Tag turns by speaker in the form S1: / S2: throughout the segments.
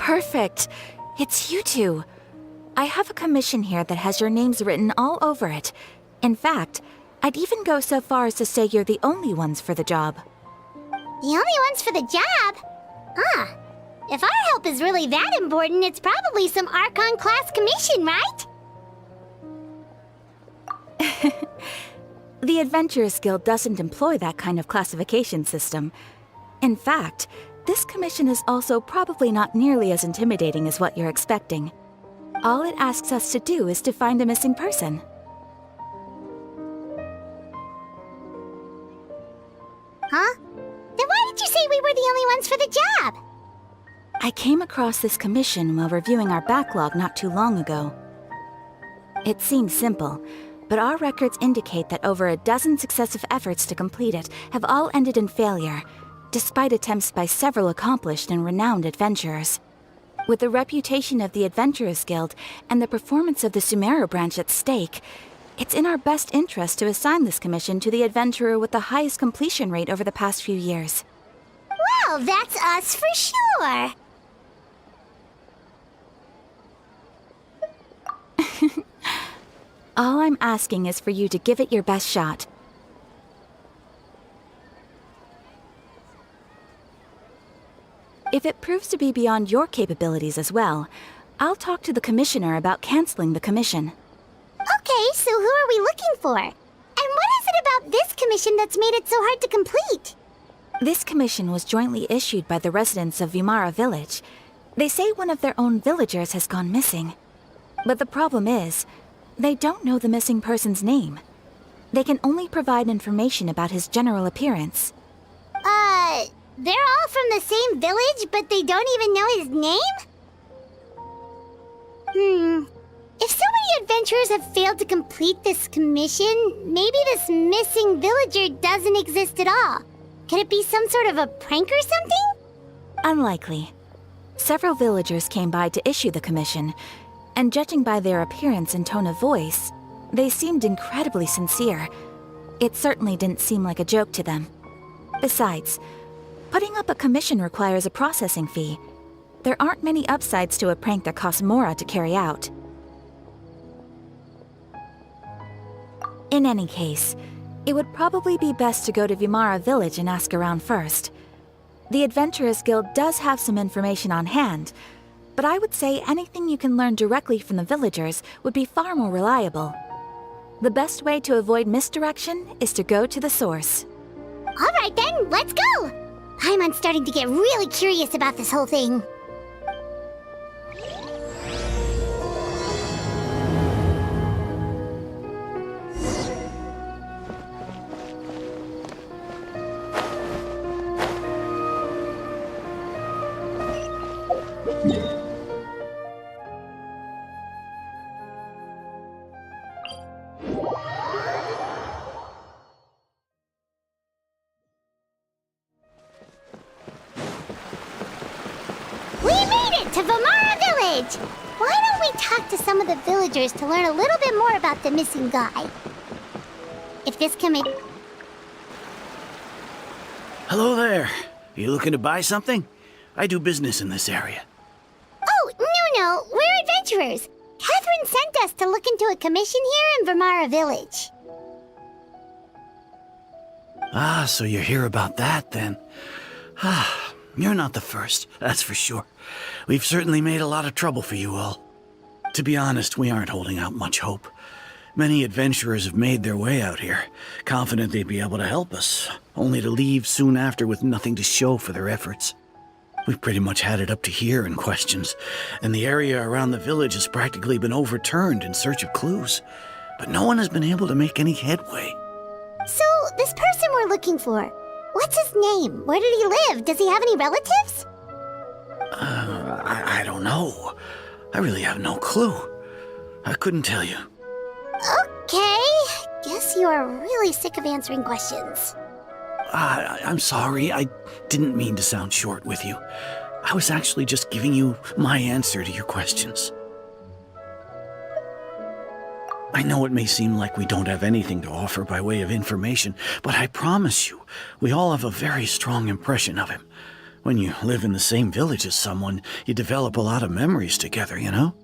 S1: Perfect. It's you two. I have a commission here that has your names written all over it. In fact, I'd even go so far as to say you're the only ones for the job.
S2: The only ones for the job? Ah, if our help is really that important, it's probably some Archon class commission, right?
S1: The Adventurers Guild doesn't employ that kind of classification system. In fact, this commission is also probably not nearly as intimidating as what you're expecting. All it asks us to do is to find a missing person.
S2: Huh? Then why did you say we were the only ones for the job?
S1: I came across this commission while reviewing our backlog not too long ago. It seems simple, but our records indicate that over a dozen successive efforts to complete it have all ended in failure, despite attempts by several accomplished and renowned adventurers. With the reputation of the Adventurers Guild and the performance of the Sumeru branch at stake, it's in our best interest to assign this commission to the adventurer with the highest completion rate over the past few years.
S2: Well, that's us for sure.
S1: All I'm asking is for you to give it your best shot. If it proves to be beyond your capabilities as well, I'll talk to the commissioner about canceling the commission.
S2: Okay, so who are we looking for? And what is it about this commission that's made it so hard to complete?
S1: This commission was jointly issued by the residents of Vimara Village. They say one of their own villagers has gone missing. But the problem is, they don't know the missing person's name. They can only provide information about his general appearance.
S2: They're all from the same village, but they don't even know his name? If so many adventurers have failed to complete this commission, maybe this missing villager doesn't exist at all. Could it be some sort of a prank or something?
S1: Unlikely. Several villagers came by to issue the commission, and judging by their appearance and tone of voice, they seemed incredibly sincere. It certainly didn't seem like a joke to them. Besides, putting up a commission requires a processing fee. There aren't many upsides to a prank that costs Mora to carry out. In any case, it would probably be best to go to Vimara Village and ask around first. The Adventurers Guild does have some information on hand, but I would say anything you can learn directly from the villagers would be far more reliable. The best way to avoid misdirection is to go to the source.
S2: All right then, let's go! I'm starting to get really curious about this whole thing. To Vimara Village! Why don't we talk to some of the villagers to learn a little bit more about the missing guy? If this committee...
S3: Hello there. You looking to buy something? I do business in this area.
S2: Oh, no, we're adventurers. Catherine sent us to look into a commission here in Vimara Village.
S3: Ah, so you're here about that then. Ah, you're not the first, that's for sure. We've certainly made a lot of trouble for you all. To be honest, we aren't holding out much hope. Many adventurers have made their way out here, confident they'd be able to help us, only to leave soon after with nothing to show for their efforts. We've pretty much had it up to here in questions, and the area around the village has practically been overturned in search of clues, but no one has been able to make any headway.
S2: So, this person we're looking for, what's his name? Where did he live? Does he have any relatives?
S3: I don't know. I really have no clue. I couldn't tell you.
S2: Okay. Guess you are really sick of answering questions.
S3: I'm sorry. I didn't mean to sound short with you. I was actually just giving you my answer to your questions. I know it may seem like we don't have anything to offer by way of information, but I promise you, we all have a very strong impression of him. When you live in the same village as someone, you develop a lot of memories together, you know?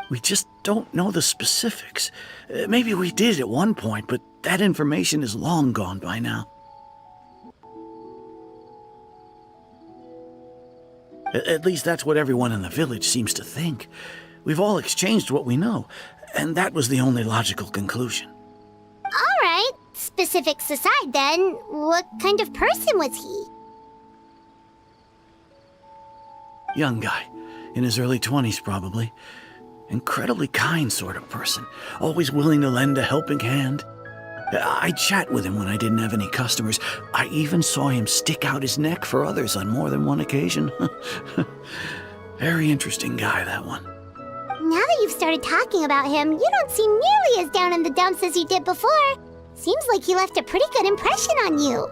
S3: We just don't know the specifics. Maybe we did at one point, but that information is long gone by now. At least that's what everyone in the village seems to think. We've all exchanged what we know, and that was the only logical conclusion.
S2: All right, specifics aside then, what kind of person was he?
S3: Young guy, in his early 20s probably. Incredibly kind sort of person, always willing to lend a helping hand. I'd chat with him when I didn't have any customers. I even saw him stick out his neck for others on more than one occasion. Very interesting guy, that one.
S2: Now that you've started talking about him, you don't seem nearly as down in the dumps as you did before. Seems like he left a pretty good impression on you.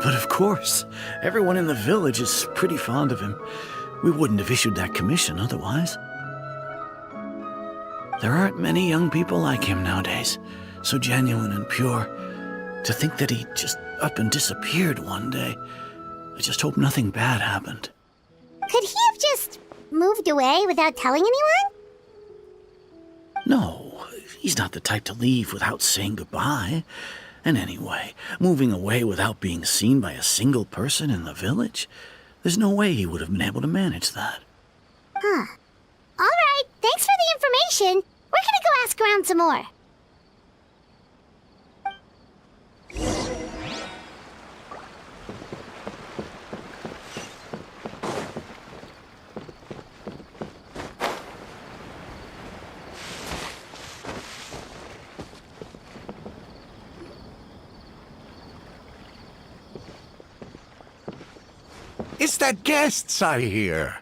S3: But of course, everyone in the village is pretty fond of him. We wouldn't have issued that commission otherwise. There aren't many young people like him nowadays, so genuine and pure. To think that he just up and disappeared one day. I just hope nothing bad happened.
S2: Could he have just moved away without telling anyone?
S3: No, he's not the type to leave without saying goodbye. And anyway, moving away without being seen by a single person in the village? There's no way he would have been able to manage that.
S2: Huh. All right, thanks for the information. We're gonna go ask around some more.
S4: It's that guests I hear.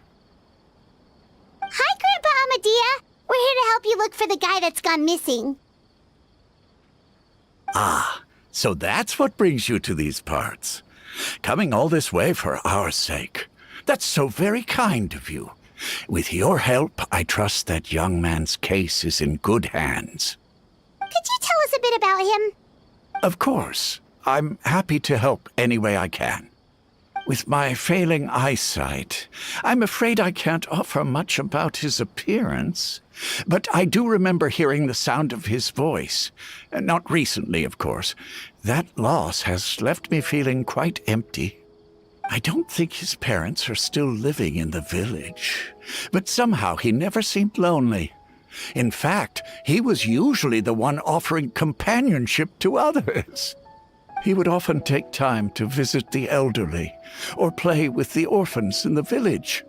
S2: Hi, Grandpa Amadea. We're here to help you look for the guy that's gone missing.
S4: Ah, so that's what brings you to these parts. Coming all this way for our sake. That's so very kind of you. With your help, I trust that young man's case is in good hands.
S2: Could you tell us a bit about him?
S4: Of course. I'm happy to help any way I can. With my failing eyesight, I'm afraid I can't offer much about his appearance. But I do remember hearing the sound of his voice. Not recently, of course. That loss has left me feeling quite empty. I don't think his parents are still living in the village. But somehow he never seemed lonely. In fact, he was usually the one offering companionship to others. He would often take time to visit the elderly or play with the orphans in the village.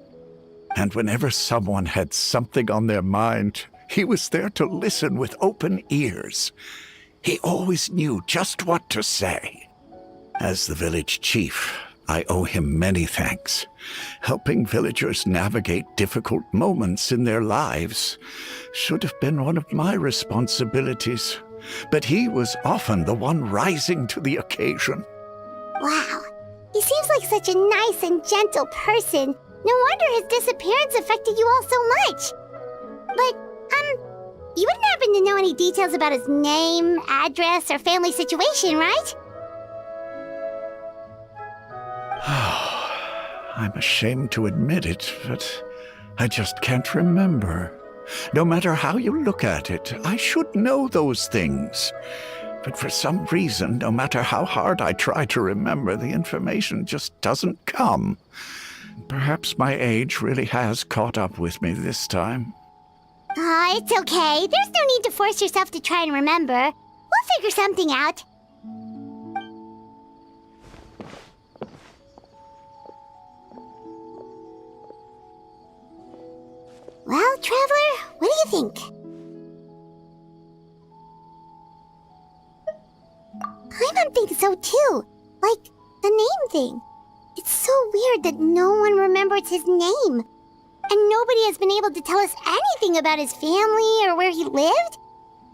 S4: And whenever someone had something on their mind, he was there to listen with open ears. He always knew just what to say. As the village chief, I owe him many thanks. Helping villagers navigate difficult moments in their lives should have been one of my responsibilities. But he was often the one rising to the occasion.
S2: Wow. He seems like such a nice and gentle person. No wonder his disappearance affected you all so much. But, you wouldn't happen to know any details about his name, address, or family situation, right?
S4: I'm ashamed to admit it, but I just can't remember. No matter how you look at it, I should know those things. But for some reason, no matter how hard I try to remember, the information just doesn't come. Perhaps my age really has caught up with me this time.
S2: It's okay. There's no need to force yourself to try and remember. We'll figure something out. Well, Traveler, what do you think? Paimon thinks so too. Like, the name thing. It's so weird that no one remembers his name. And nobody has been able to tell us anything about his family or where he lived.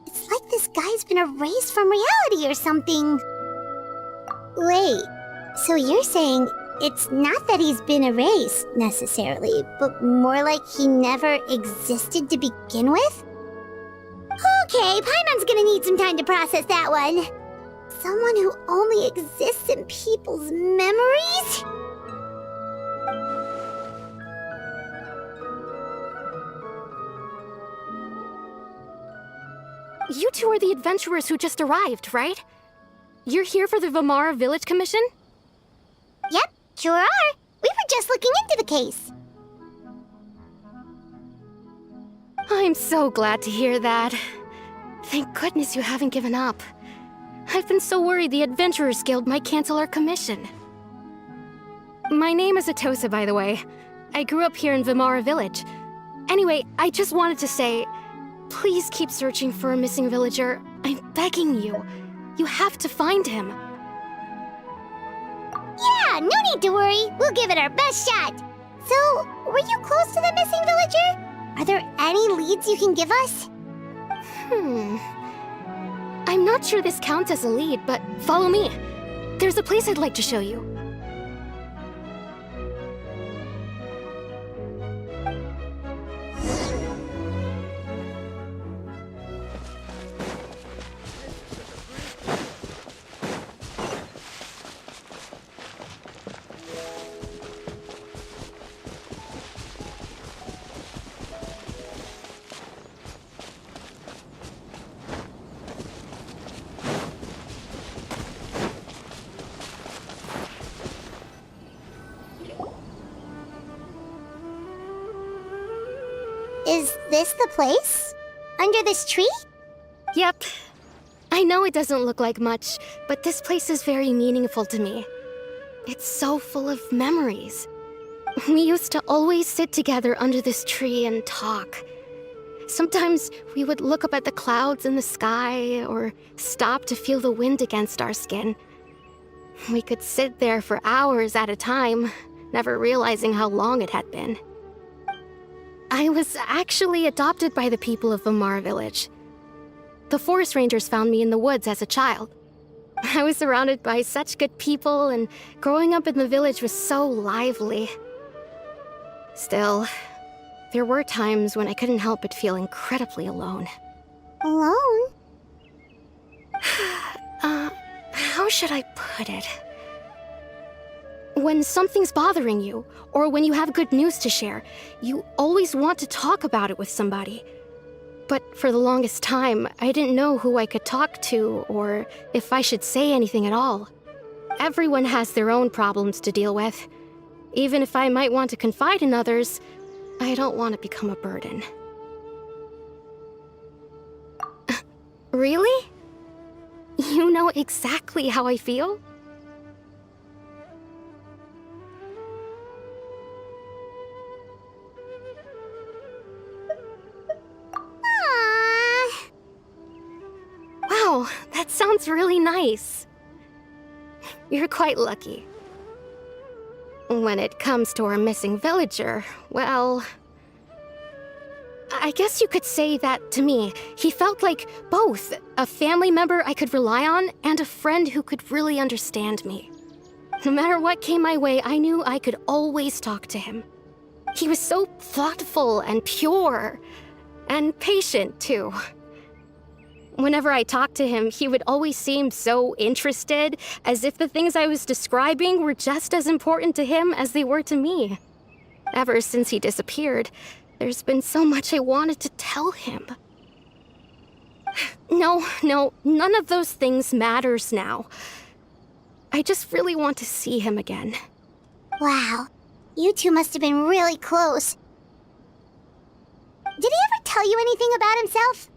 S2: It's like this guy's been erased from reality or something. Wait, so you're saying it's not that he's been erased, necessarily, but more like he never existed to begin with? Okay, Paimon's gonna need some time to process that one. Someone who only exists in people's memories?
S5: you two are the adventurers who just arrived, right? You're here for the Vamara Village Commission?
S2: Yep, sure are. We were just looking into the case.
S5: I'm so glad to hear that. Thank goodness you haven't given up. I've been so worried the Adventurers Guild might cancel our commission. My name is Atosa, by the way. I grew up here in Vamara Village. Anyway, I just wanted to say, please keep searching for a missing villager. I'm begging you. You have to find him.
S2: Yeah, no need to worry. We'll give it our best shot. So, were you close to the missing villager? Are there any leads you can give us?
S5: I'm not sure this counts as a lead, but follow me. There's a place I'd like to show you.
S2: Is this the place? Under this tree?
S5: Yep. I know it doesn't look like much, but this place is very meaningful to me. It's so full of memories. We used to always sit together under this tree and talk. Sometimes we would look up at the clouds in the sky or stop to feel the wind against our skin. We could sit there for hours at a time, never realizing how long it had been. I was actually adopted by the people of Vamara Village. The forest rangers found me in the woods as a child. I was surrounded by such good people, and growing up in the village was so lively. Still, there were times when I couldn't help but feel incredibly alone.
S2: Alone?
S5: How should I put it? When something's bothering you, or when you have good news to share, you always want to talk about it with somebody. But for the longest time, I didn't know who I could talk to, or if I should say anything at all. Everyone has their own problems to deal with. Even if I might want to confide in others, I don't want to become a burden. Really? You know exactly how I feel?
S2: Aww.
S5: Wow, that sounds really nice. You're quite lucky. When it comes to our missing villager, well, I guess you could say that to me. He felt like both a family member I could rely on and a friend who could really understand me. No matter what came my way, I knew I could always talk to him. He was so thoughtful and pure, and patient too. Whenever I talked to him, he would always seem so interested, as if the things I was describing were just as important to him as they were to me. Ever since he disappeared, there's been so much I wanted to tell him. No, none of those things matters now. I just really want to see him again.
S2: Wow, you two must have been really close. Did he ever tell you anything about himself?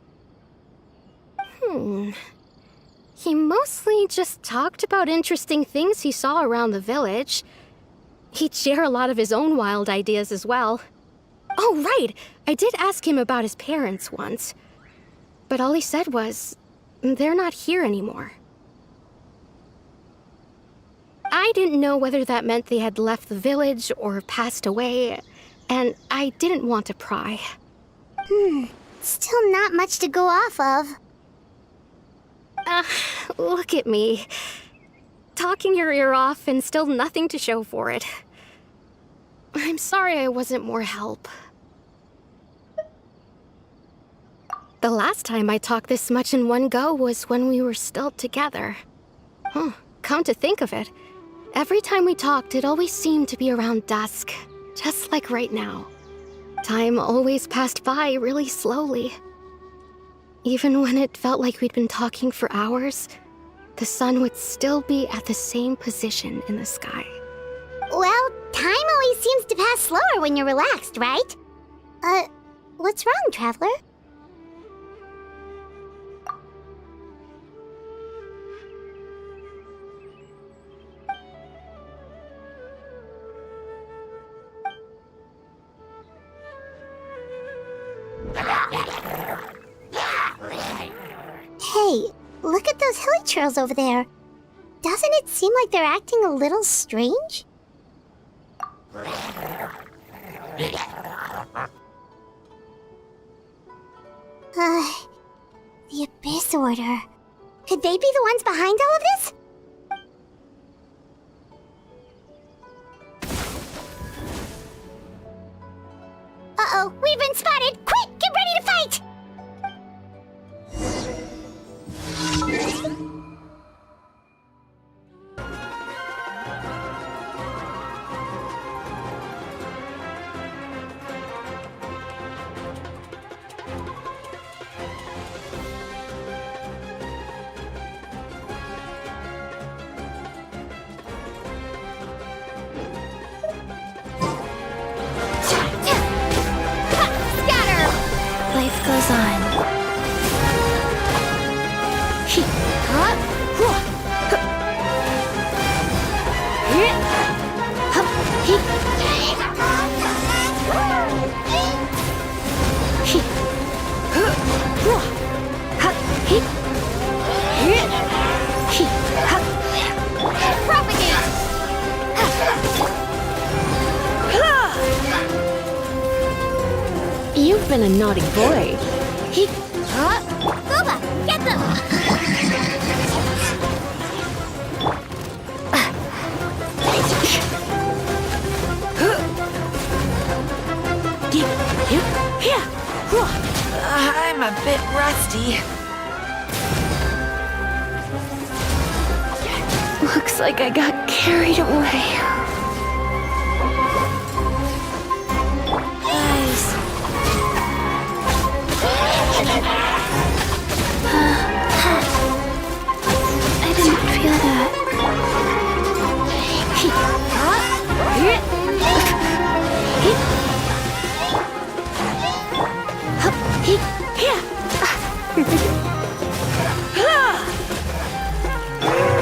S5: He mostly just talked about interesting things he saw around the village. He'd share a lot of his own wild ideas as well. Oh, right! I did ask him about his parents once. But all he said was, they're not here anymore. I didn't know whether that meant they had left the village or passed away, and I didn't want to pry.
S2: Still not much to go off of.
S5: Look at me. Talking your ear off and still nothing to show for it. I'm sorry I wasn't more help. The last time I talked this much in one go was when we were still together. Come to think of it, every time we talked, it always seemed to be around dusk, just like right now. Time always passed by really slowly. Even when it felt like we'd been talking for hours, the sun would still be at the same position in the sky.
S2: Well, time always seems to pass slower when you're relaxed, right? What's wrong, Traveler? Hey, look at those hilly trails over there. Doesn't it seem like they're acting a little strange? The Abyss Order. Could they be the ones behind all of this? Uh-oh, we've been spotted! Quick, get ready to fight!
S1: Life goes on.
S5: You've been a naughty boy.
S2: Booba, get them!
S1: I'm a bit rusty.
S5: Looks like I got carried away.
S1: Guys. I didn't feel that.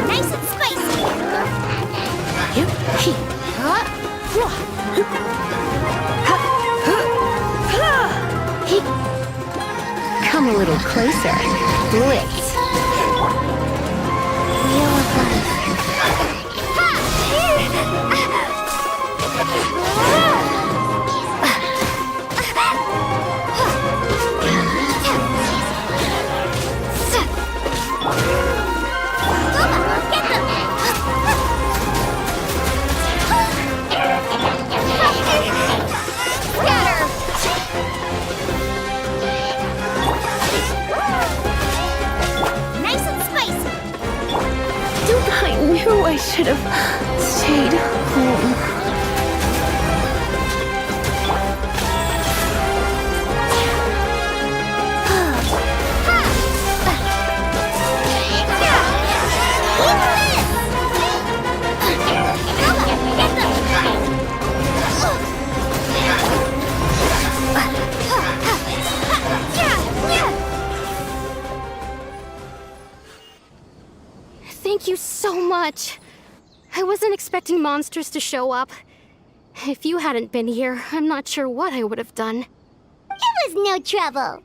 S2: Nice and spicy!
S5: Come a little closer. Blitz.
S1: Wheel of life.
S2: Nice and spicy!
S5: I knew I should have stayed home. Thank you so much. I wasn't expecting monsters to show up. If you hadn't been here, I'm not sure what I would have done.
S2: It was no trouble.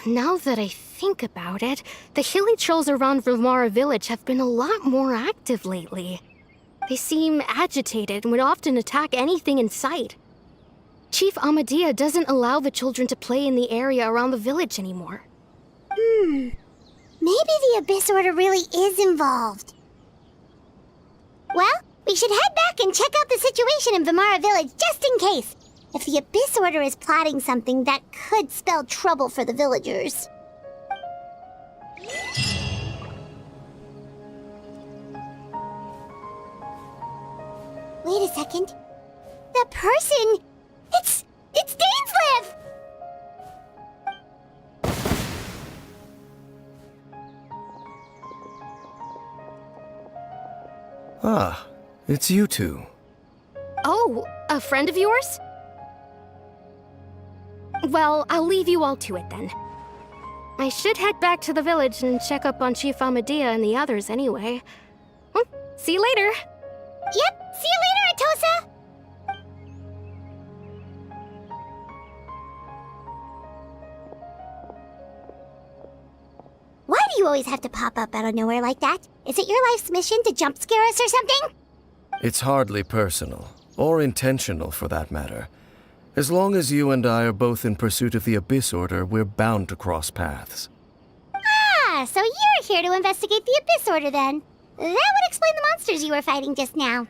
S5: Now that I think about it, the hilly trolls around Vimara village have been a lot more active lately. They seem agitated and would often attack anything in sight. Chief Amadea doesn't allow the children to play in the area around the village anymore.
S2: Maybe the Abyss Order really is involved. Well, we should head back and check out the situation in Vimara village just in case. If the Abyss Order is plotting something that could spell trouble for the villagers. Wait a second. The person... It's
S6: Ah, it's you two.
S5: Oh, a friend of yours? Well, I'll leave you all to it then. I should head back to the village and check up on Chief Amadea and the others anyway. See you later.
S2: Yep, see you later, Atosa! Why do you always have to pop up out of nowhere like that? Is it your life's mission to jump scare us or something?
S6: It's hardly personal, or intentional for that matter. As long as you and I are both in pursuit of the Abyss Order, we're bound to cross paths.
S2: Ah, so you're here to investigate the Abyss Order then. That would explain the monsters you were fighting just now.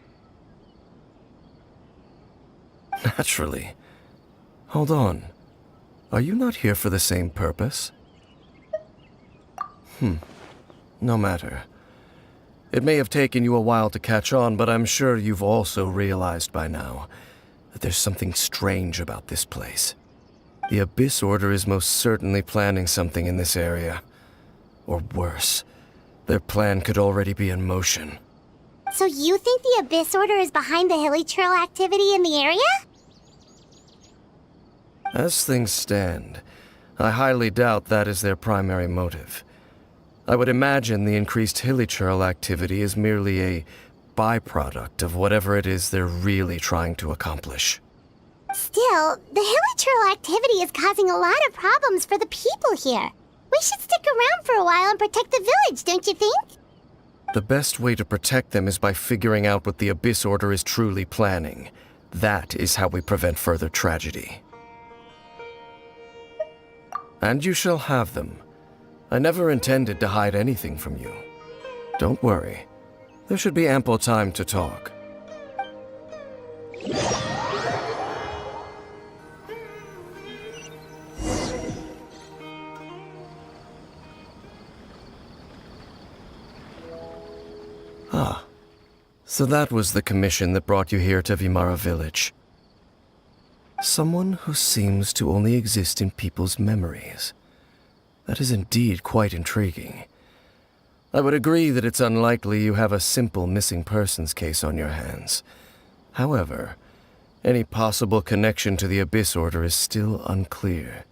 S6: Naturally. Hold on. Are you not here for the same purpose? No matter. It may have taken you a while to catch on, but I'm sure you've also realized by now that there's something strange about this place. The Abyss Order is most certainly planning something in this area. Or worse, their plan could already be in motion.
S2: So you think the Abyss Order is behind the hilly trail activity in the area?
S6: As things stand, I highly doubt that is their primary motive. I would imagine the increased hilly trail activity is merely a byproduct of whatever it is they're really trying to accomplish.
S2: Still, the hilly trail activity is causing a lot of problems for the people here. We should stick around for a while and protect the village, don't you think?
S6: The best way to protect them is by figuring out what the Abyss Order is truly planning. That is how we prevent further tragedy. And you shall have them. I never intended to hide anything from you. Don't worry. There should be ample time to talk. Ah, so that was the commission that brought you here to Vimara Village. Someone who seems to only exist in people's memories. That is indeed quite intriguing. I would agree that it's unlikely you have a simple missing persons case on your hands. However, any possible connection to the Abyss Order is still unclear.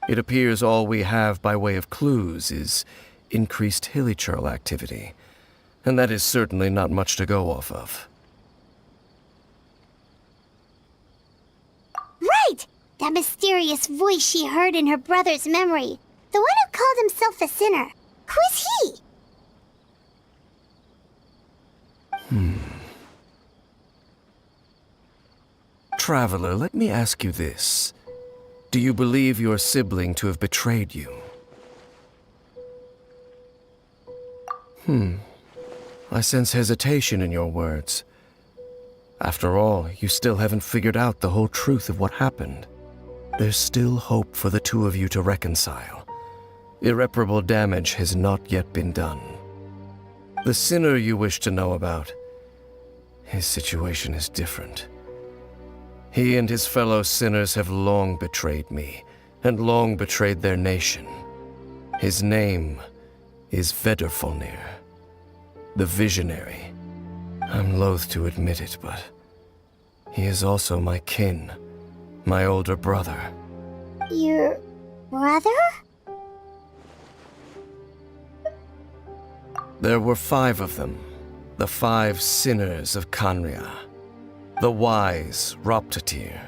S6: It appears all we have by way of clues is increased hilly trail activity, and that is certainly not much to go off of.
S2: Right! That mysterious voice she heard in her brother's memory. The one who called himself a sinner. Who is he?
S6: Traveler, let me ask you this. Do you believe your sibling to have betrayed you? I sense hesitation in your words. After all, you still haven't figured out the whole truth of what happened. There's still hope for the two of you to reconcile. Irreparable damage has not yet been done. The sinner you wish to know about, his situation is different. He and his fellow sinners have long betrayed me, and long betrayed their nation. His name is Vedrfolnir, the Visionary. I'm loath to admit it, but he is also my kin, my older brother.
S2: Your brother?
S6: There were 5 of them, the 5 sinners of Kanria. The wise, Roptatir.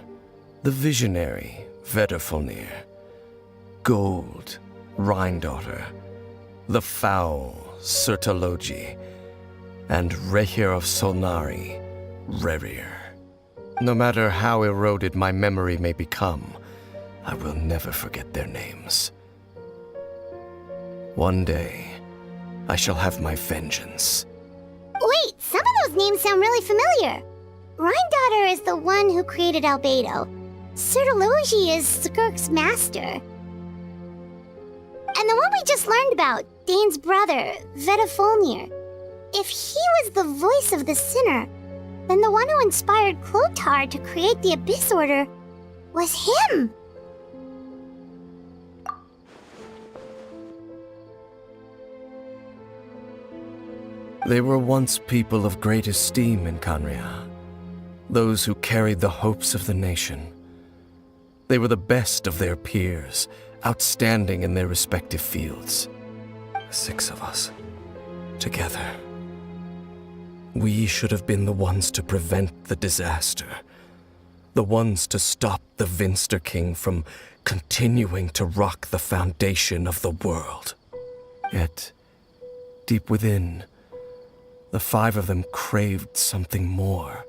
S6: The visionary, Vedrfolnir. Gold, Rhine-daughter. The foul, Sertologi. And Rehir of Solnari, Rerir. No matter how eroded my memory may become, I will never forget their names. One day, I shall have my vengeance.
S2: Wait, some of those names sound really familiar. Rhine-daughter is the one who created Albedo. Sertologi is Skirk's master. And the one we just learned about, Dane's brother, Vedrfolnir. If he was the voice of the sinner, then the one who inspired Clothar to create the Abyss Order was him.
S6: They were once people of great esteem in Canria, those who carried the hopes of the nation. They were the best of their peers, outstanding in their respective fields. 6 of us, together. We should have been the ones to prevent the disaster, the ones to stop the Vinster King from continuing to rock the foundation of the world. Yet, deep within, the 5 of them craved something more.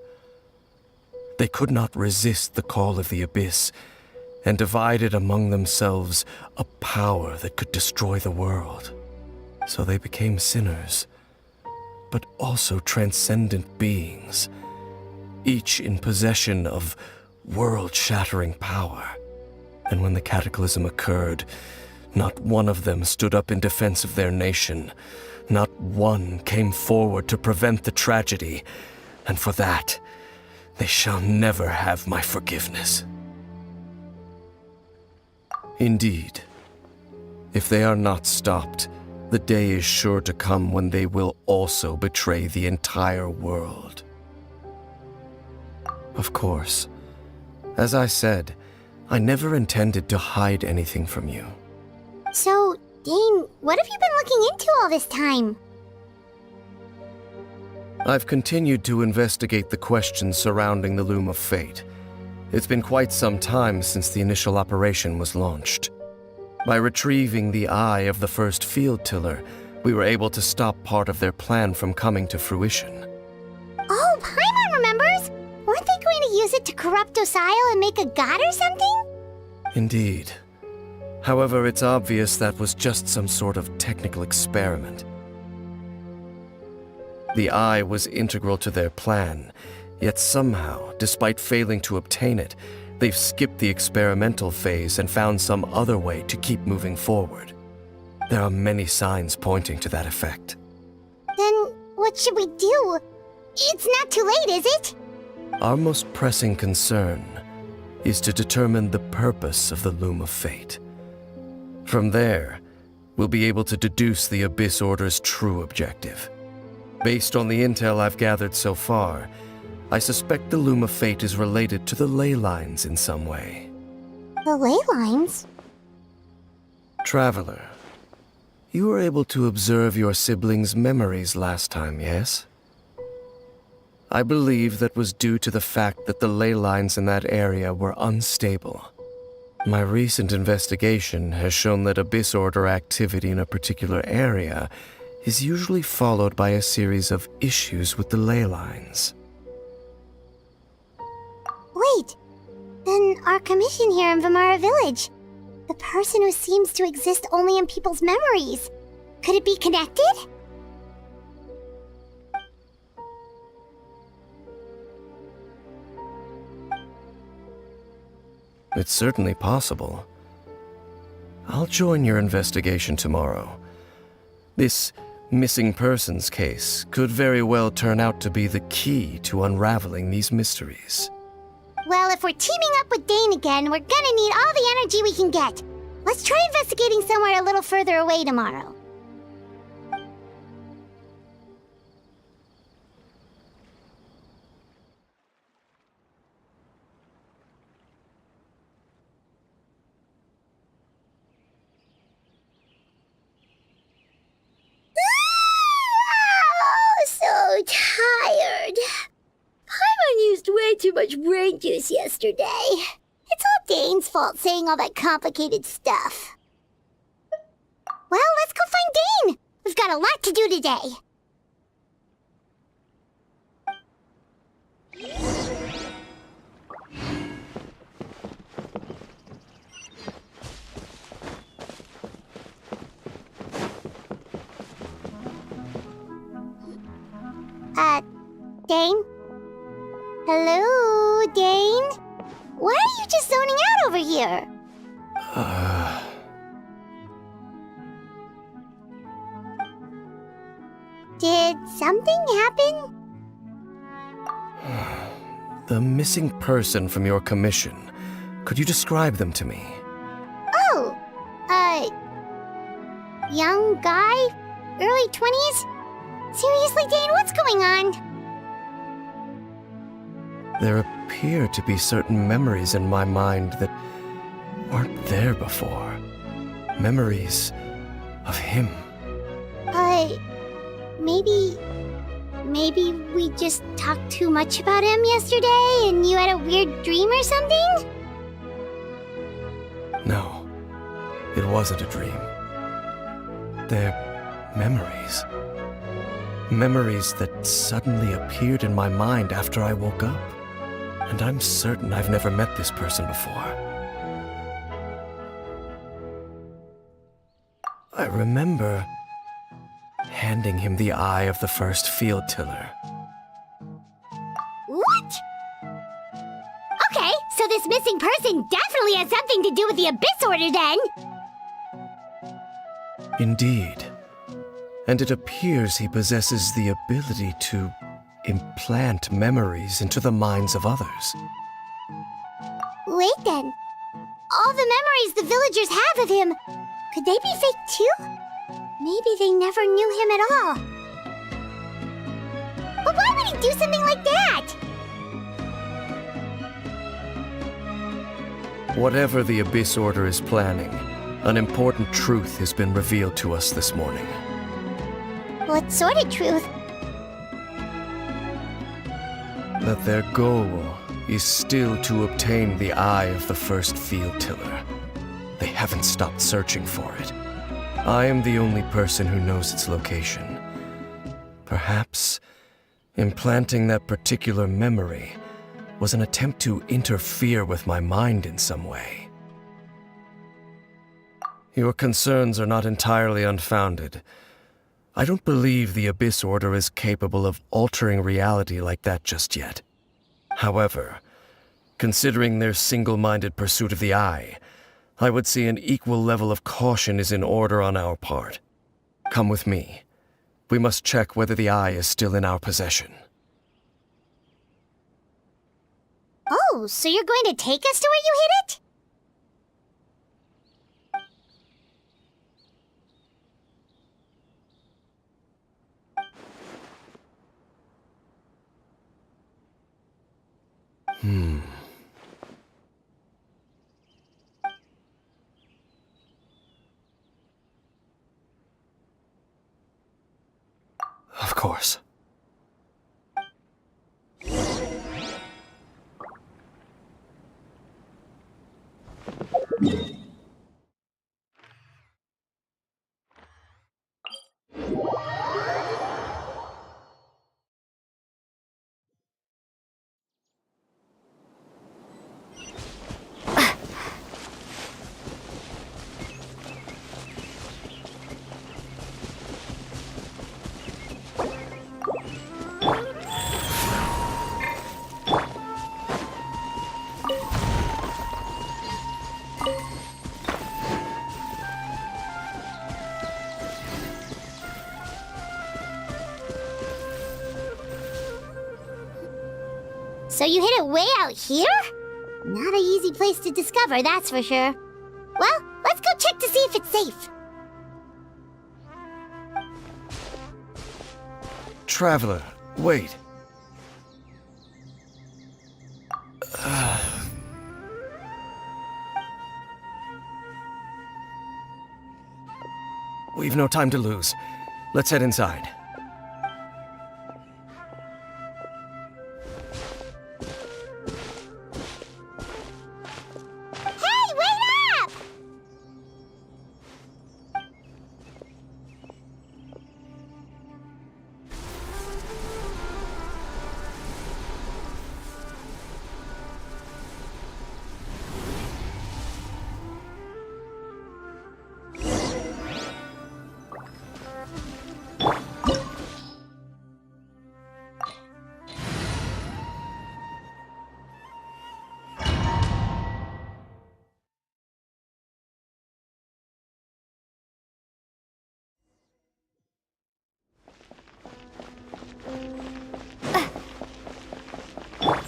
S6: They could not resist the call of the Abyss, and divided among themselves a power that could destroy the world. So they became sinners, but also transcendent beings, each in possession of world-shattering power. And when the cataclysm occurred, not one of them stood up in defense of their nation. Not one came forward to prevent the tragedy, and for that, they shall never have my forgiveness. Indeed, if they are not stopped, the day is sure to come when they will also betray the entire world. Of course, as I said, I never intended to hide anything from you.
S2: So, Dane, what have you been looking into all this time?
S6: I've continued to investigate the questions surrounding the Loom of Fate. It's been quite some time since the initial operation was launched. By retrieving the eye of the first field tiller, we were able to stop part of their plan from coming to fruition.
S2: Oh, Paimon remembers! Weren't they going to use it to corrupt Osile and make a god or something?
S6: Indeed. However, it's obvious that was just some sort of technical experiment. The eye was integral to their plan, yet somehow, despite failing to obtain it, they've skipped the experimental phase and found some other way to keep moving forward. There are many signs pointing to that effect.
S2: Then, what should we do? It's not too late, is it?
S6: Our most pressing concern is to determine the purpose of the Loom of Fate. From there, we'll be able to deduce the Abyss Order's true objective. Based on the intel I've gathered so far, I suspect the Loom of Fate is related to the ley lines in some way.
S2: The ley lines?
S6: Traveler, you were able to observe your siblings' memories last time, yes? I believe that was due to the fact that the ley lines in that area were unstable. My recent investigation has shown that Abyss Order activity in a particular area is usually followed by a series of issues with the ley lines.
S2: Wait, then our commission here in Vimara Village, the person who seems to exist only in people's memories, could it be connected?
S6: It's certainly possible. I'll join your investigation tomorrow. This missing persons case could very well turn out to be the key to unraveling these mysteries.
S2: Well, if we're teaming up with Dane again, we're gonna need all the energy we can get. Let's try investigating somewhere a little further away tomorrow. So tired. Paimon used way too much brain juice yesterday. It's all Dane's fault saying all that complicated stuff. Well, let's go find Dane. We've got a lot to do today. Dane? Hello, Dane? Why are you just zoning out over here? Did something happen?
S6: The missing person from your commission. Could you describe them to me?
S2: Oh, young guy, early 20s, Seriously, Dane, what's going on?
S6: There appear to be certain memories in my mind that weren't there before. Memories of him.
S2: Maybe we just talked too much about him yesterday and you had a weird dream or something?
S6: No, it wasn't a dream. They're memories. Memories that suddenly appeared in my mind after I woke up. And I'm certain I've never met this person before. I remember handing him the eye of the first field tiller.
S2: What? Okay, so this missing person definitely has something to do with the Abyss Order then!
S6: Indeed. And it appears he possesses the ability to implant memories into the minds of others.
S2: Wait then. All the memories the villagers have of him, could they be fake too? Maybe they never knew him at all. But why would he do something like that?
S6: Whatever the Abyss Order is planning, an important truth has been revealed to us this morning.
S2: What sort of truth?
S6: That their goal is still to obtain the eye of the first field tiller. They haven't stopped searching for it. I am the only person who knows its location. Perhaps implanting that particular memory was an attempt to interfere with my mind in some way. Your concerns are not entirely unfounded. I don't believe the Abyss Order is capable of altering reality like that just yet. However, considering their single-minded pursuit of the eye, I would say an equal level of caution is in order on our part. Come with me. We must check whether the eye is still in our possession.
S2: Oh, so you're going to take us to where you hid it?
S6: Of course.
S2: So you hid it way out here? Not an easy place to discover, that's for sure. Well, let's go check to see if it's safe.
S6: Traveler, wait. We've no time to lose. Let's head inside.
S2: Hey, wait up!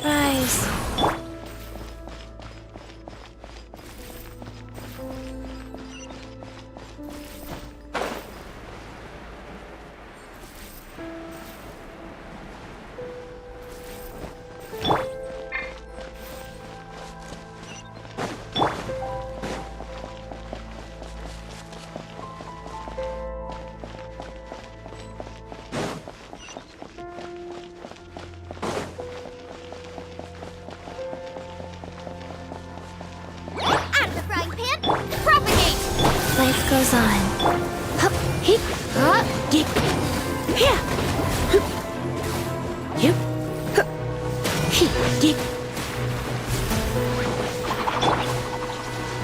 S1: Rise. design. Hup, hip, dig, here. Yep. He, dig.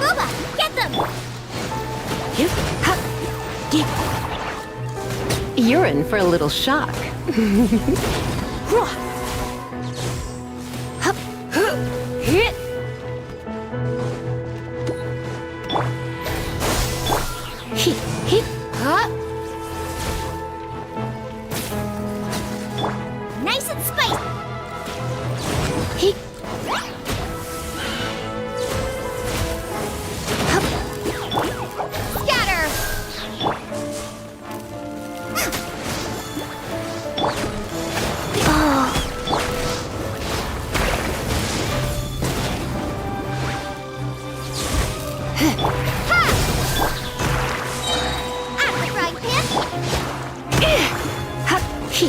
S2: Booba, get them!
S1: Yep, hup, dig.
S7: You're in for a little shock.
S1: Ruah. Hup, hit. He, hip, hup.
S2: Nice and spicy!
S1: He, hup,
S2: Scatter! At the frying pan!
S1: hup, he.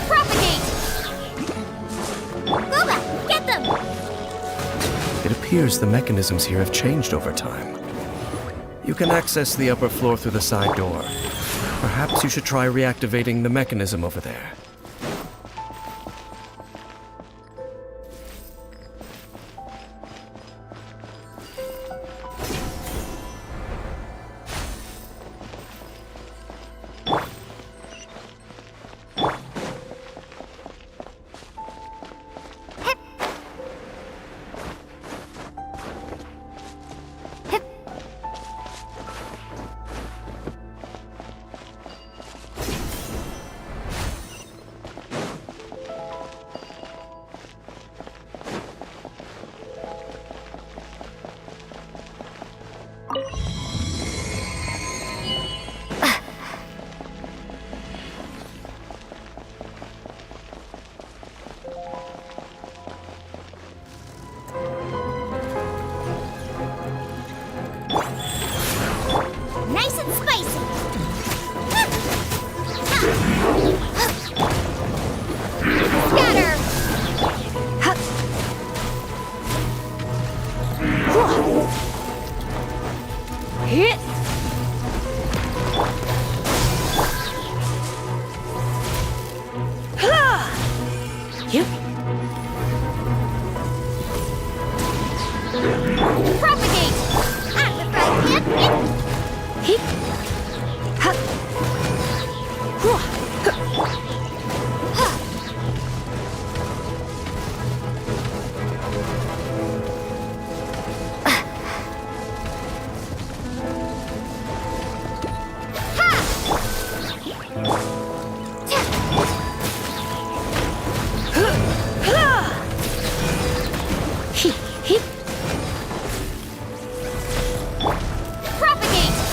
S2: Propagate! Booba, get them!
S6: It appears the mechanisms here have changed over time. You can access the upper floor through the side door. Perhaps you should try reactivating the mechanism over there.
S2: Nice and spicy! Scatter!
S1: Hup. Hit. Yep.
S2: Propagate! At the frying pan!
S1: Hip. Hup. Hip.
S2: Propagate!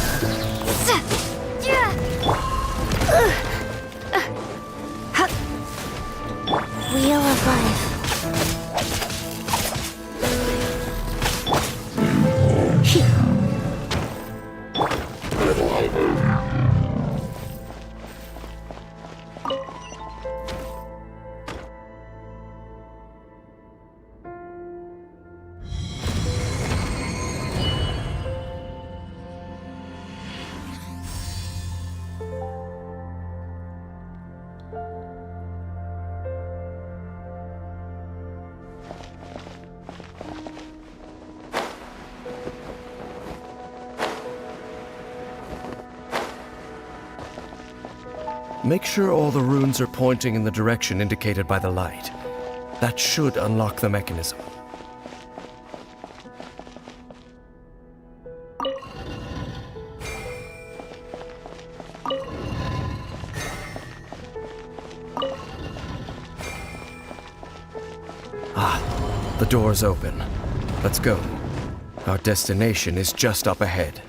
S2: Wheel of Life.
S6: Make sure all the runes are pointing in the direction indicated by the light. That should unlock the mechanism. Ah, the door's open. Let's go. Our destination is just up ahead.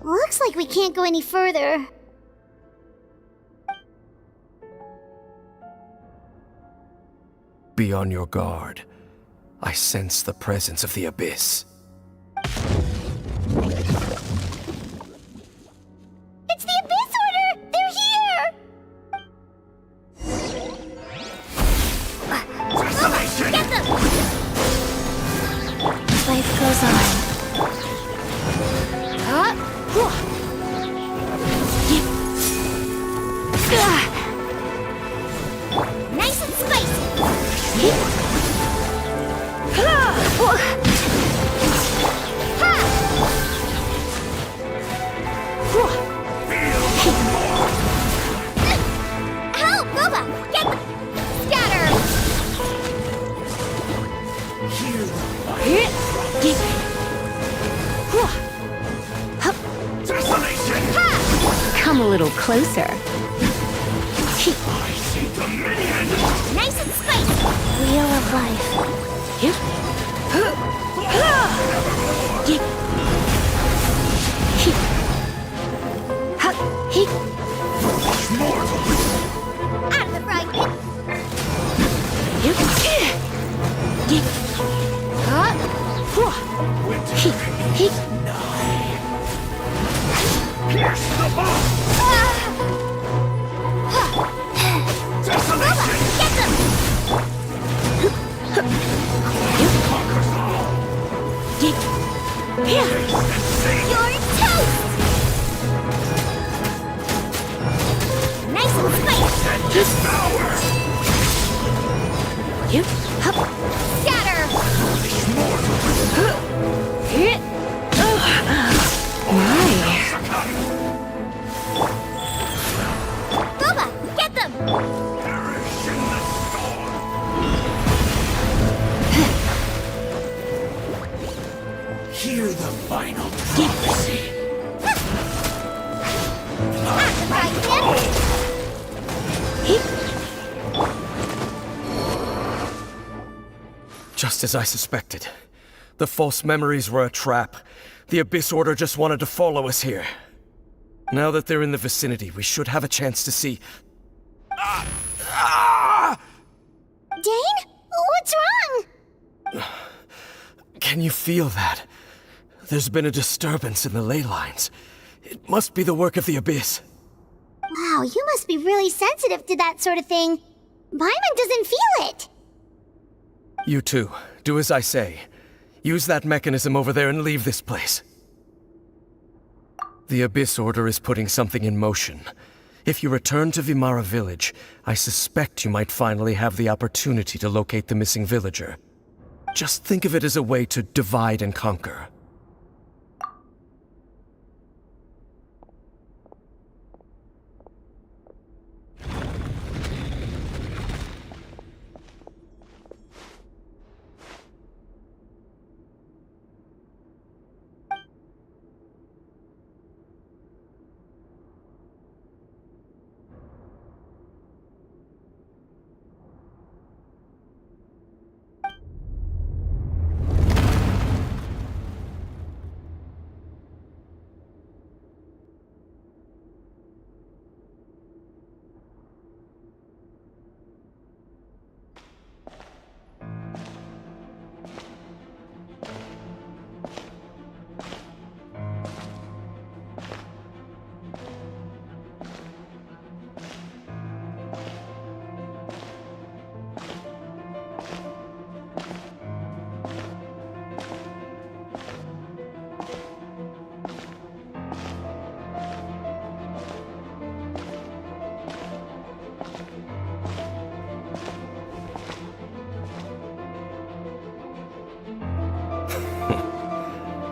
S2: Looks like we can't go any further.
S6: Be on your guard. I sense the presence of the Abyss.
S2: It's the Abyss Order! They're here! Get them!
S1: Life goes on.
S2: Nice and spicy! Help, Boba! Get them! Scatter!
S7: Come a little closer.
S2: Nice and spicy!
S1: Wheel of life.
S2: Out of the frying pan! Get them! You're toast! Nice and spicy! Scatter! Boba, get them!
S4: Hear the final prophecy.
S2: Out the frying pan!
S6: Just as I suspected. The false memories were a trap. The Abyss Order just wanted to follow us here. Now that they're in the vicinity, we should have a chance to see...
S2: Dane? What's wrong?
S6: Can you feel that? There's been a disturbance in the ley lines. It must be the work of the Abyss.
S2: Wow, you must be really sensitive to that sort of thing. Paimon doesn't feel it.
S6: You too. Do as I say. Use that mechanism over there and leave this place. The Abyss Order is putting something in motion. If you return to Vimara Village, I suspect you might finally have the opportunity to locate the missing villager. Just think of it as a way to divide and conquer.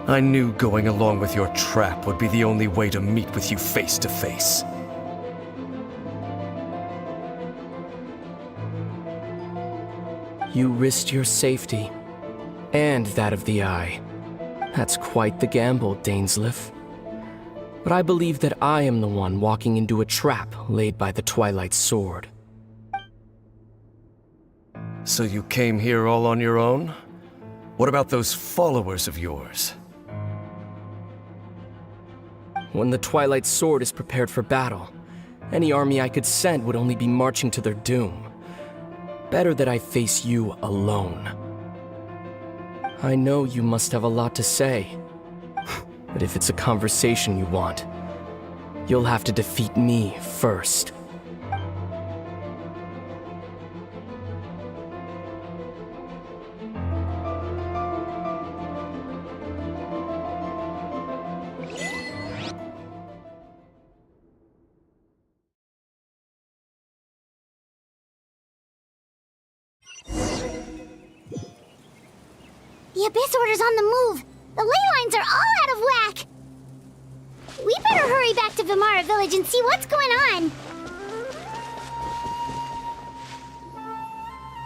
S6: I knew going along with your trap would be the only way to meet with you face to face.
S8: You risked your safety, and that of the Eye. That's quite the gamble, Dainsleif. But I believe that I am the one walking into a trap laid by the Twilight Sword.
S6: So you came here all on your own? What about those followers of yours?
S8: When the Twilight Sword is prepared for battle, any army I could send would only be marching to their doom. Better that I face you alone. I know you must have a lot to say, but if it's a conversation you want, you'll have to defeat me first.
S2: The Abyss Order's on the move. The ley lines are all out of whack. We better hurry back to Vimara Village and see what's going on.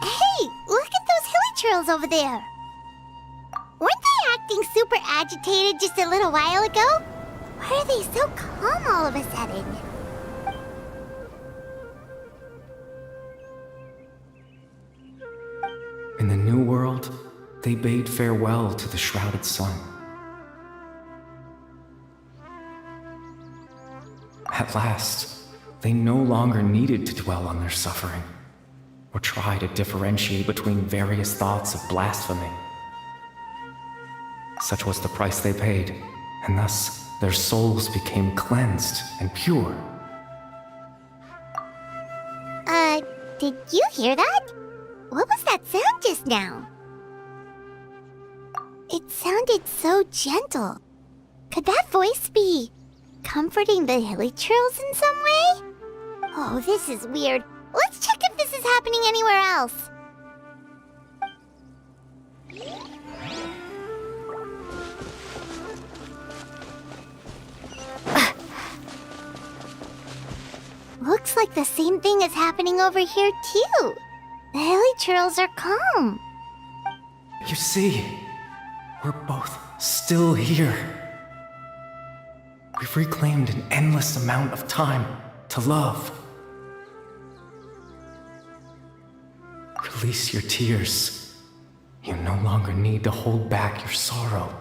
S2: Hey, look at those hilly trails over there. Weren't they acting super agitated just a little while ago? Why are they so calm all of a sudden?
S9: In the New World, they bade farewell to the shrouded sun. At last, they no longer needed to dwell on their suffering, or try to differentiate between various thoughts of blasphemy. Such was the price they paid, and thus their souls became cleansed and pure.
S2: Did you hear that? What was that sound just now? It sounded so gentle. Could that voice be comforting the hilly trails in some way? Oh, this is weird. Let's check if this is happening anywhere else. Looks like the same thing is happening over here too. The hilly trails are calm.
S9: You see, we're both still here. We've reclaimed an endless amount of time to love. Release your tears. You no longer need to hold back your sorrow.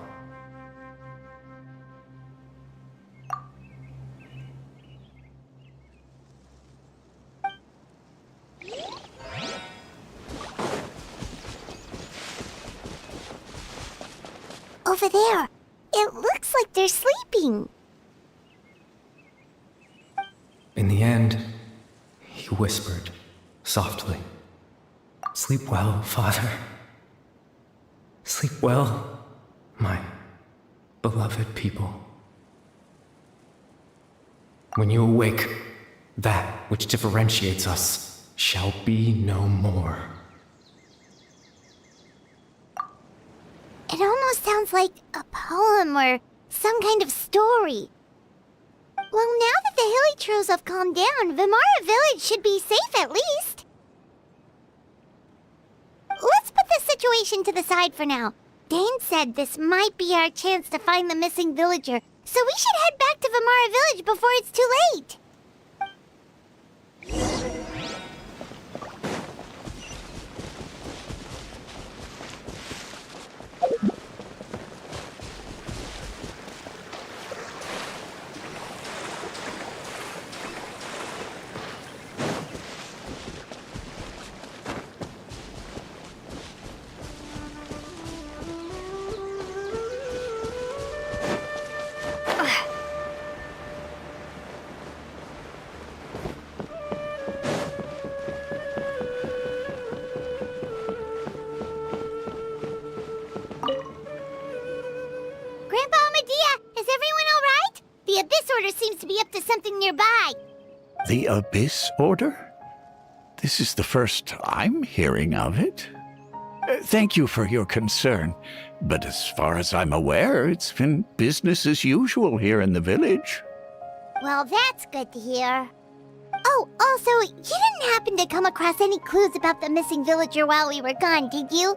S2: Over there. It looks like they're sleeping.
S9: In the end, he whispered, softly, "Sleep well, Father. Sleep well, my beloved people. When you awake, that which differentiates us shall be no more."
S2: It almost sounds like a poem or some kind of story. Well, now that the hilly trails have calmed down, Vimara Village should be safe at least. Let's put this situation to the side for now. Dane said this might be our chance to find the missing villager, so we should head back to Vimara Village before it's too late. Seems to be up to something nearby.
S4: The Abyss Order? This is the first I'm hearing of it. Thank you for your concern. But as far as I'm aware, it's been business as usual here in the village.
S2: Well, that's good to hear. Oh, also, you didn't happen to come across any clues about the missing villager while we were gone, did you?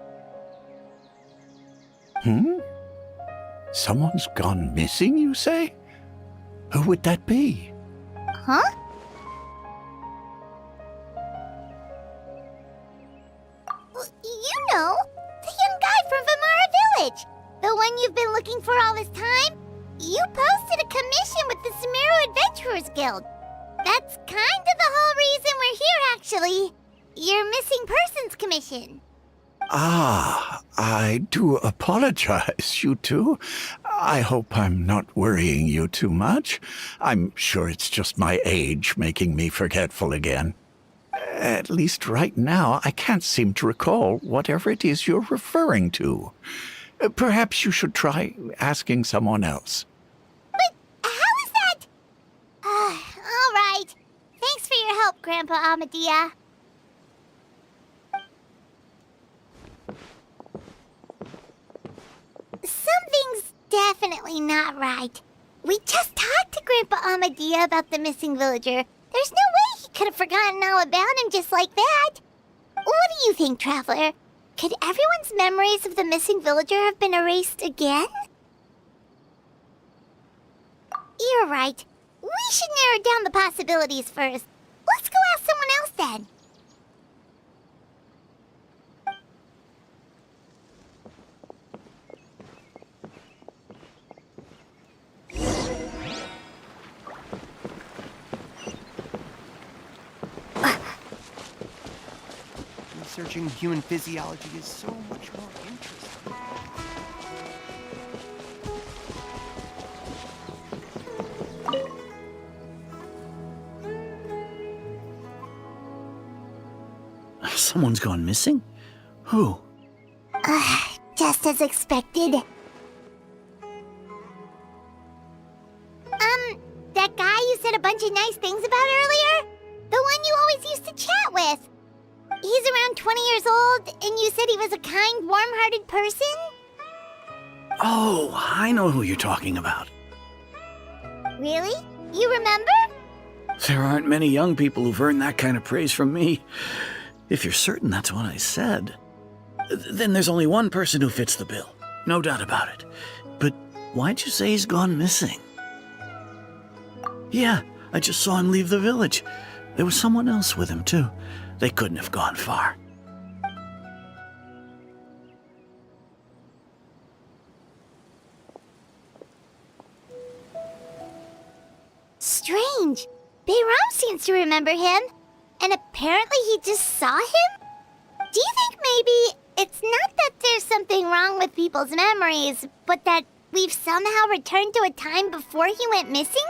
S4: Someone's gone missing, you say? Who would that be?
S2: Huh? You know, the young guy from Vamara Village. The one you've been looking for all this time. You posted a commission with the Sumeru Adventurers Guild. That's kind of the whole reason we're here, actually. Your missing persons commission.
S4: Ah, I do apologize, you two. I hope I'm not worrying you too much. I'm sure it's just my age making me forgetful again. At least right now, I can't seem to recall whatever it is you're referring to. Perhaps you should try asking someone else.
S2: But how is that? All right. Thanks for your help, Grandpa Amadea. Something's definitely not right. We just talked to Grandpa Amadea about the missing villager. There's no way he could have forgotten all about him just like that. What do you think, Traveler? Could everyone's memories of the missing villager have been erased again? You're right. We should narrow down the possibilities first. Let's go ask someone else then.
S10: Researching human physiology is so much more interesting.
S3: Someone's gone missing? Who?
S2: Just as expected. That guy you said a bunch of nice things about earlier? The one you always used to chat with. He's around 20 years old, and you said he was a kind, warm-hearted person?
S3: Oh, I know who you're talking about.
S2: Really? You remember?
S3: There aren't many young people who've earned that kind of praise from me. If you're certain that's what I said, then there's only one person who fits the bill. No doubt about it. But why'd you say he's gone missing? Yeah, I just saw him leave the village. There was someone else with him, too. They couldn't have gone far.
S2: Strange. Bayram seems to remember him. And apparently he just saw him? Do you think maybe it's not that there's something wrong with people's memories, but that we've somehow returned to a time before he went missing?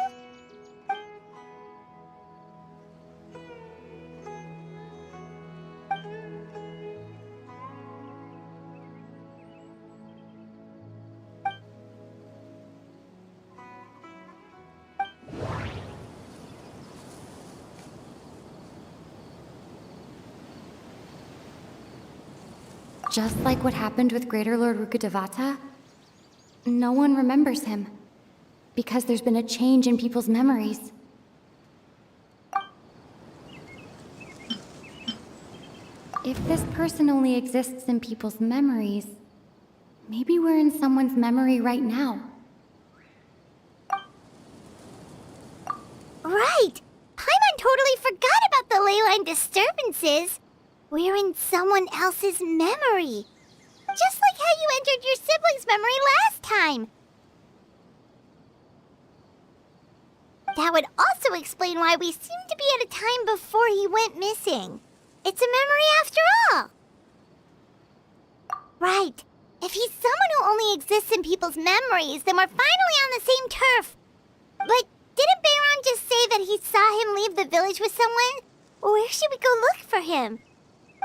S11: Just like what happened with Greater Lord Rukkhadevata, no one remembers him, because there's been a change in people's memories. If this person only exists in people's memories, maybe we're in someone's memory right now.
S2: Right! Paimon totally forgot about the ley line disturbances. We're in someone else's memory. Just like how you entered your sibling's memory last time. That would also explain why we seem to be at a time before he went missing. It's a memory after all. Right. If he's someone who only exists in people's memories, then we're finally on the same turf. But didn't Bayron just say that he saw him leave the village with someone? Where should we go look for him?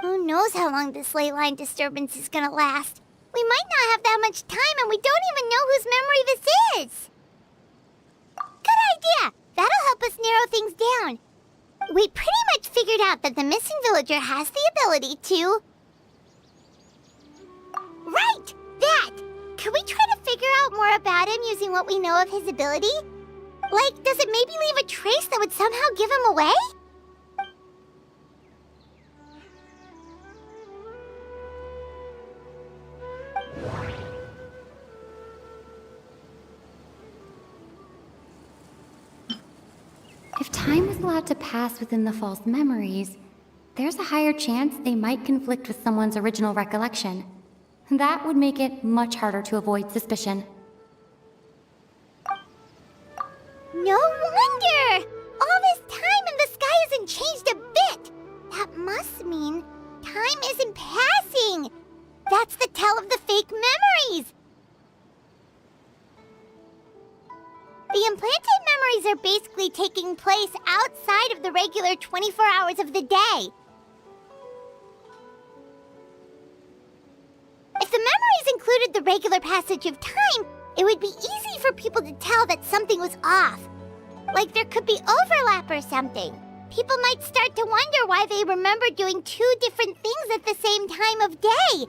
S2: Who knows how long this ley line disturbance is gonna last? We might not have that much time, and we don't even know whose memory this is. Good idea! That'll help us narrow things down. We pretty much figured out that the missing villager has the ability to... Right! That! could we try to figure out more about him using what we know of his ability? Like, does it maybe leave a trace that would somehow give him away?
S11: If time was allowed to pass within the false memories, there's a higher chance they might conflict with someone's original recollection. That would make it much harder to avoid suspicion.
S2: No wonder! All this time and the sky hasn't changed a bit! That must mean time isn't passing! That's the tell of the fake memories! The implanted memories are basically taking place outside of the regular 24 hours of the day. If the memories included the regular passage of time, it would be easy for people to tell that something was off. Like there could be overlap or something. People might start to wonder why they remember doing two different things at the same time of day.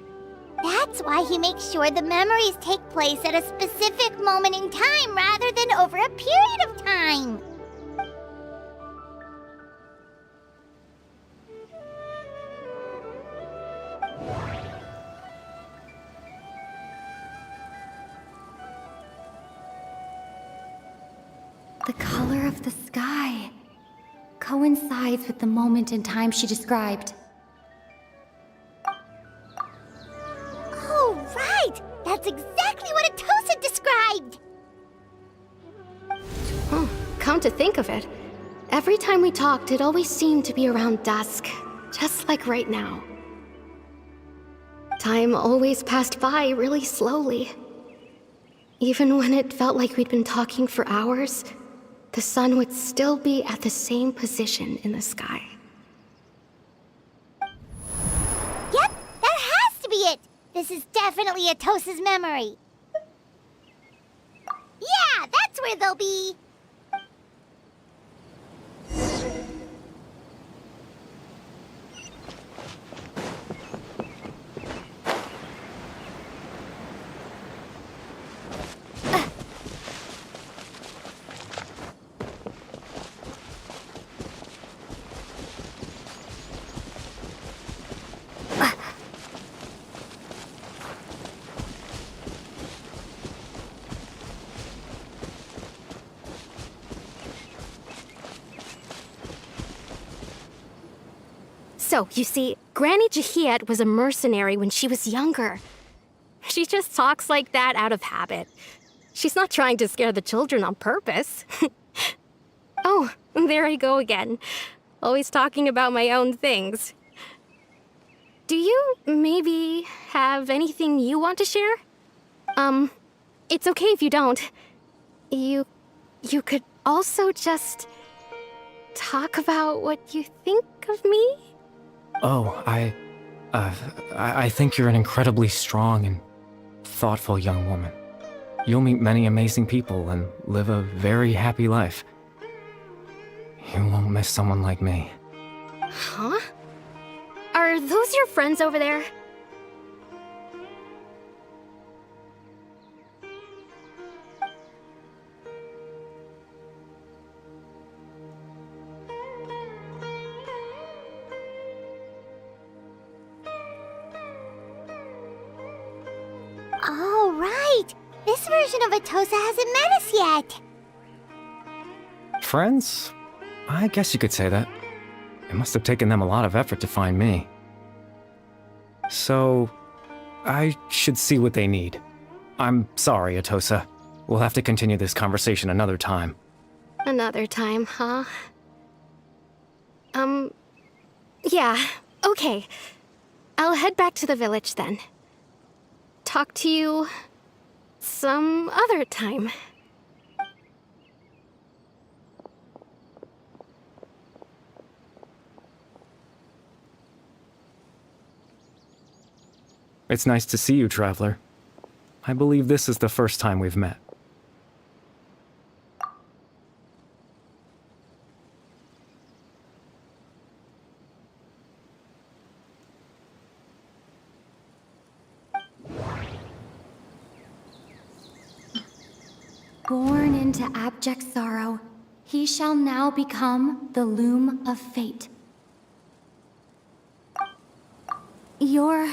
S2: That's why he makes sure the memories take place at a specific moment in time rather than over a period of time.
S11: The color of the sky coincides with the moment in time she described.
S2: Oh, right! That's exactly what Atosa described!
S5: Oh, come to think of it, every time we talked, it always seemed to be around dusk, just like right now. Time always passed by really slowly. Even when it felt like we'd been talking for hours, the sun would still be at the same position in the sky.
S2: Yep, that has to be it! This is definitely Atosa's memory. Yeah, that's where they'll be!
S5: So, you see, Granny Jahiet was a mercenary when she was younger. She just talks like that out of habit. She's not trying to scare the children on purpose. Oh, there I go again. Always talking about my own things. Do you maybe have anything you want to share? It's okay if you don't. You could also just talk about what you think of me?
S9: Oh, I think you're an incredibly strong and thoughtful young woman. You'll meet many amazing people and live a very happy life. You won't miss someone like me.
S5: Huh? Are those your friends over there?
S2: Oh, right! This version of Atosa hasn't met us yet!
S9: Friends? I guess you could say that. It must have taken them a lot of effort to find me. So, I should see what they need. I'm sorry, Atosa. We'll have to continue this conversation another time.
S5: Another time, huh? Yeah, okay. I'll head back to the village then. Talk to you some other time.
S9: It's nice to see you, Traveler. I believe this is the first time we've met.
S11: Born into abject sorrow, he shall now become the loom of fate. You're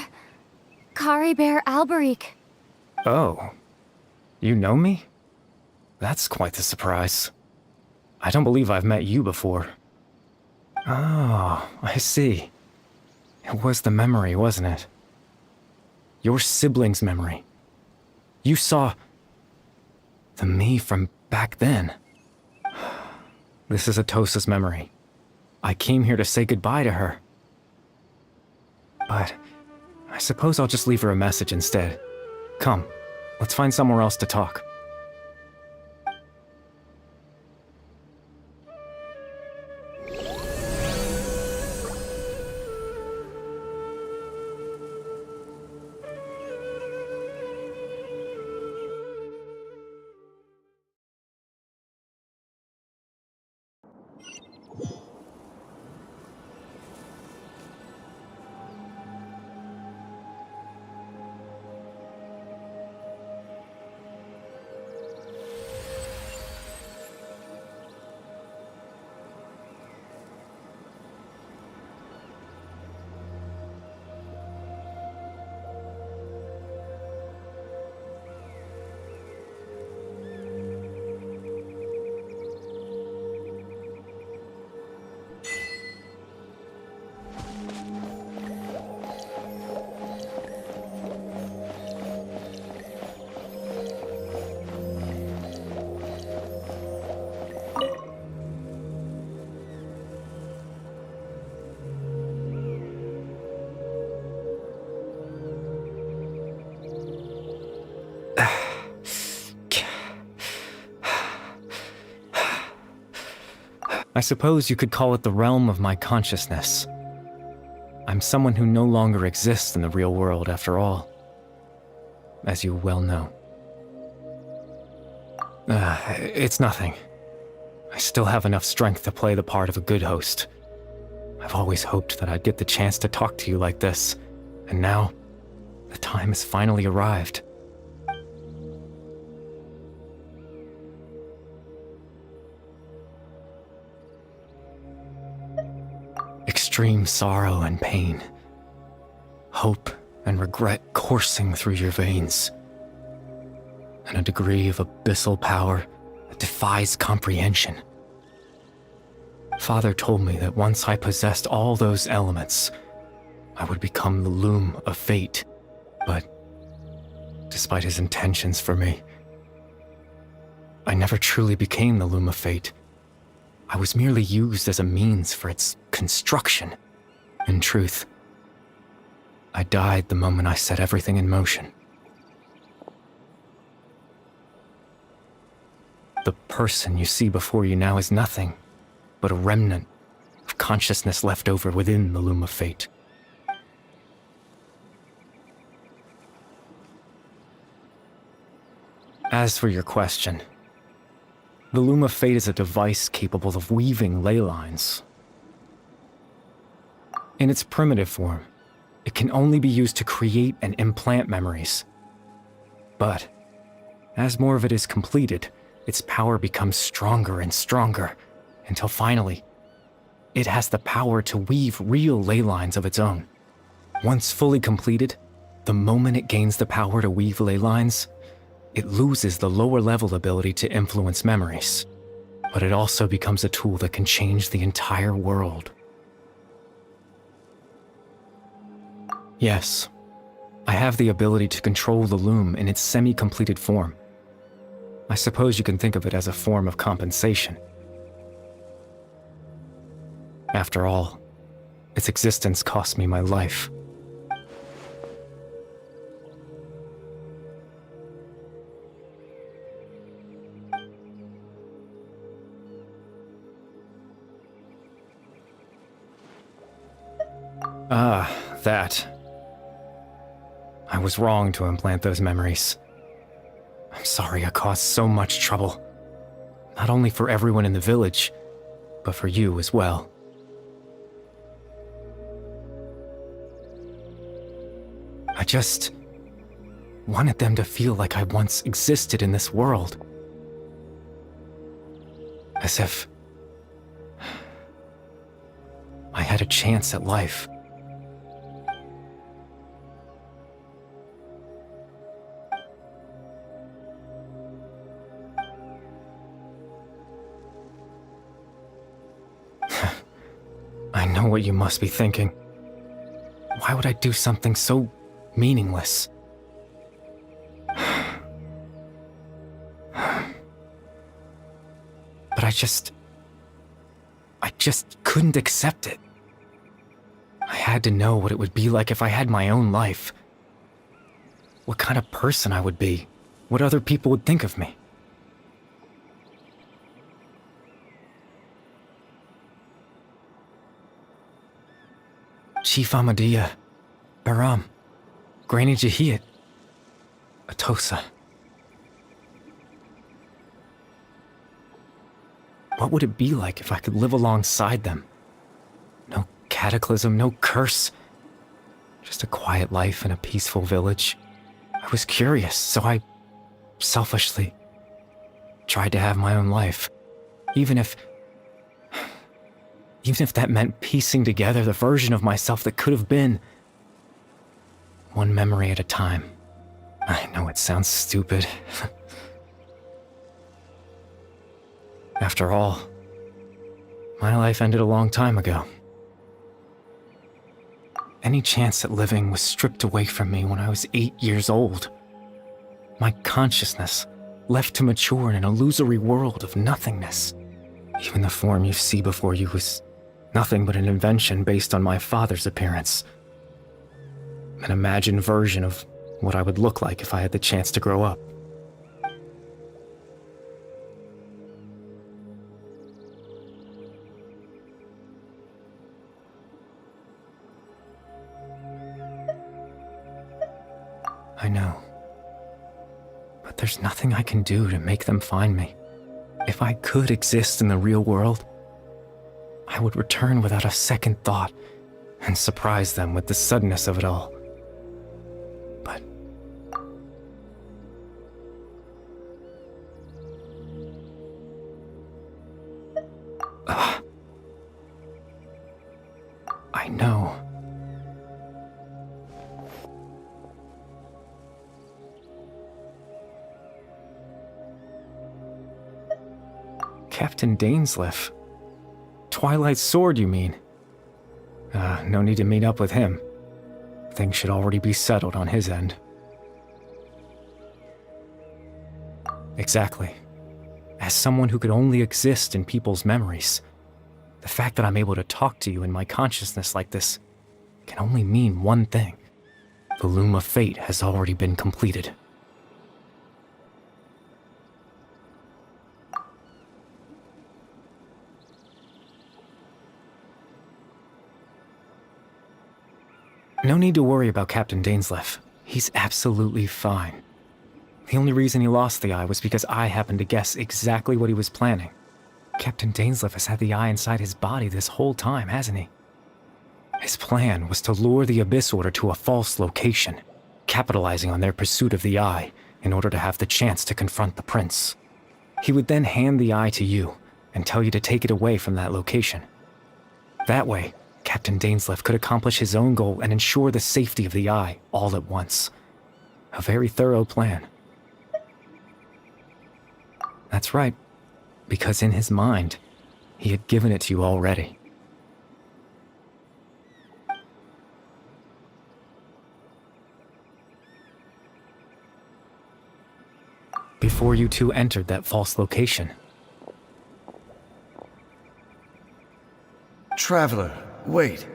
S11: Caribert Alberic.
S9: Oh, you know me? That's quite the surprise. I don't believe I've met you before. Oh, I see. It was the memory, wasn't it? Your sibling's memory. You saw the me from back then. This is Atosa's memory. I came here to say goodbye to her. But I suppose I'll just leave her a message instead. Come, let's find somewhere else to talk. I suppose you could call it the realm of my consciousness. I'm someone who no longer exists in the real world, after all, as you well know. It's nothing. I still have enough strength to play the part of a good host. I've always hoped that I'd get the chance to talk to you like this, and now, the time has finally arrived. Extreme sorrow and pain, hope and regret coursing through your veins, and a degree of abyssal power that defies comprehension. Father told me that once I possessed all those elements, I would become the loom of fate, but despite his intentions for me, I never truly became the loom of fate. I was merely used as a means for its construction. In truth, I died the moment I set everything in motion. The person you see before you now is nothing but a remnant of consciousness left over within the loom of fate. As for your question, the Loom of Fate is a device capable of weaving ley lines. In its primitive form, it can only be used to create and implant memories. But, as more of it is completed, its power becomes stronger and stronger, until finally, it has the power to weave real ley lines of its own. Once fully completed, the moment it gains the power to weave ley lines, it loses the lower-level ability to influence memories, but it also becomes a tool that can change the entire world. Yes, I have the ability to control the loom in its semi-completed form. I suppose you can think of it as a form of compensation. After all, its existence cost me my life. That. I was wrong to implant those memories. I'm sorry I caused so much trouble. Not only for everyone in the village, but for you as well. I just wanted them to feel like I once existed in this world. As if I had a chance at life. I know what you must be thinking. Why would I do something so meaningless? But I just couldn't accept it. I had to know what it would be like if I had my own life. What kind of person I would be. What other people would think of me. Chief Ahmadiyya, Baram, Granny Jahiyat, Atosa. What would it be like if I could live alongside them? No cataclysm, no curse. Just a quiet life in a peaceful village. I was curious, so I selfishly tried to have my own life. Even if that meant piecing together the version of myself that could have been. One memory at a time. I know it sounds stupid. After all, my life ended a long time ago. Any chance at living was stripped away from me when I was 8 years old. My consciousness left to mature in an illusory world of nothingness. Even the form you see before you was nothing but an invention based on my father's appearance. An imagined version of what I would look like if I had the chance to grow up. I know. But there's nothing I can do to make them find me. If I could exist in the real world, I would return without a second thought and surprise them with the suddenness of it all. But I know. Captain Dainsleif. Twilight's sword, you mean? No need to meet up with him. Things should already be settled on his end. Exactly. As someone who could only exist in people's memories, the fact that I'm able to talk to you in my consciousness like this can only mean one thing. The loom of fate has already been completed. No need to worry about Captain Dainsleif. He's absolutely fine. The only reason he lost the eye was because I happened to guess exactly what he was planning. Captain Dainsleif has had the eye inside his body this whole time, hasn't he? His plan was to lure the Abyss Order to a false location, capitalizing on their pursuit of the eye in order to have the chance to confront the prince. He would then hand the eye to you and tell you to take it away from that location. That way, Captain Dainsleif could accomplish his own goal and ensure the safety of the eye all at once. A very thorough plan. That's right, because in his mind, he had given it to you already. Before you two entered that false location.
S6: Traveler, wait.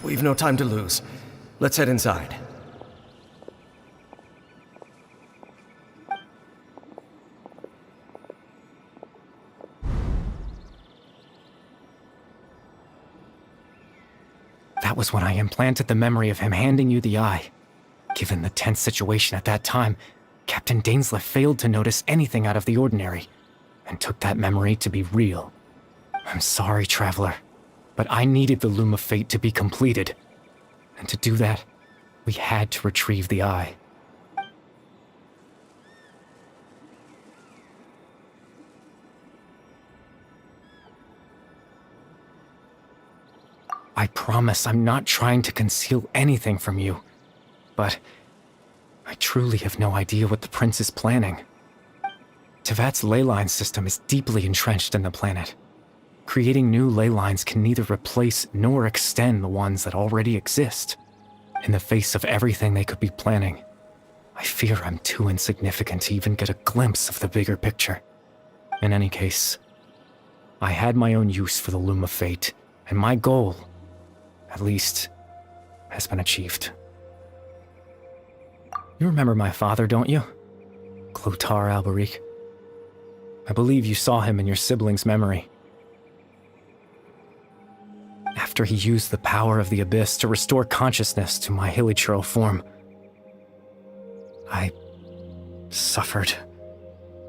S6: We've no time to lose. Let's head inside.
S9: That was when I implanted the memory of him handing you the eye. Given the tense situation at that time, Captain Dainsleif failed to notice anything out of the ordinary, and took that memory to be real. I'm sorry, Traveler, but I needed the Loom of Fate to be completed. And to do that, we had to retrieve the eye. I promise I'm not trying to conceal anything from you, but I truly have no idea what the Prince is planning. Tevat's ley line system is deeply entrenched in the planet. Creating new ley lines can neither replace nor extend the ones that already exist. In the face of everything they could be planning, I fear I'm too insignificant to even get a glimpse of the bigger picture. In any case, I had my own use for the Loom of Fate, and my goal, at least, has been achieved. You remember my father, don't you? Clotar Alberic. I believe you saw him in your sibling's memory. After he used the power of the Abyss to restore consciousness to my hilichurl form, I suffered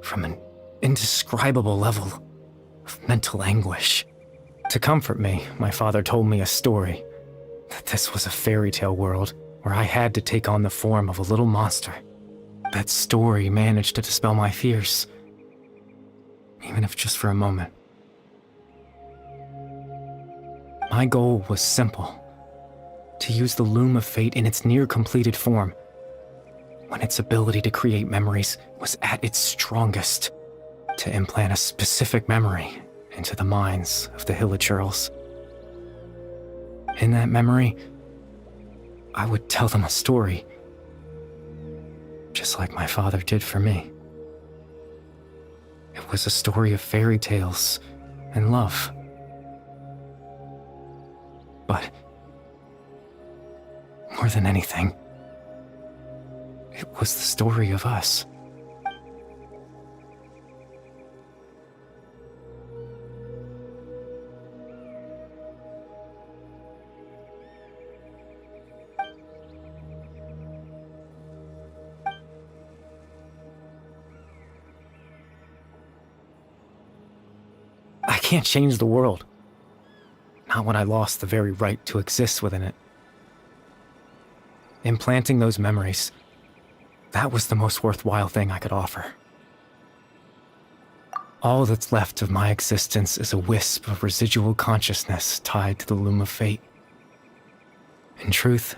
S9: from an indescribable level of mental anguish. To comfort me, my father told me a story, that this was a fairy tale world where I had to take on the form of a little monster. That story managed to dispel my fears, even if just for a moment. My goal was simple: to use the Loom of Fate in its near-completed form, when its ability to create memories was at its strongest, to implant a specific memory into the minds of the hilichurls. In that memory, I would tell them a story, just like my father did for me. It was a story of fairy tales and love. But more than anything, it was the story of us. I can't change the world. Not when I lost the very right to exist within it. Implanting those memories, that was the most worthwhile thing I could offer. All that's left of my existence is a wisp of residual consciousness tied to the Loom of Fate. In truth,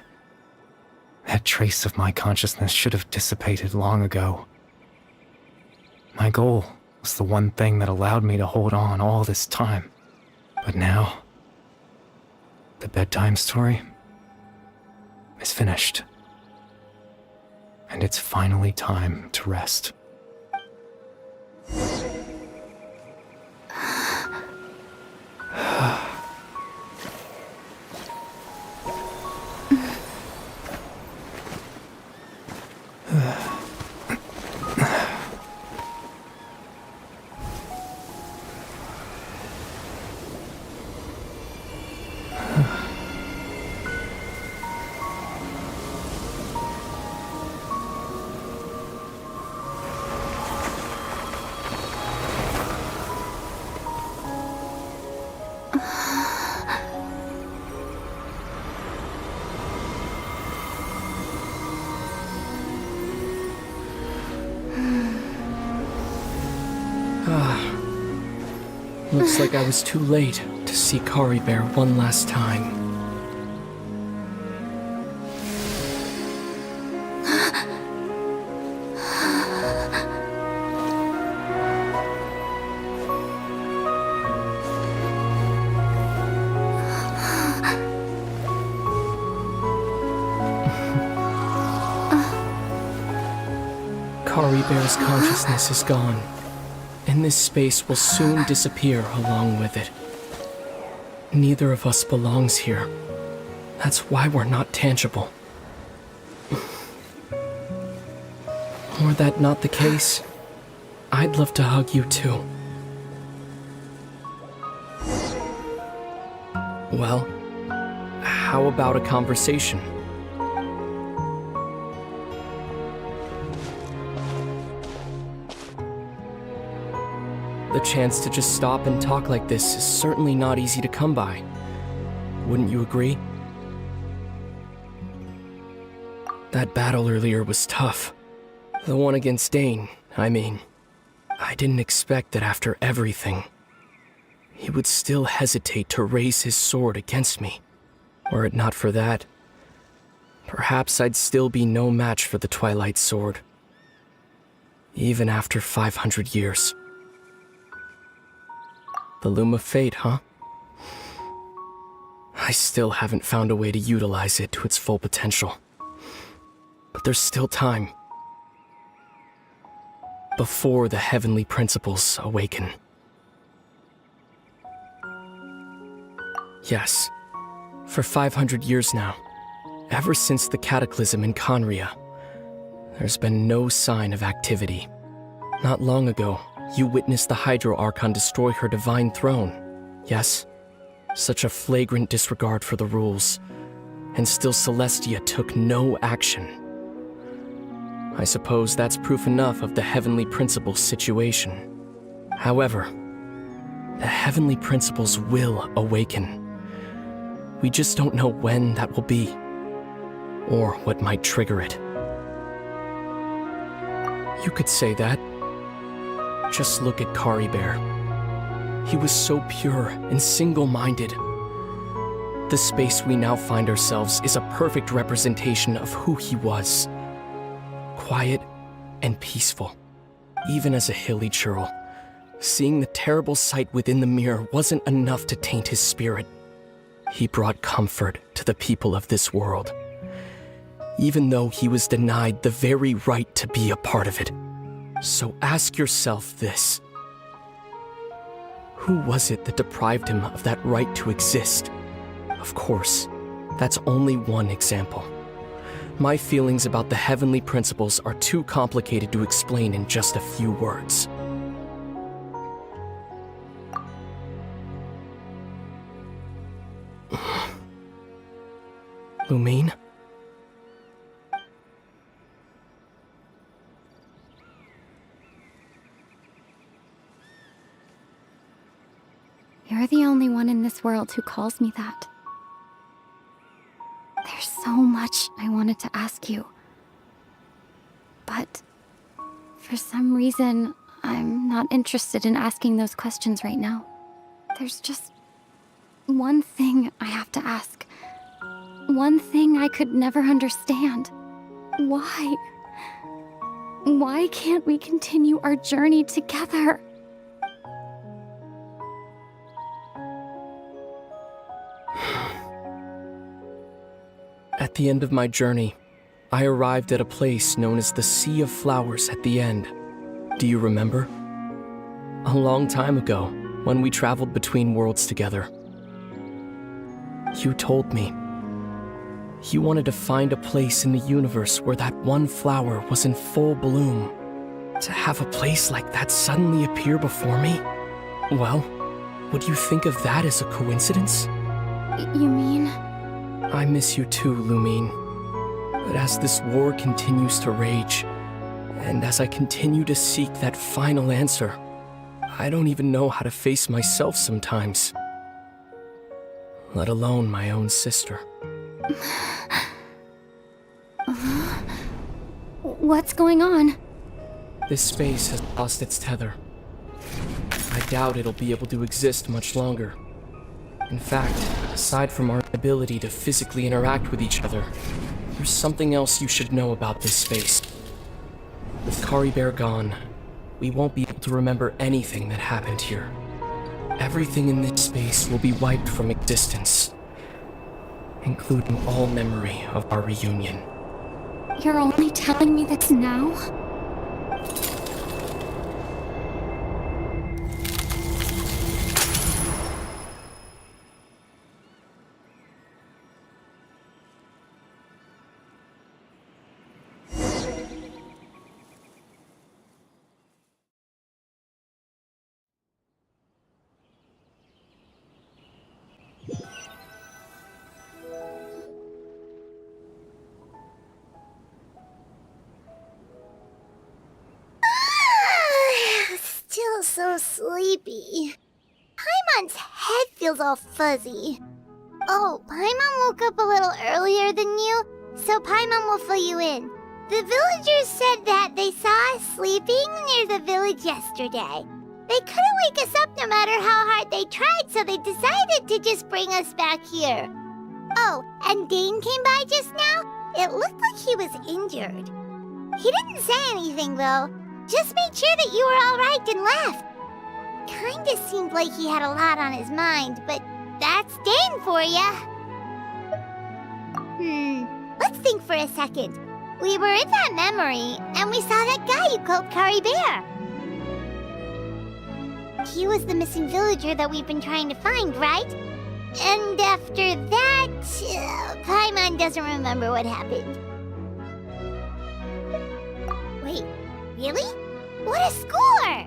S9: that trace of my consciousness should have dissipated long ago. My goal was the one thing that allowed me to hold on all this time. But now, the bedtime story is finished. And it's finally time to rest.
S8: Looks like I was too late to see Kari Bear one last time. Kari Bear's consciousness is gone, and this space will soon disappear along with it. Neither of us belongs here. That's why we're not tangible. Were that not the case, I'd love to hug you too. Well, how about a conversation? The chance to just stop and talk like this is certainly not easy to come by. Wouldn't you agree? That battle earlier was tough. The one against Dane, I mean. I didn't expect that after everything, he would still hesitate to raise his sword against me. Were it not for that, perhaps I'd still be no match for the Twilight Sword. Even after 500 years. The Loom of Fate, huh? I still haven't found a way to utilize it to its full potential. But there's still time. Before the heavenly principles awaken. Yes, for 500 years now, ever since the cataclysm in Conria, there's been no sign of activity. Not long ago, you witnessed the Hydro Archon destroy her divine throne. Yes, such a flagrant disregard for the rules, and still Celestia took no action. I suppose that's proof enough of the Heavenly Principles situation. However, the Heavenly Principles will awaken. We just don't know when that will be, or what might trigger it. You could say that. Just look at Kari Bear. He was so pure and single-minded. The space we now find ourselves is a perfect representation of who he was. Quiet and peaceful. Even as a hilly churl, seeing the terrible sight within the mirror wasn't enough to taint his spirit. He brought comfort to the people of this world, even though he was denied the very right to be a part of it. So ask yourself this. Who was it that deprived him of that right to exist? Of course, that's only one example. My feelings about the Heavenly Principles are too complicated to explain in just a few words. Lumine?
S11: You're the only one in this world who calls me that. There's so much I wanted to ask you. But for some reason, I'm not interested in asking those questions right now. There's just one thing I have to ask. One thing I could never understand. Why? Why can't we continue our journey together?
S8: At the end of my journey, I arrived at a place known as the Sea of Flowers at the end. Do you remember? A long time ago, when we traveled between worlds together. You told me you wanted to find a place in the universe where that one flower was in full bloom. To have a place like that suddenly appear before me? Well, would you think of that as a coincidence?
S11: You mean?
S8: I miss you too, Lumine. But as this war continues to rage, and as I continue to seek that final answer, I don't even know how to face myself sometimes. Let alone my own sister.
S11: What's going on?
S8: This space has lost its tether. I doubt it'll be able to exist much longer. In fact, aside from our ability to physically interact with each other, there's something else you should know about this space. With Kari Bear gone, we won't be able to remember anything that happened here. Everything in this space will be wiped from existence, including all memory of our reunion.
S11: You're only telling me this now?
S2: head feels all fuzzy. Oh, Paimon woke up a little earlier than you, so Paimon will fill you in. The villagers said that they saw us sleeping near the village yesterday. They couldn't wake us up no matter how hard they tried, so they decided to just bring us back here. Oh, and Dane came by just now. It looked like he was injured. He didn't say anything, though. Just made sure that you were all right and left. Kinda seemed like he had a lot on his mind, but that's Dane for ya. Let's think for a second. We were in that memory, and we saw that guy you called Kari Bear. He was the missing villager that we've been trying to find, right? And after that, Paimon doesn't remember what happened. Wait, really? What a score!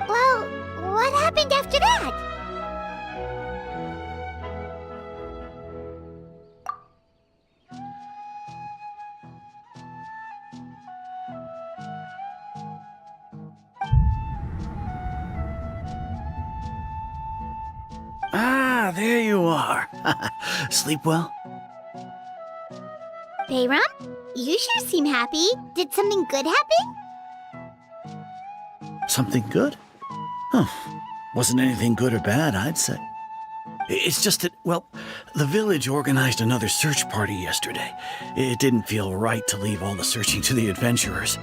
S2: Well, what happened after that?
S3: Ah, there you are. Sleep well?
S2: Bayram, you sure seem happy. Did something good happen?
S3: Something good? Huh. Wasn't anything good or bad, I'd say. It's just that, well, the village organized another search party yesterday. It didn't feel right to leave all the searching to the adventurers.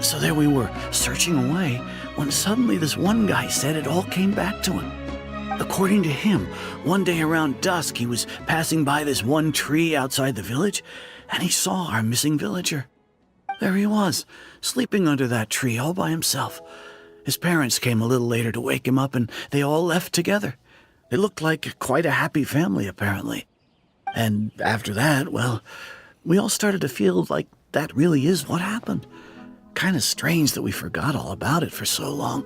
S3: So there we were, searching away, when suddenly this one guy said it all came back to him. According to him, one day around dusk, he was passing by this one tree outside the village, and he saw our missing villager. There he was, sleeping under that tree all by himself. His parents came a little later to wake him up, and they all left together. They looked like quite a happy family, apparently. And after that, well, we all started to feel like that really is what happened. Kind of strange that we forgot all about it for so long.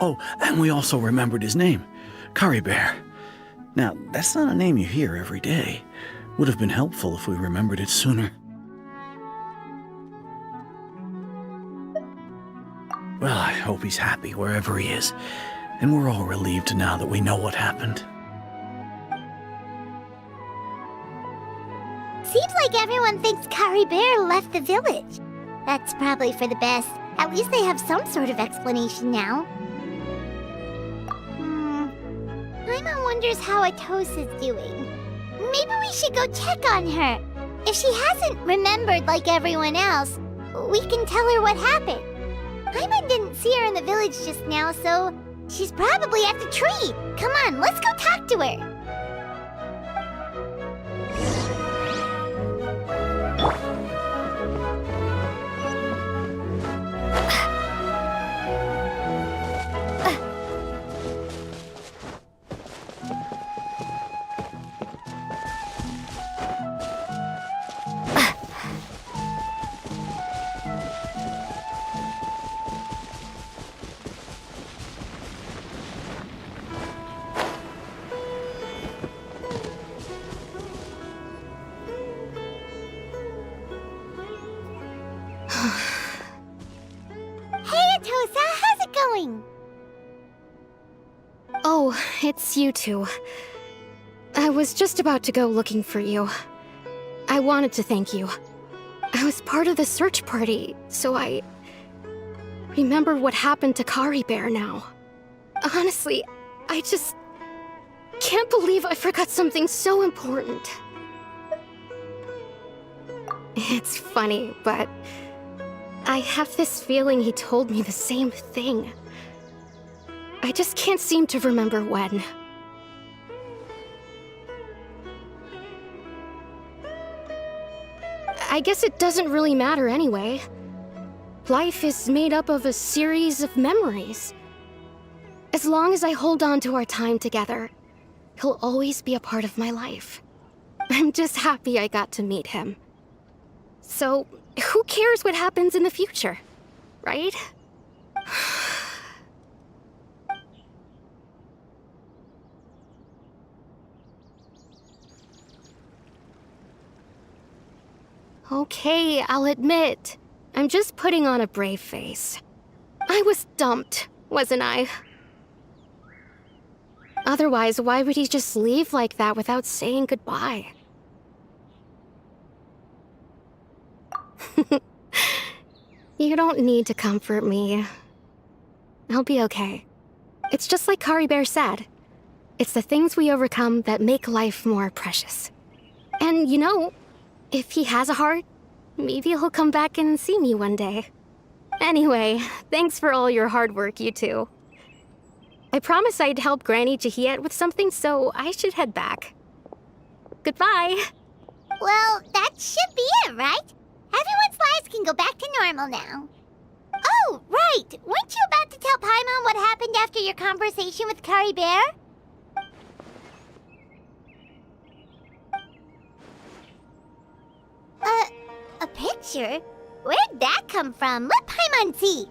S3: Oh, and we also remembered his name, Kari Bear. Now, that's not a name you hear every day. Would have been helpful if we remembered it sooner. Well, I hope he's happy wherever he is, and we're all relieved now that we know what happened.
S2: Seems like everyone thinks Kari Bear left the village. That's probably for the best. At least they have some sort of explanation now. Paimon wonders how Atosa's doing. Maybe we should go check on her. If she hasn't remembered like everyone else, we can tell her what happened. Paimon didn't see her in the village just now, so she's probably at the tree. Come on, let's go talk to her.
S5: Oh, it's you two. I was just about to go looking for you. I wanted to thank you. I was part of the search party, so I remember what happened to Kari Bear now. Honestly, I just can't believe I forgot something so important. It's funny, but I have this feeling he told me the same thing. I just can't seem to remember when. I guess it doesn't really matter anyway. Life is made up of a series of memories. As long as I hold on to our time together, he'll always be a part of my life. I'm just happy I got to meet him. So, who cares what happens in the future, right? Okay, I'll admit. I'm just putting on a brave face. I was dumped, wasn't I? Otherwise, why would he just leave like that without saying goodbye? You don't need to comfort me. I'll be okay. It's just like Kari Bear said. It's the things we overcome that make life more precious. And you know, if he has a heart, maybe he'll come back and see me one day. Anyway, thanks for all your hard work, you two. I promised I'd help Granny Jahiet with something, so I should head back. Goodbye.
S2: Well, that should be it, right? Everyone's lives can go back to normal now. Oh, right! Weren't you about to tell Paimon what happened after your conversation with Kari Bear? A picture? Where'd that come from? Let Paimon see!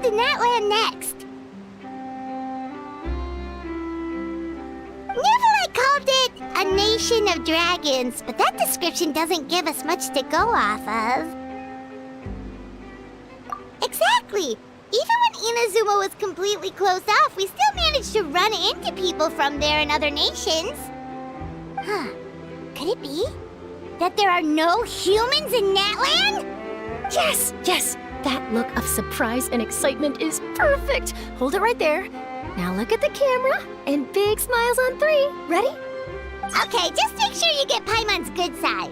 S2: To Natlan next. Neverlight called it a nation of dragons, but that description doesn't give us much to go off of. Exactly. Even when Inazuma was completely closed off, we still managed to run into people from there in other nations. Huh. Could it be that there are no humans in Natlan?
S5: Yes, yes! That look of surprise and excitement is perfect! Hold it right there. Now look at the camera, and big smiles on 3. Ready?
S2: Okay, just make sure you get Paimon's good side.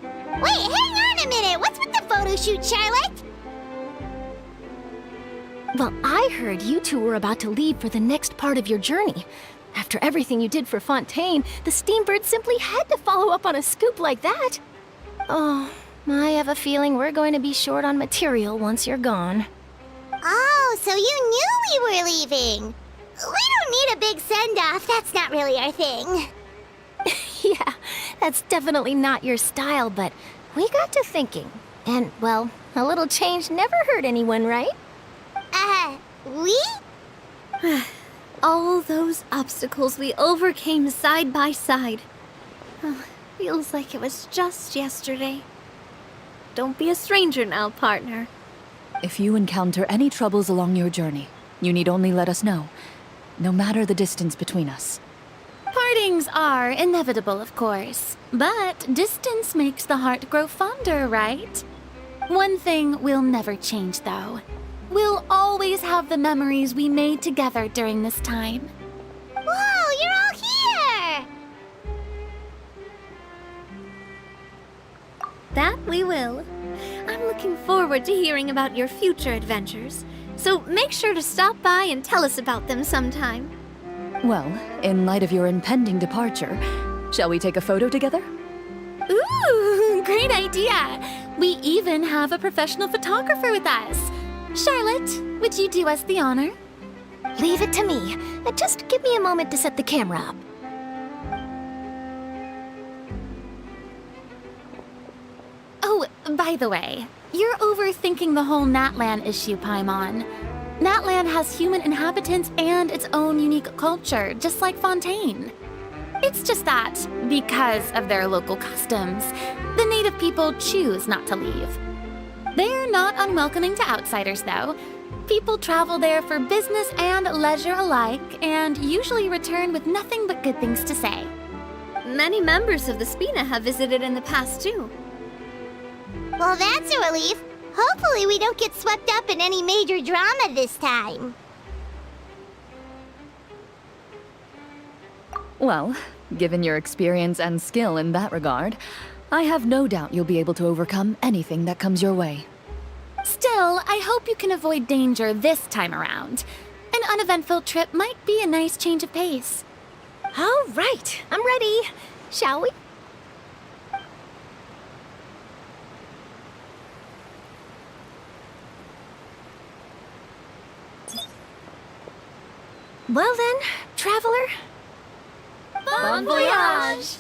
S2: Wait, hang on a minute! What's with the photo shoot, Charlotte?
S5: Well, I heard you two were about to leave for the next part of your journey. After everything you did for Fontaine, the Steambird simply had to follow up on a scoop like that. Oh, I have a feeling we're going to be short on material once you're gone.
S2: Oh, so you knew we were leaving. We don't need a big send-off. That's not really our thing.
S5: Yeah, that's definitely not your style, but we got to thinking. And, well, a little change never hurt anyone, right?
S2: We?
S12: All those obstacles we overcame side by side. Oh, feels like it was just yesterday. Don't be a stranger now, partner.
S13: If you encounter any troubles along your journey, you need only let us know, no matter the distance between us.
S12: Partings are inevitable, of course, but distance makes the heart grow fonder, right? One thing will never change, though. We'll always have the memories we made together during this time.
S2: Whoa, you're all here!
S12: That we will. I'm looking forward to hearing about your future adventures, so make sure to stop by and tell us about them sometime.
S13: Well, in light of your impending departure, shall we take a photo together?
S12: Ooh, great idea! We even have a professional photographer with us. Charlotte, would you do us the honor?
S5: Leave it to me. Just give me a moment to set the camera up.
S12: Oh, by the way, you're overthinking the whole Natlan issue, Paimon. Natlan has human inhabitants and its own unique culture, just like Fontaine. It's just that, because of their local customs, the native people choose not to leave. They're not unwelcoming to outsiders, though. People travel there for business and leisure alike, and usually return with nothing but good things to say.
S14: Many members of the Spina have visited in the past, too.
S2: Well, that's a relief. Hopefully we don't get swept up in any major drama this time.
S13: Well, given your experience and skill in that regard, I have no doubt you'll be able to overcome anything that comes your way.
S12: Still, I hope you can avoid danger this time around. An uneventful trip might be a nice change of pace.
S14: All right, I'm ready. Shall we? Well then, traveler.
S12: Bon voyage!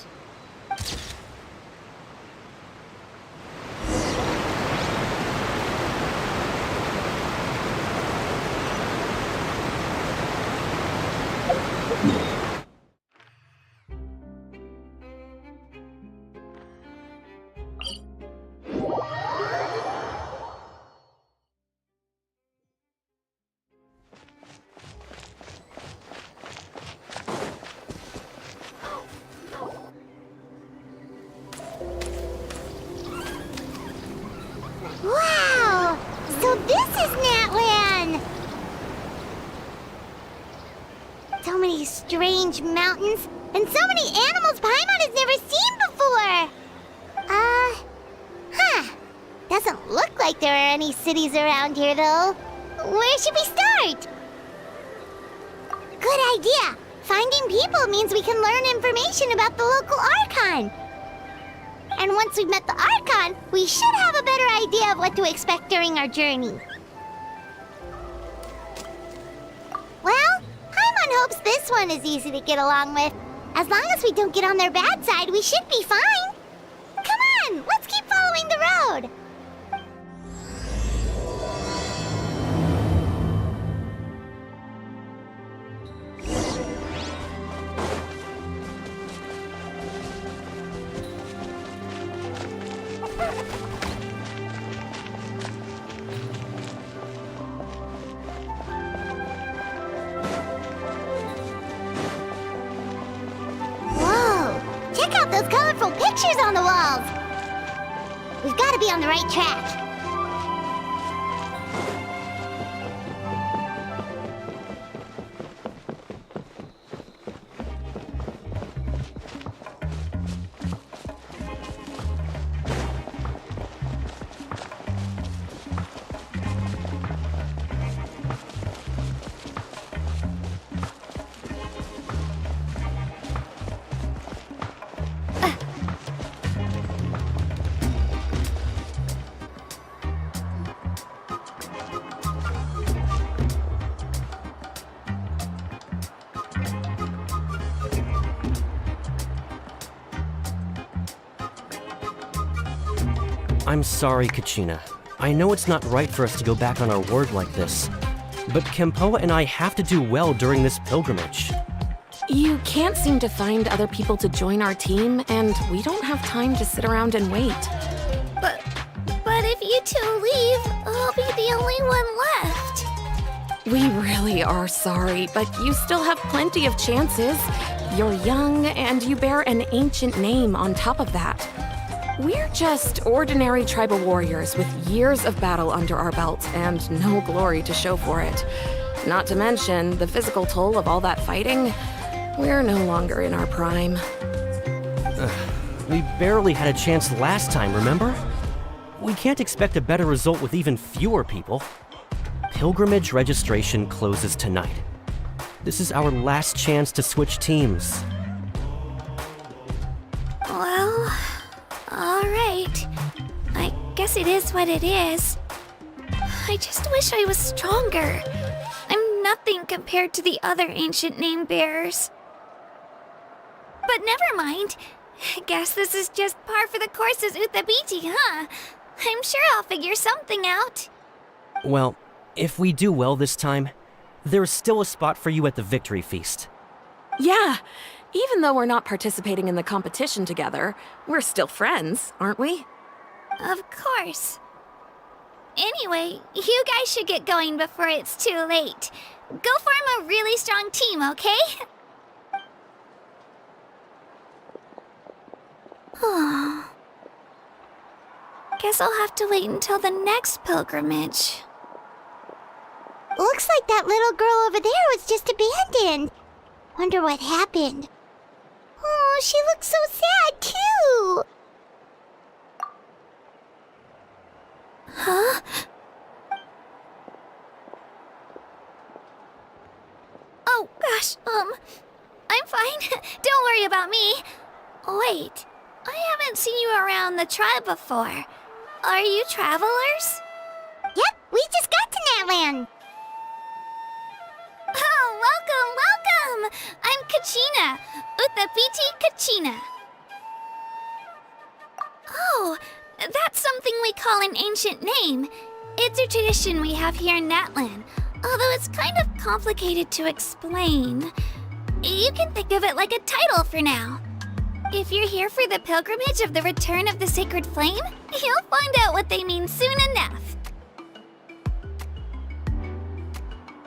S2: Wow! So this is Natlan! So many strange mountains, and so many animals Paimon has never seen before! Doesn't look like there are any cities around here, though. Where should we start? Good idea! Finding people means we can learn information about the local Archon. And once we've met the Archon, we should have a better idea of what to expect during our journey. Well, Paimon hopes this one is easy to get along with. As long as we don't get on their bad side, we should be fine. Come on, let's keep following the road. Whoa! Check out those colorful pictures on the walls! We've got to be on the right track.
S15: I'm sorry, Kachina. I know it's not right for us to go back on our word like this, but Kempoa and I have to do well during this pilgrimage.
S5: You can't seem to find other people to join our team, and we don't have time to sit around and wait.
S14: But if you two leave, I'll be the only one left.
S5: We really are sorry, but you still have plenty of chances. You're young, and you bear an ancient name on top of that. We're just ordinary tribal warriors with years of battle under our belts and no glory to show for it. Not to mention the physical toll of all that fighting. We're no longer in our prime.
S15: We barely had a chance last time, remember? We can't expect a better result with even fewer people. Pilgrimage registration closes tonight. This is our last chance to switch teams.
S14: Well, all right. I guess it is what it is. I just wish I was stronger. I'm nothing compared to the other ancient name bearers. But never mind. Guess this is just par for the course as Uthabiti, huh? I'm sure I'll figure something out.
S15: Well, if we do well this time, there's still a spot for you at the victory feast.
S5: Yeah, even though we're not participating in the competition together, we're still friends, aren't we?
S14: Of course. Anyway, you guys should get going before it's too late. Go form a really strong team, okay? Guess I'll have to wait until the next pilgrimage.
S2: Looks like that little girl over there was just abandoned. Wonder what happened. Oh, she looks so sad, too.
S14: Huh? Oh, gosh, I'm fine. Don't worry about me. Wait, I haven't seen you around the tribe before. Are you travelers?
S2: Yep, we just got to Natlan.
S14: Oh, welcome! I'm Kachina, Uthapiti Kachina. Oh, that's something we call an ancient name. It's a tradition we have here in Natlan, although it's kind of complicated to explain. You can think of it like a title for now. If you're here for the pilgrimage of the return of the sacred flame, you'll find out what they mean soon enough.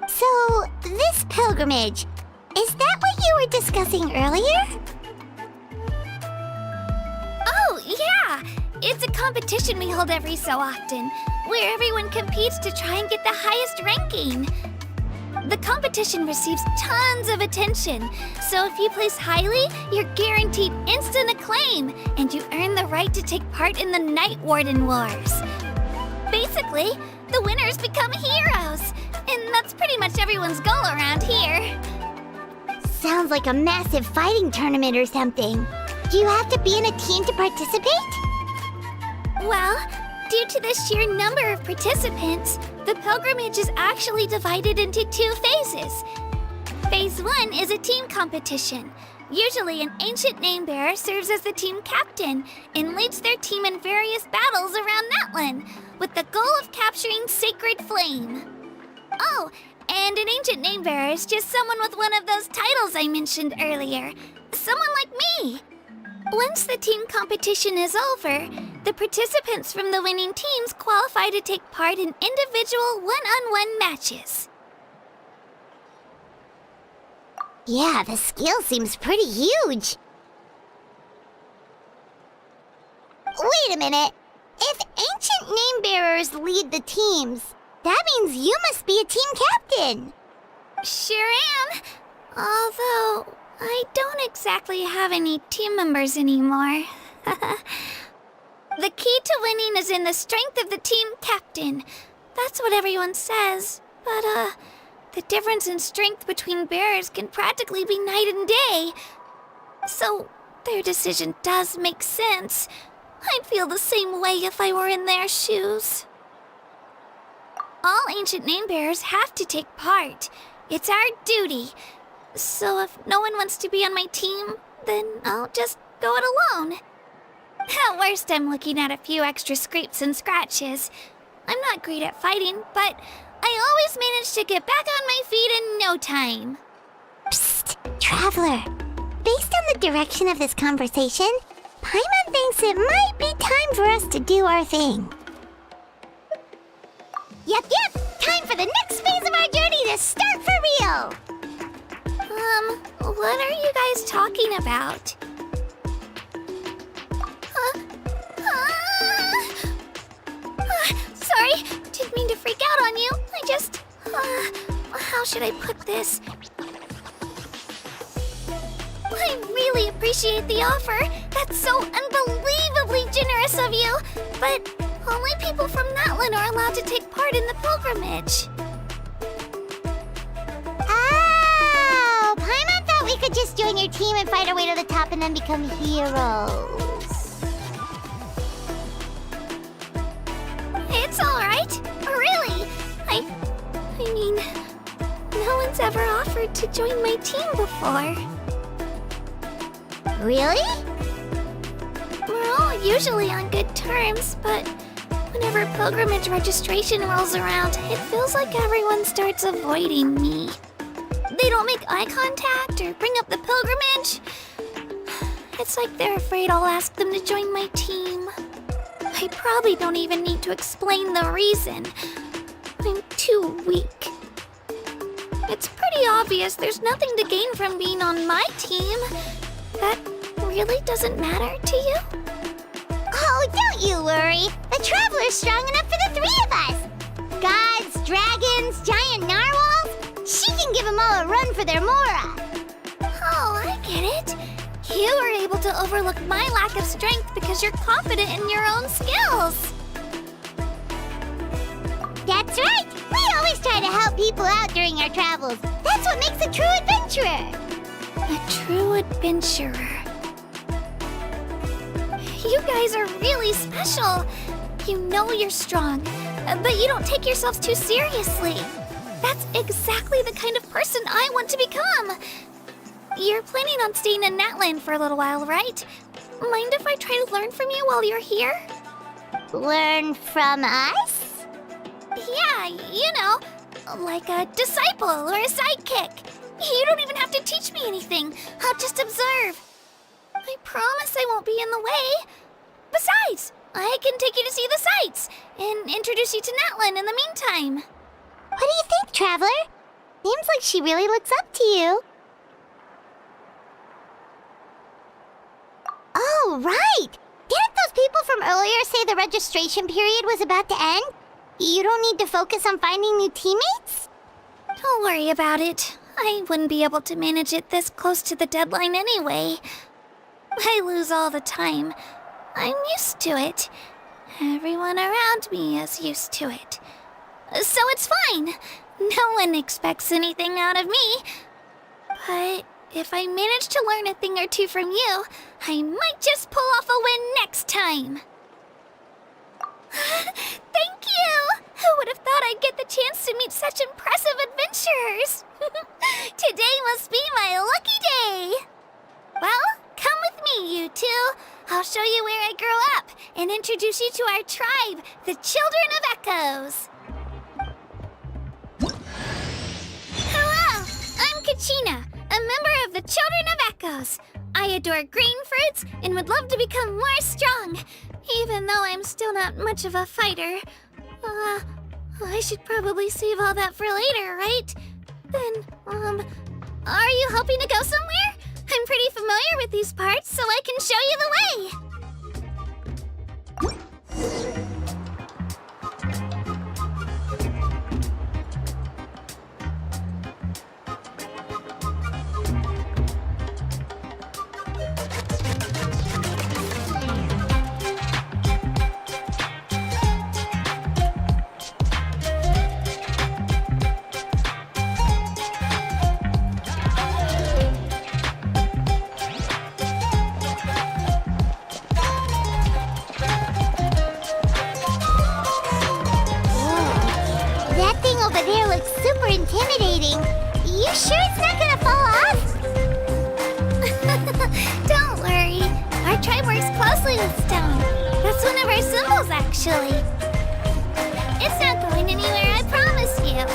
S2: So, this pilgrimage, is that what you were discussing earlier?
S14: Oh, yeah! It's a competition we hold every so often, where everyone competes to try and get the highest ranking. The competition receives tons of attention, so if you place highly, you're guaranteed instant acclaim, and you earn the right to take part in the Night Warden Wars. Basically, the winners become heroes, and that's pretty much everyone's goal around here.
S2: Sounds like a massive fighting tournament or something. Do you have to be in a team to participate?
S14: Well, due to the sheer number of participants, the pilgrimage is actually divided into 2 phases. Phase 1 is a team competition. Usually, an ancient name-bearer serves as the team captain and leads their team in various battles around Natlan, with the goal of capturing Sacred Flame. Oh, and an ancient name-bearer is just someone with one of those titles I mentioned earlier. Someone like me. Once the team competition is over, the participants from the winning teams qualify to take part in individual one-on-one matches.
S2: Yeah, the skill seems pretty huge. Wait a minute. If ancient name-bearers lead the teams, that means you must be a team captain.
S14: Sure am. Although, I don't exactly have any team members anymore. The key to winning is in the strength of the team captain. That's what everyone says. But, the difference in strength between bearers can practically be night and day. So, their decision does make sense. I'd feel the same way if I were in their shoes. All ancient name-bearers have to take part. It's our duty. So if no one wants to be on my team, then I'll just go it alone. At worst, I'm looking at a few extra scrapes and scratches. I'm not great at fighting, but I always manage to get back on my feet in no time.
S2: Psst, Traveler. Based on the direction of this conversation, Paimon thinks it might be time for us to do our thing. Yep, time for the next phase of our journey to start for real!
S14: What are you guys talking about? Sorry, didn't mean to freak out on you. I just... how should I put this? I really appreciate the offer. That's so unbelievably generous of you. But only people from Natlan are allowed to take part in the pilgrimage.
S2: Oh, Paimon thought we could just join your team and fight our way to the top and then become heroes.
S14: It's alright. Really. I mean, no one's ever offered to join my team before.
S2: Really?
S14: We're all usually on good terms, but whenever pilgrimage registration rolls around, it feels like everyone starts avoiding me. They don't make eye contact or bring up the pilgrimage. It's like they're afraid I'll ask them to join my team. I probably don't even need to explain the reason. I'm too weak. It's pretty obvious there's nothing to gain from being on my team. That really doesn't matter to you?
S2: Oh, don't you worry. The Traveler's strong enough for the three of us. Gods, dragons, giant narwhals. She can give them all a run for their Mora.
S14: Oh, I get it. You were able to overlook my lack of strength because you're confident in your own skills.
S2: That's right. We always try to help people out during our travels. That's what makes a true adventurer.
S14: A true adventurer. You guys are really special. You know you're strong, but you don't take yourselves too seriously. That's exactly the kind of person I want to become. You're planning on staying in Natlan for a little while, right? Mind if I try to learn from you while you're here?
S2: Learn from us?
S14: Yeah, you know, like a disciple or a sidekick. You don't even have to teach me anything. I'll just observe. I promise I won't be in the way. Besides, I can take you to see the sights and introduce you to Natlan in the meantime.
S2: What do you think, Traveler? Seems like she really looks up to you. Oh, right! Didn't those people from earlier say the registration period was about to end? You don't need to focus on finding new teammates?
S14: Don't worry about it. I wouldn't be able to manage it this close to the deadline anyway. I lose all the time. I'm used to it. Everyone around me is used to it. So it's fine. No one expects anything out of me. But if I manage to learn a thing or two from you, I might just pull off a win next time. Thank you! Who would have thought I'd get the chance to meet such impressive adventurers? Today must be my lucky day! Well, come with me, you two. I'll show you where I grew up and introduce you to our tribe, the Children of Echoes. Hello, I'm Kachina, a member of the Children of Echoes. I adore green fruits and would love to become more strong, even though I'm still not much of a fighter. I should probably save all that for later, right? Then, are you hoping to go somewhere? I'm pretty familiar with these parts, so I can show you the way.
S2: Intimidating. You sure it's not gonna fall off?
S14: Don't worry. Our tribe works closely with stone. That's one of our symbols, actually. It's not going anywhere, I promise you.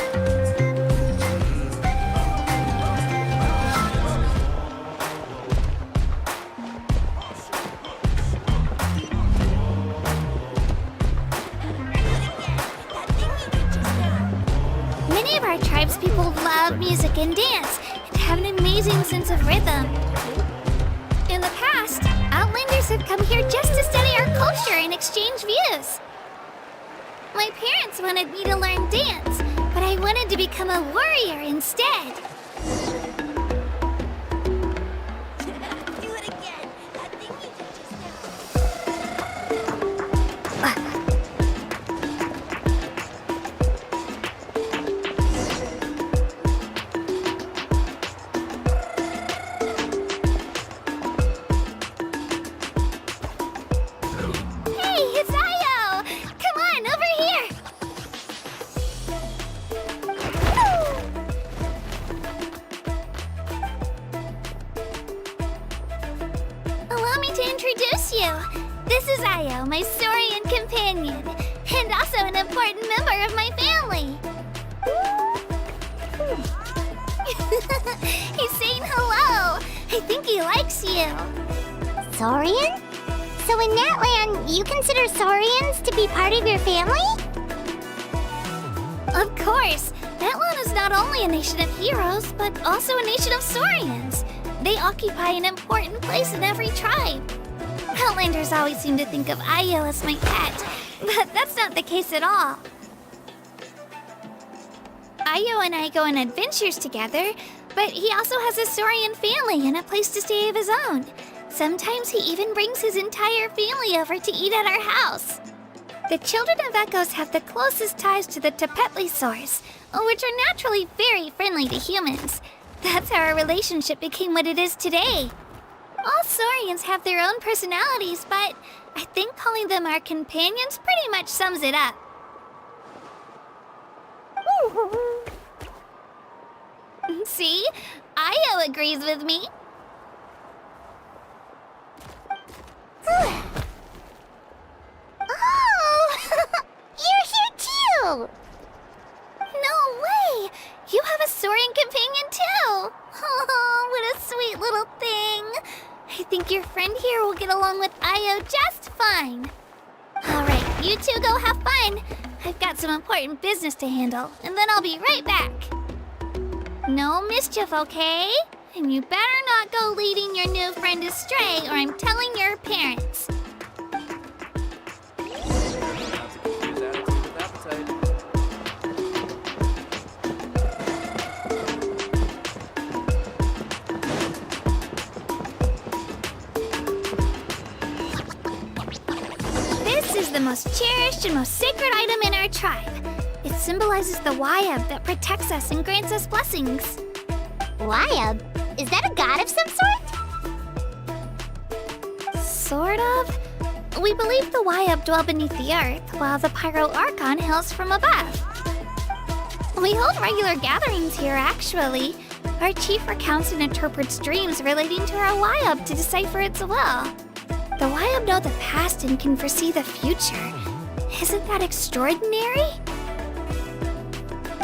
S14: Many of our tribespeople love music and dance and have an amazing sense of rhythm. In the past, Outlanders have come here just to study our culture and exchange views. My parents wanted me to learn dance, but I wanted to become a warrior instead. This is Ayo, my Saurian companion, and also an important member of my family. He's saying hello. I think he likes you.
S2: Saurian? So in Natlan, you consider Saurians to be part of your family?
S14: Of course! Natlan is not only a nation of heroes, but also a nation of Saurians. They occupy an important place in every tribe. Outlanders always seem to think of Io as my pet, but that's not the case at all. Io and I go on adventures together, but he also has a Saurian family and a place to stay of his own. Sometimes he even brings his entire family over to eat at our house. The children of Echoes have the closest ties to the Tepetlisaurs, which are naturally very friendly to humans. That's how our relationship became what it is today. All Saurians have their own personalities, but I think calling them our companions pretty much sums it up. See? Io agrees with me.
S2: Oh! You're here too!
S14: No way! You have a Saurian companion too! Oh, what a sweet little thing! I think your friend here will get along with Io just fine. Alright, you two go have fun. I've got some important business to handle, and then I'll be right back. No mischief, okay? And you better not go leading your new friend astray, or I'm telling your parents. This is the most cherished and most sacred item in our tribe. It symbolizes the Wayab that protects us and grants us blessings.
S2: Wayab? Is that a god of some sort?
S14: Sort of. We believe the Wayab dwell beneath the earth, while the Pyro Archon hails from above. We hold regular gatherings here, actually. Our chief recounts and interprets dreams relating to our Wayab to decipher its will. The Wayab know the past and can foresee the future. Isn't that extraordinary?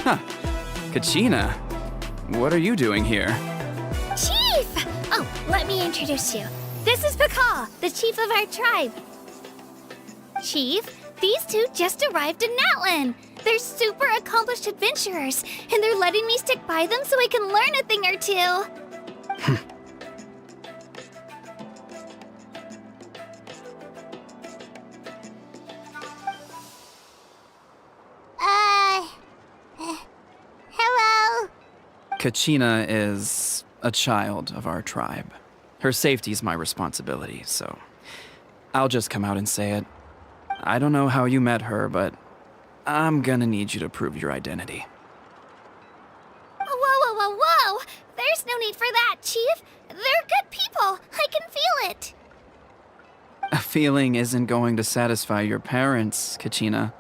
S16: Huh. Kachina, what are you doing here?
S14: Chief! Oh, let me introduce you. This is Pakal, the chief of our tribe. Chief, these two just arrived in Natlan. They're super accomplished adventurers, and they're letting me stick by them so I can learn a thing or two.
S2: Hello?
S16: Kachina is a child of our tribe. Her safety's my responsibility, so I'll just come out and say it. I don't know how you met her, but I'm gonna need you to prove your identity.
S14: Whoa, whoa, whoa, whoa! There's no need for that, Chief. They're good people. I can feel it.
S16: A feeling isn't going to satisfy your parents, Kachina.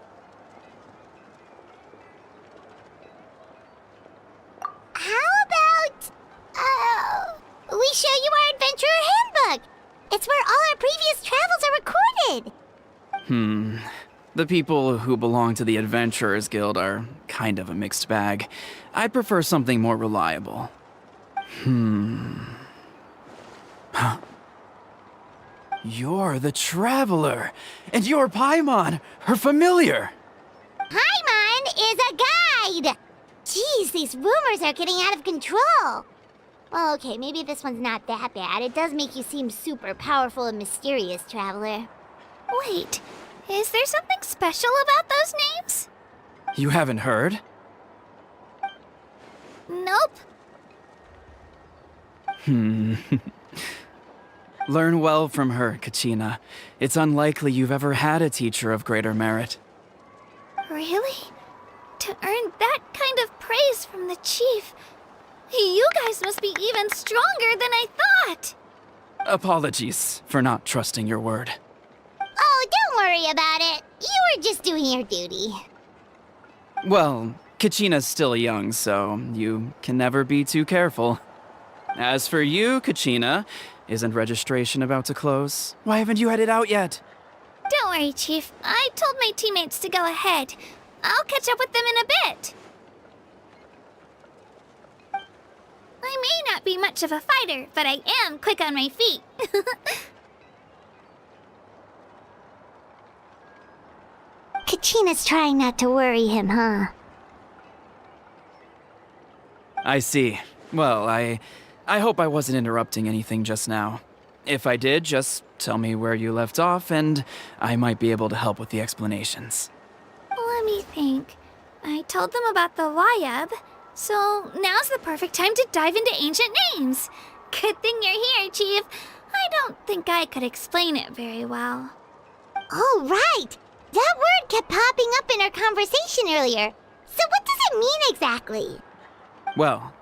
S2: How about, we show you our adventurer handbook? It's where all our previous travels are recorded.
S16: The people who belong to the Adventurers Guild are kind of a mixed bag. I'd prefer something more reliable. Huh. You're the Traveler, and you're Paimon, her familiar.
S2: Paimon is a guide! Jeez, these rumors are getting out of control. Well, okay, maybe this one's not that bad. It does make you seem super powerful and mysterious, Traveler.
S14: Wait, is there something special about those names?
S16: You haven't heard?
S14: Nope.
S16: Learn well from her, Kachina. It's unlikely you've ever had a teacher of greater merit.
S14: Really? To earn that kind of praise from the chief, you guys must be even stronger than I thought.
S16: Apologies for not trusting your word.
S2: Oh, don't worry about it. You were just doing your duty.
S16: Well, Kachina's still young, so you can never be too careful. As for you, Kachina, isn't registration about to close? Why haven't you headed out yet?
S14: Don't worry, Chief. I told my teammates to go ahead. I'll catch up with them in a bit. I may not be much of a fighter, but I am quick on my feet.
S2: Kachina's trying not to worry him, huh?
S16: I see. Well, I hope I wasn't interrupting anything just now. If I did, just tell me where you left off, and I might be able to help with the explanations.
S14: Let me think. I told them about the Wayab, so now's the perfect time to dive into ancient names. Good thing you're here, Chief. I don't think I could explain it very well.
S2: Oh, right! That word kept popping up in our conversation earlier. So what does it mean exactly?
S16: Well,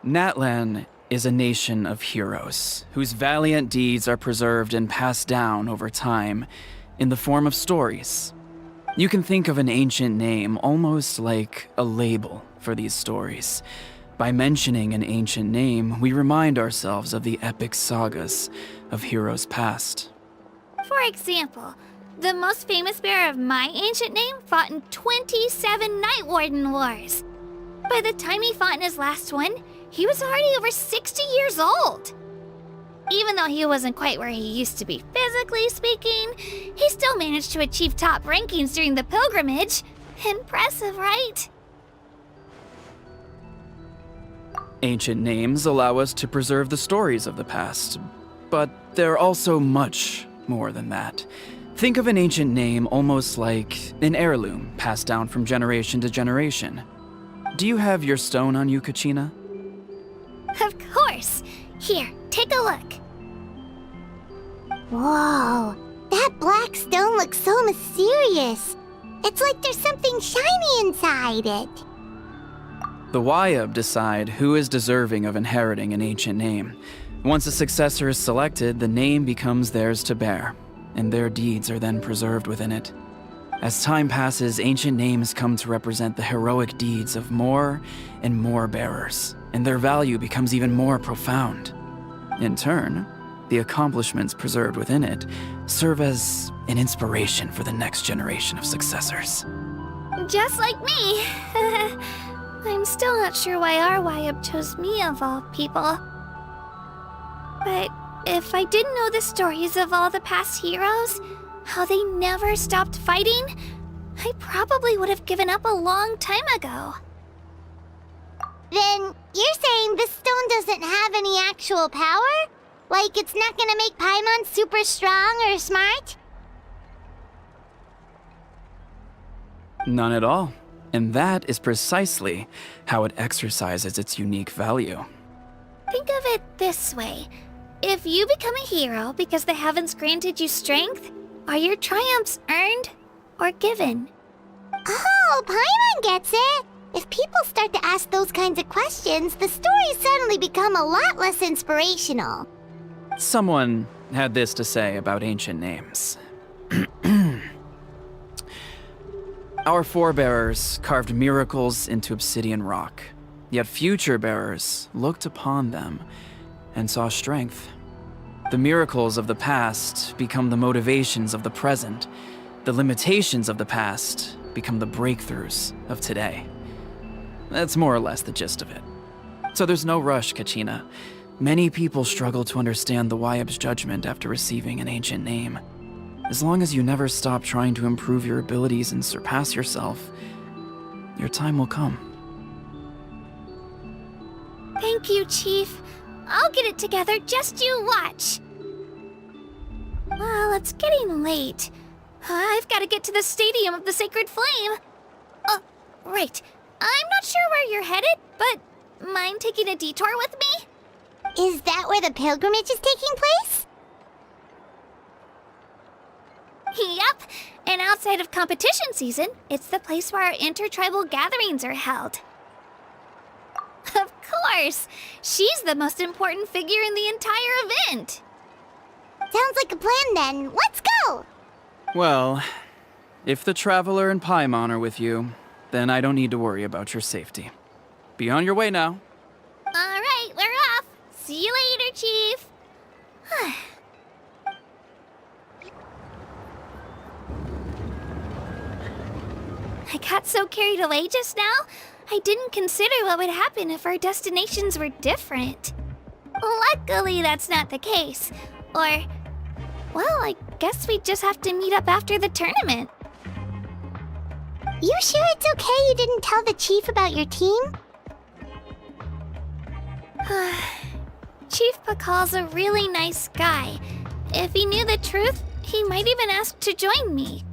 S16: Natlan is a nation of heroes whose valiant deeds are preserved and passed down over time in the form of stories. You can think of an ancient name almost like a label for these stories. By mentioning an ancient name, we remind ourselves of the epic sagas of heroes past.
S14: For example, the most famous bearer of my ancient name fought in 27 Night Warden Wars. By the time he fought in his last one, he was already over 60 years old. Even though he wasn't quite where he used to be physically speaking, he still managed to achieve top rankings during the pilgrimage. Impressive, right?
S16: Ancient names allow us to preserve the stories of the past, but they're also much more than that. Think of an ancient name almost like an heirloom passed down from generation to generation. Do you have your stone on you, Kachina?
S14: Of course. Here, take a look.
S2: Whoa, that black stone looks so mysterious. It's like there's something shiny inside it.
S16: The Wayab decide who is deserving of inheriting an ancient name. Once a successor is selected, the name becomes theirs to bear, and their deeds are then preserved within it. As time passes, ancient names come to represent the heroic deeds of more and more bearers, and their value becomes even more profound. In turn, the accomplishments preserved within it serve as an inspiration for the next generation of successors.
S14: Just like me. I'm still not sure why our Wayab chose me of all people. But if I didn't know the stories of all the past heroes, how they never stopped fighting, I probably would have given up a long time ago.
S2: Then you're saying this stone doesn't have any actual power? Like it's not gonna make Paimon super strong or smart?
S16: None at all. And that is precisely how it exercises its unique value.
S14: Think of it this way. If you become a hero because the heavens granted you strength, are your triumphs earned or given?
S2: Oh, Paimon gets it! If people start to ask those kinds of questions, the stories suddenly become a lot less inspirational.
S16: Someone had this to say about ancient names. Our forebearers carved miracles into obsidian rock, yet future bearers looked upon them and saw strength. The miracles of the past become the motivations of the present. The limitations of the past become the breakthroughs of today. That's more or less the gist of it. So there's no rush, Kachina. Many people struggle to understand the Wayab's judgment after receiving an ancient name. As long as you never stop trying to improve your abilities and surpass yourself, your time will come.
S14: Thank you, Chief. I'll get it together, just you watch. Well, it's getting late. I've got to get to the Stadium of the Sacred Flame. Right. I'm not sure where you're headed, but mind taking a detour with me?
S2: Is that where the pilgrimage is taking place?
S14: Yep, and outside of competition season, it's the place where our intertribal gatherings are held. Of course! She's the most important figure in the entire event!
S2: Sounds like a plan then. Let's go!
S16: Well, if the Traveler and Paimon are with you, then I don't need to worry about your safety. Be on your way now.
S14: Alright, we're off! See you later, Chief! I got so carried away just now, I didn't consider what would happen if our destinations were different. Luckily, that's not the case. Or, well, I guess we just have to meet up after the tournament.
S2: You sure it's okay you didn't tell the chief about your team?
S14: Chief Pakal's a really nice guy. If he knew the truth, he might even ask to join me.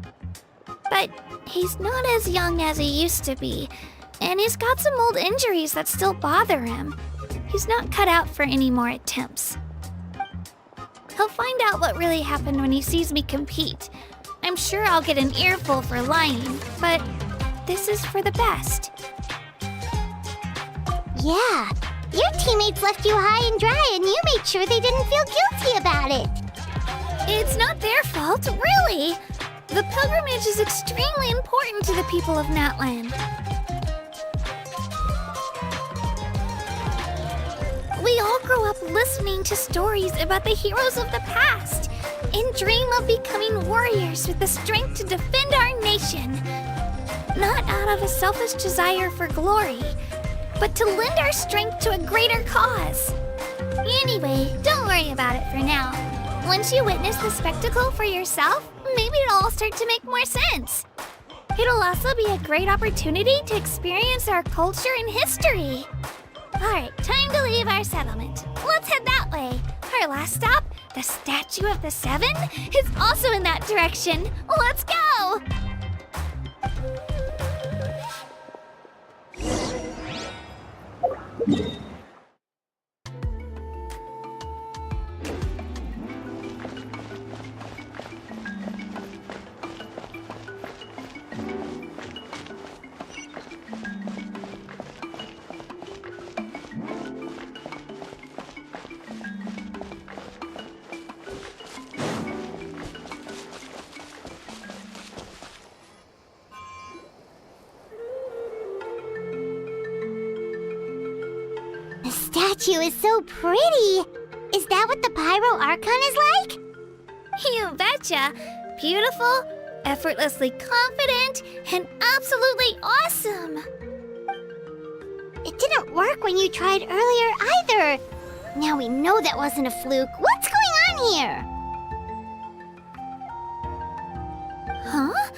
S14: But he's not as young as he used to be, and he's got some old injuries that still bother him. He's not cut out for any more attempts. He'll find out what really happened when he sees me compete. I'm sure I'll get an earful for lying, but this is for the best.
S2: Yeah, your teammates left you high and dry and you made sure they didn't feel guilty about it.
S14: It's not their fault, really. The pilgrimage is extremely important to the people of Natlan. We all grow up listening to stories about the heroes of the past and dream of becoming warriors with the strength to defend our nation. Not out of a selfish desire for glory, but to lend our strength to a greater cause. Anyway, don't worry about it for now. Once you witness the spectacle for yourself, maybe it'll all start to make more sense. It'll also be a great opportunity to experience our culture and history. Alright, time to leave our settlement. Let's head that way. Our last stop, the Statue of the Seven, is also in that direction. Let's go!
S2: The statue is so pretty. Is that what the Pyro Archon is like?
S14: You betcha. Beautiful, effortlessly confident, and absolutely awesome.
S2: It didn't work when you tried earlier either. Now we know that wasn't a fluke. What's going on here?
S14: Huh?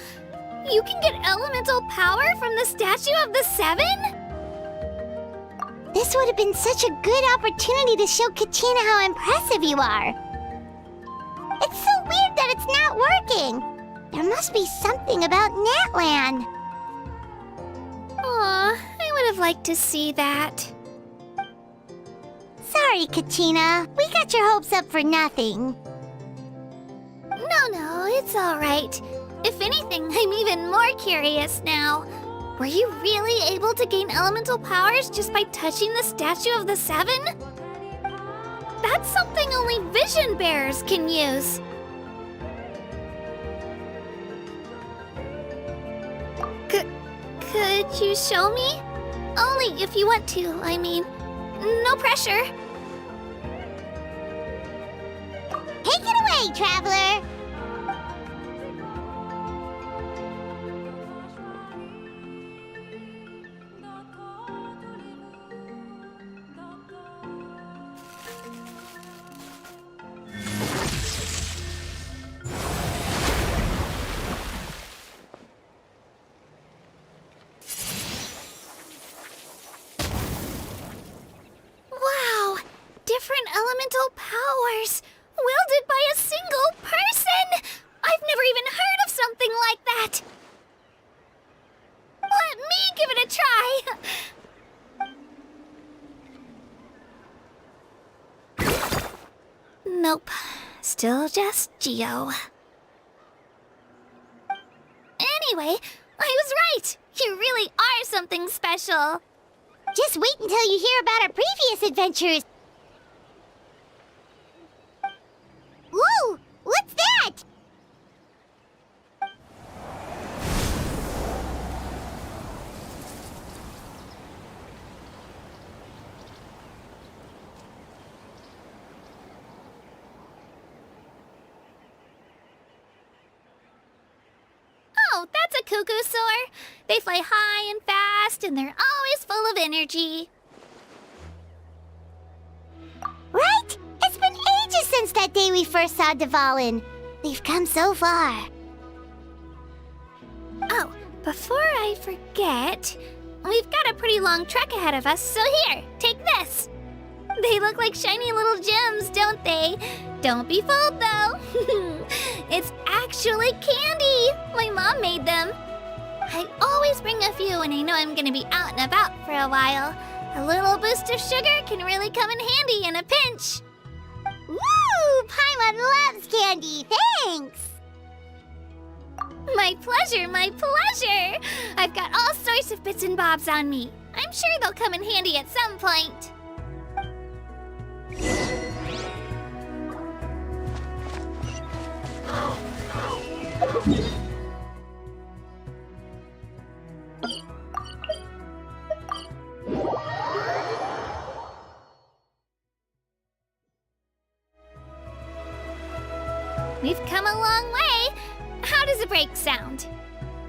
S14: You can get elemental power from the Statue of the Seven?
S2: This would have been such a good opportunity to show Kachina how impressive you are. It's so weird that it's not working. There must be something about Natlan.
S14: Aw, I would have liked to see that.
S2: Sorry, Kachina. We got your hopes up for nothing.
S14: No, it's alright. If anything, I'm even more curious now. Were you really able to gain elemental powers just by touching the Statue of the Seven? That's something only vision bearers can use. Could you show me? Only if you want to, I mean. No pressure.
S2: Take it away, traveler.
S14: Different elemental powers, wielded by a single person! I've never even heard of something like that! Let me give it a try! Nope, still just Geo. Anyway, I was right! You really are something special!
S2: Just wait until you hear about our previous adventures. Whoa! What's that?
S14: Oh, that's a cuckoo soar. They fly high and fast, and they're always full of energy.
S2: Right? It's been ages since that day we first saw Dvalin. We've come so far.
S14: Oh, Before I forget, we've got a pretty long trek ahead of us, so here, take this. They look like shiny little gems, don't they? Don't be fooled, though. It's actually candy. My mom made them. I always bring a few when I know I'm gonna be out and about for a while. A little boost of sugar can really come in handy in a pinch.
S2: Woo! Paimon loves candy, thanks!
S14: My pleasure, my pleasure! I've got all sorts of bits and bobs on me. I'm sure they'll come in handy at some point. We've come a long way. How does a break sound?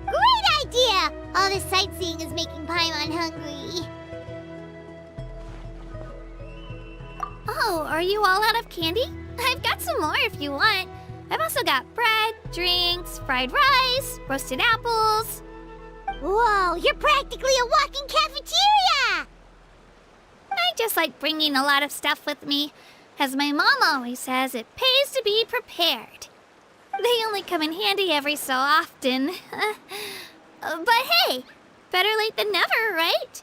S2: Great idea! All this sightseeing is making Paimon hungry.
S14: Oh, are you all out of candy? I've got some more if you want. I've also got bread, drinks, fried rice, roasted apples.
S2: Whoa, you're practically a walking cafeteria!
S14: I just like bringing a lot of stuff with me. As my mom always says, it pays to be prepared. They only come in handy every so often. But hey, better late than never, right?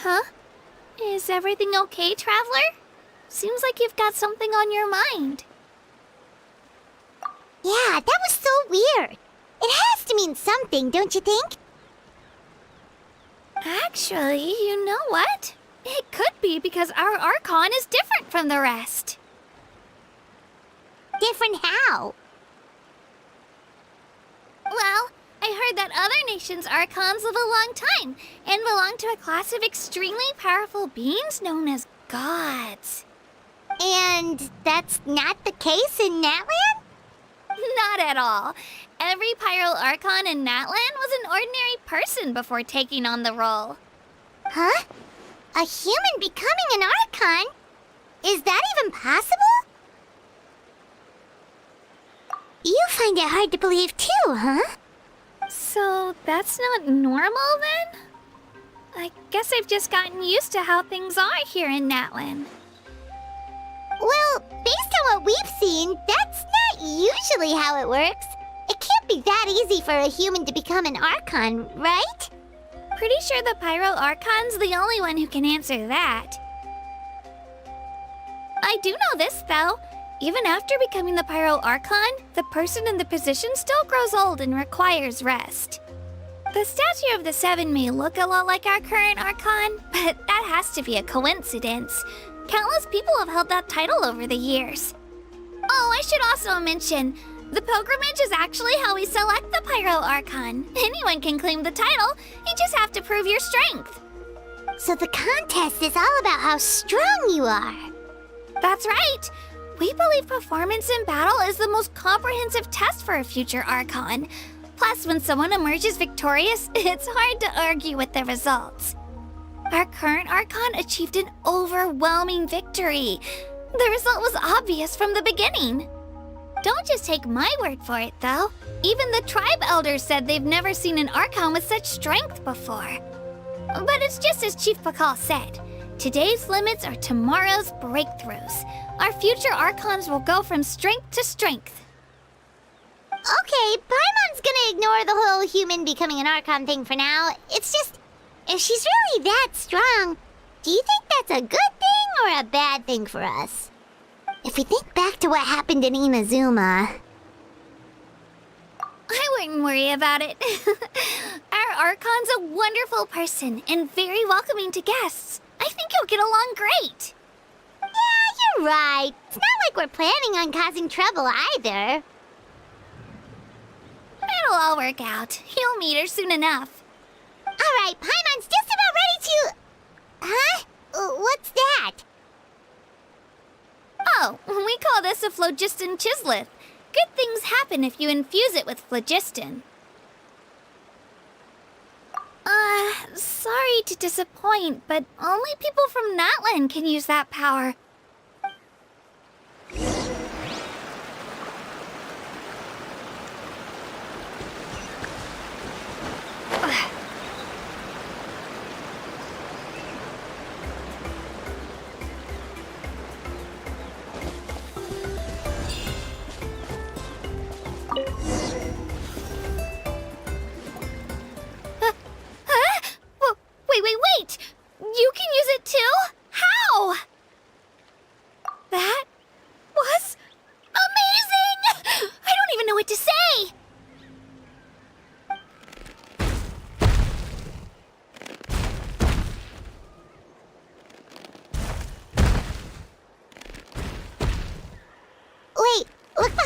S14: Huh? Is everything okay, Traveler? Seems like you've got something on your mind.
S2: Yeah, that was so weird. It has to mean something, don't you think?
S14: Actually, you know what? It could be because our Archon is different from the rest.
S2: Different how?
S14: Well, I heard that other nations' Archons live a long time and belong to a class of extremely powerful beings known as gods.
S2: And that's not the case in Natlan?
S14: Not at all. Every Pyro Archon in Natlan was an ordinary person before taking on the role.
S2: Huh? A human becoming an Archon? Is that even possible? You find it hard to believe too, huh?
S14: So that's not normal then? I guess I've just gotten used to how things are here in Natlan.
S2: Well, based on what we've seen, that's not usually how it works. It can't be that easy for a human to become an Archon, right?
S14: Pretty sure the Pyro Archon's the only one who can answer that. I do know this, though. Even after becoming the Pyro Archon, the person in the position still grows old and requires rest. The statue of the Seven may look a lot like our current Archon, but that has to be a coincidence. Countless people have held that title over the years. Oh, I should also mention, the pilgrimage is actually how we select the Pyro Archon. Anyone can claim the title, you just have to prove your strength.
S2: So the contest is all about how strong you are.
S14: That's right. We believe performance in battle is the most comprehensive test for a future Archon. Plus, when someone emerges victorious, it's hard to argue with the results. Our current Archon achieved an overwhelming victory. The result was obvious from the beginning. Don't just take my word for it, though. Even the tribe elders said they've never seen an Archon with such strength before. But it's just as Chief Pakal said. Today's limits are tomorrow's breakthroughs. Our future Archons will go from strength to strength.
S2: Okay, Paimon's gonna ignore the whole human becoming an Archon thing for now. It's just, if she's really that strong, do you think that's a good thing or a bad thing for us? If we think back to what happened in Inazuma...
S14: I wouldn't worry about it. Our Archon's a wonderful person and very welcoming to guests. I think you'll get along great.
S2: Yeah, you're right. It's not like we're planning on causing trouble either.
S14: It'll all work out. You'll meet her soon enough.
S2: Alright, Paimon's just about ready to... Huh? What's that?
S14: Oh, we call this a phlogiston chisleth. Good things happen if you infuse it with phlogiston. Sorry to disappoint, but only people from Natlan can use that power.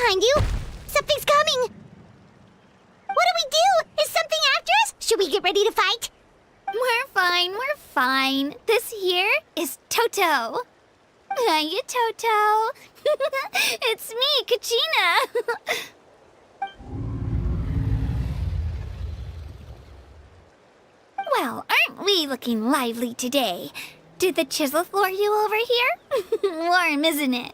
S2: behind you! Something's coming! What do we do? Is something after us? Should we get ready to fight?
S14: We're fine. This here is Toto. Hiya, Toto. It's me, Kachina. Well, aren't we looking lively today? Did the chisel floor you over here? Warm, isn't it?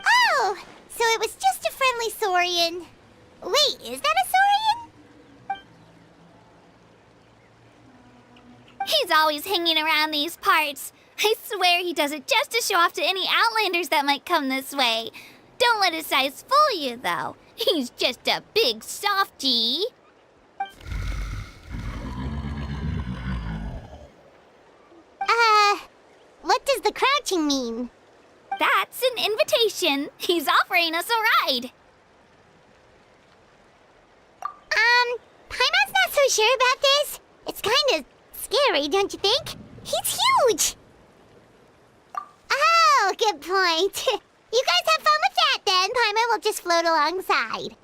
S2: Oh, so it was just a friendly Saurian. Wait, is that a Saurian?
S14: He's always hanging around these parts. I swear he does it just to show off to any Outlanders that might come this way. Don't let his size fool you, though. He's just a big softie.
S2: What does the crouching mean?
S14: That's an invitation. He's offering us a ride.
S2: Paimon's not so sure about this. It's kind of scary, don't you think? He's huge! Oh, good point. You guys have fun with that then. Paimon will just float alongside.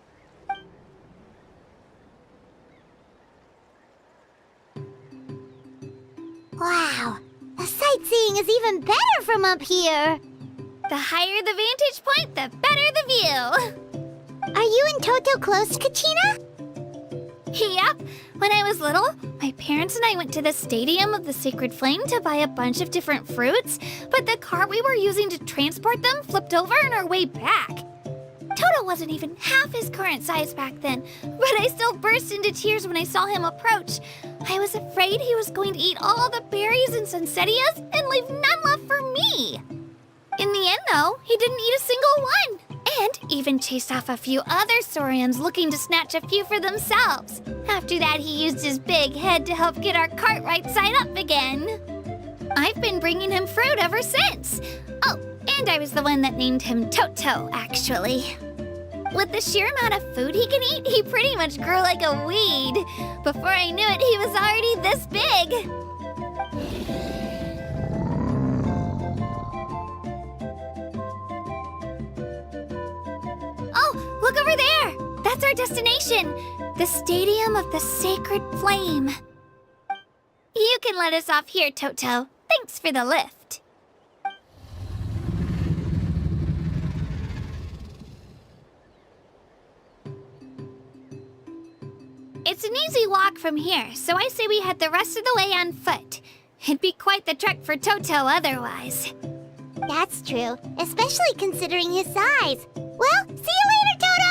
S2: Wow, the sightseeing is even better from up here.
S14: The higher the vantage point, the better the view.
S2: Are you and Toto close, Kachina?
S14: Yep. When I was little, my parents and I went to the Stadium of the Sacred Flame to buy a bunch of different fruits, but the cart we were using to transport them flipped over on our way back. Toto wasn't even half his current size back then, but I still burst into tears when I saw him approach. I was afraid he was going to eat all the berries and sunsettias and leave none left for me. In the end, though, he didn't eat a single one, and even chased off a few other Saurians looking to snatch a few for themselves. After that, he used his big head to help get our cart right side up again. I've been bringing him fruit ever since. Oh, and I was the one that named him Toto, actually. With the sheer amount of food he can eat, he pretty much grew like a weed. Before I knew it, he was already this big. Oh, look over there! That's our destination, the Stadium of the Sacred Flame. You can let us off here, Toto. Thanks for the lift. It's an easy walk from here, so I say we head the rest of the way on foot. It'd be quite the trek for Toto otherwise.
S2: That's true, especially considering his size. Well, see you later, Toto!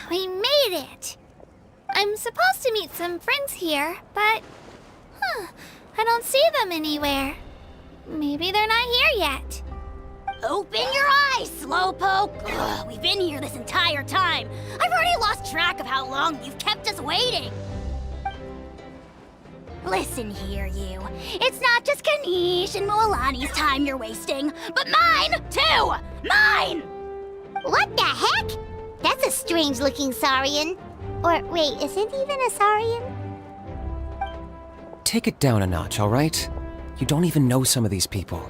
S14: We made it! I'm supposed to meet some friends here, but... I don't see them anywhere. Maybe they're not here yet.
S17: Open your eyes, Slowpoke! Ugh, we've been here this entire time. I've already lost track of how long you've kept us waiting. Listen here, you. It's not just Kanish and Moalani's time you're wasting, but mine, too! Mine!
S2: What the heck? That's a strange-looking Saurian. Or, wait, is it even a Saurian?
S6: take it down a notch, alright? You don't even know some of these people.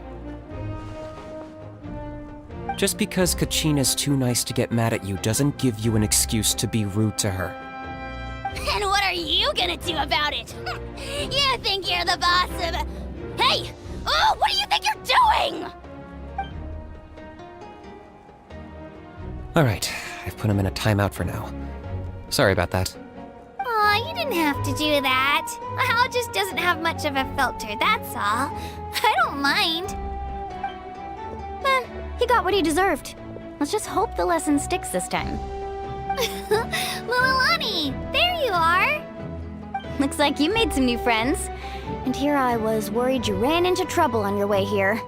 S6: Just because Kachina's too nice to get mad at you doesn't give you an excuse to be rude to her.
S17: And what are you gonna do about it? You think you're the boss of... Hey! Oh, what do you think you're doing?
S6: Alright, I've put him in a timeout for now. Sorry about that.
S14: Aw, you didn't have to do that. Hal just doesn't have much of a filter, that's all. I don't mind.
S11: He got what he deserved. Let's just hope the lesson sticks this time.
S14: Lilani, there you are.
S11: Looks like you made some new friends. And here I was worried you ran into trouble on your way here.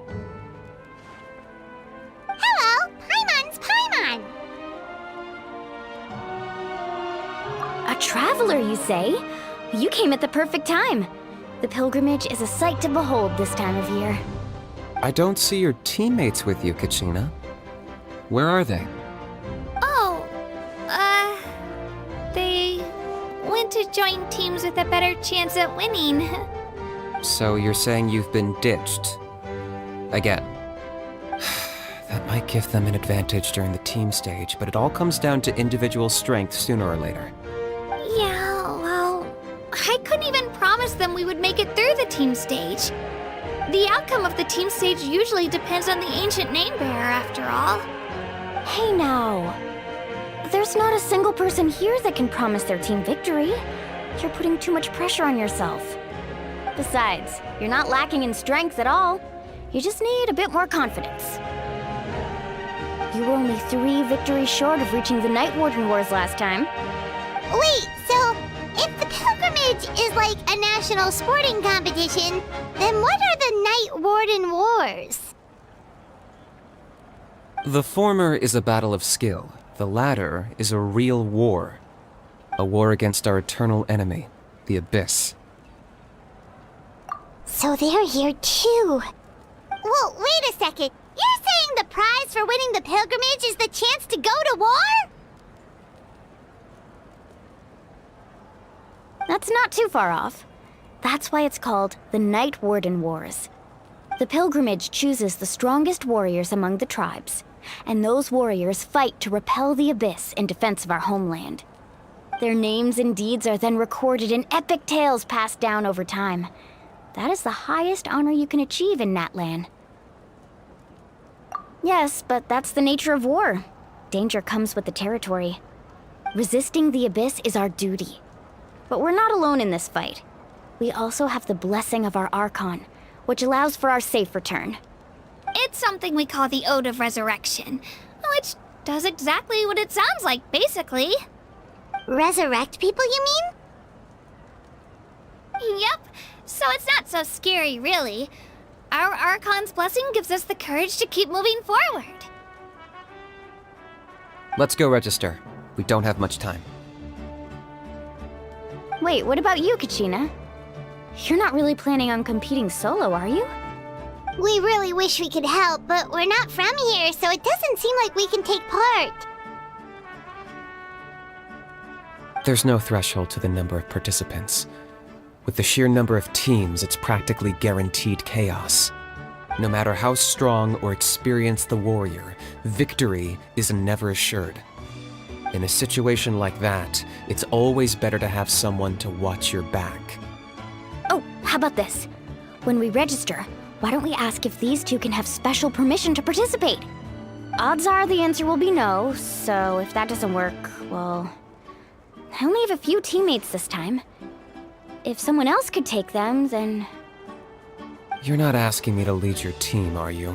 S2: Hello, Paimon's Paimon.
S11: A traveler, you say? You came at the perfect time. The pilgrimage is a sight to behold this time of year.
S6: I don't see your teammates with you, Kachina. Where are they?
S14: Oh, they went to join teams with a better chance at winning.
S6: So you're saying you've been ditched? Again. That might give them an advantage during the team stage, but it all comes down to individual strength sooner or later.
S14: Yeah, well, I couldn't even promise them we would make it through the team stage. The outcome of the team stage usually depends on the ancient name bearer, after all.
S11: Hey now. There's not a single person here that can promise their team victory. You're putting too much pressure on yourself. Besides, you're not lacking in strength at all. You just need a bit more confidence. You were only 3 victories short of reaching the Night Warden Wars last time.
S2: Wait, so if the pilgrimage is like a national sporting competition, then what are the Night Warden Wars?
S6: The former is a battle of skill. The latter is a real war. A war against our eternal enemy, the Abyss.
S2: So they're here too. Well, wait a second. You're saying the prize for winning the pilgrimage is the chance to go to war?
S11: That's not too far off. That's why it's called the Night Warden Wars. The pilgrimage chooses the strongest warriors among the tribes, and those warriors fight to repel the Abyss in defense of our homeland. Their names and deeds are then recorded in epic tales passed down over time. That is the highest honor you can achieve in Natlan. Yes, but that's the nature of war. Danger comes with the territory. Resisting the Abyss is our duty. But we're not alone in this fight. We also have the blessing of our Archon, which allows for our safe return.
S14: It's something we call the Ode of Resurrection, which does exactly what it sounds like, basically.
S2: Resurrect people, you mean?
S14: Yep, so it's not so scary, really. Our Archon's blessing gives us the courage to keep moving forward.
S6: Let's go register. We don't have much time.
S11: Wait, what about you, Kachina? You're not really planning on competing solo, are you?
S2: We really wish we could help, but we're not from here, so it doesn't seem like we can take part.
S6: There's no threshold to the number of participants. With the sheer number of teams, it's practically guaranteed chaos. No matter how strong or experienced the warrior, victory is never assured. In a situation like that, it's always better to have someone to watch your back.
S11: Oh, how about this? When we register, why don't we ask if these two can have special permission to participate? Odds are the answer will be no, so if that doesn't work, well... I only have a few teammates this time. If someone else could take them, then...
S6: You're not asking me to lead your team, are you?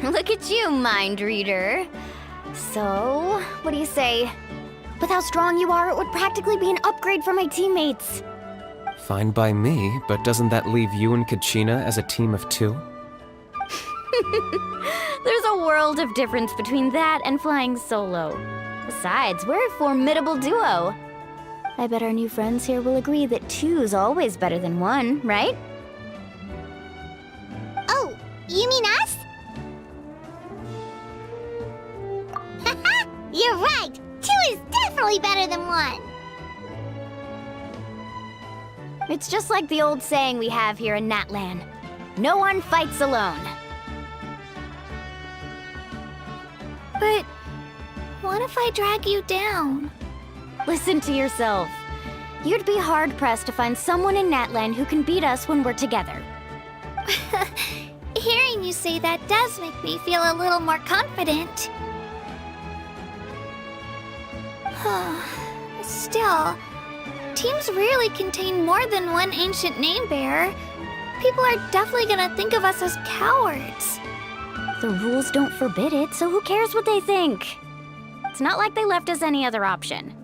S11: Look at you, mind reader. So, what do you say? With how strong you are, it would practically be an upgrade for my teammates.
S6: Fine by me, but doesn't that leave you and Kachina as a team of 2?
S11: There's a world of difference between that and flying solo. Besides, we're a formidable duo. I bet our new friends here will agree that 2's always better than 1, right?
S2: Oh, you mean us? Haha, you're right. 2 is definitely better than 1.
S18: It's just like the old saying we have here in Natlan. No one fights alone.
S14: But what if I drag you down?
S18: Listen to yourself. You'd be hard-pressed to find someone in Natlan who can beat us when we're together.
S14: Hearing you say that does make me feel a little more confident. Still, teams rarely contain more than one ancient name bearer. People are definitely gonna think of us as cowards.
S18: The rules don't forbid it, so who cares what they think? It's not like they left us any other option.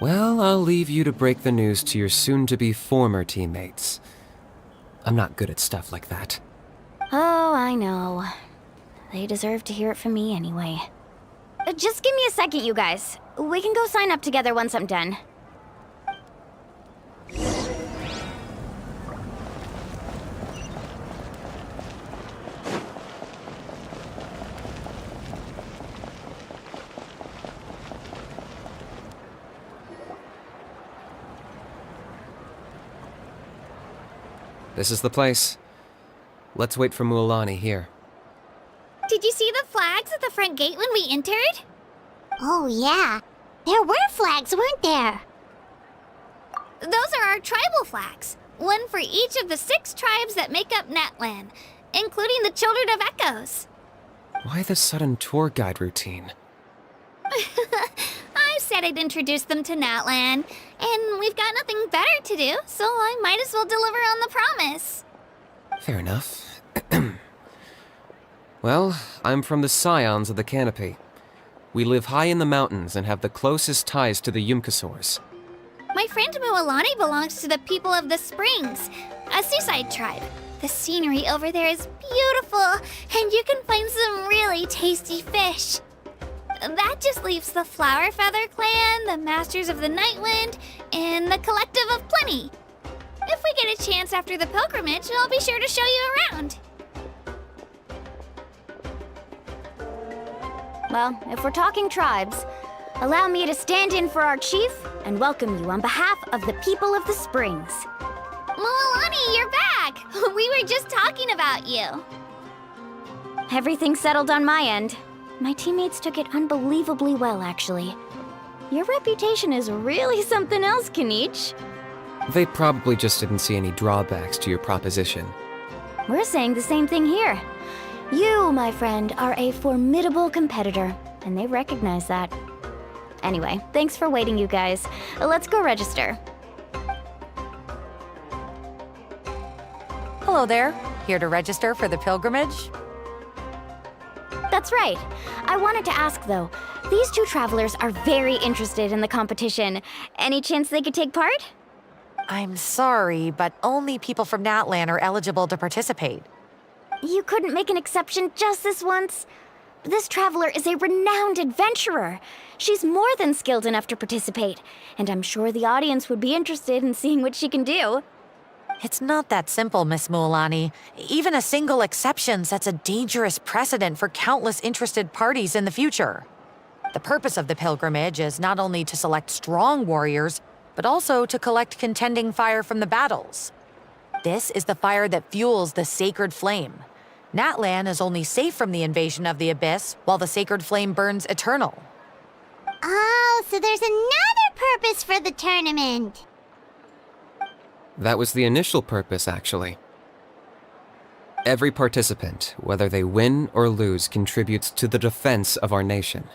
S6: Well, I'll leave you to break the news to your soon-to-be former teammates. I'm not good at stuff like that.
S18: Oh, I know. They deserve to hear it from me anyway. Just give me a second, you guys. We can go sign up together once I'm done.
S6: This is the place. Let's wait for Mualani here.
S14: Did you see the flags at the front gate when we entered?
S2: Oh, yeah. There were flags, weren't there?
S14: Those are our tribal flags. One for each of the 6 tribes that make up Natlan, including the Children of Echoes.
S6: Why the sudden tour guide routine?
S14: I said I'd introduce them to Natlan, and we've got nothing better to do, so I might as well deliver on the promise.
S6: Fair enough. Well, I'm from the Scions of the Canopy. We live high in the mountains and have the closest ties to the Yumkasaurs.
S14: My friend Mualani belongs to the people of the Springs, a seaside tribe. The scenery over there is beautiful, and you can find some really tasty fish. That just leaves the Flower Feather Clan, the Masters of the Nightwind, and the Collective of Plenty. If we get a chance after the pilgrimage, I'll be sure to show you around.
S18: Well, if we're talking tribes, allow me to stand in for our chief and welcome you on behalf of the people of the Springs.
S14: Mualani, you're back! We were just talking about you.
S18: Everything's settled on my end. My teammates took it unbelievably well, actually. Your reputation is really something else, Kinich.
S6: They probably just didn't see any drawbacks to your proposition.
S18: We're saying the same thing here. You, my friend, are a formidable competitor, and they recognize that. Anyway, thanks for waiting, you guys. Let's go register.
S19: Hello there. Here to register for the pilgrimage?
S18: That's right. I wanted to ask, though. These 2 travelers are very interested in the competition. Any chance they could take part?
S19: I'm sorry, but only people from Natlan are eligible to participate.
S18: You couldn't make an exception just this once? This traveler is a renowned adventurer. She's more than skilled enough to participate, and I'm sure the audience would be interested in seeing what she can do.
S19: It's not that simple, Miss Mualani. Even a single exception sets a dangerous precedent for countless interested parties in the future. The purpose of the pilgrimage is not only to select strong warriors, but also to collect contending fire from the battles. This is the fire that fuels the sacred flame. Natlan is only safe from the invasion of the Abyss, while the sacred flame burns eternal.
S2: Oh, so there's another purpose for the tournament.
S6: That was the initial purpose, actually. Every participant, whether they win or lose, contributes to the defense of our nation.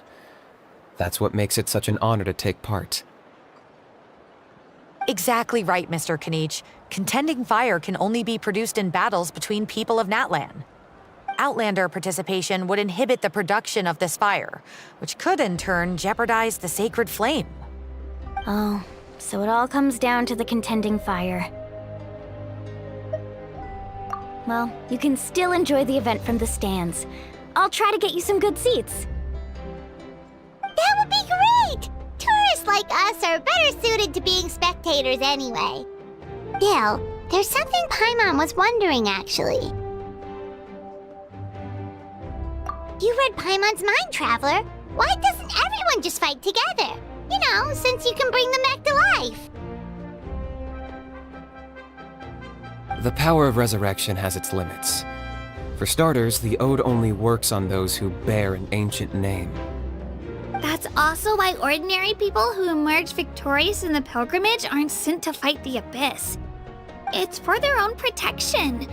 S6: That's what makes it such an honor to take part.
S19: Exactly right, Mr. Kinich. Contending fire can only be produced in battles between people of Natlan. Outlander participation would inhibit the production of this fire, which could in turn jeopardize the sacred flame.
S18: Oh, so it all comes down to the contending fire. Well, you can still enjoy the event from the stands. I'll try to get you some good seats.
S2: That would be great! Tourists like us are better suited to being spectators anyway. Bill, there's something Paimon was wondering, actually. You read Paimon's mind, Traveler. Why doesn't everyone just fight together? You know, since you can bring them back to life.
S6: The power of resurrection has its limits. For starters, the Ode only works on those who bear an ancient name.
S14: That's also why ordinary people who emerge victorious in the pilgrimage aren't sent to fight the Abyss. It's for their own protection.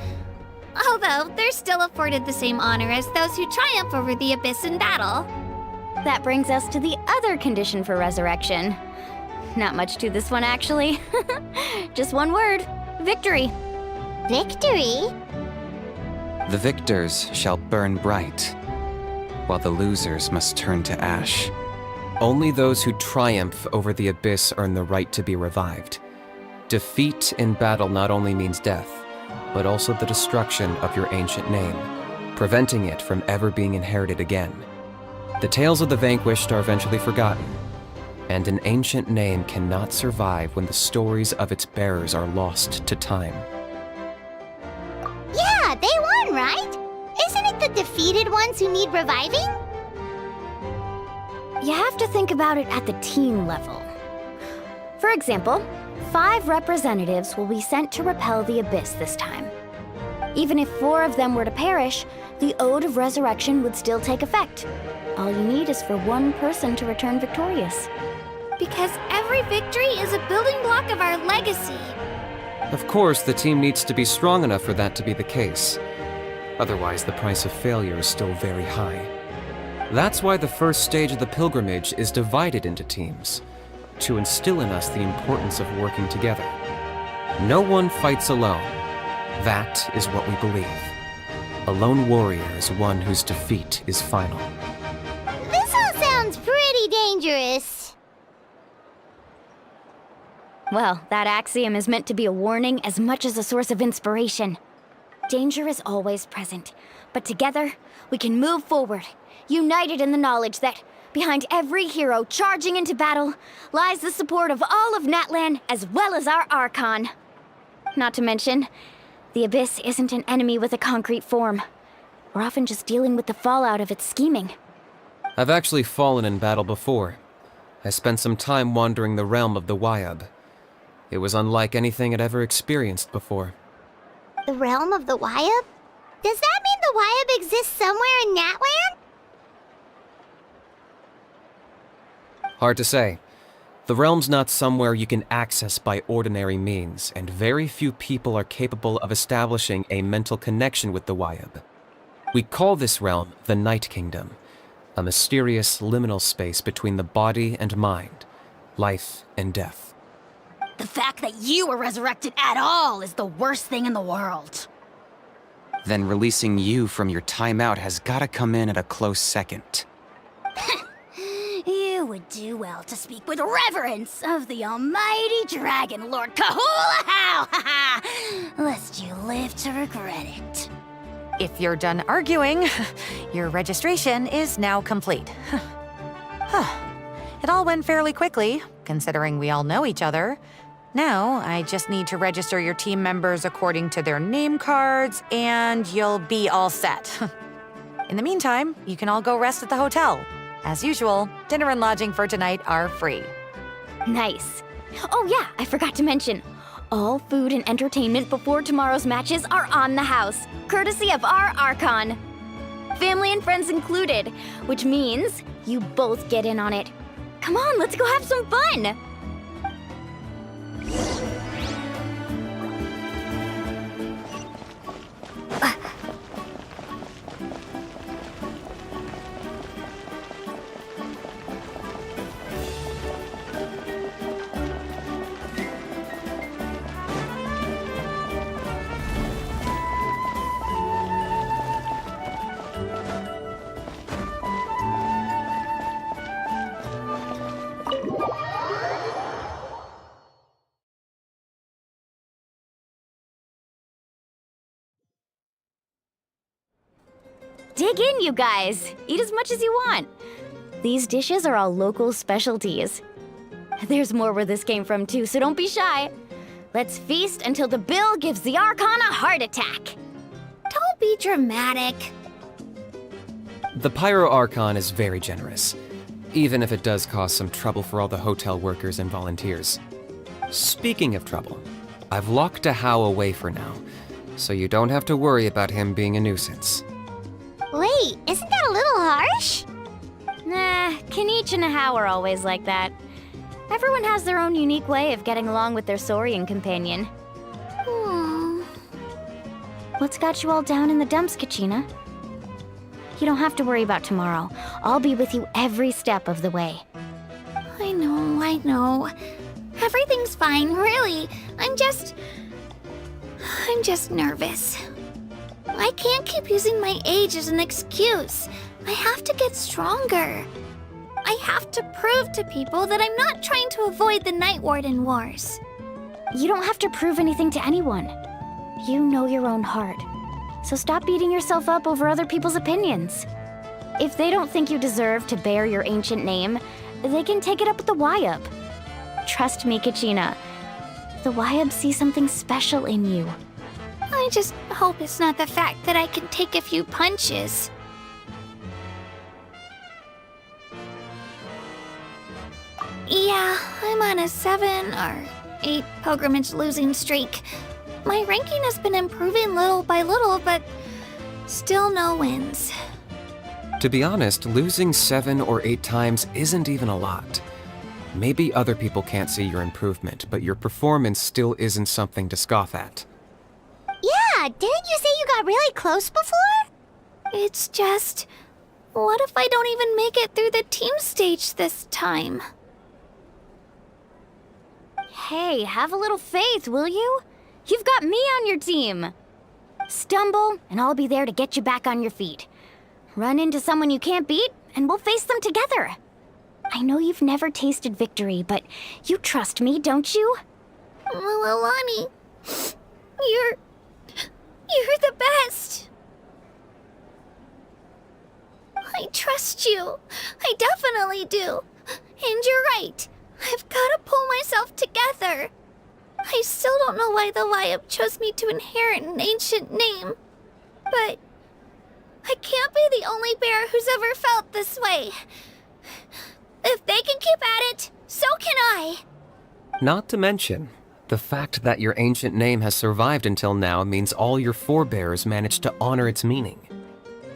S14: Although, they're still afforded the same honor as those who triumph over the Abyss in battle.
S18: That brings us to the other condition for resurrection. Not much to this one, actually. Just one word: victory.
S2: Victory?
S20: The victors shall burn bright, while the losers must turn to ash.
S6: Only those who triumph over the Abyss earn the right to be revived. Defeat in battle not only means death, but also the destruction of your ancient name, preventing it from ever being inherited again. The tales of the vanquished are eventually forgotten, and an ancient name cannot survive when the stories of its bearers are lost to time.
S2: Yeah, they won, right? Isn't it the defeated ones who need reviving?
S18: You have to think about it at the team level. For example, 5 representatives will be sent to repel the Abyss this time. Even if 4 of them were to perish, the Ode of Resurrection would still take effect. All you need is for 1 person to return victorious.
S14: Because every victory is a building block of our legacy.
S6: Of course, the team needs to be strong enough for that to be the case. Otherwise, the price of failure is still very high. That's why the first stage of the pilgrimage is divided into teams, to instill in us the importance of working together. No one fights alone. That is what we believe. A lone warrior is one whose defeat is final.
S2: This all sounds pretty dangerous.
S18: Well, that axiom is meant to be a warning as much as a source of inspiration. Danger is always present, but together, we can move forward, united in the knowledge that behind every hero charging into battle lies the support of all of Natlan as well as our Archon. Not to mention, the Abyss isn't an enemy with a concrete form. We're often just dealing with the fallout of its scheming.
S6: I've actually fallen in battle before. I spent some time wandering the realm of the Wyab. It was unlike anything I'd ever experienced before.
S2: The realm of the Wyab? Does that mean the Wyab exists somewhere in Natlan?
S6: Hard to say. The realm's not somewhere you can access by ordinary means, and very few people are capable of establishing a mental connection with the Wyab. We call this realm the Night Kingdom, a mysterious liminal space between the body and mind, life and death.
S17: The fact that you were resurrected at all is the worst thing in the world.
S20: Then releasing you from your timeout has gotta come in at a close second.
S17: You would do well to speak with reverence of the almighty Dragon Lord Kahula-How, lest you live to regret it.
S19: If you're done arguing, your registration is now complete. It all went fairly quickly, considering we all know each other. Now, I just need to register your team members according to their name cards, and you'll be all set. In the meantime, you can all go rest at the hotel. As usual, dinner and lodging for tonight are free.
S18: Nice. Oh yeah, I forgot to mention. All food and entertainment before tomorrow's matches are on the house, courtesy of our Archon. Family and friends included, which means you both get in on it. Come on, let's go have some fun! Dig in, you guys! Eat as much as you want. These dishes are all local specialties. There's more where this came from too, so don't be shy. Let's feast until the bill gives the Archon a heart attack.
S17: Don't be dramatic.
S6: The Pyro Archon is very generous, even if it does cause some trouble for all the hotel workers and volunteers. Speaking of trouble, I've locked a How away for now,
S20: so you don't have to worry about him being a nuisance.
S2: Wait, isn't that a little harsh?
S18: Nah, Kenichi and Hao are always like that. Everyone has their own unique way of getting along with their Saurian companion. What's got you all down in the dumps, Kachina? You don't have to worry about tomorrow. I'll be with you every step of the way.
S14: I know. Everything's fine, really. I'm just nervous. I can't keep using my age as an excuse. I have to get stronger. I have to prove to people that I'm not trying to avoid the Night Warden Wars.
S18: You don't have to prove anything to anyone. You know your own heart. So stop beating yourself up over other people's opinions. If they don't think you deserve to bear your ancient name, they can take it up with the Wyub. Trust me, Kachina. The Wyub see something special in you.
S14: I just hope it's not the fact that I can take a few punches. Yeah, I'm on a 7 or 8 pilgrimage losing streak. My ranking has been improving little by little, but still no wins.
S20: To be honest, losing 7 or 8 times isn't even a lot. Maybe other people can't see your improvement, but your performance still isn't something to scoff at.
S2: Yeah, didn't you say you got really close before?
S14: It's just... what if I don't even make it through the team stage this time?
S18: Hey, have a little faith, will you? You've got me on your team. Stumble, and I'll be there to get you back on your feet. Run into someone you can't beat, and we'll face them together. I know you've never tasted victory, but you trust me, don't you?
S14: Alani, you're the best. I trust you. I definitely do. And you're right. I've got to pull myself together. I still don't know why the Wyub chose me to inherit an ancient name. But I can't be the only bear who's ever felt this way. If they can keep at it, so can I.
S20: Not to mention, the fact that your ancient name has survived until now means all your forebears managed to honor its meaning.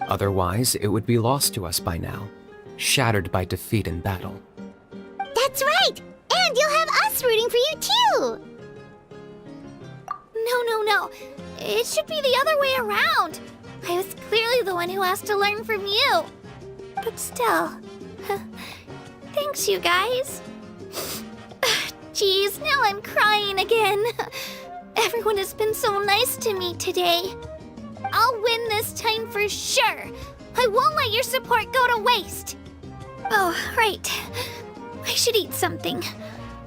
S20: Otherwise, it would be lost to us by now, shattered by defeat in battle.
S2: That's right! And you'll have us rooting for you too!
S14: No. It should be the other way around. I was clearly the one who asked to learn from you. But still... thanks, you guys. Geez, now I'm crying again. Everyone has been so nice to me today. I'll win this time for sure. I won't let your support go to waste. Oh, right. I should eat something.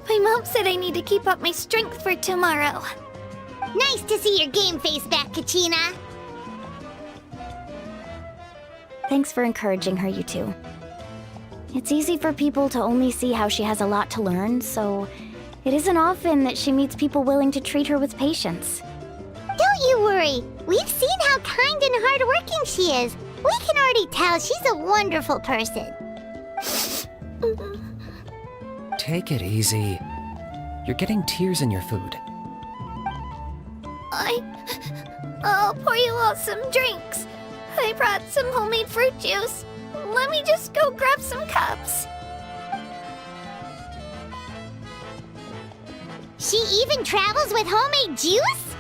S14: My mom said I need to keep up my strength for tomorrow.
S2: Nice to see your game face back, Kachina.
S18: Thanks for encouraging her, you two. It's easy for people to only see how she has a lot to learn, so it isn't often that she meets people willing to treat her with patience.
S2: Don't you worry. We've seen how kind and hardworking she is. We can already tell she's a wonderful person.
S20: Take it easy. You're getting tears in your food.
S14: I'll pour you all some drinks. I brought some homemade fruit juice. Let me just go grab some cups.
S2: She even travels with homemade juice?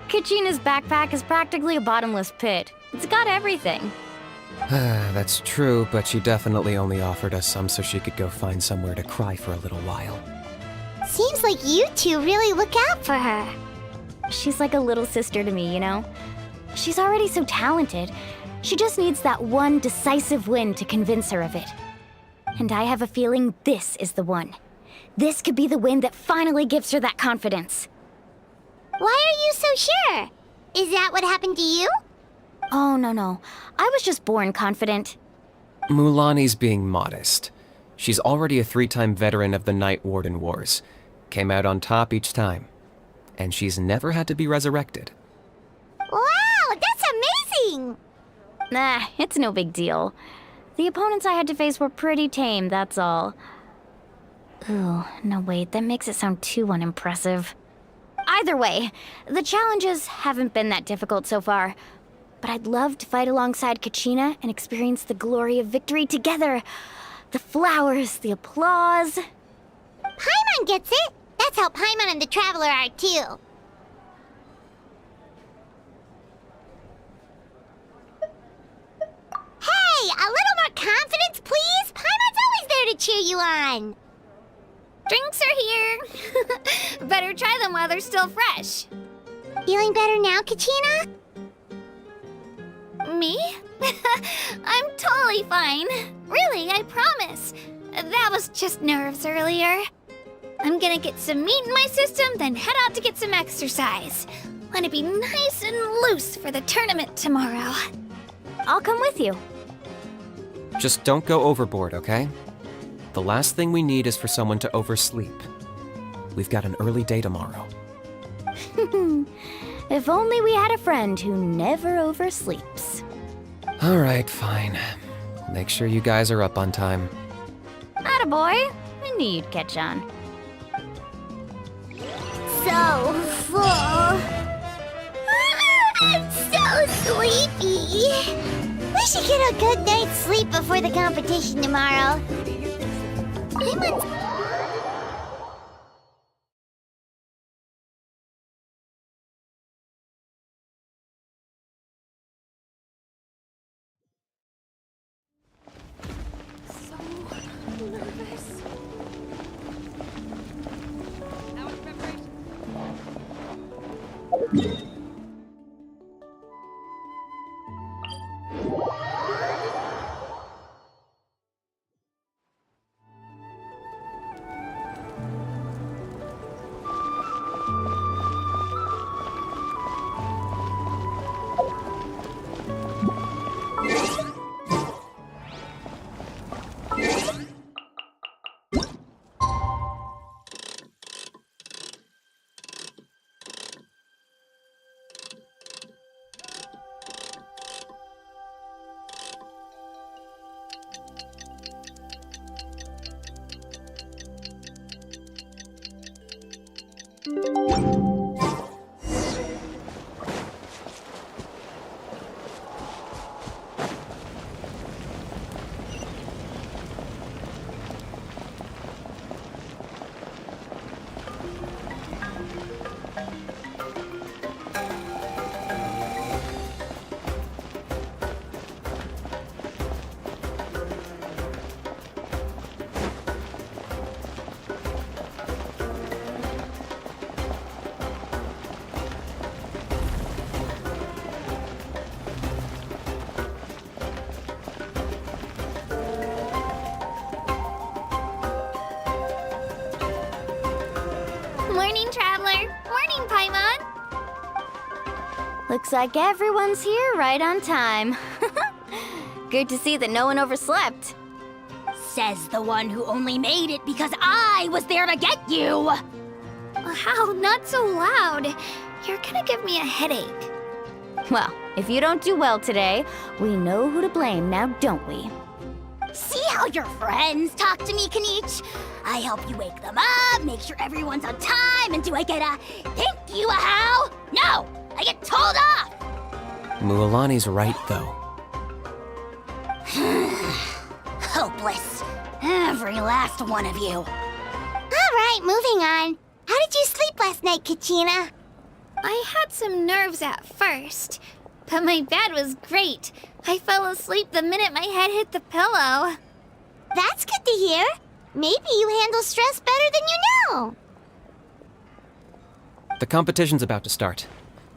S18: Kachina's backpack is practically a bottomless pit. It's got everything.
S20: That's true, but she definitely only offered us some so she could go find somewhere to cry for a little while.
S2: Seems like you two really look out for her.
S18: She's like a little sister to me, you know? She's already so talented. She just needs that one decisive win to convince her of it. And I have a feeling this is the one. This could be the win that finally gives her that confidence.
S2: Why are you so sure? Is that what happened to you?
S18: Oh, no. I was just born confident.
S20: Mulani's being modest. She's already a 3-time veteran of the Night Warden Wars. Came out on top each time. And she's never had to be resurrected.
S2: Wow, that's amazing!
S18: Nah, it's no big deal. The opponents I had to face were pretty tame, that's all. Ooh, no wait, that makes it sound too unimpressive. Either way, the challenges haven't been that difficult so far. But I'd love to fight alongside Kachina and experience the glory of victory together. The flowers, the applause.
S2: Paimon gets it! That's how Paimon and the Traveler are, too. Hey, a little more confidence, please? Paimon's always there to cheer you on.
S14: Drinks are here. Better try them while they're still fresh.
S2: Feeling better now, Kachina?
S14: Me? I'm totally fine. Really, I promise. That was just nerves earlier. I'm gonna get some meat in my system, then head out to get some exercise. Want to be nice and loose for the tournament tomorrow.
S18: I'll come with you.
S20: Just don't go overboard, okay? The last thing we need is for someone to oversleep. We've got an early day tomorrow.
S18: If only we had a friend who never oversleeps.
S20: All right, fine. Make sure you guys are up on time.
S18: Attaboy. I knew you'd catch on.
S2: So full. I'm so sleepy. We should get a good night's sleep before the competition tomorrow.
S14: Morning, Traveler. Morning, Paimon.
S18: Looks like everyone's here right on time. Good to see that no one overslept.
S17: Says the one who only made it because I was there to get you!
S14: How? Not so loud. You're gonna give me a headache.
S18: Well, if you don't do well today, we know who to blame now, don't we?
S17: See how your friends talk to me, Kaniche? I help you wake them up, make sure everyone's on time, and do I get a thank you, a how? No! I get told off!
S20: Mualani's right, though.
S17: Hopeless. Every last one of you.
S2: All right, moving on. How did you sleep last night, Kachina?
S14: I had some nerves at first, but my bed was great. I fell asleep the minute my head hit the pillow.
S2: That's good to hear. Maybe you handle stress better than you know.
S20: The competition's about to start.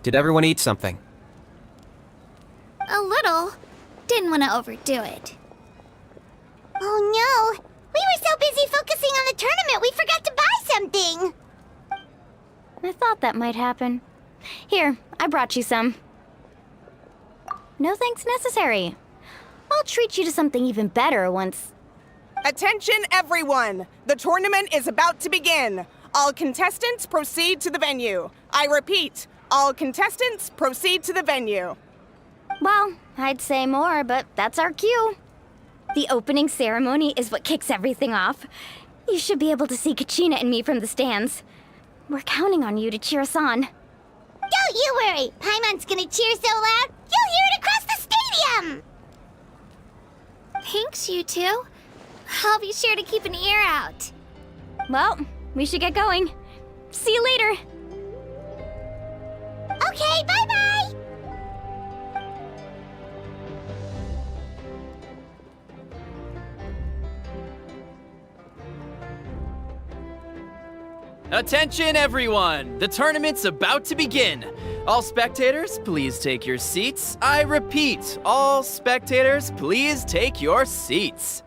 S20: Did everyone eat something?
S14: A little. Didn't want to overdo it.
S2: Oh no! We were so busy focusing on the tournament we forgot to buy something!
S18: I thought that might happen. Here, I brought you some. No thanks necessary. I'll treat you to something even better once...
S21: Attention, everyone! The tournament is about to begin. All contestants proceed to the venue. I repeat, all contestants proceed to the venue.
S18: Well, I'd say more, but that's our cue. The opening ceremony is what kicks everything off. You should be able to see Kachina and me from the stands. We're counting on you to cheer us on.
S2: Don't you worry! Paimon's gonna cheer so loud, you'll hear it across the stadium!
S14: Thanks, you two. I'll be sure to keep an ear out.
S18: Well, we should get going. See you later.
S2: Okay, bye-bye!
S16: Attention, everyone! The tournament's about to begin. All spectators, please take your seats. I repeat, all spectators, please take your seats.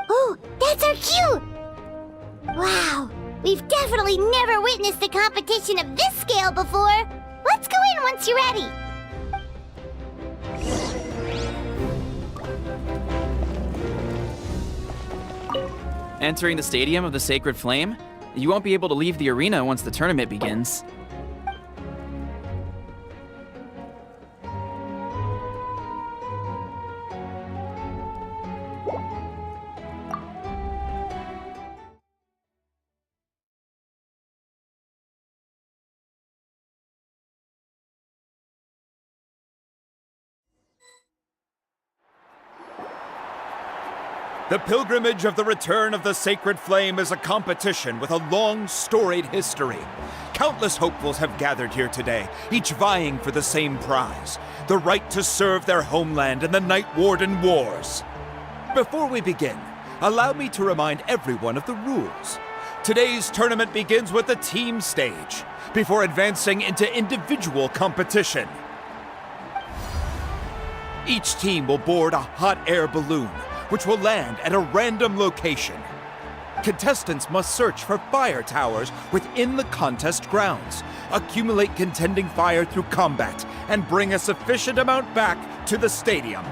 S2: Oh, that's our cue! Wow, we've definitely never witnessed a competition of this scale before. Let's go in once you're ready.
S16: Entering the Stadium of the Sacred Flame, you won't be able to leave the arena once the tournament begins.
S7: The pilgrimage of the return of the Sacred Flame is a competition with a long, storied history. Countless hopefuls have gathered here today, each vying for the same prize, the right to serve their homeland in the Night Warden Wars. Before we begin, allow me to remind everyone of the rules. Today's tournament begins with the team stage, before advancing into individual competition. Each team will board a hot air balloon, which will land at a random location. Contestants must search for fire towers within the contest grounds, accumulate contending fire through combat, and bring a sufficient amount back to the stadium.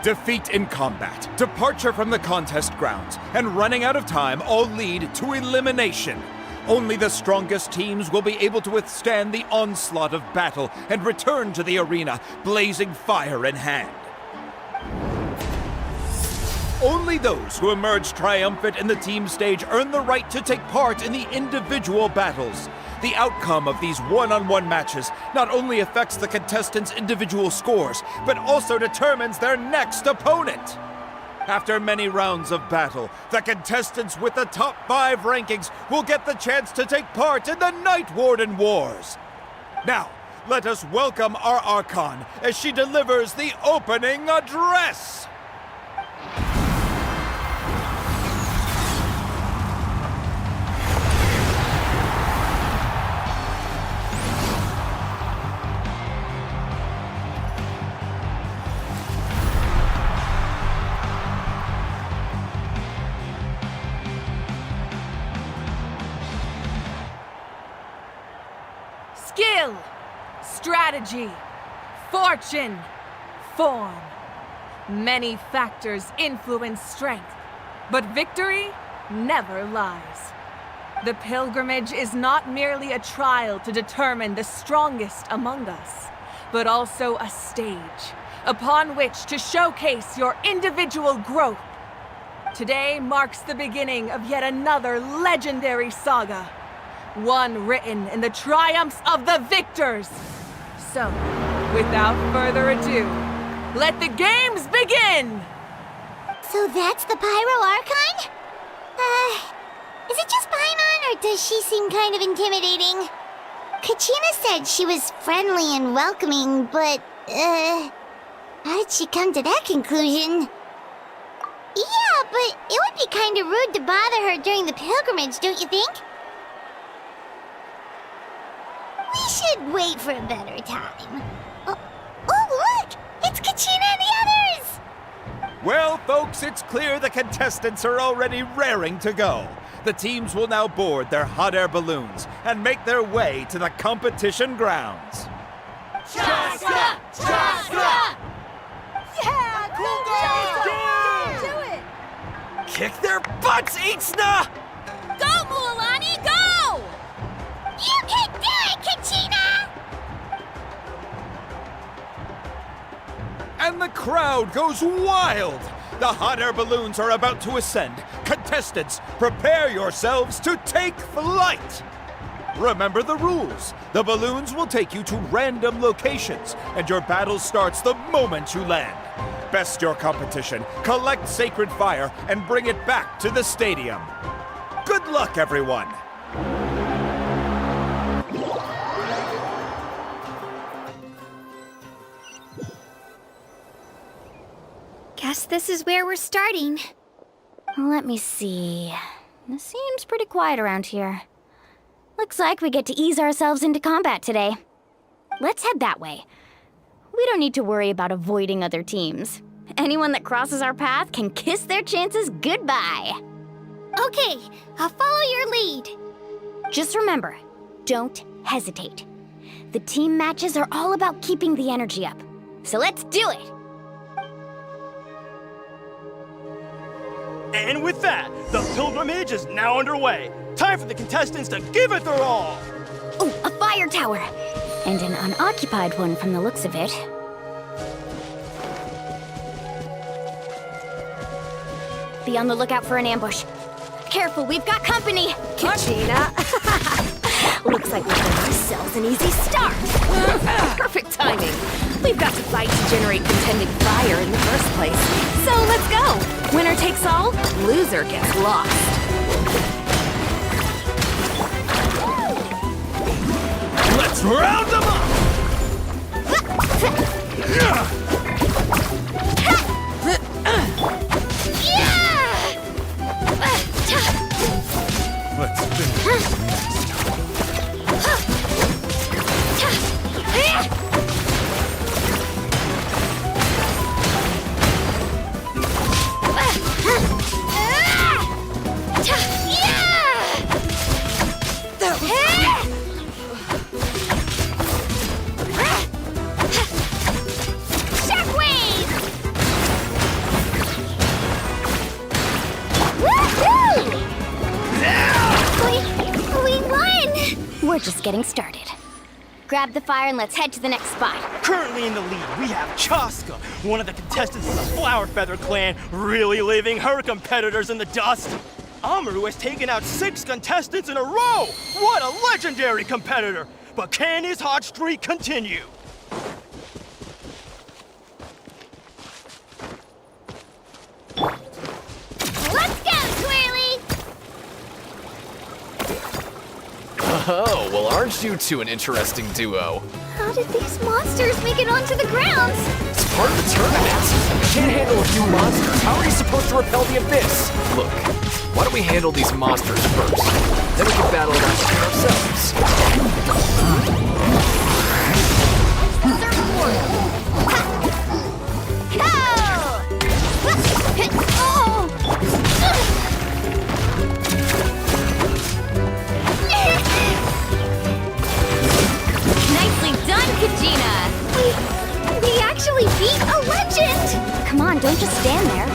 S7: Defeat in combat, departure from the contest grounds, and running out of time all lead to elimination. Only the strongest teams will be able to withstand the onslaught of battle and return to the arena, blazing fire in hand. Only those who emerge triumphant in the team stage earn the right to take part in the individual battles. The outcome of these one-on-one matches not only affects the contestants' individual scores, but also determines their next opponent. After many rounds of battle, the contestants with the top 5 rankings will get the chance to take part in the Night Warden Wars. Now, let us welcome our Archon as she delivers the opening address.
S22: Skill, strategy, fortune, form. Many factors influence strength, but victory never lies. The pilgrimage is not merely a trial to determine the strongest among us, but also a stage upon which to showcase your individual growth. Today marks the beginning of yet another legendary saga. One written in the triumphs of the victors. So, without further ado, let the games begin!
S2: So that's the Pyro Archon? Is it just Paimon, or does she seem kind of intimidating? Kachina said she was friendly and welcoming, but, how did she come to that conclusion? Yeah, but it would be kind of rude to bother her during the pilgrimage, don't you think? We should wait for a better time. Oh, look! It's Kachina and the others!
S7: Well, folks, it's clear the contestants are already raring to go. The teams will now board their hot air balloons and make their way to the competition grounds.
S22: Chaska! Chaska! Yeah, cool girl! Do it!
S8: Kick their butts, Itzna!
S17: Go, Mualani, go!
S2: You can do it, Kachina!
S7: And the crowd goes wild! The hot air balloons are about to ascend, Contestants, prepare yourselves to take flight! Remember the rules. The balloons will take you to random locations, and your battle starts the moment you land. Best your competition, collect sacred fire, and bring it back to the stadium. Good luck, everyone!
S14: Guess this is where we're starting.
S18: Let me see. It seems pretty quiet around here. Looks like we get to ease ourselves into combat today. Let's head that way. We don't need to worry about avoiding other teams. Anyone that crosses our path can kiss their chances goodbye.
S14: Okay, I'll follow your lead.
S18: Just remember, don't hesitate. The team matches are all about keeping the energy up. So let's do it!
S1: And with that, the pilgrimage is now underway. Time for the contestants to give it their all!
S18: Oh, a fire tower! And an unoccupied one from the looks of it. Be on the lookout for an ambush. Careful, we've got company!
S4: Kachina! Looks like we've got ourselves an easy start. Perfect timing. We've got to fight to generate contending fire in the first place. So let's go! Winner takes all, loser gets lost.
S1: Let's round them up!
S7: Let's finish this next.
S18: We're just getting started. Grab the fire and let's head to the next spot.
S1: Currently in the lead, we have Chaska, one of the contestants of the Flower Feather clan, really leaving her competitors in the dust. Amaru has taken out 6 contestants in a row! What a legendary competitor! But can his hot streak continue?
S14: Let's go, Twirly!
S23: Oh, well, aren't you two an interesting duo?
S14: How did these monsters make it onto the grounds?
S23: It's part of the tournament. You can't handle a few monsters. How are you supposed to repel the abyss? Look, why don't we handle these monsters first? Then we can battle it out ourselves.
S14: Nicely done, Kajina! We actually beat a legend!
S18: Come on, don't just stand there.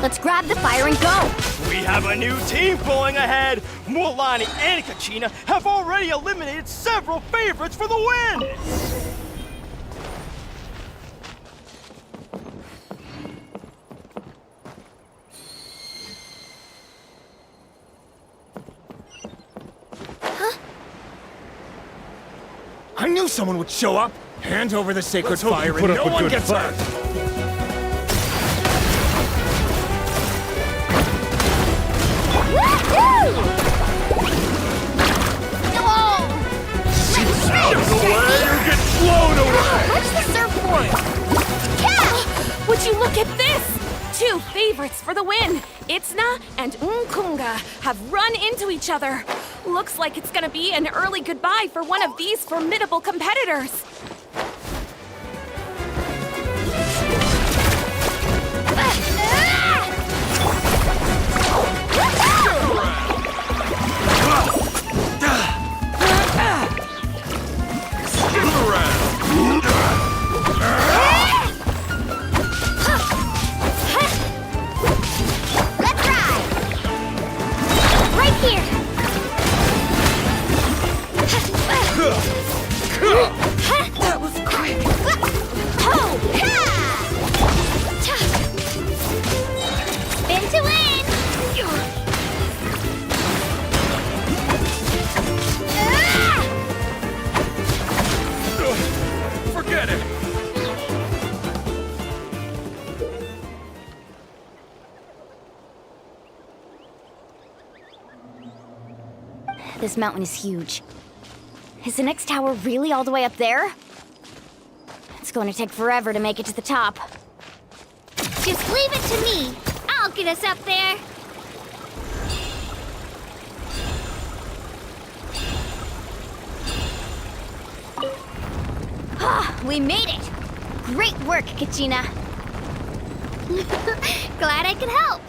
S18: Let's grab the fire and go!
S1: We have a new team pulling ahead! Mualani and Kachina have already eliminated several favorites for the win!
S24: I knew someone would show up! Hand over the sacred fire
S25: put
S24: and
S25: up
S24: no
S25: a
S24: one
S25: good
S24: gets
S25: fight.
S24: hurt!
S1: Get blown away!
S4: Where's the surfboard? Yeah! Would you look at this? 2 favorites for the win. Itzna and Unkunga have run into each other. Looks like it's gonna be an early goodbye for one of these formidable competitors.
S14: That was quick! Spin to win!
S18: This mountain is huge. Is the next tower really all the way up there? It's going to take forever to make it to the top.
S17: Just leave it to me. I'll get us up there.
S18: Ah, we made it! Great work, Kachina.
S17: Glad I could help.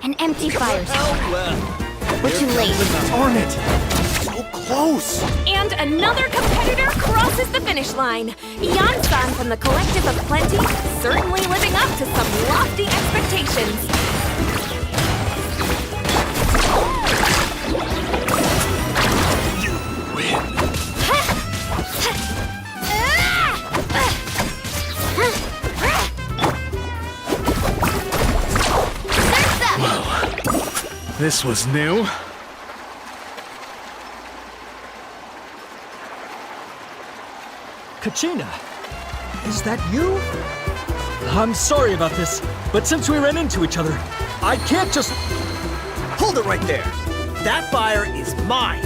S18: An empty fire zone.
S1: Oh,
S18: We're too late.
S1: Darn it! So close!
S4: And another competitor crosses the finish line. Yan-san from the Collective of Plenty, certainly living up to some lofty expectations.
S24: This was new.
S3: Kachina, is that you? I'm sorry about this, but since we ran into each other, I can't just...
S1: Hold it right there! That fire is mine!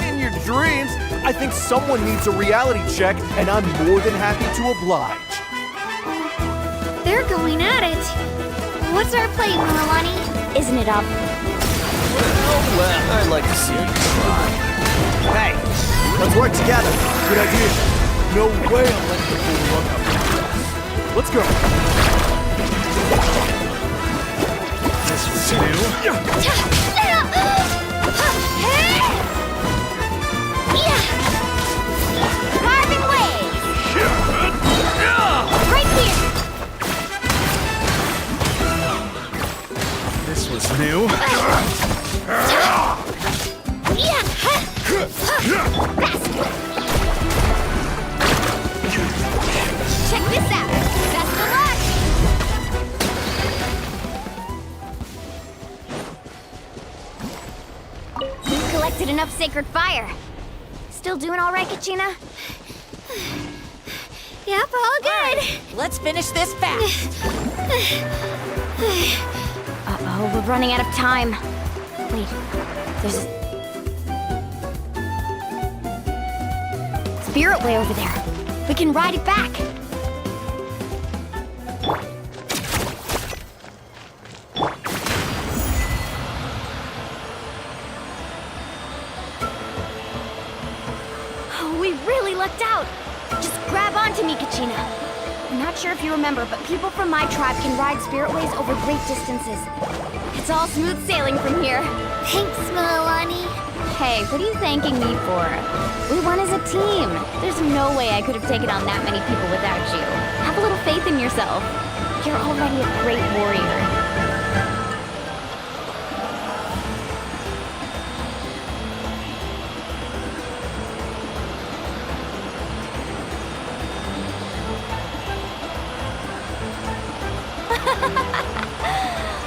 S1: In your dreams, I think someone needs a reality check, and I'm more than happy to oblige.
S17: They're going at it. What's our play, Milani?
S18: Isn't it up?
S1: Well, I'd like to see you try. Hey, let's work together. Good idea. No way I'll let the fool run up with us. Let's go.
S24: This was new.
S17: Carving waves. Right here.
S24: This was new.
S17: Check this out. Best of luck.
S18: We've collected enough sacred fire. Still doing all right, Kachina?
S17: Yep, all good.
S19: Let's finish this fast.
S18: Uh-oh, we're running out of time. Wait, there's a spirit way over there. We can ride it back. Oh, we really lucked out. Just grab onto me, Kachina. I'm not sure if you remember, but people from my tribe can ride spiritways over great distances. It's all smooth sailing from here.
S17: Thanks, Milani.
S18: Hey, what are you thanking me for? We won as a team. There's no way I could have taken on that many people without you. Have a little faith in yourself. You're already a great warrior.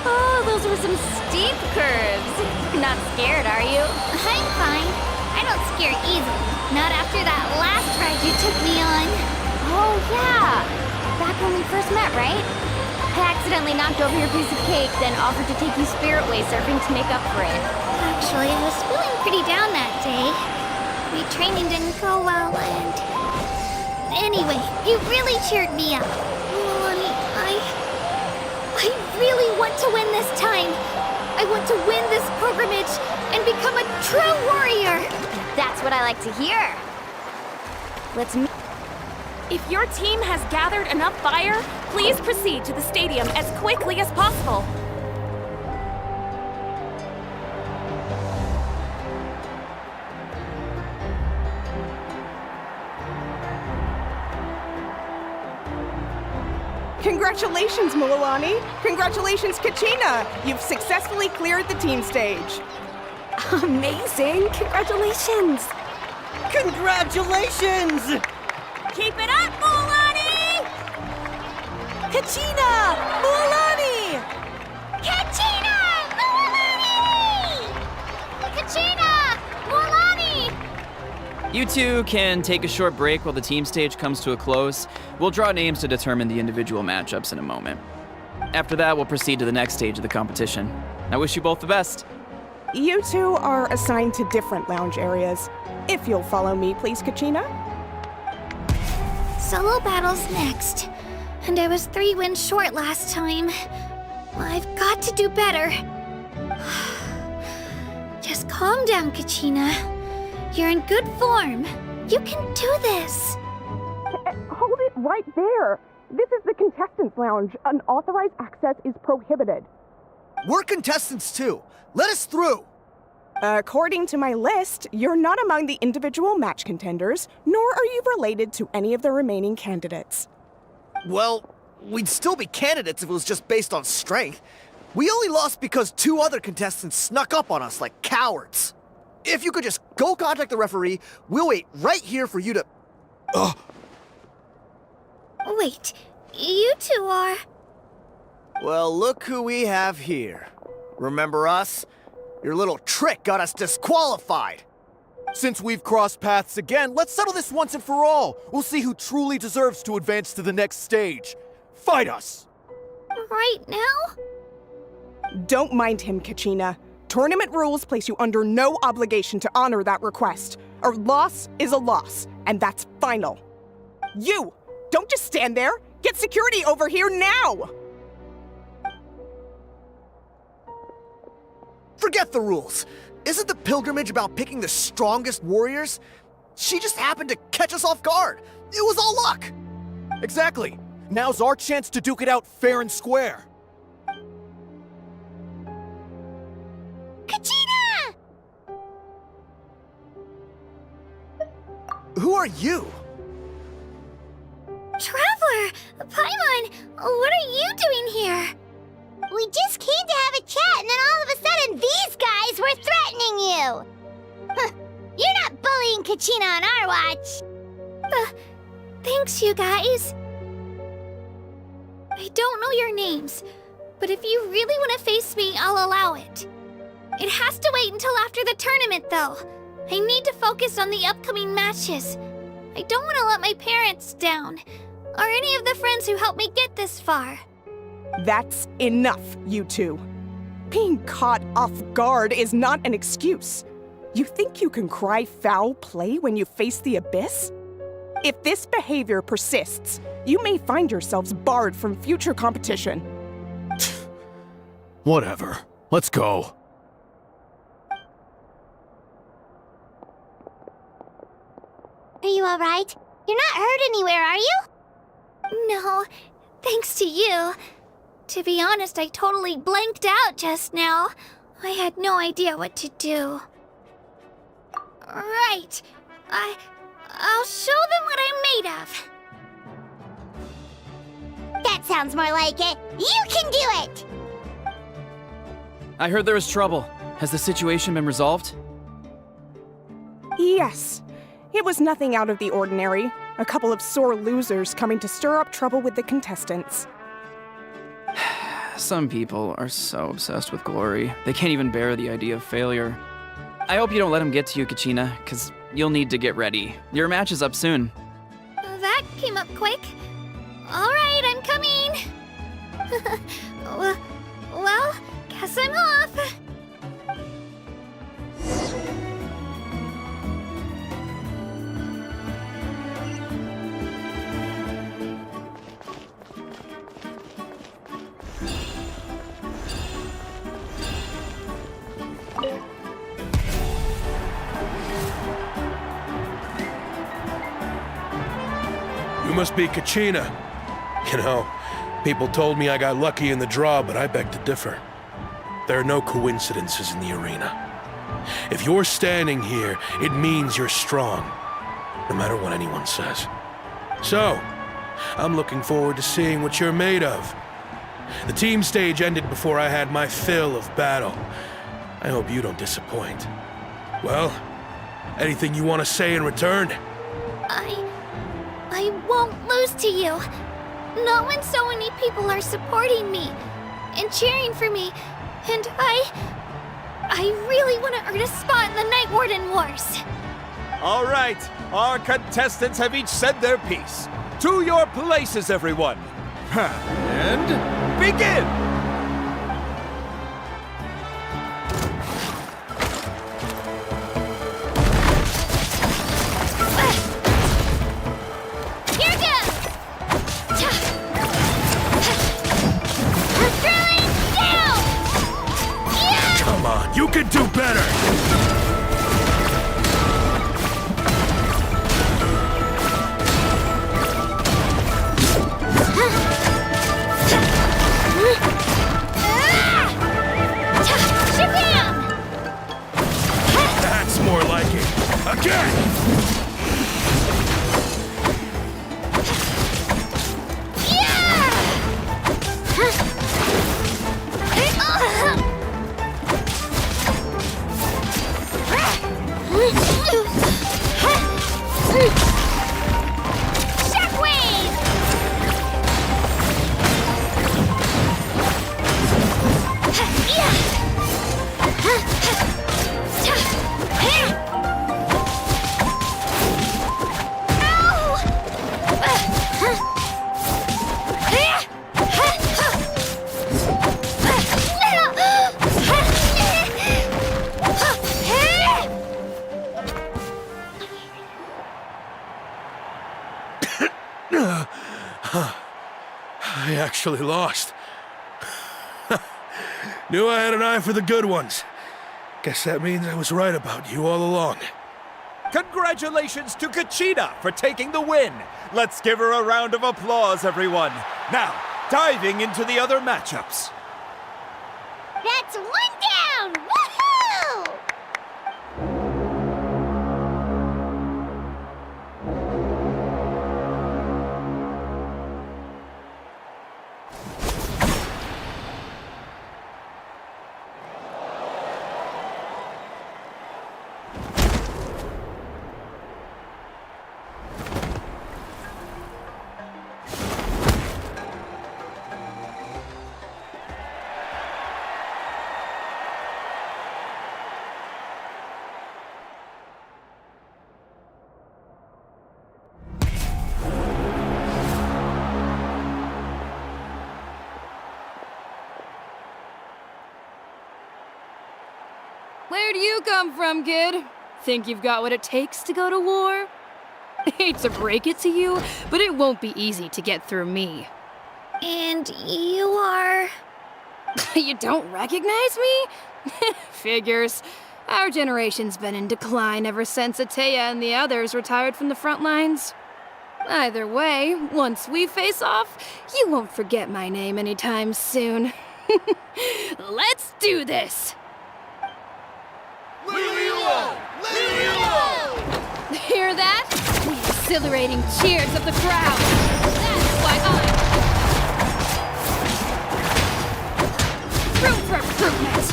S18: Oh, those were some steep curves. Not scared, are you?
S17: I'm fine. I don't scare easily. Not after that last ride you took me on.
S18: Oh, yeah. Back when we first met, right? I accidentally knocked over your piece of cake, then offered to take you spiritway surfing to make up for it.
S17: Actually, I was feeling pretty down that day. My training didn't go well, and... Anyway, you really cheered me up. Milani, I really want to win this time. I want to win this pilgrimage and become a true warrior.
S18: That's what I like to hear. Let's meet.
S4: If your team has gathered enough fire, please proceed to the stadium as quickly as possible.
S21: Congratulations, Milani. Congratulations, Kachina. You've successfully cleared the team stage.
S4: Amazing! Congratulations!
S1: Congratulations!
S4: Keep it up, Milani! Kachina! Milani!
S17: Kachina! Milani! Kachina! Milani!
S16: You two can take a short break while the team stage comes to a close. We'll draw names to determine the individual matchups in a moment. After that, we'll proceed to the next stage of the competition. I wish you both the best.
S21: You two are assigned to different lounge areas. If you'll follow me, please, Kachina.
S14: Solo battles next. And I was 3 wins short last time. I've got to do better. Just calm down, Kachina. You're in good form. You can do this.
S21: Hold it right there. This is the contestants' lounge. Unauthorized access is prohibited.
S9: We're contestants too. Let us through.
S21: According to my list, you're not among the individual match contenders, nor are you related to any of the remaining candidates.
S9: Well, we'd still be candidates if it was just based on strength. We only lost because 2 other contestants snuck up on us like cowards. If you could just go contact the referee, we'll wait right here for you to...
S14: Wait, you two are...
S9: Well, look who we have here. Remember us? Your little trick got us disqualified.
S7: Since we've crossed paths again, let's settle this once and for all. We'll see who truly deserves to advance to the next stage. Fight us!
S14: Right now?
S21: Don't mind him, Kachina. Tournament rules place you under no obligation to honor that request. A loss is a loss, and that's final. You! Don't just stand there! Get security over here now!
S9: Forget the rules. Isn't the pilgrimage about picking the strongest warriors? She just happened to catch us off guard. It was all luck.
S7: Exactly. Now's our chance to duke it out fair and square.
S2: Kachina!
S9: Who are you?
S14: Traveler! Paimon! What are you doing here?
S2: We just came to have a chat, and then all of a sudden these guys were threatening you! Huh. You're not bullying Kachina on our watch!
S14: Thanks, you guys. I don't know your names, but if you really want to face me, I'll allow it. It has to wait until after the tournament, though. I need to focus on the upcoming matches. I don't want to let my parents down, or any of the friends who helped me get this far.
S21: That's enough, you two. Being caught off guard is not an excuse. You think you can cry foul play when you face the abyss? If this behavior persists, you may find yourselves barred from future competition.
S6: Whatever. Let's go.
S2: Are you alright? You're not hurt anywhere, are you?
S14: No, thanks to you. To be honest, I totally blanked out just now. I had no idea what to do. Right. I'll show them what I'm made of.
S2: That sounds more like it. You can do it!
S16: I heard there was trouble. Has the situation been resolved?
S21: Yes. It was nothing out of the ordinary. A couple of sore losers coming to stir up trouble with the contestants.
S16: Some people are so obsessed with glory, they can't even bear the idea of failure. I hope you don't let them get to you, Kachina, because you'll need to get ready. Your match is up soon.
S14: That came up quick. All right, I'm coming. Well, guess I'm off.
S10: You must be Kachina. You know, people told me I got lucky in the draw, but I beg to differ. There are no coincidences in the arena. If you're standing here, it means you're strong, no matter what anyone says. So, I'm looking forward to seeing what you're made of. The team stage ended before I had my fill of battle. I hope you don't disappoint. Well, anything you want to say in return?
S14: I won't lose to you. Not when so many people are supporting me and cheering for me. And I really want to earn a spot in the Night Warden Wars.
S7: All right, our contestants have each said their piece. To your places, everyone. And begin!
S10: I actually lost. Knew I had an eye for the good ones. Guess that means I was right about you all along.
S7: Congratulations to Kachina for taking the win. Let's give her a round of applause, everyone. Now, diving into the other matchups.
S17: That's one down! Woohoo!
S5: Where do you come from, kid? Think you've got what it takes to go to war? Hate to break it to you, but it won't be easy to get through me.
S14: And you are...
S5: You don't recognize me? Figures. Our generation's been in decline ever since Ateya and the others retired from the front lines. Either way, once we face off, you won't forget my name anytime soon. Let's do this! Hear that? The exhilarating cheers of the crowd. That's why I'm... Room for improvement!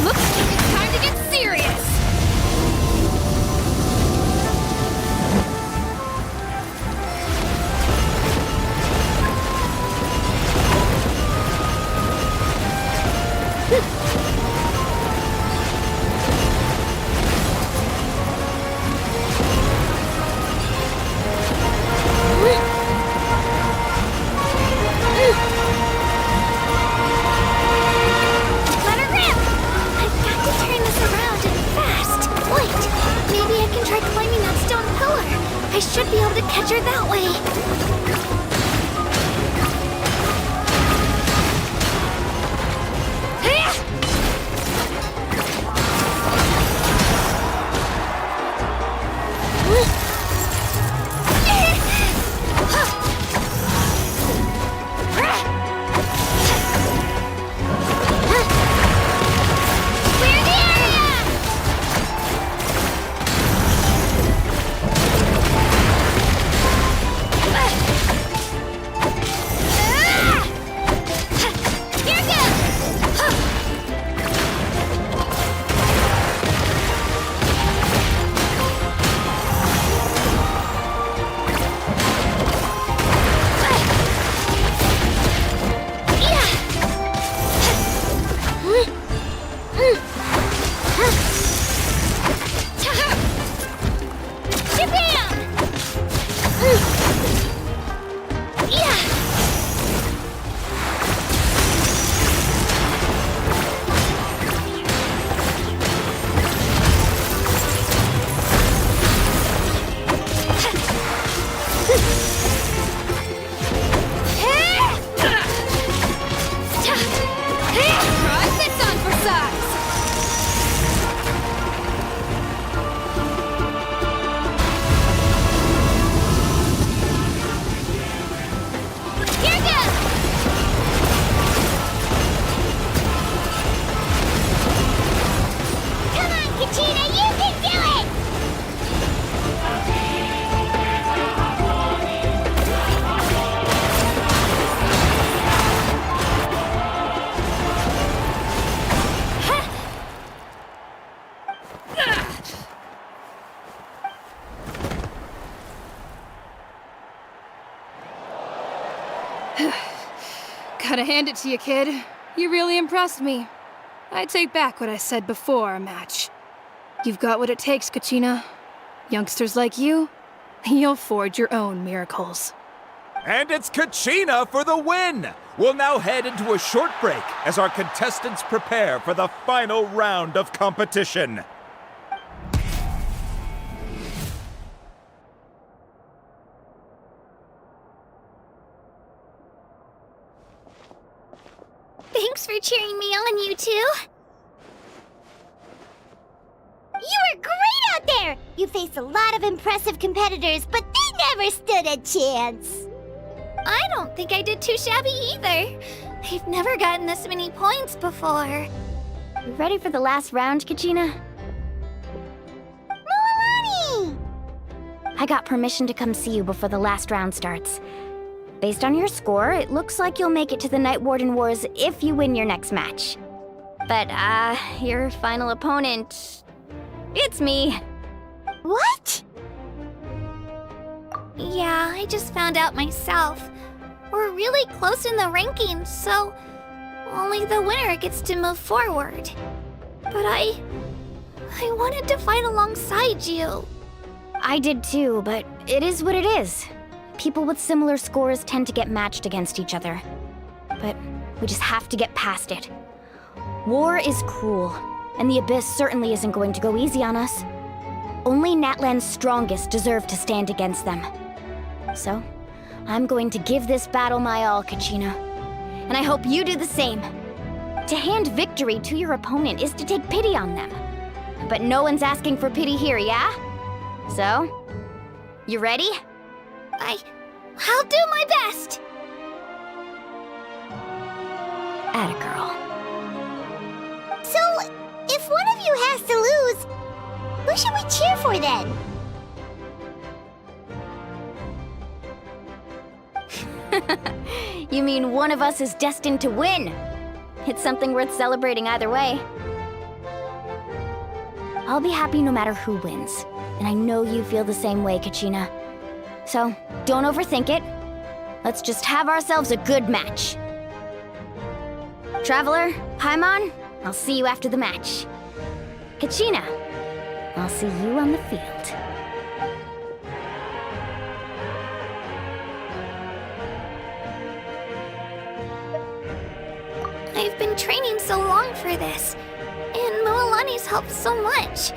S5: Looks like it's time to get serious!
S14: I should be able to catch her that way.
S5: Gotta hand it to you, kid. You really impressed me. I take back what I said before our match. You've got what it takes, Kachina. Youngsters like you, you'll forge your own miracles.
S7: And it's Kachina for the win! We'll now head into a short break as our contestants prepare for the final round of competition.
S17: Thanks for cheering me on, you two.
S2: You were great out there! You faced a lot of impressive competitors, but they never stood a chance.
S17: I don't think I did too shabby either. I've never gotten this many points before.
S18: You ready for the last round, Kachina?
S2: Noelle!
S18: I got permission to come see you before the last round starts. Based on your score, it looks like you'll make it to the Night Warden Wars if you win your next match. But, your final opponent... it's me.
S2: What?
S17: Yeah, I just found out myself. We're really close in the rankings, so only the winner gets to move forward. But I wanted to fight alongside you.
S18: I did too, but it is what it is. People with similar scores tend to get matched against each other. But we just have to get past it. War is cruel, and the Abyss certainly isn't going to go easy on us. Only Natlan's strongest deserve to stand against them. So, I'm going to give this battle my all, Kachina. And I hope you do the same. To hand victory to your opponent is to take pity on them. But no one's asking for pity here, yeah? So, you ready?
S17: I'll do my best!
S18: Atta girl.
S2: So, if one of you has to lose, who should we cheer for then?
S18: You mean one of us is destined to win? It's something worth celebrating either way. I'll be happy no matter who wins, and I know you feel the same way, Kachina. So, don't overthink it. Let's just have ourselves a good match. Traveler, Paimon, I'll see you after the match. Kachina, I'll see you on the field.
S17: I've been training so long for this, and Moalani's helped so much.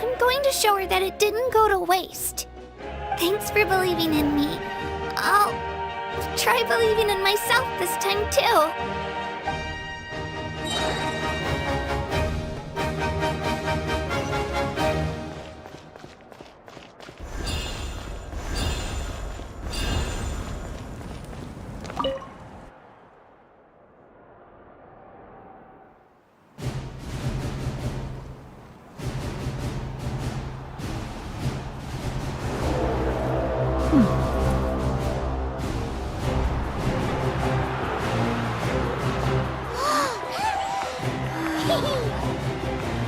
S17: I'm going to show her that it didn't go to waste. Thanks for believing in me. I'll try believing in myself this time too.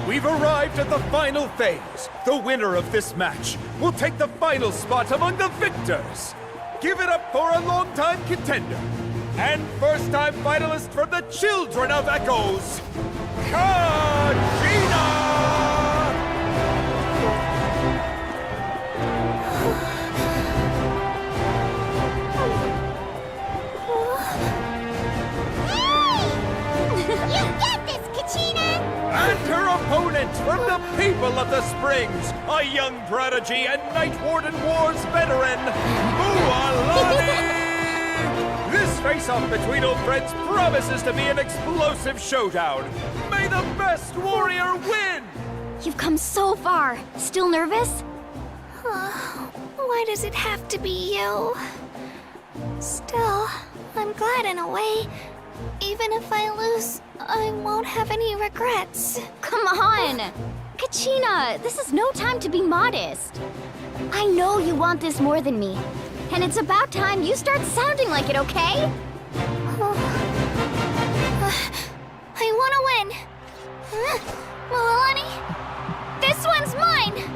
S7: We've arrived at the final phase. The winner of this match will take the final spot among the victors. Give it up for a longtime contender and first-time finalist from the Children of Echoes, Kachina! And her opponent from the people of the Springs, a young prodigy and Night Warden Wars veteran, Moalani! This face-off between old friends promises to be an explosive showdown. May the best warrior win!
S18: You've come so far. Still nervous?
S17: Why does it have to be you? Still, I'm glad in a way. Even if I lose, I won't have any regrets.
S18: Come on! Kachina, this is no time to be modest. I know you want this more than me, and it's about time you start sounding like it, okay?
S17: I want to win. Moalani, this one's mine!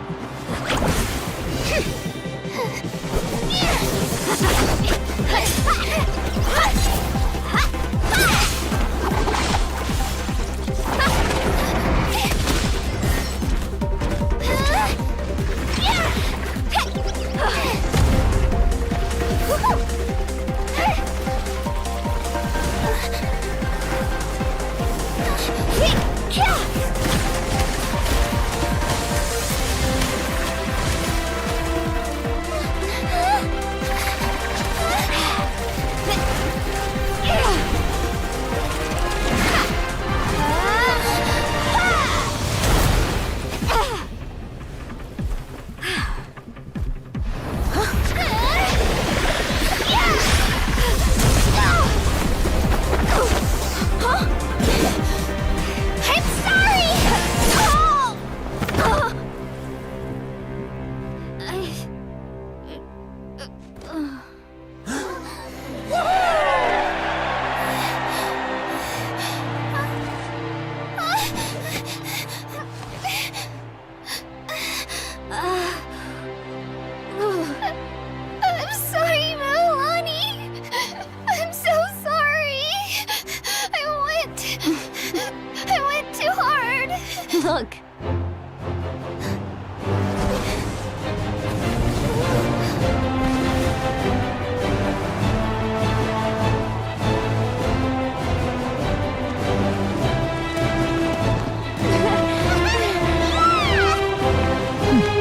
S18: Look.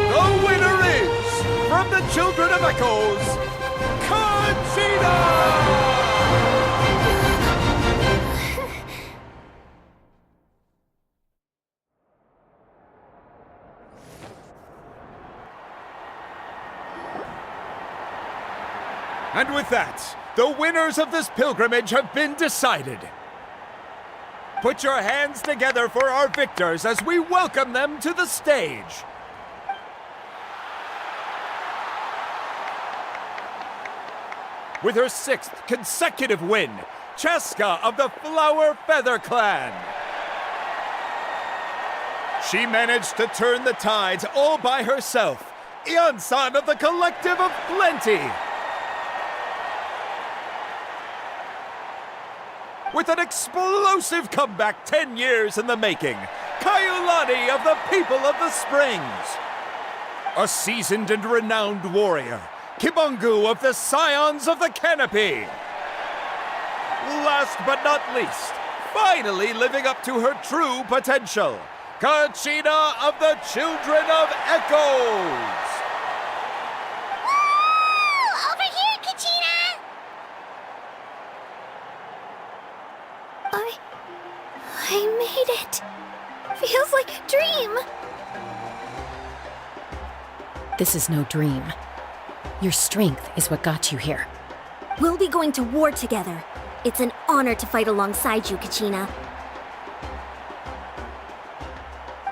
S7: The winner is, from the Children of Echoes, Conchita! And with that, the winners of this pilgrimage have been decided. Put your hands together for our victors as we welcome them to the stage. With her 6th consecutive win, Cheska of the Flower Feather Clan. She managed to turn the tides all by herself. Ian-san of the Collective of Plenty. With an explosive comeback 10 years in the making, Kaiulani of the People of the Springs. A seasoned and renowned warrior, Kibungu of the Scions of the Canopy. Last but not least, finally living up to her true potential, Kachina of the Children of Echoes.
S2: Over here, Kachina!
S14: I made it. Feels like a dream.
S11: This is no dream. Your strength is what got you here.
S18: We'll be going to war together. It's an honor to fight alongside you, Kachina.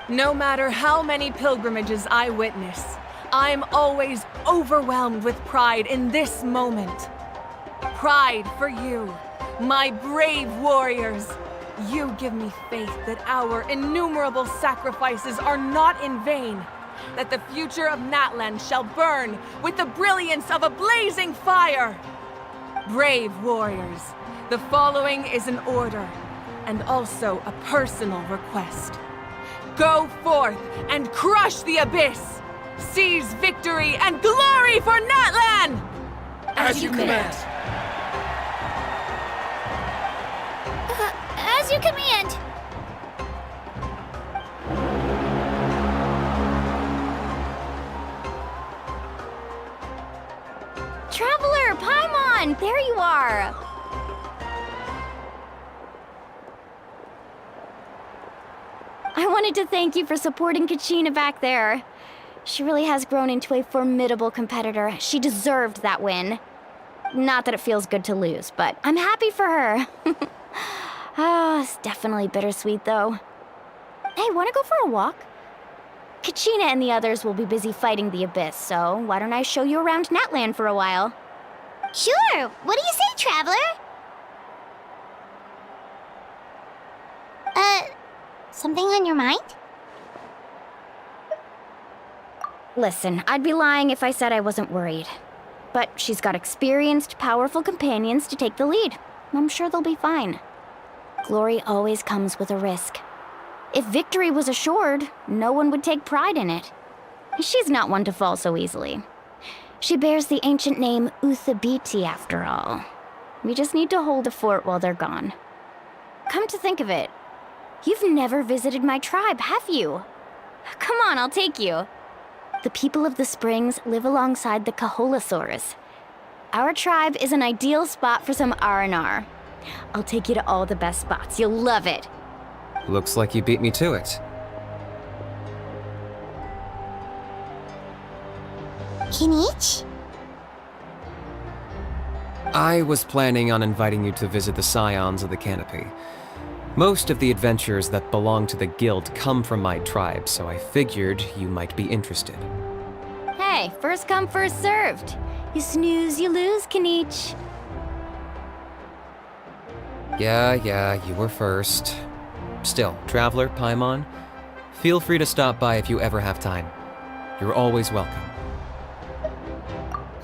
S22: No matter how many pilgrimages I witness, I'm always overwhelmed with pride in this moment. Pride for you, my brave warriors. You give me faith that our innumerable sacrifices are not in vain, that the future of Natlan shall burn with the brilliance of a blazing fire. Brave warriors, the following is an order, and also a personal request. Go forth and crush the abyss! Seize victory and glory for Natlan!
S23: As you command.
S17: As you command.
S18: Traveler, Paimon, there you are! I wanted to thank you for supporting Kachina back there. She really has grown into a formidable competitor. She deserved that win. Not that it feels good to lose, but I'm happy for her. It's definitely bittersweet, though. Hey, wanna go for a walk? Kachina and the others will be busy fighting the Abyss, so why don't I show you around Natlan for a while?
S2: Sure. What do you say, Traveler? Something on your mind?
S18: Listen, I'd be lying if I said I wasn't worried. But she's got experienced, powerful companions to take the lead. I'm sure they'll be fine. Glory always comes with a risk. If victory was assured, no one would take pride in it. She's not one to fall so easily. She bears the ancient name Uthabiti, after all. We just need to hold the fort while they're gone. Come to think of it, you've never visited my tribe, have you? Come on, I'll take you. The people of the Springs live alongside the Kaholasaurus. Our tribe is an ideal spot for some R&R. I'll take you to all the best spots. You'll love it.
S20: Looks like you beat me to it.
S2: Kinich?
S20: I was planning on inviting you to visit the Scions of the Canopy. Most of the adventurers that belong to the guild come from my tribe, so I figured you might be interested.
S18: Hey, first come, first served. You snooze, you lose, Kinich.
S20: Yeah, you were first. Still, Traveler, Paimon, feel free to stop by if you ever have time. You're always welcome.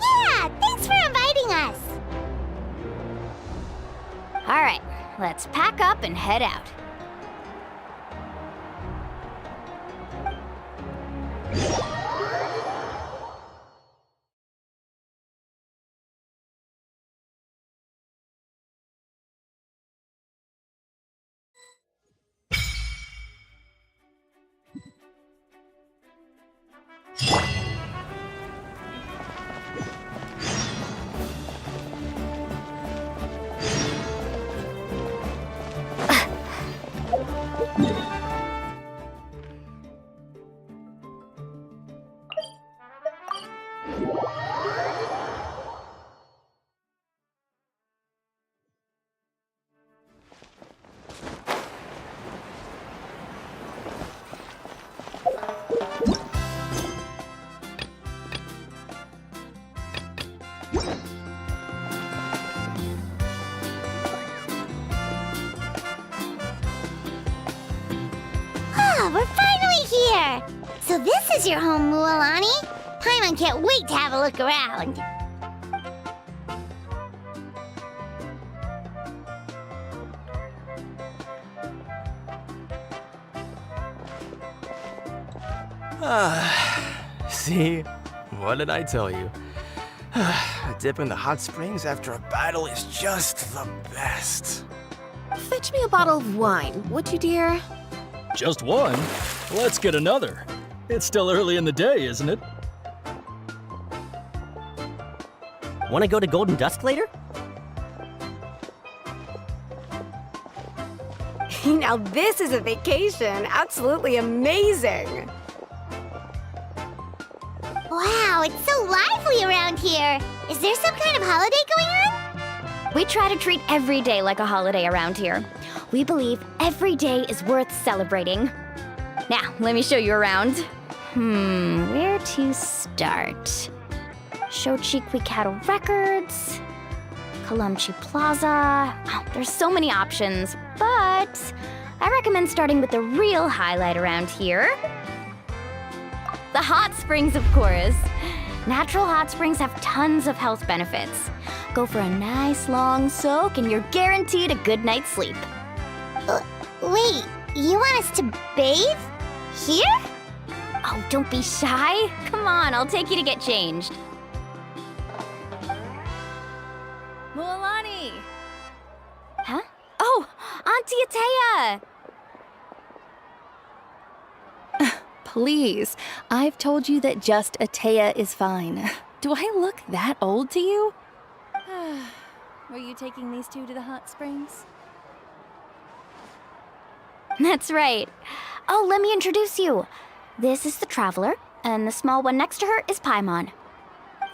S2: Yeah, thanks for inviting us.
S18: All right, let's pack up and head out.
S2: here! So this is your home, Mualani? Paimon can't wait to have a look around.
S1: See? What did I tell you? A dip in the hot springs after a battle is just the best.
S4: Fetch me a bottle of wine, would you, dear?
S3: Just one? Let's get another. It's still early in the day, isn't it?
S8: Want to go to Golden Dusk later?
S12: Now this is a vacation. Absolutely amazing.
S2: Wow, it's so lively around here. Is there some kind of holiday going on?
S18: We try to treat every day like a holiday around here. We believe every day is worth celebrating. Now, let me show you around. Where to start? Shochiqui Cattle Records, Kalamchi Plaza. Oh, there's so many options, but I recommend starting with the real highlight around here. The hot springs, of course. Natural hot springs have tons of health benefits. Go for a nice long soak and you're guaranteed a good night's sleep.
S2: Wait, you want us to bathe? Here?
S18: Oh, don't be shy. Come on, I'll take you to get changed.
S4: Mualani!
S18: Huh? Oh, Auntie Atea!
S11: Please, I've told you that just Atea is fine. Do I look that old to you?
S4: Were you taking these two to the hot springs?
S18: That's right. Oh, let me introduce you. This is the Traveler, and the small one next to her is Paimon.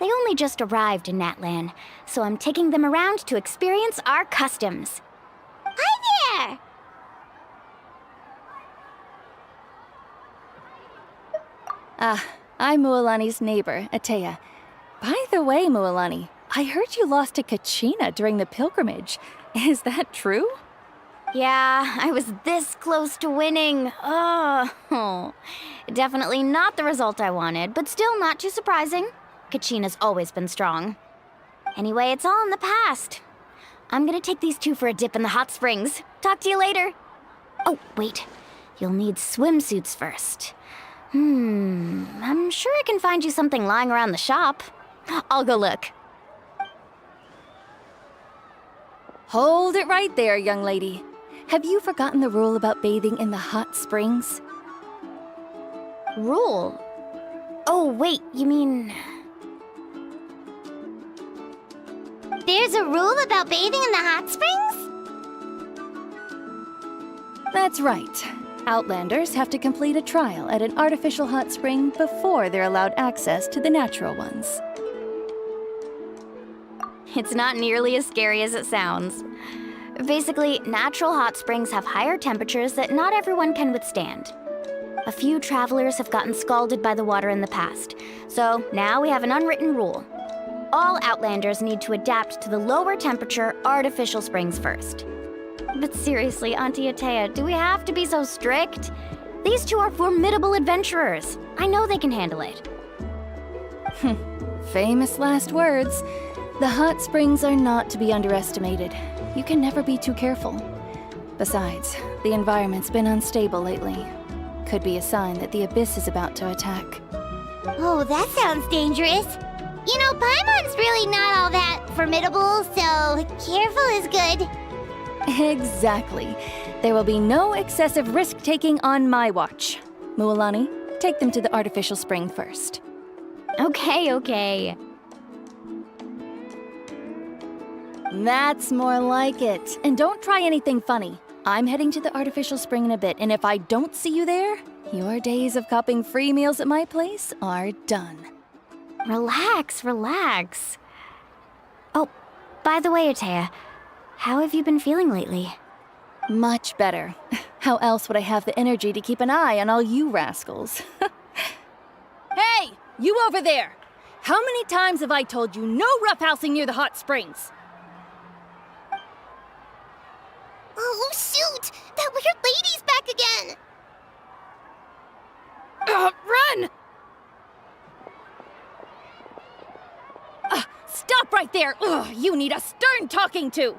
S18: They only just arrived in Natlan, so I'm taking them around to experience our customs.
S2: Hi there!
S11: I'm Mualani's neighbor, Atea. By the way, Mualani, I heard you lost to Kachina during the pilgrimage. Is that true?
S18: Yeah, I was this close to winning. Oh, definitely not the result I wanted, but still not too surprising. Kachina's always been strong. Anyway, it's all in the past. I'm gonna take these two for a dip in the hot springs. Talk to you later. Oh, wait. You'll need swimsuits first. I'm sure I can find you something lying around the shop. I'll go look.
S11: Hold it right there, young lady. Have you forgotten the rule about bathing in the hot springs?
S18: Rule? Oh, wait, you mean...
S2: There's a rule about bathing in the hot springs?
S11: That's right. Outlanders have to complete a trial at an artificial hot spring before they're allowed access to the natural ones.
S18: It's not nearly as scary as it sounds. Basically, natural hot springs have higher temperatures that not everyone can withstand. A few travelers have gotten scalded by the water in the past, so now we have an unwritten rule. All Outlanders need to adapt to the lower temperature artificial springs first. But seriously, Auntie Atea, do we have to be so strict? These two are formidable adventurers. I know they can handle it.
S11: Famous last words. The hot springs are not to be underestimated. You can never be too careful. Besides, the environment's been unstable lately. Could be a sign that the Abyss is about to attack.
S2: Oh, that sounds dangerous. You know, Paimon's really not all that formidable, so careful is good.
S11: Exactly. There will be no excessive risk-taking on my watch. Mualani, take them to the artificial spring first.
S18: Okay.
S11: That's more like it. And don't try anything funny. I'm heading to the artificial spring in a bit, and if I don't see you there, your days of copping free meals at my place are done.
S18: Relax. Oh, by the way, Atea, how have you been feeling lately?
S11: Much better. How else would I have the energy to keep an eye on all you rascals? Hey, you over there! How many times have I told you no roughhousing near the hot springs?
S2: Oh, shoot! That weird lady's back again!
S11: right there! Ugh, you need a stern talking to!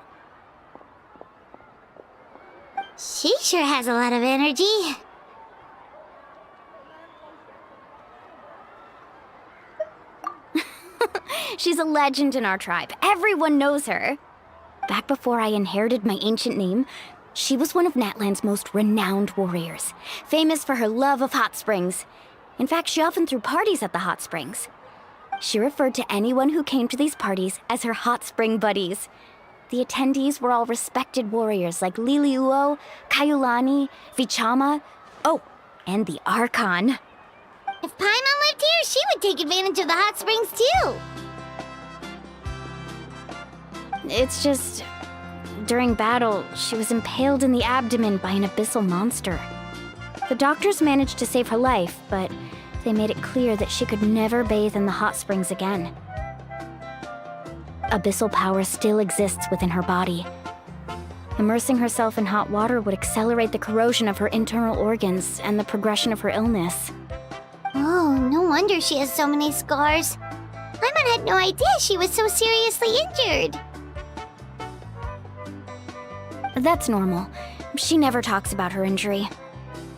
S2: She sure has a lot of energy.
S18: She's a legend in our tribe. Everyone knows her. Back before I inherited my ancient name, she was one of Natlan's most renowned warriors, famous for her love of hot springs. In fact, she often threw parties at the hot springs. She referred to anyone who came to these parties as her hot spring buddies. The attendees were all respected warriors like Liliuo, Kaiulani, Vichama, oh, and the Archon.
S2: If Paimon lived here, she would take advantage of the hot springs too.
S18: It's just, during battle, she was impaled in the abdomen by an abyssal monster. The doctors managed to save her life, but they made it clear that she could never bathe in the hot springs again. Abyssal power still exists within her body. Immersing herself in hot water would accelerate the corrosion of her internal organs and the progression of her illness.
S2: Oh, no wonder she has so many scars. Paimon had no idea she was so seriously injured.
S18: That's normal. She never talks about her injury.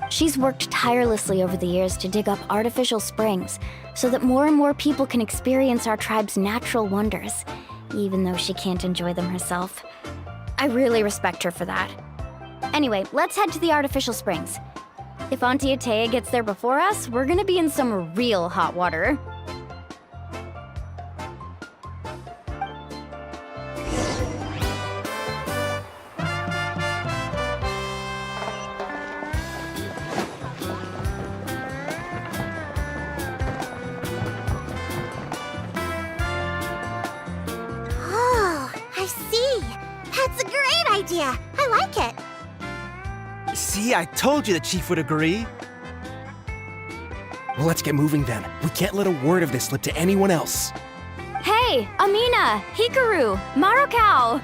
S18: She's worked tirelessly over the years to dig up artificial springs so that more and more people can experience our tribe's natural wonders, even though she can't enjoy them herself. I really respect her for that. Anyway, let's head to the artificial springs. If Auntie Atea gets there before us, we're gonna be in some real hot water.
S2: Oh, I see. That's a great idea. I like it.
S1: See, I told you the chief would agree.
S23: Well, let's get moving then. We can't let a word of this slip to anyone else.
S18: Hey, Amina, Hikaru, Marukao!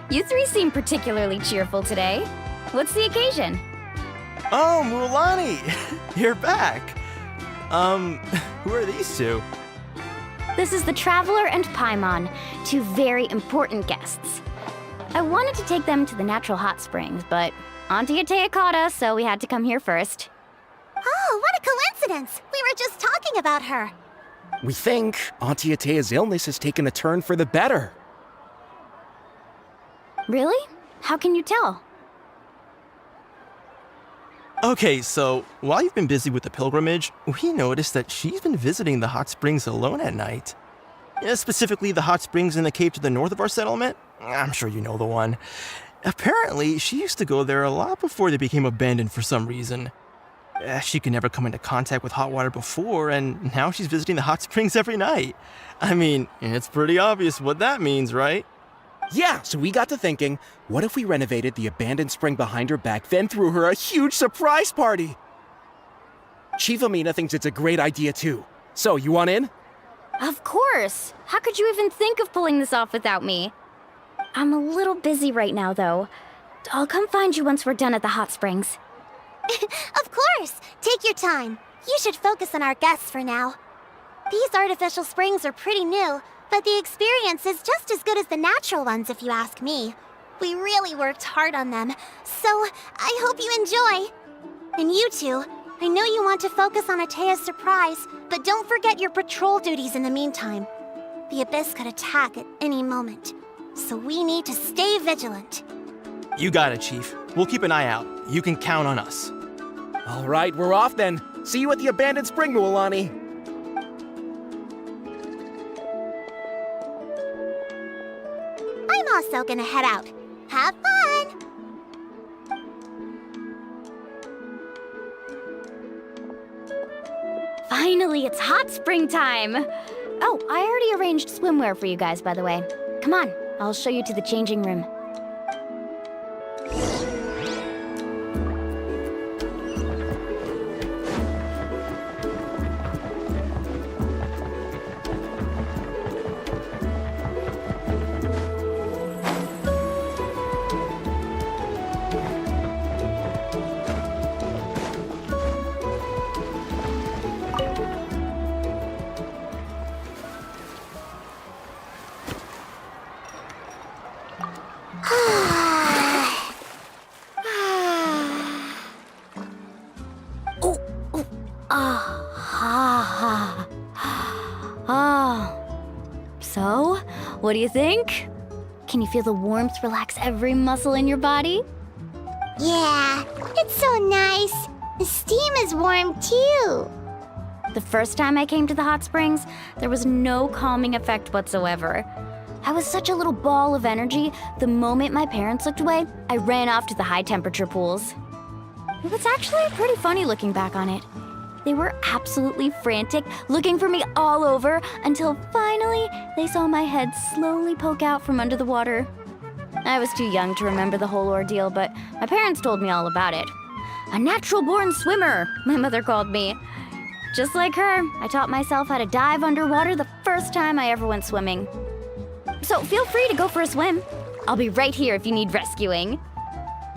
S18: You three seem particularly cheerful today. What's the occasion?
S1: Oh, Mulani! You're back. Who are these two?
S18: This is the Traveler and Paimon, two very important guests. I wanted to take them to the natural hot springs, but Auntie Atea caught us, so we had to come here first.
S2: Oh, what a coincidence! We were just talking about her.
S23: We think Auntie Atea's illness has taken a turn for the better.
S18: Really? How can you tell?
S1: Okay, so while you've been busy with the pilgrimage, we noticed that she's been visiting the hot springs alone at night. Specifically, the hot springs in the cave to the north of our settlement. I'm sure you know the one. Apparently, she used to go there a lot before they became abandoned for some reason. She could never come into contact with hot water before, and now she's visiting the hot springs every night. I mean, it's pretty obvious what that means, right?
S23: Yeah, so we got to thinking, what if we renovated the abandoned spring behind her back, then threw her a huge surprise party? Chief Amina thinks it's a great idea too. So, you want in?
S18: Of course! How could you even think of pulling this off without me? I'm a little busy right now, though. I'll come find you once we're done at the hot springs.
S2: Of course! Take your time. You should focus on our guests for now. These artificial springs are pretty new, but the experience is just as good as the natural ones, if you ask me. We really worked hard on them, so I hope you enjoy. And you two, I know you want to focus on Atea's surprise, but don't forget your patrol duties in the meantime. The Abyss could attack at any moment, so we need to stay vigilant.
S1: You got it, Chief. We'll keep an eye out. You can count on us.
S23: All right, we're off then. See you at the abandoned spring, Mulani.
S2: I'm also gonna head out. Have fun!
S18: Finally, it's hot spring time! Oh, I already arranged swimwear for you guys, by the way. Come on, I'll show you to the changing room. So, what do you think? Can you feel the warmth relax every muscle in your body?
S2: Yeah, it's so nice. The steam is warm too.
S18: The first time I came to the hot springs, there was no calming effect whatsoever. I was such a little ball of energy, the moment my parents looked away, I ran off to the high temperature pools. It was actually pretty funny looking back on it. They were absolutely frantic, looking for me all over, until finally they saw my head slowly poke out from under the water. I was too young to remember the whole ordeal, but my parents told me all about it. A natural-born swimmer, my mother called me. Just like her, I taught myself how to dive underwater the first time I ever went swimming. So feel free to go for a swim. I'll be right here if you need rescuing.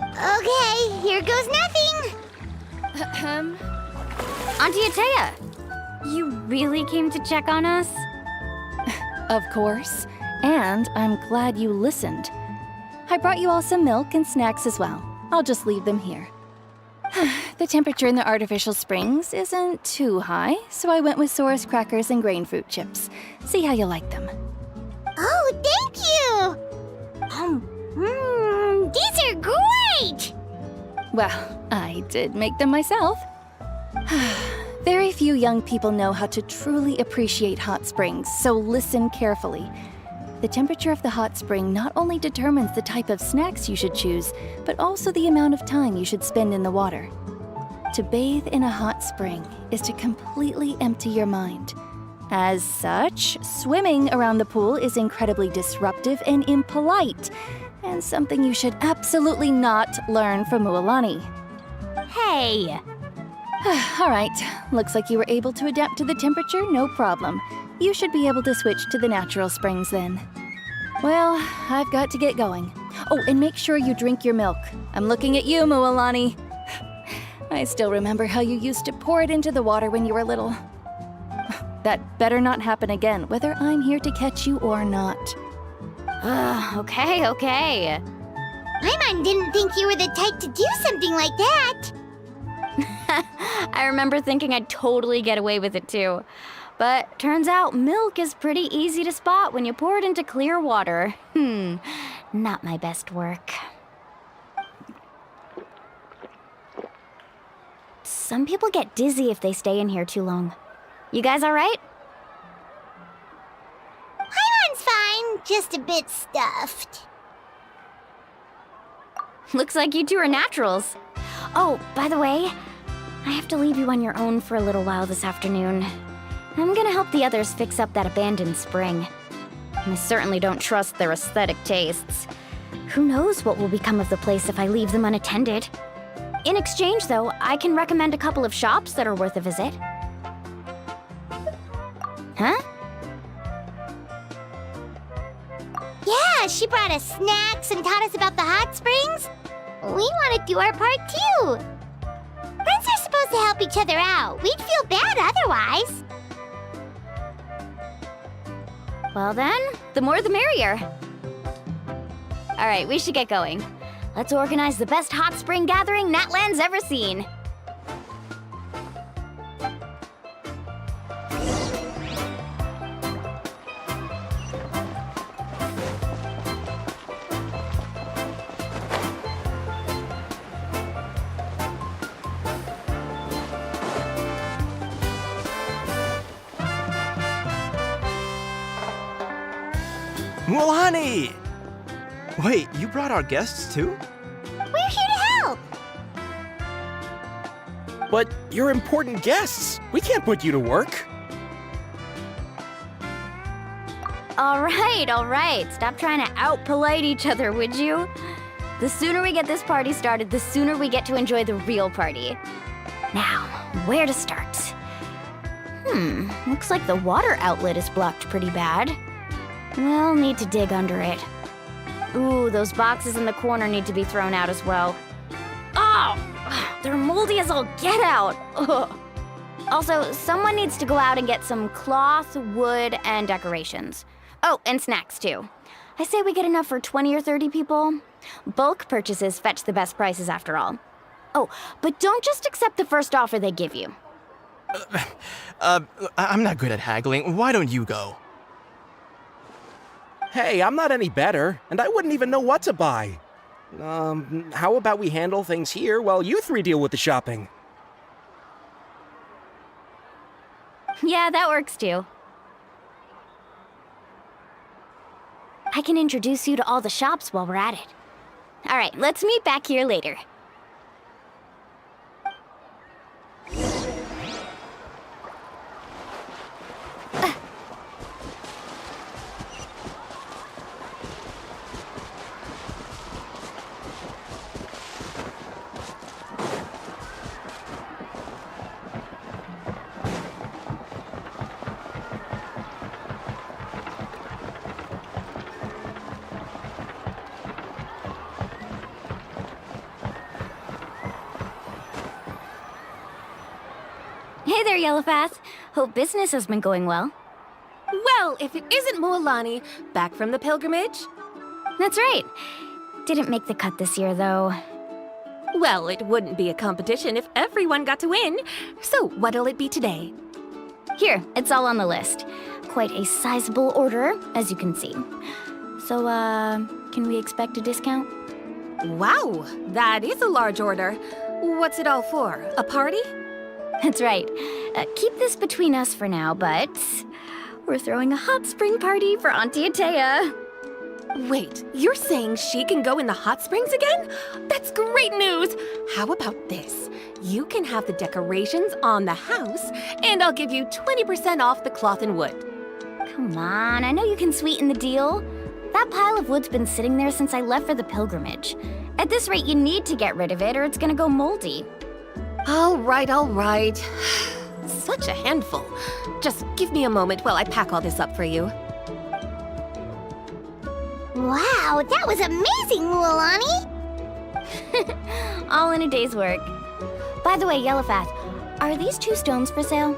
S2: Okay, here goes nothing.
S18: Auntie Atea, you really came to check on us?
S11: Of course. And I'm glad you listened. I brought you all some milk and snacks as well. I'll just leave them here. The temperature in the artificial springs isn't too high, so I went with Saurus crackers and grain fruit chips. See how you like them.
S2: Oh, thank you! These are great!
S11: Well, I did make them myself. Very few young people know how to truly appreciate hot springs, so listen carefully. The temperature of the hot spring not only determines the type of snacks you should choose, but also the amount of time you should spend in the water. To bathe in a hot spring is to completely empty your mind. As such, swimming around the pool is incredibly disruptive and impolite, and something you should absolutely not learn from Mualani.
S18: Hey!
S11: All right, looks like you were able to adapt to the temperature, no problem. You should be able to switch to the natural springs then. Well, I've got to get going. Oh, and make sure you drink your milk. I'm looking at you, Mualani. I still remember how you used to pour it into the water when you were little. That better not happen again, whether I'm here to catch you or not.
S18: Okay.
S2: Paimon didn't think you were the type to do something like that.
S18: I remember thinking I'd totally get away with it too. But turns out milk is pretty easy to spot when you pour it into clear water. Not my best work. Some people get dizzy if they stay in here too long. You guys all right?
S2: Paimon's fine, just a bit stuffed.
S18: Looks like you two are naturals. Oh, by the way, I have to leave you on your own for a little while this afternoon. I'm gonna help the others fix up that abandoned spring. I certainly don't trust their aesthetic tastes. Who knows what will become of the place if I leave them unattended? In exchange, though, I can recommend a couple of shops that are worth a visit. Huh?
S2: Yeah, she brought us snacks and taught us about the hot springs. We want to do our part too. Friends are supposed to help each other out. We'd feel bad otherwise.
S18: Well then, the more the merrier. All right, we should get going. Let's organize the best hot spring gathering Natlan's ever seen.
S1: Mualani! Wait, you brought our guests too?
S2: We're here to help.
S23: But you're important guests. We can't put you to work.
S18: All right. Stop trying to out-polite each other, would you? The sooner we get this party started, the sooner we get to enjoy the real party. Now, where to start? Looks like the water outlet is blocked pretty bad. We'll need to dig under it. Ooh, those boxes in the corner need to be thrown out as well. Oh, they're moldy as all get out. Ugh. Also, someone needs to go out and get some cloth, wood, and decorations. Oh, and snacks too. I say we get enough for 20 or 30 people. Bulk purchases fetch the best prices after all. Oh, but don't just accept the first offer they give you.
S1: I'm not good at haggling. Why don't you go?
S23: Hey, I'm not any better, and I wouldn't even know what to buy. How about we handle things here while you three deal with the shopping?
S18: Yeah, that works too. I can introduce you to all the shops while we're at it. All right, let's meet back here later. Hey there, Yellowfast. Hope business has been going well.
S4: Well, if it isn't Moalani, back from the pilgrimage?
S18: That's right. Didn't make the cut this year, though.
S4: Well, it wouldn't be a competition if everyone got to win. So, what'll it be today?
S18: Here, it's all on the list. Quite a sizable order, as you can see. So, can we expect a discount?
S4: Wow, that is a large order. What's it all for? A party?
S18: That's right. Keep this between us for now, but we're throwing a hot spring party for Auntie Atea.
S4: Wait, you're saying she can go in the hot springs again? That's great news! How about this? You can have the decorations on the house, and I'll give you 20% off the cloth and wood.
S18: Come on, I know you can sweeten the deal. That pile of wood's been sitting there since I left for the pilgrimage. At this rate, you need to get rid of it or it's gonna go moldy.
S4: All right, all right. Such a handful. Just give me a moment while I pack all this up for you.
S2: Wow, that was amazing, Mualani!
S18: All in a day's work. By the way, Yellowfast, are these 2 stones for sale?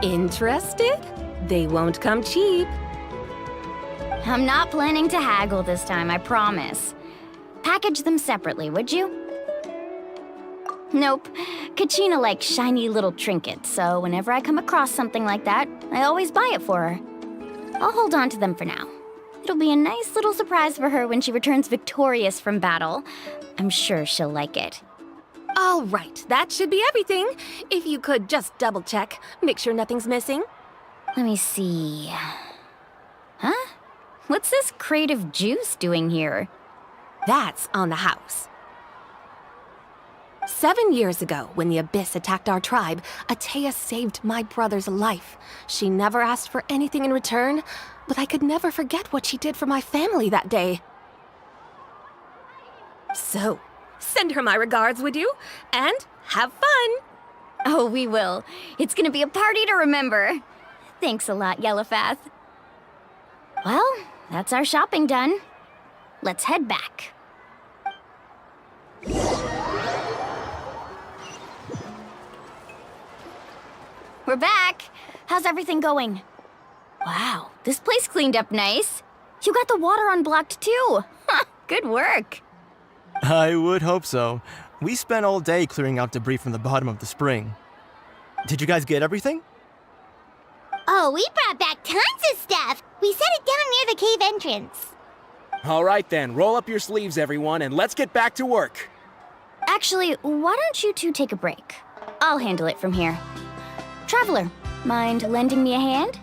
S4: Interested? They won't come cheap.
S18: I'm not planning to haggle this time, I promise. Package them separately, would you? Nope. Kachina likes shiny little trinkets, so whenever I come across something like that, I always buy it for her. I'll hold on to them for now. It'll be a nice little surprise for her when she returns victorious from battle. I'm sure she'll like it.
S4: All right, that should be everything. If you could just double check, make sure nothing's missing.
S18: Let me see. Huh? What's this crate of juice doing here?
S4: That's on the house. 7 years ago, when the Abyss attacked our tribe, Atea saved my brother's life. She never asked for anything in return, but I could never forget what she did for my family that day. So, send her my regards, would you? And have fun!
S18: Oh, we will. It's gonna be a party to remember. Thanks a lot, Yellowfast. Well, that's our shopping done. Let's head back. We're back! How's everything going? Wow, this place cleaned up nice. You got the water unblocked too. Good work.
S1: I would hope so. We spent all day clearing out debris from the bottom of the spring. Did you guys get everything?
S2: Oh, we brought back tons of stuff! We set it down near the cave entrance.
S23: All right then, roll up your sleeves, everyone, and let's get back to work.
S18: Actually, why don't you two take a break? I'll handle it from here. Traveler, mind lending me a hand?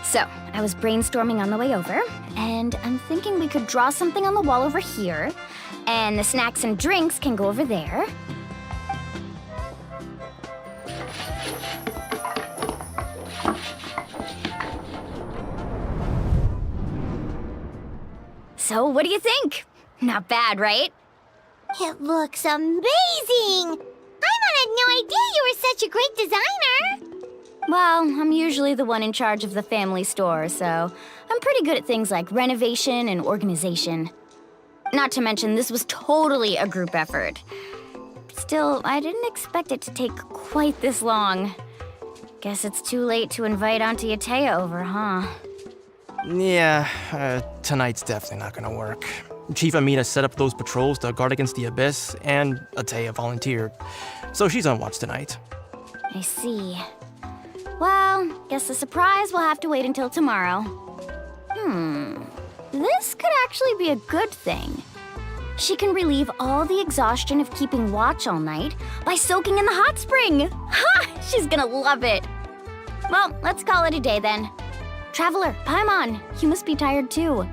S18: So, I was brainstorming on the way over, and I'm thinking we could draw something on the wall over here, and the snacks and drinks can go over there. So, what do you think? Not bad, right?
S2: It looks amazing! Paimon had no idea you were such a great designer!
S18: Well, I'm usually the one in charge of the family store, so I'm pretty good at things like renovation and organization. Not to mention, this was totally a group effort. Still, I didn't expect it to take quite this long. Guess it's too late to invite Auntie Atea over, huh?
S1: Yeah, tonight's definitely not gonna work. Chief Amina set up those patrols to guard against the Abyss, and Atea volunteered. So she's on watch tonight.
S18: I see. Well, guess the surprise will have to wait until tomorrow. This could actually be a good thing. She can relieve all the exhaustion of keeping watch all night by soaking in the hot spring. Ha! She's gonna love it. Well, let's call it a day then. Traveler, Paimon, you must be tired too.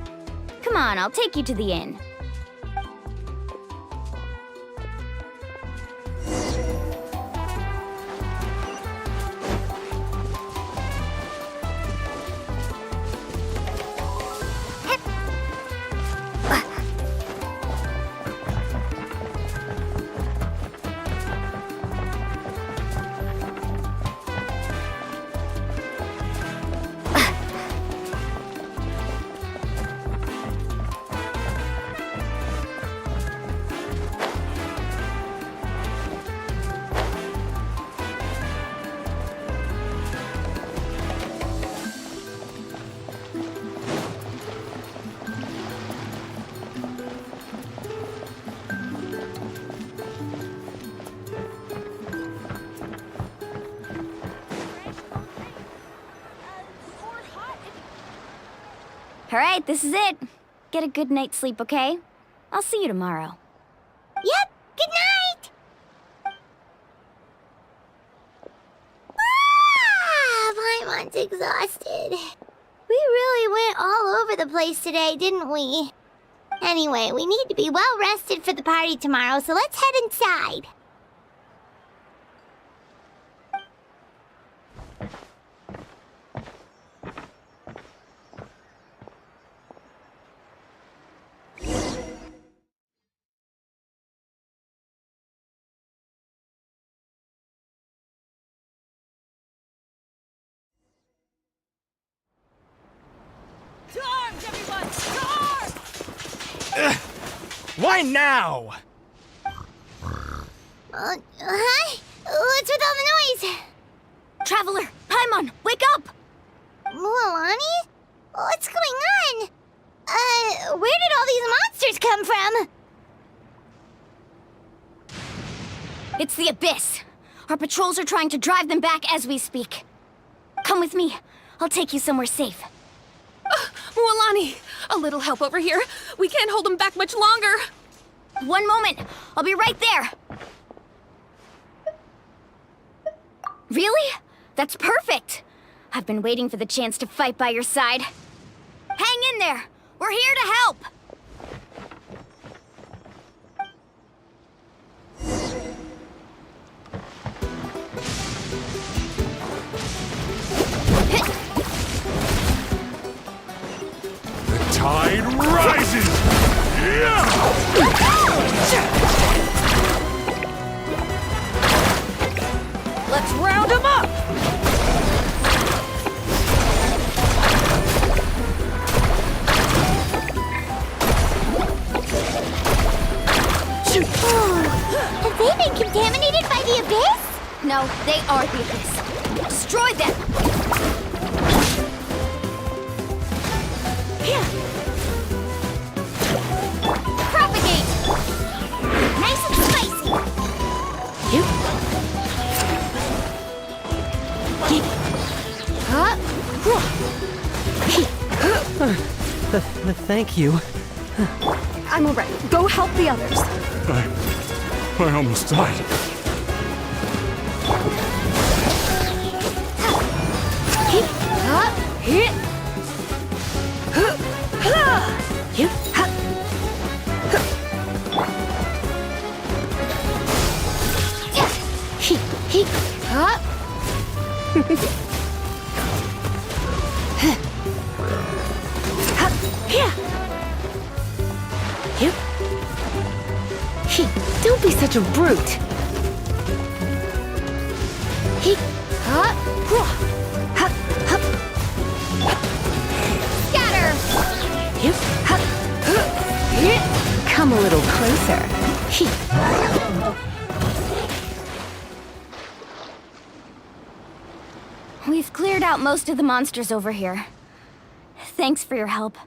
S18: Come on, I'll take you to the inn. All right, this is it. Get a good night's sleep, okay? I'll see you tomorrow.
S2: Yep, good night! Paimon's exhausted. We really went all over the place today, didn't we? Anyway, we need to be well rested for the party tomorrow, so let's head inside.
S1: To arms, everyone! To arms! Why now?
S2: Hi? What's with all the noise?
S18: Traveler, Paimon, wake up!
S2: Mualani? What's going on? Where did all these monsters come from?
S18: It's the Abyss. Our patrols are trying to drive them back as we speak. Come with me. I'll take you somewhere safe.
S4: Mualani, a little help over here. We can't hold them back much longer.
S18: One moment. I'll be right there. Really? That's perfect. I've been waiting for the chance to fight by your side. Hang in there. We're here to help.
S10: Tide rises!
S4: Let's round them up!
S2: Have they been contaminated by the Abyss?
S18: No, they are the Abyss. Destroy them! Propagate!
S2: Nice and spicy!
S3: Thank you.
S21: I'm all right. Go help the others.
S10: I almost died.
S21: Don't be such a brute.
S18: Scatter!
S21: Come a little closer.
S18: We've cleared out most of the monsters over here. Thanks for your help.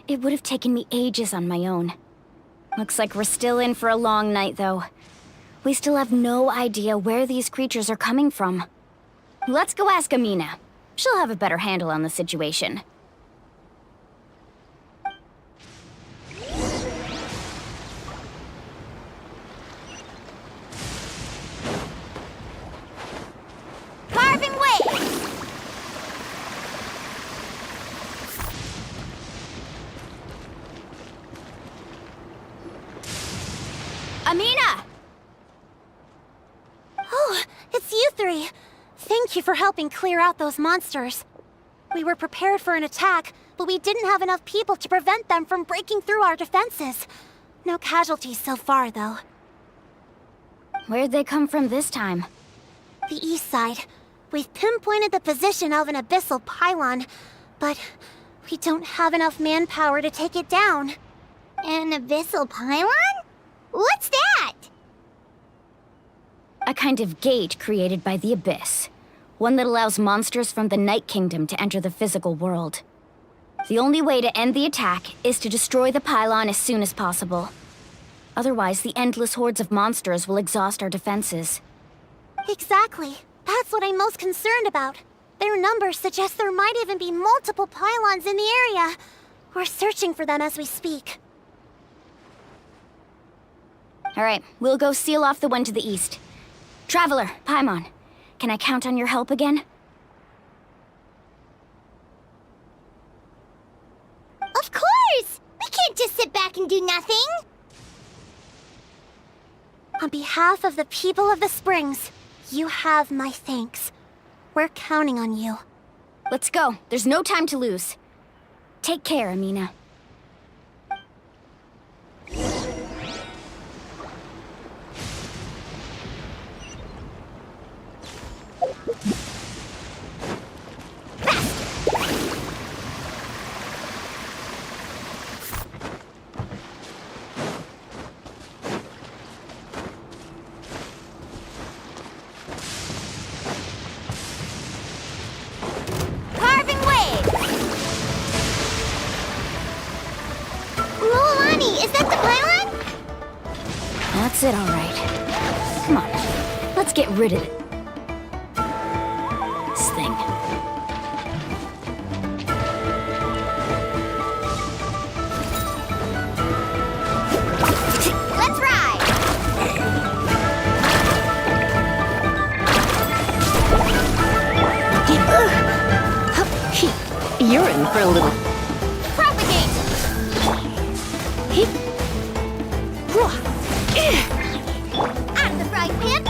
S18: It would have taken me ages on my own. Looks like we're still in for a long night, though. We still have no idea where these creatures are coming from. Let's go ask Amina. She'll have a better handle on the situation.
S2: Carving waves!
S18: Amina!
S2: Oh, it's you three. Thank you for helping clear out those monsters. We were prepared for an attack, but we didn't have enough people to prevent them from breaking through our defenses. No casualties so far, though.
S18: Where'd they come from this time?
S2: The east side. We've pinpointed the position of an abyssal pylon, but we don't have enough manpower to take it down. An abyssal pylon? What's that?
S18: A kind of gate created by the Abyss. One that allows monsters from the Night Kingdom to enter the physical world. The only way to end the attack is to destroy the pylon as soon as possible. Otherwise, the endless hordes of monsters will exhaust our defenses.
S2: Exactly. That's what I'm most concerned about. Their numbers suggest there might even be multiple pylons in the area. We're searching for them as we speak.
S18: Alright, we'll go seal off the one to the east. Traveler, Paimon, can I count on your help again?
S2: Of course! We can't just sit back and do nothing! On behalf of the people of the Springs, you have my thanks. We're counting on you.
S18: Let's go. There's no time to lose. Take care, Amina.
S2: Carving waves! Lolani, is that the pylon?
S18: That's it, all right. Come on, let's get rid of it. This thing.
S2: Let's ride!
S18: You're in for a little.
S2: Propagate! Out of the frying pan!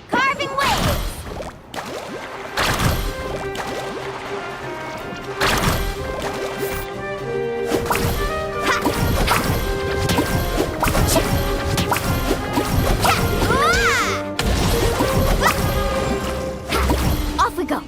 S2: Carving waves!
S18: Off we go.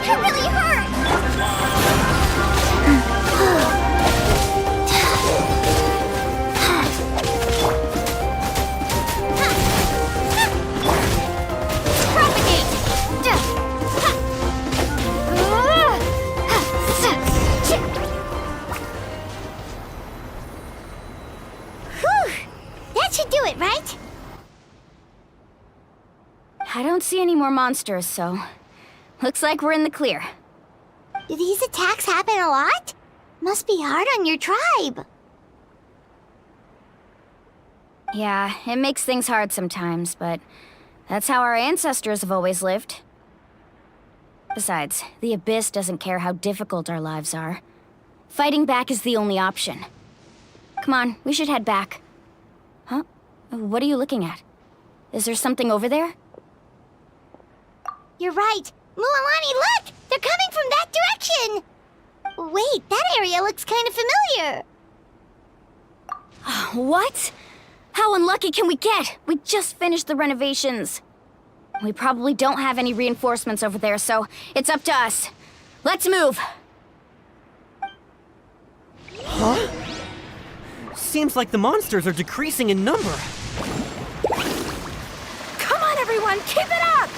S2: It really hurt! Whew! That should do it, right?
S18: I don't see any more monsters, so Looks like we're in the clear.
S2: Do these attacks happen a lot? Must be hard on your tribe.
S18: Yeah, it makes things hard sometimes, but that's how our ancestors have always lived. Besides, the Abyss doesn't care how difficult our lives are. Fighting back is the only option. Come on, we should head back. Huh? What are you looking at? Is there something over there?
S2: You're right. Mualani, look! They're coming from that direction! Wait, that area looks kind of familiar.
S18: What? How unlucky can we get? We just finished the renovations. We probably don't have any reinforcements over there, so it's up to us. Let's move!
S8: Huh? Seems like the monsters are decreasing in number.
S4: Come on, everyone, keep it up!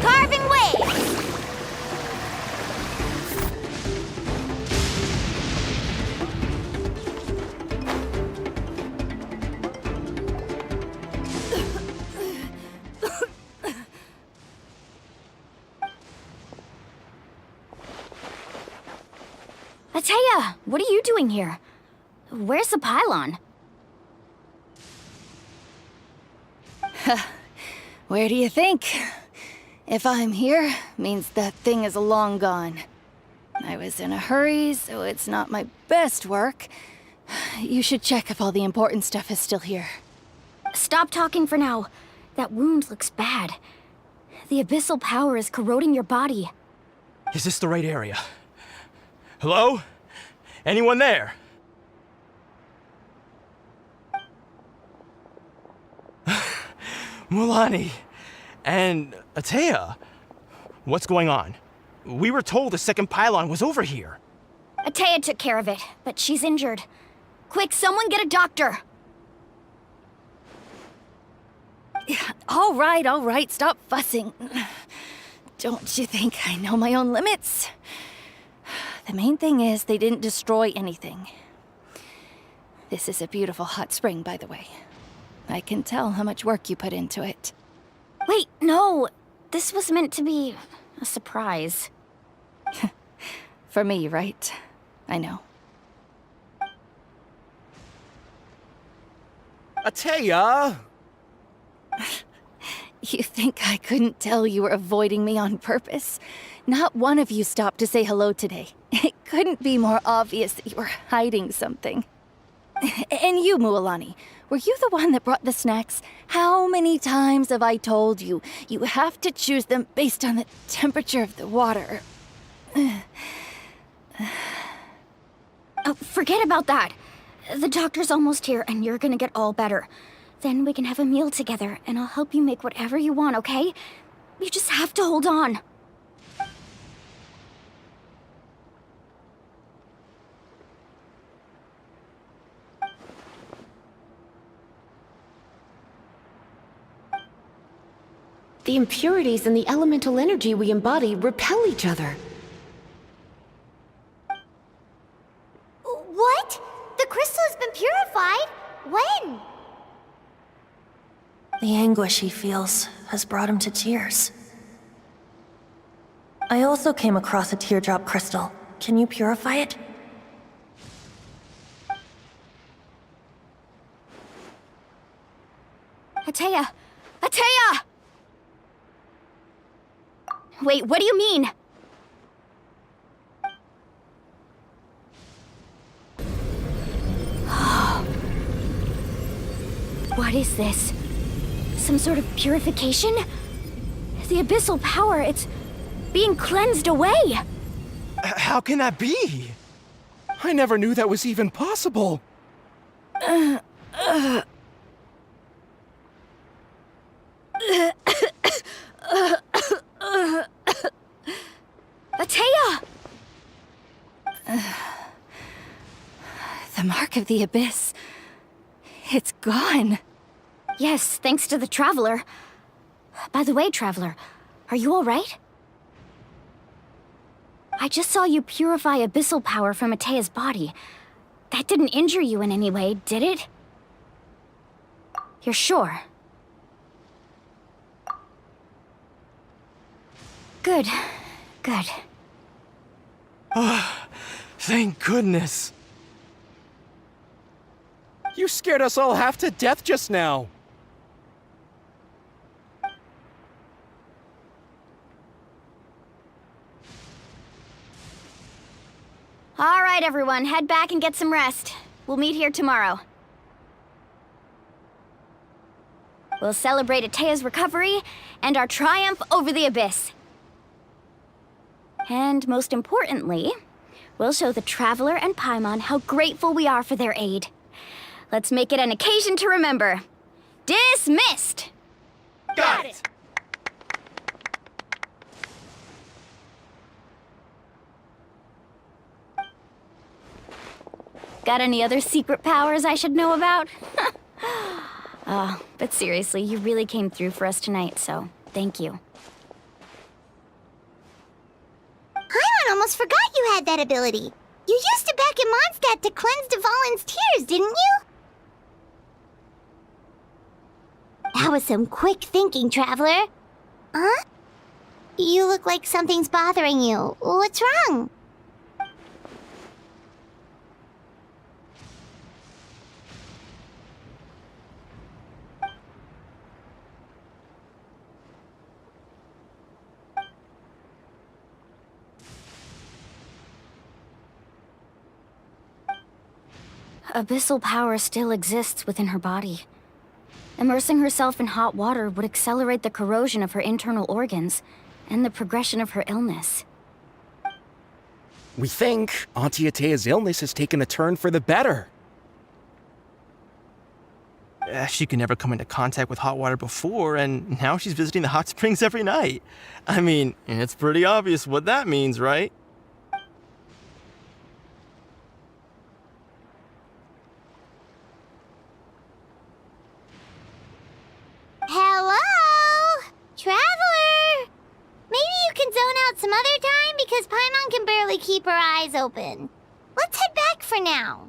S2: Carving waves!
S18: Ateya, what are you doing here? Where's the pylon?
S11: Where do you think? If I'm here, means that thing is long gone. I was in a hurry, so it's not my best work. You should check if all the important stuff is still here.
S18: Stop talking for now. That wound looks bad. The abyssal power is corroding your body.
S1: Is this the right area? Hello? Anyone there? Mualani and Ateya, what's going on? We were told the second pylon was over here.
S18: Ateya took care of it, but she's injured. Quick, someone get a doctor!
S11: All right, stop fussing. Don't you think I know my own limits? The main thing is they didn't destroy anything. This is a beautiful hot spring, by the way. I can tell how much work you put into it.
S18: Wait, no! This was meant to be a surprise.
S11: For me, right? I know.
S23: Ateya!
S11: You think I couldn't tell you were avoiding me on purpose? Not one of you stopped to say hello today. It couldn't be more obvious that you were hiding something. And you, Mualani, were you the one that brought the snacks? How many times have I told you, you have to choose them based on the temperature of the water?
S18: Oh, forget about that. The doctor's almost here, and you're gonna get all better. Then we can have a meal together, and I'll help you make whatever you want, okay? You just have to hold on.
S13: The impurities and the elemental energy we embody repel each other.
S2: What? The crystal has been purified? When?
S15: The anguish he feels has brought him to tears. I also came across a teardrop crystal. Can you purify it?
S18: Ateya! Ateya! Wait, what do you mean? What is this? Some sort of purification? The abyssal power, it's being cleansed away!
S1: How can that be?
S23: I never knew that was even possible.
S18: Ateya!
S11: The mark of the abyss. It's gone.
S18: Yes, thanks to the Traveler. By the way, Traveler, are you all right? I just saw you purify abyssal power from Atea's body. That didn't injure you in any way, did it? You're sure? Good. Good.
S1: Thank goodness.
S23: You scared us all half to death just now.
S18: All right, everyone, head back and get some rest. We'll meet here tomorrow. We'll celebrate Atea's recovery and our triumph over the Abyss. And most importantly, we'll show the Traveler and Paimon how grateful we are for their aid. Let's make it an occasion to remember. Dismissed!
S1: Got it!
S18: Got any other secret powers I should know about? But seriously, you really came through for us tonight, so thank you.
S2: Paimon almost forgot you had that ability. You used it back in Mondstadt to cleanse Dvalin's tears, didn't you? That was some quick thinking, Traveler. Huh? You look like something's bothering you. What's wrong?
S18: Abyssal power still exists within her body. Immersing herself in hot water would accelerate the corrosion of her internal organs and the progression of her illness.
S23: We think Auntie Atea's illness has taken a turn for the better.
S1: She could never come into contact with hot water before, and now she's visiting the hot springs every night. I mean, it's pretty obvious what that means, right?
S2: Hello? Traveler? Maybe you can zone out some other time because Paimon can barely keep her eyes open. Let's head back for now.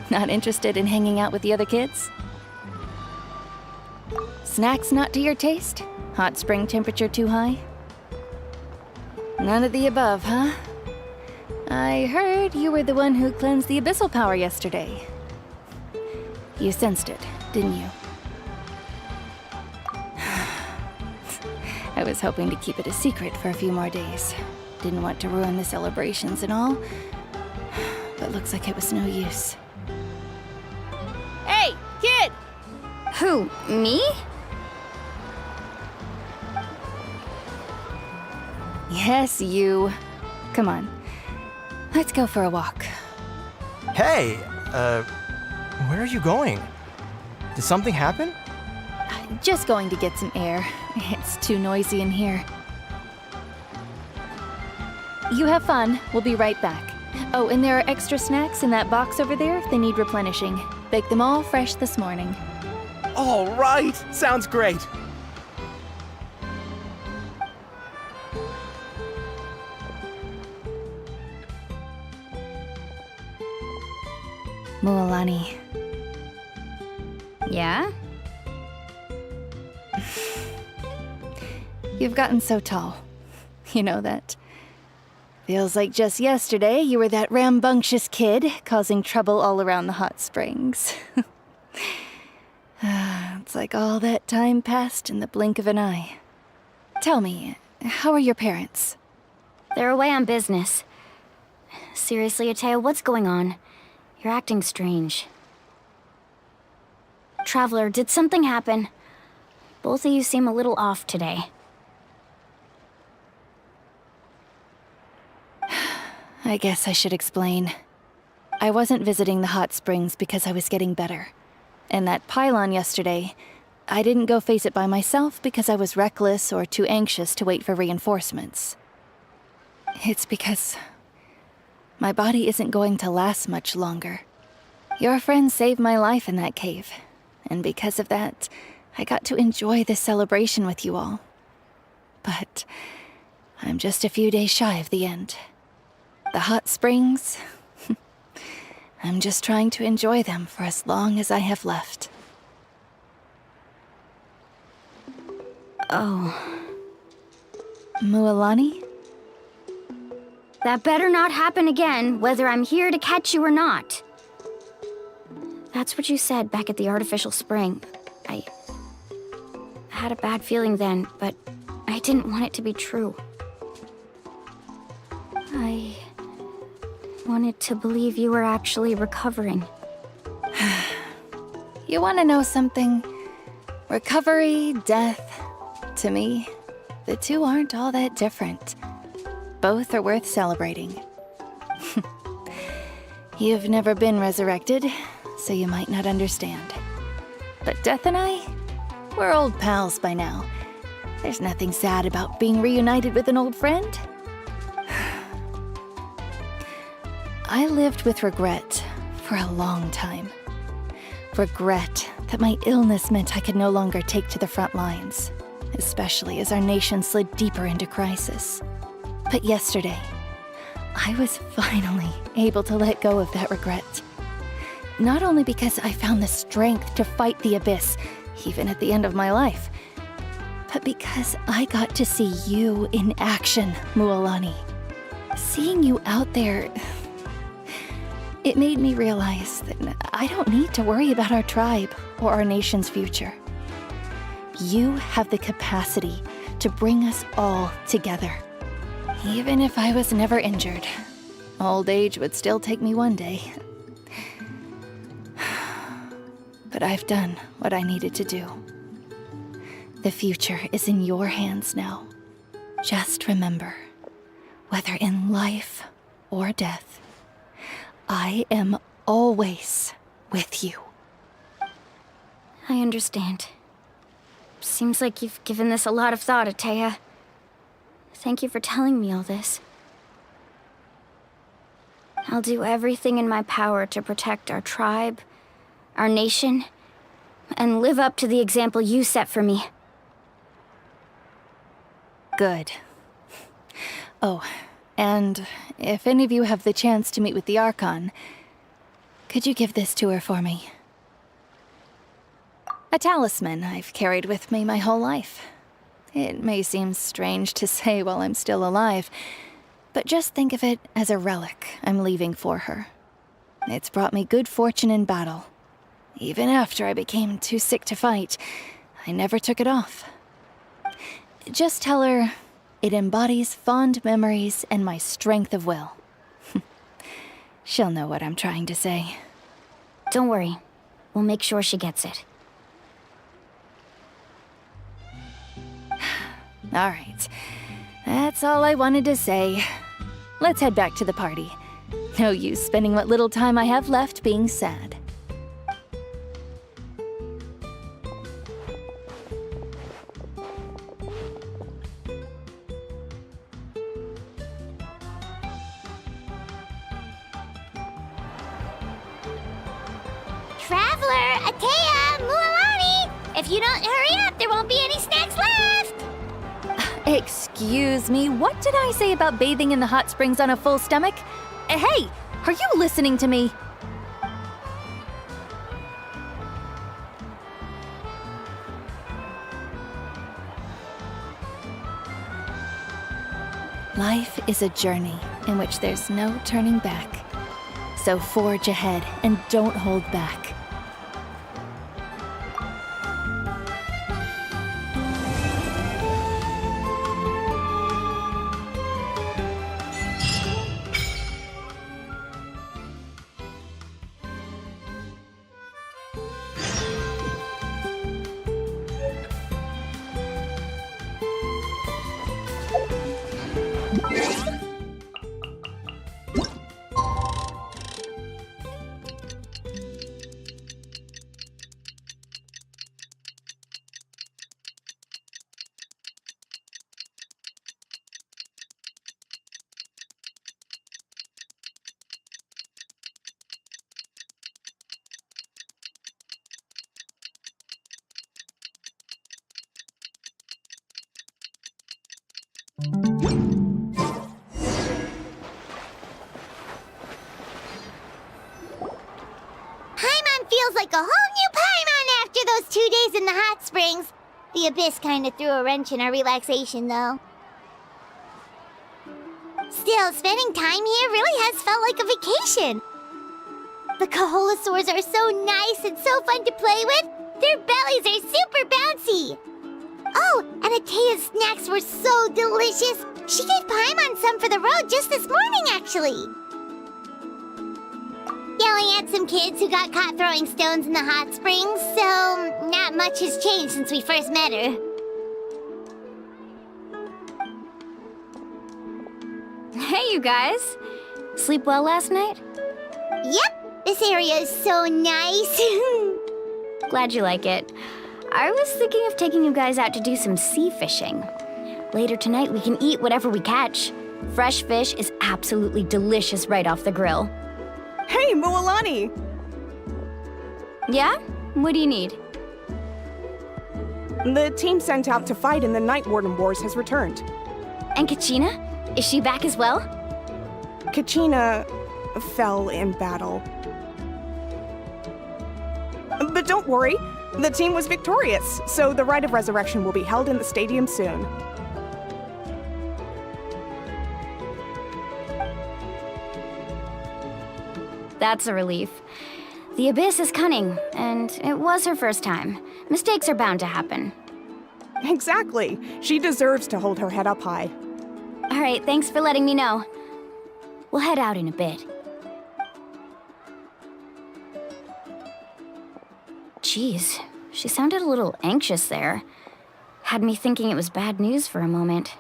S11: Not interested in hanging out with the other kids? Snacks not to your taste? Hot spring temperature too high? None of the above, huh? I heard you were the one who cleansed the abyssal power yesterday. You sensed it, didn't you? I was hoping to keep it a secret for a few more days. Didn't want to ruin the celebrations and all, but looks like it was no use.
S4: Hey, kid!
S18: Who, me?
S11: Yes, you. Come on. Let's go for a walk.
S1: Hey, where are you going? Did something happen?
S11: Just going to get some air. It's too noisy in here. You have fun. We'll be right back. Oh, and there are extra snacks in that box over there if they need replenishing. Baked them all fresh this morning.
S23: All right! Sounds great!
S11: Mualani.
S18: Yeah?
S11: You've gotten so tall. You know that. Feels like just yesterday you were that rambunctious kid causing trouble all around the hot springs. It's like all that time passed in the blink of an eye. Tell me, how are your parents?
S18: They're away on business. Seriously, Atea, what's going on? You're acting strange. Traveler, did something happen? Both of you seem a little off today.
S11: I guess I should explain. I wasn't visiting the hot springs because I was getting better. And that pylon yesterday, I didn't go face it by myself because I was reckless or too anxious to wait for reinforcements. It's because my body isn't going to last much longer. Your friend saved my life in that cave, and because of that, I got to enjoy this celebration with you all. But I'm just a few days shy of the end. The hot springs, I'm just trying to enjoy them for as long as I have left.
S18: Oh.
S11: Mualani?
S18: That better not happen again, whether I'm here to catch you or not. That's what you said back at the artificial spring. I had a bad feeling then, but I didn't want it to be true. I wanted to believe you were actually recovering.
S11: You want to know something? Recovery, death, to me, the two aren't all that different. Both are worth celebrating. You've never been resurrected, so you might not understand. But Death and I, we're old pals by now. There's nothing sad about being reunited with an old friend. I lived with regret for a long time. Regret that my illness meant I could no longer take to the front lines, especially as our nation slid deeper into crisis. But yesterday, I was finally able to let go of that regret. Not only because I found the strength to fight the abyss, even at the end of my life, but because I got to see you in action, Mualani. Seeing you out there, it made me realize that I don't need to worry about our tribe or our nation's future. You have the capacity to bring us all together. Even if I was never injured, old age would still take me one day. But I've done what I needed to do. The future is in your hands now. Just remember, whether in life or death, I am always with you.
S18: I understand. Seems like you've given this a lot of thought, Atea. Thank you for telling me all this. I'll do everything in my power to protect our tribe, our nation, and live up to the example you set for me.
S11: Good. Oh, and if any of you have the chance to meet with the Archon, could you give this to her for me? A talisman I've carried with me my whole life. It may seem strange to say while I'm still alive, but just think of it as a relic I'm leaving for her. It's brought me good fortune in battle. Even after I became too sick to fight, I never took it off. Just tell her it embodies fond memories and my strength of will. She'll know what I'm trying to say.
S18: Don't worry. We'll make sure she gets it.
S11: All right. That's all I wanted to say. Let's head back to the party. No use spending what little time I have left being sad.
S2: Traveler, Atea, Mualani! If you don't hurry up, there won't be any snacks left!
S11: Excuse me, what did I say about bathing in the hot springs on a full stomach? Hey, are you listening to me? Life is a journey in which there's no turning back. So forge ahead and don't hold back.
S2: Paimon feels like a whole new Paimon after those 2 days in the hot springs. The Abyss kinda threw a wrench in our relaxation, though. Still, spending time here really has felt like a vacation. The Kaholosaurs are so nice and so fun to play with. Their bellies are super bouncy. Oh, and Atea's snacks were so delicious. She gave Paimon some for the road just this morning, actually. Yelling at some kids who got caught throwing stones in the hot springs, so not much has changed since we first met her.
S18: Hey, you guys. Sleep well last night?
S2: Yep, this area is so nice.
S18: Glad you like it. I was thinking of taking you guys out to do some sea fishing. Later tonight, we can eat whatever we catch. Fresh fish is absolutely delicious right off the grill.
S21: Hey, Mualani!
S18: Yeah? What do you need?
S21: The team sent out to fight in the Night Warden Wars has returned.
S18: And Kachina? Is she back as well?
S21: Kachina fell in battle. But don't worry, the team was victorious, so the Rite of Resurrection will be held in the stadium soon.
S18: That's a relief. The Abyss is cunning, and it was her first time. Mistakes are bound to happen.
S21: Exactly. She deserves to hold her head up high.
S18: All right, thanks for letting me know. We'll head out in a bit. Jeez, she sounded a little anxious there. Had me thinking it was bad news for a moment.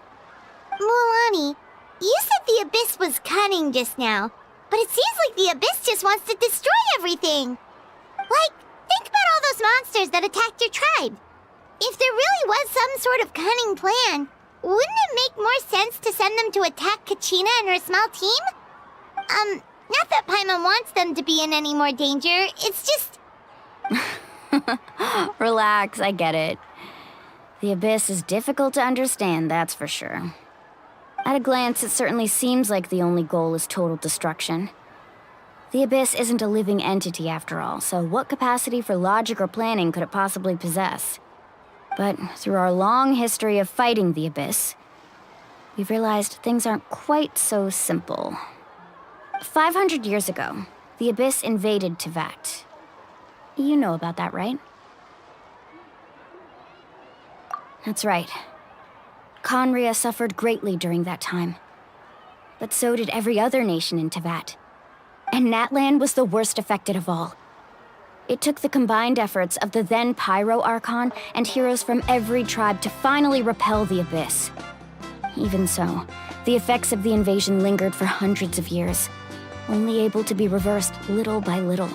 S2: Mualani, you said the Abyss was cunning just now, but it seems like the Abyss just wants to destroy everything. Like, think about all those monsters that attacked your tribe. If there really was some sort of cunning plan, wouldn't it make more sense to send them to attack Kachina and her small team? Not that Paimon wants them to be in any more danger, it's just...
S18: Relax, I get it. The Abyss is difficult to understand, that's for sure. At a glance, it certainly seems like the only goal is total destruction. The Abyss isn't a living entity after all, so what capacity for logic or planning could it possibly possess? But through our long history of fighting the Abyss, we've realized things aren't quite so simple. 500 years ago, the Abyss invaded Teyvat. You know about that, right? That's right. Khaenri'ah suffered greatly during that time. But so did every other nation in Teyvat. And Natlan was the worst affected of all. It took the combined efforts of the then Pyro Archon and heroes from every tribe to finally repel the Abyss. Even so, the effects of the invasion lingered for hundreds of years, only able to be reversed little by little.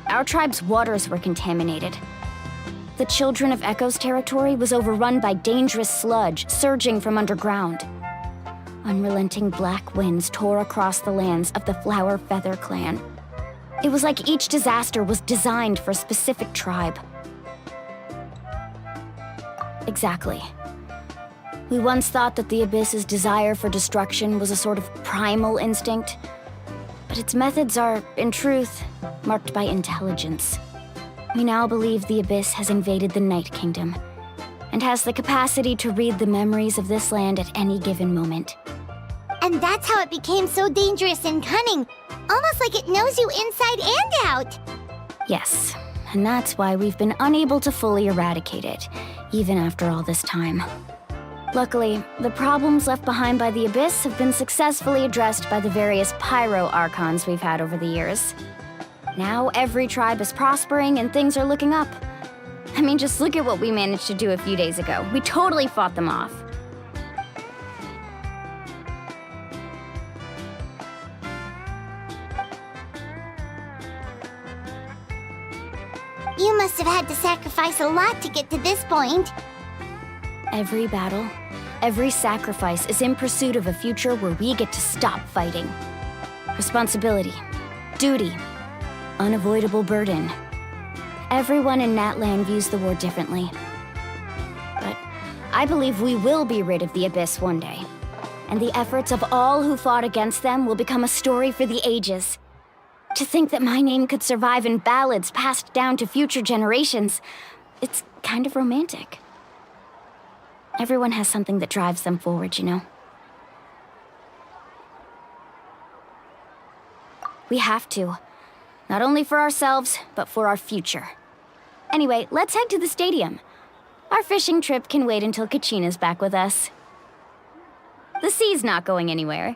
S18: Our tribe's waters were contaminated. The Children of Echo's territory was overrun by dangerous sludge surging from underground. Unrelenting black winds tore across the lands of the Flower Feather clan. It was like each disaster was designed for a specific tribe. Exactly. We once thought that the Abyss's desire for destruction was a sort of primal instinct, but its methods are, in truth, marked by intelligence. We now believe the Abyss has invaded the Night Kingdom, and has the capacity to read the memories of this land at any given moment.
S2: And that's how it became so dangerous and cunning, almost like it knows you inside and out.
S18: Yes, and that's why we've been unable to fully eradicate it, even after all this time. Luckily, the problems left behind by the Abyss have been successfully addressed by the various pyro archons we've had over the years. Now every tribe is prospering and things are looking up. I mean, just look at what we managed to do a few days ago. We totally fought them off.
S2: You must have had to sacrifice a lot to get to this point.
S18: Every battle, every sacrifice is in pursuit of a future where we get to stop fighting. Responsibility, duty, unavoidable burden. Everyone in Natlan views the war differently. But I believe we will be rid of the Abyss one day. And the efforts of all who fought against them will become a story for the ages. To think that my name could survive in ballads passed down to future generations, it's kind of romantic. Everyone has something that drives them forward, you know? We have to. Not only for ourselves, but for our future. Anyway, let's head to the stadium. Our fishing trip can wait until Kachina's back with us. The sea's not going anywhere.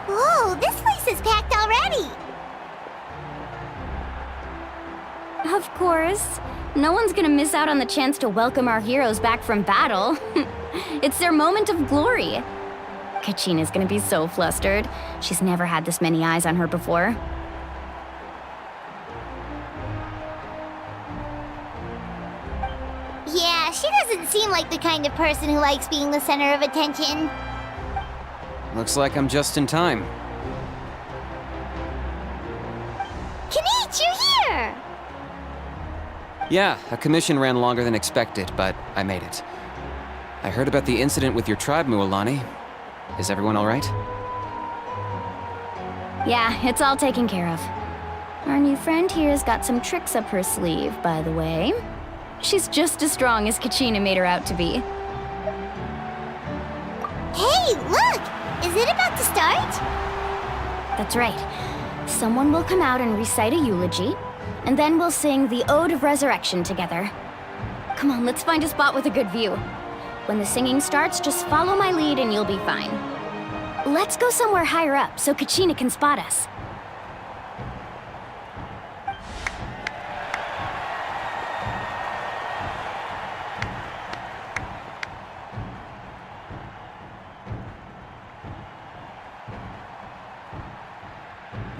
S2: Whoa, this place is packed already!
S18: Of course. No one's gonna miss out on the chance to welcome our heroes back from battle. It's their moment of glory. Kachina's gonna be so flustered. She's never had this many eyes on her before.
S2: Yeah, she doesn't seem like the kind of person who likes being the center of attention.
S20: Looks like I'm just in time.
S2: Kinich, you're here!
S20: Yeah, a commission ran longer than expected, but I made it. I heard about the incident with your tribe, Mualani. Is everyone all right?
S18: Yeah, it's all taken care of. Our new friend here's got some tricks up her sleeve, by the way. She's just as strong as Kachina made her out to be.
S2: Hey, look! Is it about to start?
S18: That's right. Someone will come out and recite a eulogy, and then we'll sing the Ode of Resurrection together. Come on, let's find a spot with a good view. When the singing starts, just follow my lead and you'll be fine. Let's go somewhere higher up so Kachina can spot us.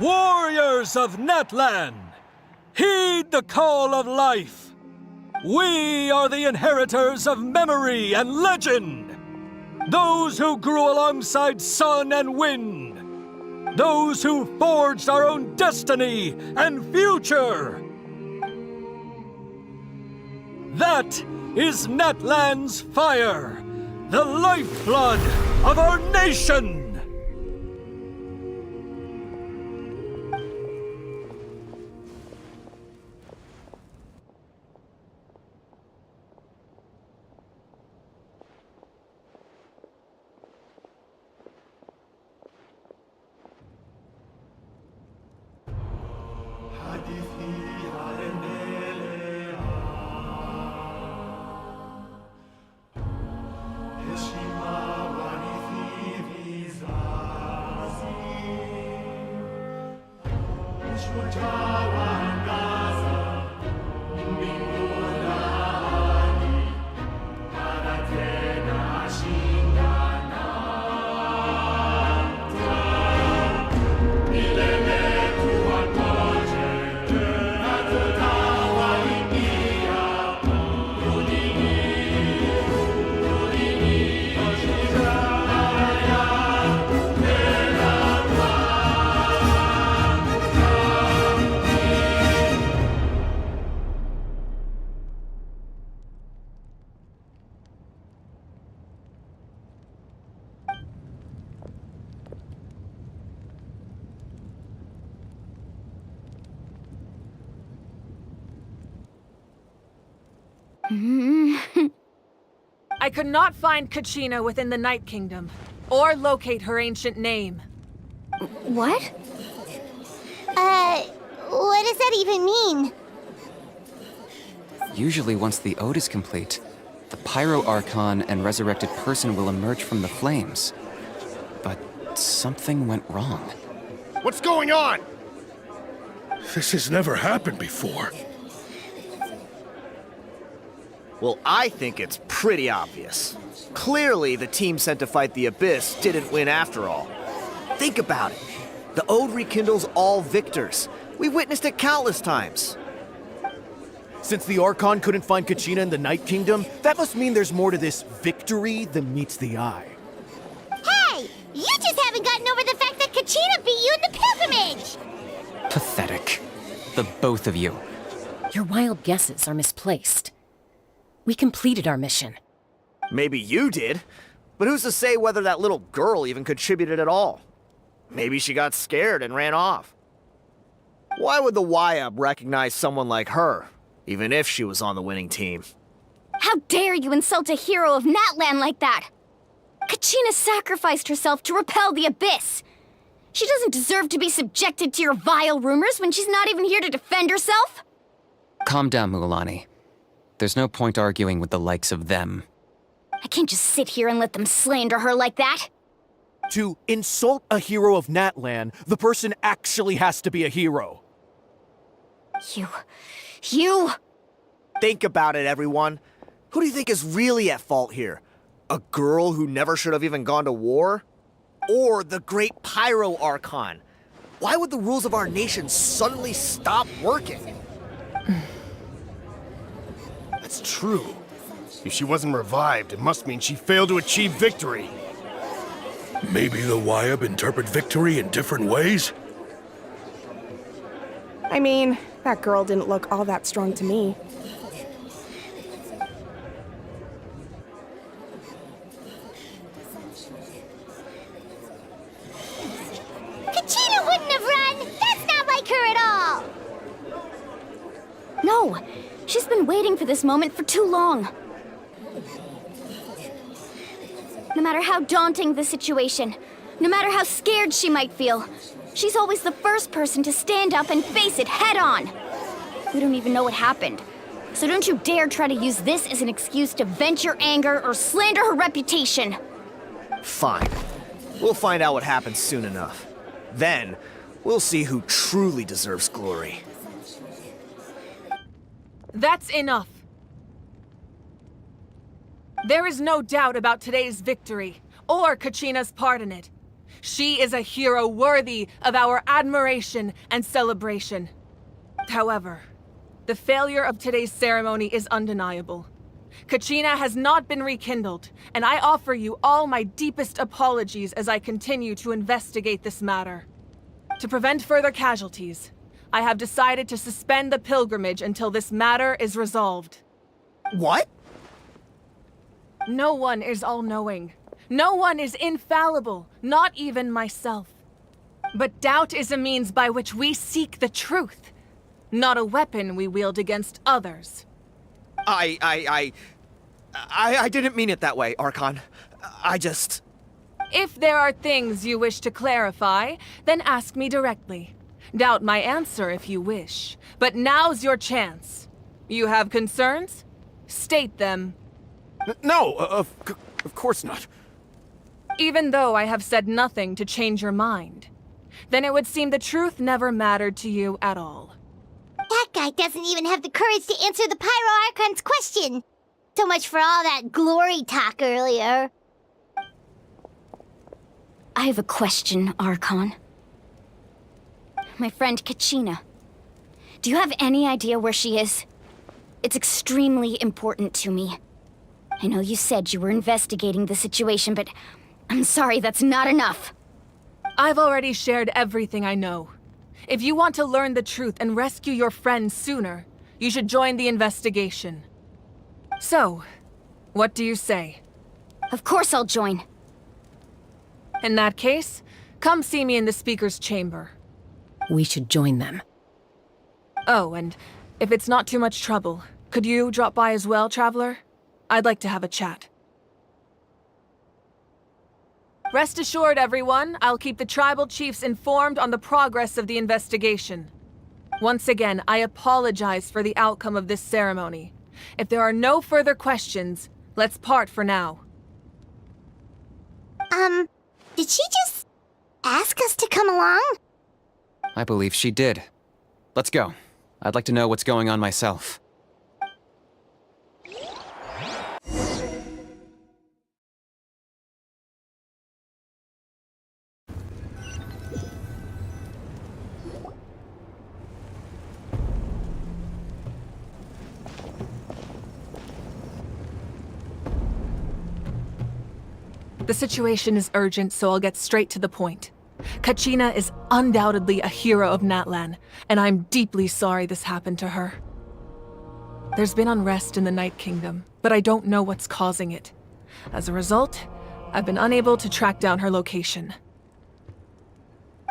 S3: Warriors of Natlan, heed the call of life. We are the inheritors of memory and legend. Those who grew alongside sun and wind. Those who forged our own destiny and future. That is Natlan's fire, the lifeblood of our nation.
S22: I could not find Kachina within the Night Kingdom, or locate her ancient name.
S2: What? What does that even mean?
S6: Usually once the ode is complete, the Pyro Archon and resurrected person will emerge from the flames. But something went wrong.
S9: What's going on?
S10: This has never happened before.
S9: Well, I think it's pretty obvious. Clearly, the team sent to fight the Abyss didn't win after all. Think about it. The Ode rekindles all victors. We've witnessed it countless times.
S23: Since the Archon couldn't find Kachina in the Night Kingdom, that must mean there's more to this victory than meets the eye.
S2: Hey! You just haven't gotten over the fact that Kachina beat you in the pilgrimage!
S6: Pathetic. The both of you.
S19: Your wild guesses are misplaced. We completed our mission.
S9: Maybe you did, but who's to say whether that little girl even contributed at all? Maybe she got scared and ran off. Why would the Wyab recognize someone like her, even if she was on the winning team?
S18: How dare you insult a hero of Natlan like that? Kachina sacrificed herself to repel the Abyss. She doesn't deserve to be subjected to your vile rumors when she's not even here to defend herself.
S6: Calm down, Mulan. There's no point arguing with the likes of them.
S18: I can't just sit here and let them slander her like that.
S23: To insult a hero of Natlan, the person actually has to be a hero.
S18: You...
S9: Think about it, everyone. Who do you think is really at fault here? A girl who never should have even gone to war? Or the great Pyro Archon? Why would the rules of our nation suddenly stop working? That's true. If she wasn't revived, it must mean she failed to achieve victory.
S10: Maybe the Wyab interpret victory in different ways?
S21: I mean, that girl didn't look all that strong to me.
S2: Kachina wouldn't have run! That's not like her at all!
S18: No, she's been waiting for this moment for too long. No matter how daunting the situation, no matter how scared she might feel, she's always the first person to stand up and face it head on. We don't even know what happened, so don't you dare try to use this as an excuse to vent your anger or slander her reputation.
S9: Fine. We'll find out what happens soon enough. Then, we'll see who truly deserves glory.
S22: That's enough. There is no doubt about today's victory, or Kachina's part in it. She is a hero worthy of our admiration and celebration. However, the failure of today's ceremony is undeniable. Kachina has not been rekindled, and I offer you all my deepest apologies as I continue to investigate this matter. To prevent further casualties, I have decided to suspend the pilgrimage until this matter is resolved.
S9: What?
S22: No one is all-knowing. No one is infallible, not even myself. But doubt is a means by which we seek the truth, not a weapon we wield against others.
S9: I didn't mean it that way, Archon. I just...
S22: If there are things you wish to clarify, then ask me directly. Doubt my answer if you wish, but now's your chance. You have concerns? State them.
S23: No, of course not.
S22: Even though I have said nothing to change your mind, then it would seem the truth never mattered to you at all.
S2: That guy doesn't even have the courage to answer the Pyro Archon's question. So much for all that glory talk earlier.
S18: I have a question, Archon. My friend Kachina. Do you have any idea where she is? It's extremely important to me. I know you said you were investigating the situation, but I'm sorry, that's not enough.
S22: I've already shared everything I know. If you want to learn the truth and rescue your friend sooner, you should join the investigation. So, what do you say?
S18: Of course I'll join.
S22: In that case, come see me in the speaker's chamber.
S19: We should join them.
S22: Oh, and if it's not too much trouble, could you drop by as well, Traveler? I'd like to have a chat. Rest assured, everyone, I'll keep the tribal chiefs informed on the progress of the investigation. Once again, I apologize for the outcome of this ceremony. If there are no further questions, let's part for now.
S2: Did she just ask us to come along?
S6: I believe she did. Let's go. I'd like to know what's going on myself.
S22: The situation is urgent, so I'll get straight to the point. Kachina is undoubtedly a hero of Natlan, and I'm deeply sorry this happened to her. There's been unrest in the Night Kingdom, but I don't know what's causing it. As a result, I've been unable to track down her location.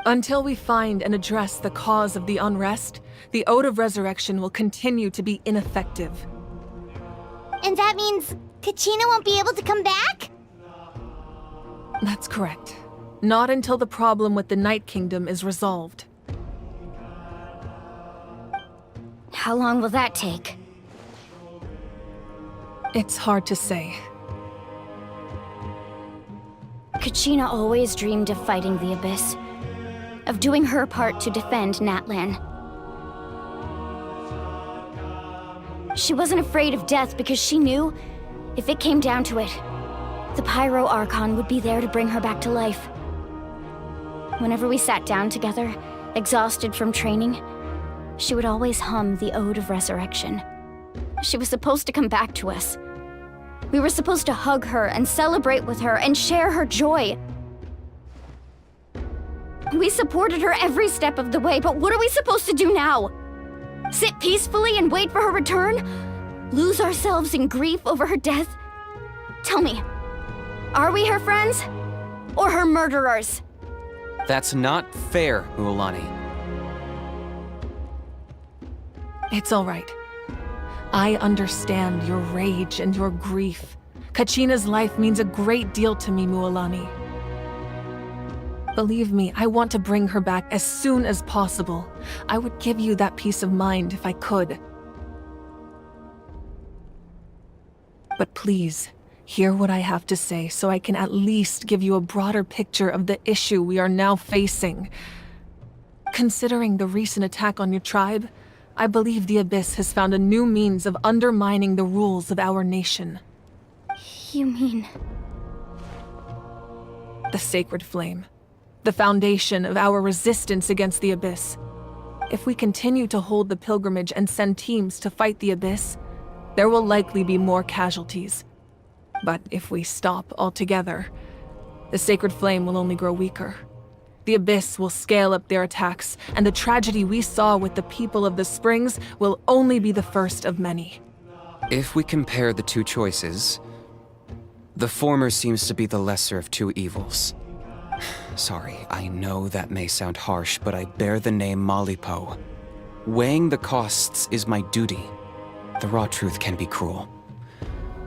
S22: Until we find and address the cause of the unrest, the Ode of Resurrection will continue to be ineffective.
S2: And that means Kachina won't be able to come back?
S22: That's correct. Not until the problem with the Night Kingdom is resolved.
S18: How long will that take?
S22: It's hard to say.
S18: Kachina always dreamed of fighting the Abyss, of doing her part to defend Natlan. She wasn't afraid of death because she knew, if it came down to it, the Pyro Archon would be there to bring her back to life. Whenever we sat down together, exhausted from training, she would always hum the Ode of Resurrection. She was supposed to come back to us. We were supposed to hug her and celebrate with her and share her joy. We supported her every step of the way, but what are we supposed to do now? Sit peacefully and wait for her return? Lose ourselves in grief over her death? Tell me, are we her friends? Or her murderers?
S6: That's not fair, Mualani.
S22: It's all right. I understand your rage and your grief. Kachina's life means a great deal to me, Mualani. Believe me, I want to bring her back as soon as possible. I would give you that peace of mind if I could. But please, hear what I have to say so I can at least give you a broader picture of the issue we are now facing. Considering the recent attack on your tribe, I believe the Abyss has found a new means of undermining the rules of our nation.
S18: You mean...
S22: The Sacred Flame. The foundation of our resistance against the Abyss. If we continue to hold the pilgrimage and send teams to fight the Abyss, there will likely be more casualties. But if we stop altogether, the Sacred Flame will only grow weaker. The Abyss will scale up their attacks, and the tragedy we saw with the people of the Springs will only be the first of many.
S6: If we compare the two choices, the former seems to be the lesser of two evils. Sorry, I know that may sound harsh, but I bear the name Malipo. Weighing the costs is my duty. The raw truth can be cruel.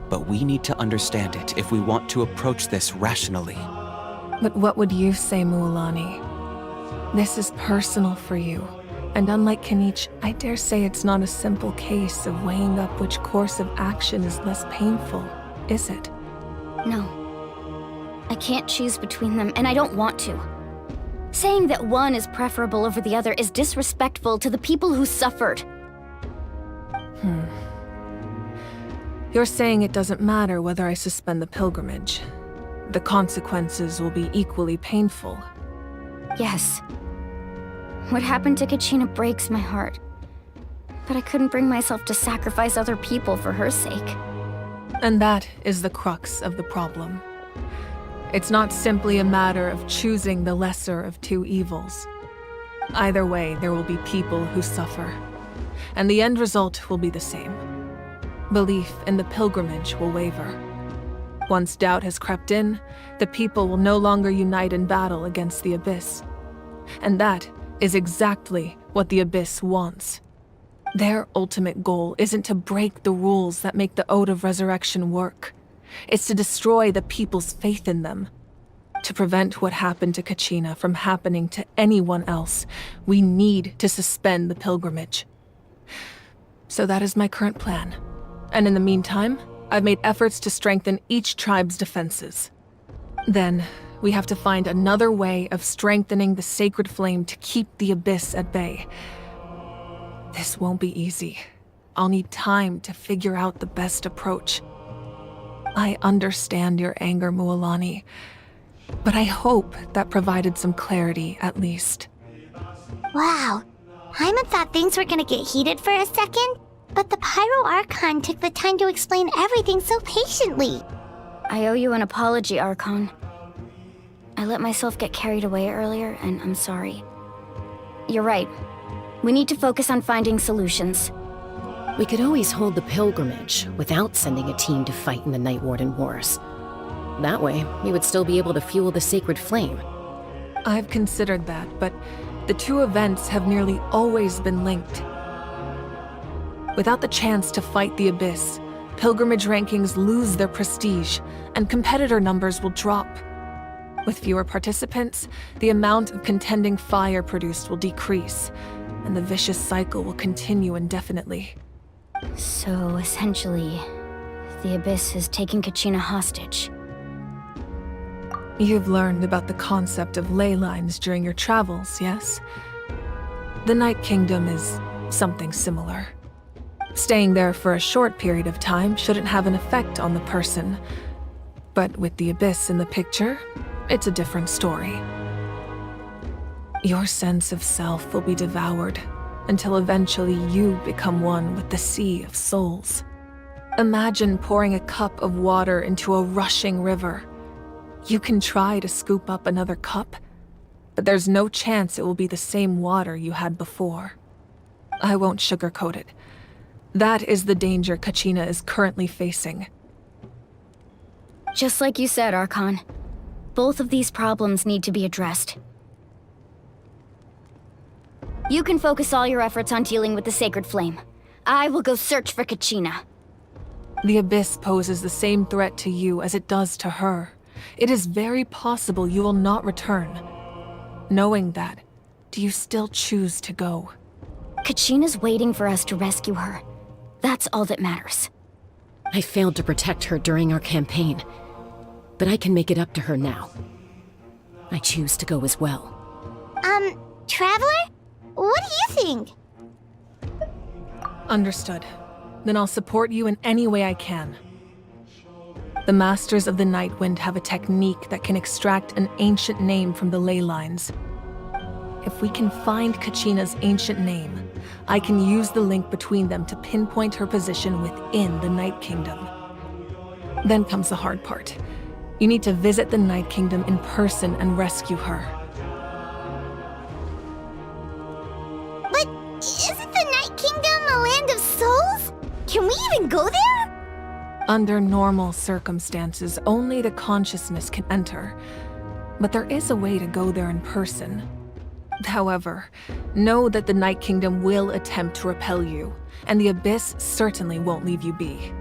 S6: But we need to understand it if we want to approach this rationally.
S22: But what would you say, Mualani? This is personal for you, and unlike Kanich, I dare say it's not a simple case of weighing up which course of action is less painful, is it?
S18: No. I can't choose between them, and I don't want to. Saying that one is preferable over the other is disrespectful to the people who suffered.
S22: You're saying it doesn't matter whether I suspend the pilgrimage. The consequences will be equally painful.
S18: Yes. What happened to Kachina breaks my heart. But I couldn't bring myself to sacrifice other people for her sake.
S22: And that is the crux of the problem. It's not simply a matter of choosing the lesser of two evils. Either way, there will be people who suffer. And the end result will be the same. Belief in the pilgrimage will waver. Once doubt has crept in, the people will no longer unite in battle against the Abyss. And that is exactly what the Abyss wants. Their ultimate goal isn't to break the rules that make the Ode of Resurrection work. It's to destroy the people's faith in them. To prevent what happened to Kachina from happening to anyone else, we need to suspend the pilgrimage. So that is my current plan. And in the meantime, I've made efforts to strengthen each tribe's defenses. Then, we have to find another way of strengthening the sacred flame to keep the Abyss at bay. This won't be easy. I'll need time to figure out the best approach. I understand your anger, Mualani, but I hope that provided some clarity at least.
S2: Wow. Paimon thought things were gonna get heated for a second, but the Pyro Archon took the time to explain everything so patiently.
S18: I owe you an apology, Archon. I let myself get carried away earlier, and I'm sorry. You're right. We need to focus on finding solutions.
S19: We could always hold the pilgrimage without sending a team to fight in the Night Warden Wars. That way, we would still be able to fuel the sacred flame.
S22: I've considered that, but the two events have nearly always been linked. Without the chance to fight the Abyss, pilgrimage rankings lose their prestige, and competitor numbers will drop. With fewer participants, the amount of contending fire produced will decrease, and the vicious cycle will continue indefinitely.
S18: So, essentially, the Abyss is taking Kachina hostage.
S22: You've learned about the concept of ley lines during your travels, yes? The Night Kingdom is something similar. Staying there for a short period of time shouldn't have an effect on the person. But with the Abyss in the picture, it's a different story. Your sense of self will be devoured until eventually you become one with the sea of souls. Imagine pouring a cup of water into a rushing river. You can try to scoop up another cup, but there's no chance it will be the same water you had before. I won't sugarcoat it. That is the danger Kachina is currently facing.
S18: Just like you said, Archon. Both of these problems need to be addressed. You can focus all your efforts on dealing with the Sacred Flame. I will go search for Kachina.
S22: The Abyss poses the same threat to you as it does to her. It is very possible you will not return. Knowing that, do you still choose to go?
S18: Kachina's waiting for us to rescue her. That's all that matters.
S19: I failed to protect her during our campaign, but I can make it up to her now. I choose to go as well.
S2: Traveler? What do you think?
S22: Understood. Then I'll support you in any way I can. The Masters of the Night Wind have a technique that can extract an ancient name from the ley lines. If we can find Kachina's ancient name, I can use the link between them to pinpoint her position within the Night Kingdom. Then comes the hard part. You need to visit the Night Kingdom in person and rescue her.
S2: But isn't the Night Kingdom a land of souls? Can we even go there?
S22: Under normal circumstances, only the consciousness can enter. But there is a way to go there in person. However, know that the Night Kingdom will attempt to repel you, and the Abyss certainly won't leave you be.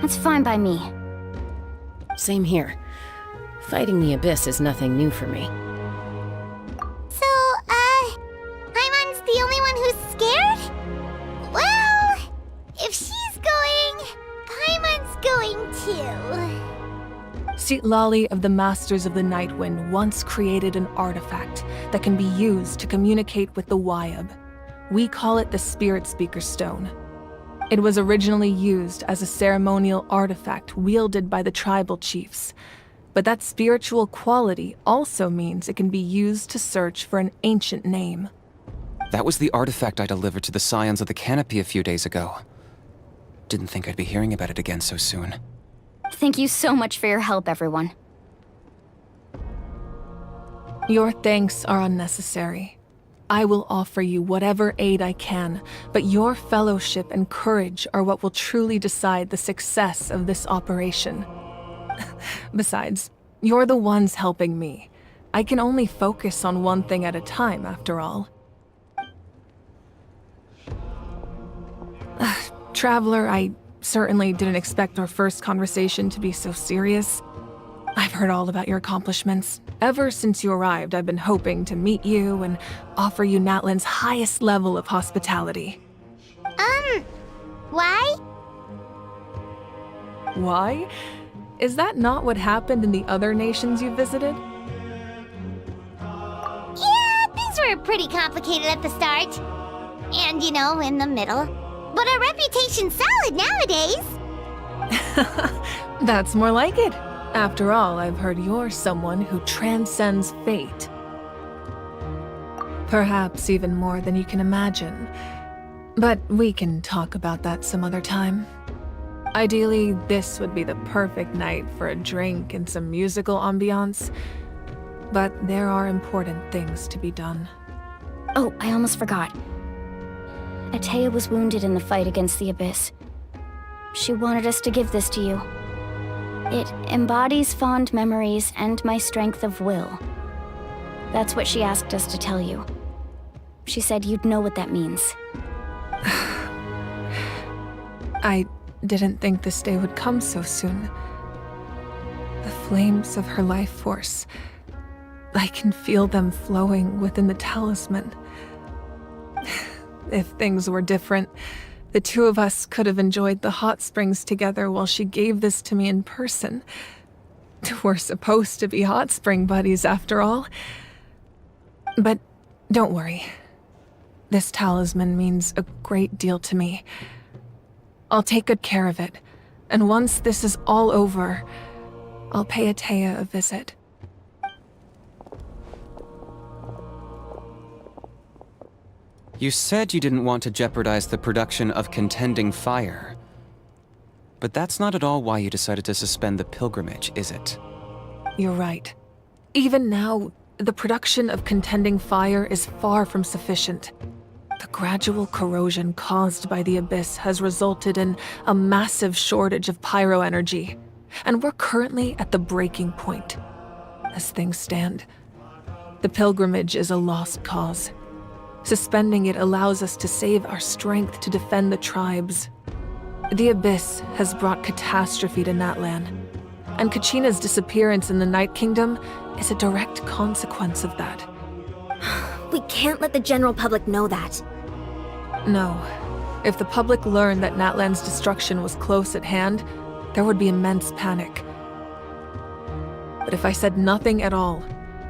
S18: That's fine by me.
S19: Same here. Fighting the Abyss is nothing new for me.
S2: So, Paimon's the only one who's scared? Well, if she's going, Paimon's going too.
S22: Citlali of the Masters of the Nightwind once created an artifact that can be used to communicate with the Wyab. We call it the Spirit Speaker Stone. It was originally used as a ceremonial artifact wielded by the tribal chiefs, but that spiritual quality also means it can be used to search for an ancient name.
S6: That was the artifact I delivered to the Scions of the Canopy a few days ago. Didn't think I'd be hearing about it again so soon.
S18: Thank you so much for your help, everyone.
S22: Your thanks are unnecessary. I will offer you whatever aid I can, but your fellowship and courage are what will truly decide the success of this operation. Besides, you're the ones helping me. I can only focus on one thing at a time, after all. Traveler, I certainly didn't expect our first conversation to be so serious. I've heard all about your accomplishments. Ever since you arrived, I've been hoping to meet you and offer you Natlan's highest level of hospitality.
S2: Why?
S22: Why? Is that not what happened in the other nations you visited?
S2: Yeah, things were pretty complicated at the start. And, in the middle. But our reputation's solid nowadays.
S22: That's more like it. After all, I've heard you're someone who transcends fate. Perhaps even more than you can imagine. But we can talk about that some other time. Ideally, this would be the perfect night for a drink and some musical ambiance. But there are important things to be done.
S18: Oh, I almost forgot. Atea was wounded in the fight against the Abyss. She wanted us to give this to you. It embodies fond memories and my strength of will. That's what she asked us to tell you. She said you'd know what that means.
S22: I didn't think this day would come so soon. The flames of her life force. I can feel them flowing within the talisman. If things were different, the two of us could have enjoyed the hot springs together while she gave this to me in person. We're supposed to be hot spring buddies after all. But don't worry. This talisman means a great deal to me. I'll take good care of it, and once this is all over, I'll pay Atea a visit.
S6: You said you didn't want to jeopardize the production of Contending Fire. But that's not at all why you decided to suspend the pilgrimage, is it?
S22: You're right. Even now, the production of Contending Fire is far from sufficient. The gradual corrosion caused by the Abyss has resulted in a massive shortage of pyro energy, and we're currently at the breaking point. As things stand, the pilgrimage is a lost cause. Suspending it allows us to save our strength to defend the tribes. The Abyss has brought catastrophe to Natlan, and Kachina's disappearance in the Night Kingdom is a direct consequence of that.
S14: We can't let the general public know that.
S22: No. If the public learned that Natlan's destruction was close at hand, there would be immense panic. But if I said nothing at all,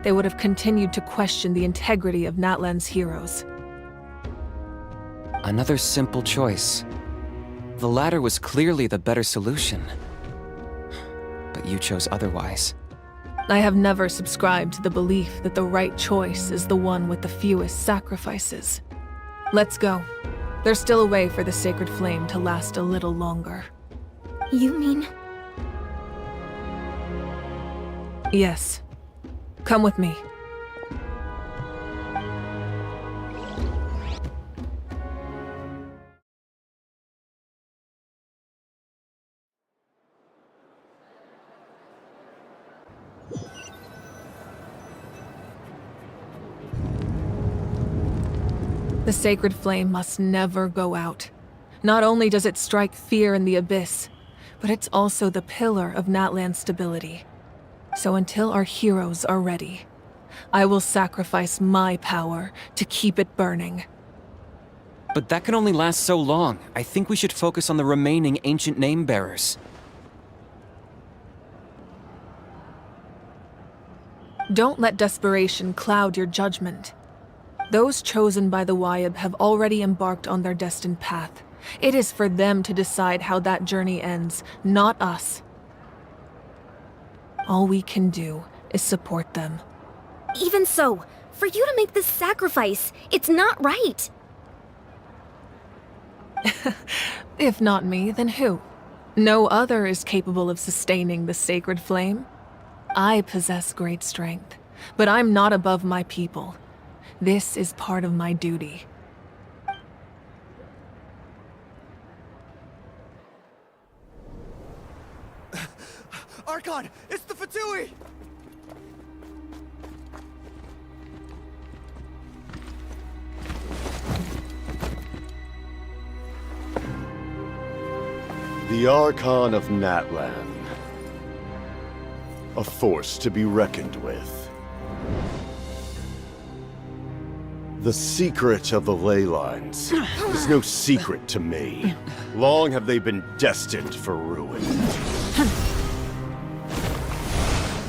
S22: they would have continued to question the integrity of Natlan's heroes.
S6: Another simple choice. The latter was clearly the better solution. But you chose otherwise.
S22: I have never subscribed to the belief that the right choice is the one with the fewest sacrifices. Let's go. There's still a way for the sacred flame to last a little longer.
S14: You mean?
S22: Yes. Come with me. The sacred flame must never go out. Not only does it strike fear in the Abyss, but it's also the pillar of Natlan's stability. So until our heroes are ready, I will sacrifice my power to keep it burning.
S6: But that can only last so long. I think we should focus on the remaining ancient name bearers.
S22: Don't let desperation cloud your judgment. Those chosen by the Wayab have already embarked on their destined path. It is for them to decide how that journey ends, not us. All we can do is support them.
S4: Even so, for you to make this sacrifice, it's not right.
S22: If not me, then who? No other is capable of sustaining the sacred flame. I possess great strength, but I'm not above my people. This is part of my duty.
S9: Archon, it's the Fatui!
S5: The Archon of Natlan. A force to be reckoned with. The secret of the ley lines is no secret to me. Long have they been destined for ruin.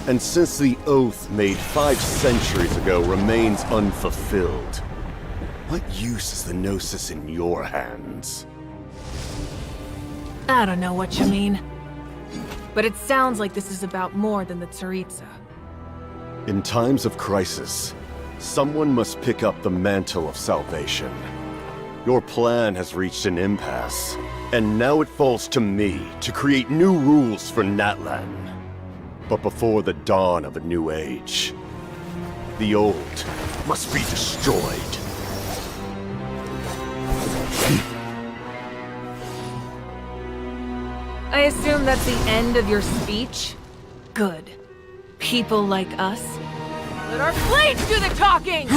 S5: And since the oath made 5 centuries ago remains unfulfilled, what use is the Gnosis in your hands?
S22: I don't know what you mean. But it sounds like this is about more than the Tsaritsa.
S5: In times of crisis, someone must pick up the mantle of salvation. Your plan has reached an impasse, and now it falls to me to create new rules for Natlan. But before the dawn of a new age, the old must be destroyed.
S22: I assume that's the end of your speech? Good. People like us? Let our blades do the talking!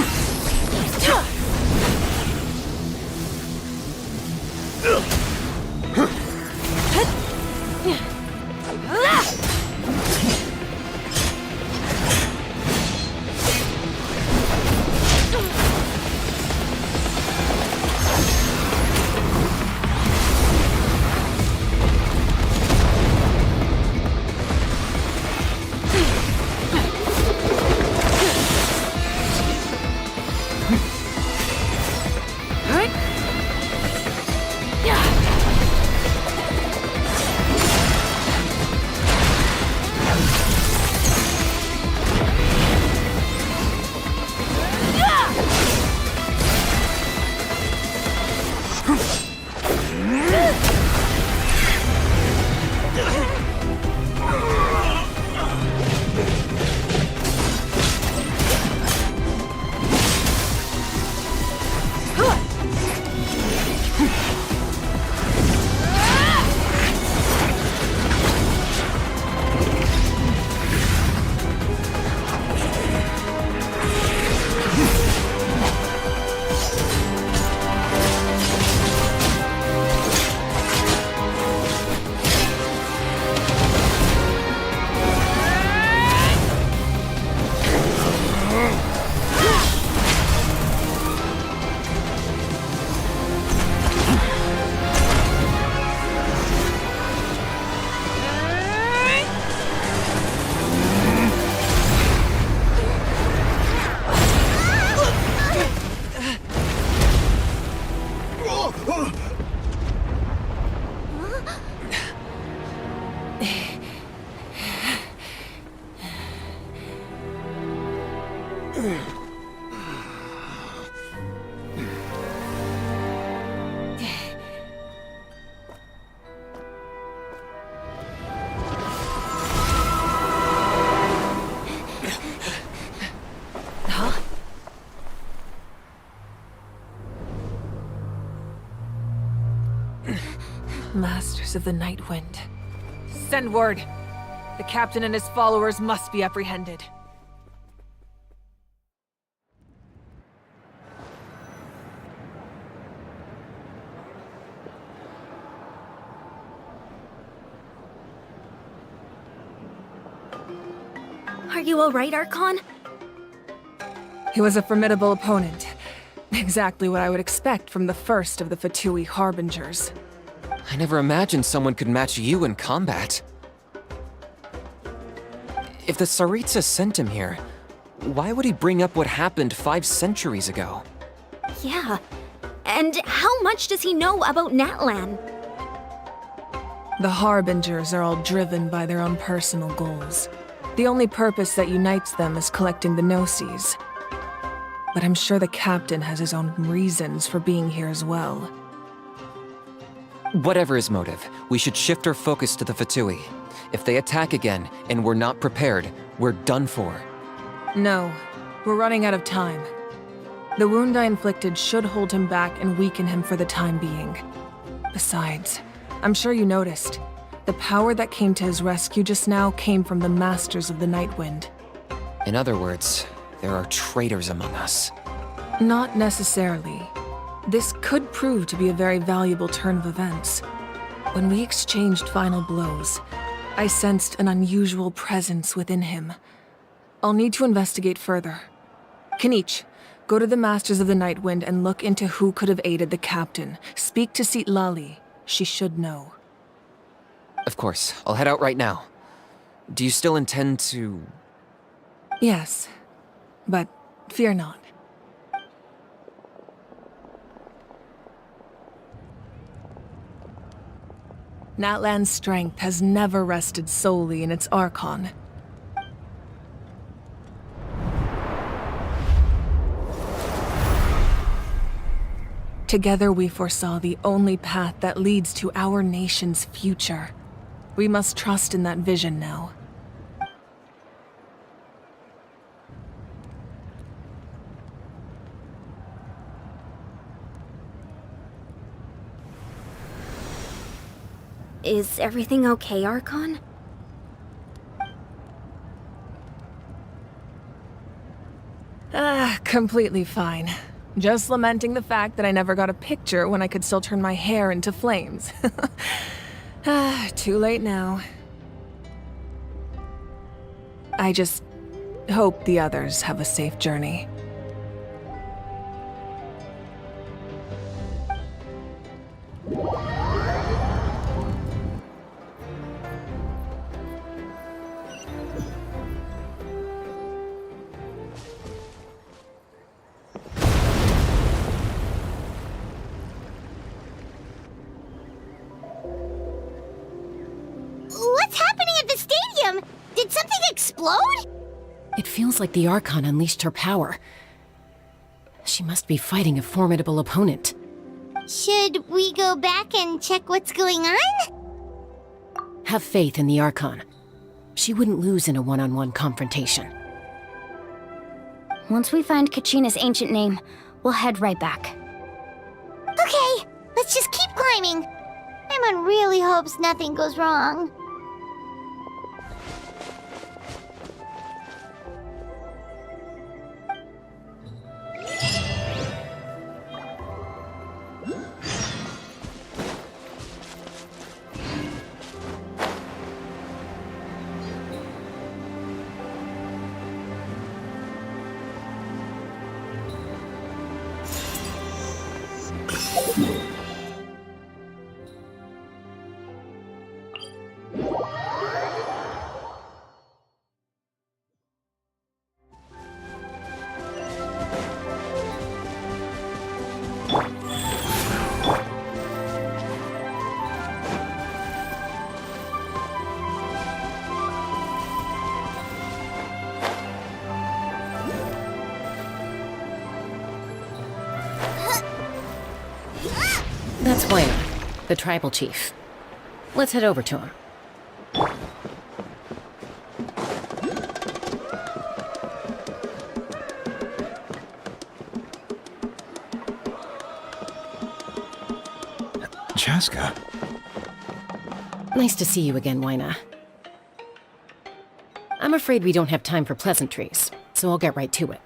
S22: Masters of the Night Wind. Send word. The captain and his followers must be apprehended.
S4: Are you alright, Archon?
S22: He was a formidable opponent. Exactly what I would expect from the first of the Fatui Harbingers.
S6: I never imagined someone could match you in combat. If the Tsaritsa sent him here, Why would he bring up what happened 5 centuries ago?
S18: Yeah. And how much does he know about Natlan?
S22: The Harbingers are all driven by their own personal goals. The only purpose that unites them is collecting the Gnosis. But I'm sure the captain has his own reasons for being here as well.
S6: Whatever his motive, we should shift our focus to the Fatui. If they attack again, and we're not prepared, we're done for.
S22: No, we're running out of time. The wound I inflicted should hold him back and weaken him for the time being. Besides, I'm sure you noticed, the power that came to his rescue just now came from the Masters of the Nightwind.
S6: In other words, there are traitors among us.
S22: Not necessarily. This could prove to be a very valuable turn of events. When we exchanged final blows, I sensed an unusual presence within him. I'll need to investigate further. Kenichi, go to the Masters of the Nightwind and look into who could have aided the captain. Speak to Citlali. She should know.
S6: Of course, I'll head out right now. Do you still intend to...
S22: Yes, but fear not. Natlan's strength has never rested solely in its Archon. Together we foresaw the only path that leads to our nation's future. We must trust in that vision now.
S18: Is everything okay, Archon?
S22: Completely fine. Just lamenting the fact that I never got a picture when I could still turn my hair into flames. Too late now. I just hope the others have a safe journey.
S2: What's happening at the stadium? Did something explode?
S19: It feels like the Archon unleashed her power. She must be fighting a formidable opponent.
S2: Should we go back and check what's going on?
S19: Have faith in the Archon. She wouldn't lose in a one-on-one confrontation.
S18: Once we find Kachina's ancient name, we'll head right back.
S2: Okay, let's just keep climbing. Paimon really hopes nothing goes wrong.
S19: That's Wayne, the tribal chief. Let's head over to him.
S7: Chaska.
S19: Nice to see you again, Wyna. I'm afraid we don't have time for pleasantries, so I'll get right to it.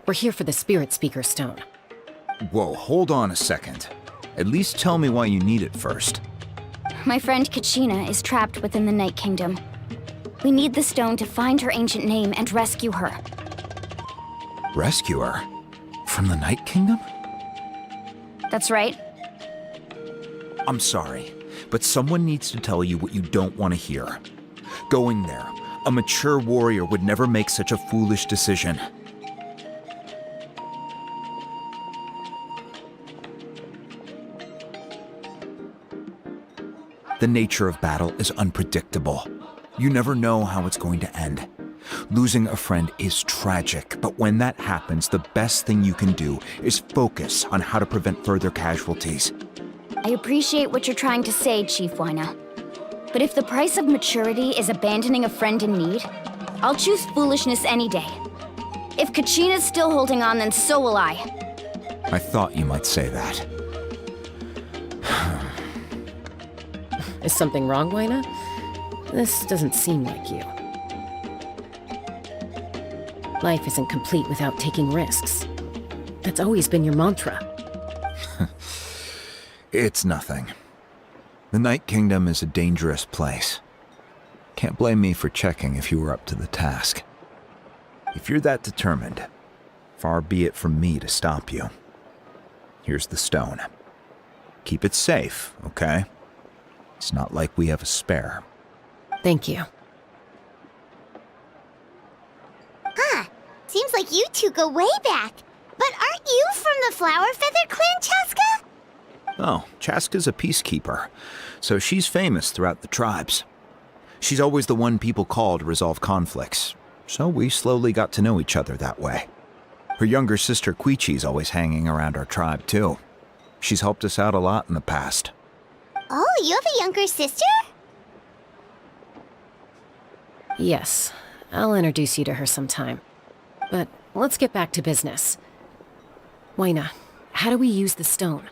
S19: We're here for the Spirit Speaker Stone.
S7: Whoa, hold on a second. At least tell me why you need it first.
S18: My friend Kachina is trapped within the Night Kingdom. We need the stone to find her ancient name and rescue her.
S7: Rescue her? From the Night Kingdom?
S18: That's right.
S7: I'm sorry, but someone needs to tell you what you don't want to hear. Going there, A mature warrior would never make such a foolish decision. The nature of battle is unpredictable. You never know how it's going to end. Losing a friend is tragic, but when that happens, the best thing you can do is focus on how to prevent further casualties.
S18: I appreciate what you're trying to say, Chief Wina. But if the price of maturity is abandoning a friend in need, I'll choose foolishness any day. If Kachina's still holding on, then so will I.
S7: I thought you might say that.
S19: Is something wrong, Wina? This doesn't seem like you. Life isn't complete without taking risks. That's always been your mantra.
S7: It's nothing. The Night Kingdom is a dangerous place. Can't blame me for checking if you were up to the task. If you're that determined, far be it from me to stop you. Here's the stone. Keep it safe, okay? It's not like we have a spare.
S19: Thank you.
S2: Huh. Seems like you two go way back. But aren't you from the Flower Feather Clan, Chaska?
S7: Oh, Chaska's a peacekeeper, so she's famous throughout the tribes. She's always the one people call to resolve conflicts, so we slowly got to know each other that way. Her younger sister qiqi's always hanging around our tribe, too. She's helped us out a lot in the past.
S2: Oh, you have a younger sister?
S19: Yes, I'll introduce you to her sometime. But let's get back to business. Wina, how do we use the stone?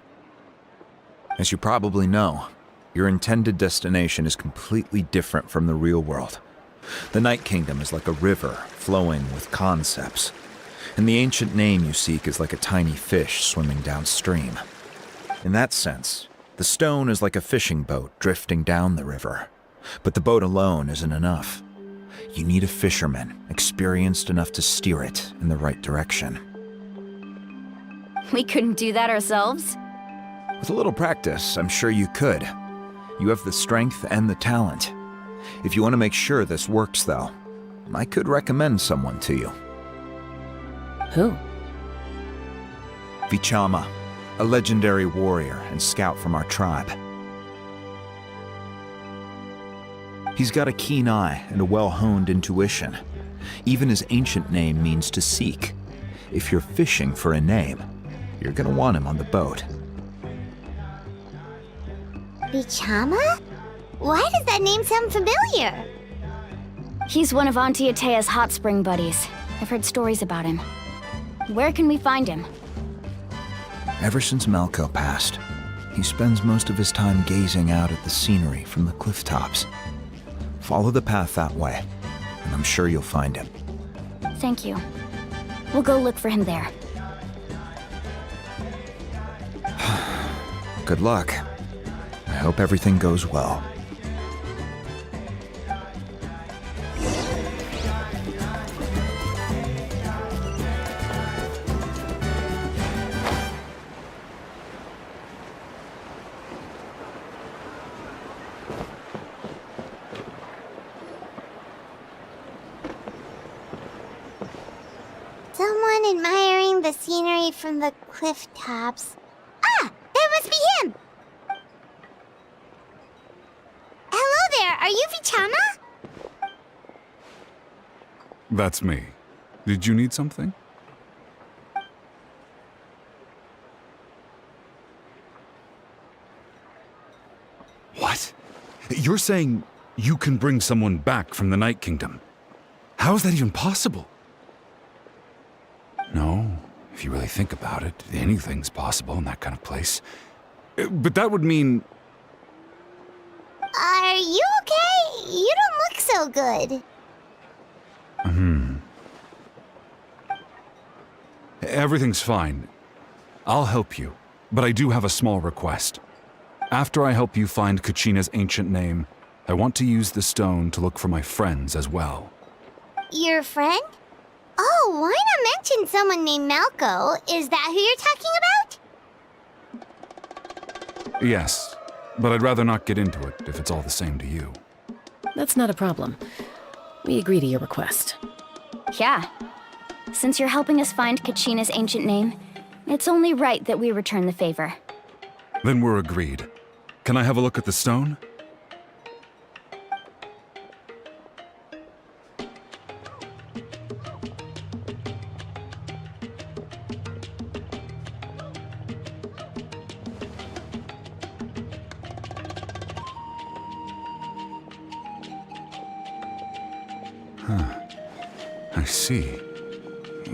S7: As you probably know, your intended destination is completely different from the real world. The Night Kingdom is like a river flowing with concepts, and the ancient name you seek is like a tiny fish swimming downstream. In that sense, the stone is like a fishing boat drifting down the river, but the boat alone isn't enough. You need a fisherman experienced enough to steer it in the right direction.
S18: We couldn't do that ourselves?
S7: With a little practice, I'm sure you could. You have the strength and the talent. If you want to make sure this works, though, I could recommend someone to you.
S19: Who?
S7: Vichama, a legendary warrior and scout from our tribe. He's got a keen eye and a well-honed intuition. Even his ancient name means to seek. If you're fishing for a name, you're gonna want him on the boat.
S2: Vichama? Why does that name sound familiar?
S18: He's one of Auntie Atea's hot spring buddies. I've heard stories about him. Where can we find him?
S7: Ever since Malko passed, he spends most of his time gazing out at the scenery from the cliff tops. Follow the path that way, and I'm sure you'll find him.
S18: Thank you. We'll go look for him there.
S7: Good luck. I hope everything goes well.
S2: Someone admiring the scenery from the cliff tops. Ah! That must be him! Hello there, are you Vichama?
S12: That's me. Did you need something? What? You're saying you can bring someone back from the Night Kingdom? How is that even possible? No, if you really think about it, anything's possible in that kind of place. But that would mean...
S2: Are you okay? You don't look so good.
S12: Everything's fine. I'll help you, but I do have a small request. After I help you find Kachina's ancient name, I want to use the stone to look for my friends as well.
S2: Your friend? Oh, why not mention someone named Malko? Is that who you're talking about?
S12: Yes, but I'd rather not get into it if it's all the same to you.
S19: That's not a problem. We agree to your request.
S18: Yeah. Since you're helping us find Kachina's ancient name, it's only right that we return the favor.
S12: Then we're agreed. Can I have a look at the stone? I see.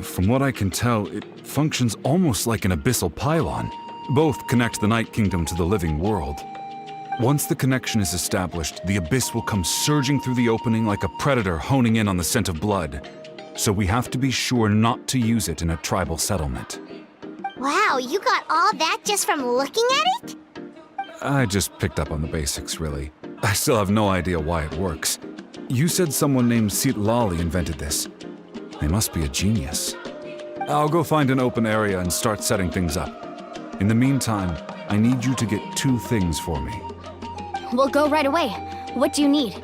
S12: From what I can tell, it functions almost like an abyssal pylon. Both connect the Night Kingdom to the living world. Once the connection is established, the abyss will come surging through the opening like a predator honing in on the scent of blood. So we have to be sure not to use it in a tribal settlement.
S2: Wow, you got all that just from looking at it?
S12: I just picked up on the basics, really. I still have no idea why it works. You said someone named Sitlali invented this. They must be a genius. I'll go find an open area and start setting things up. In the meantime, I need you to get 2 things for me.
S18: We'll go right away. What do you need?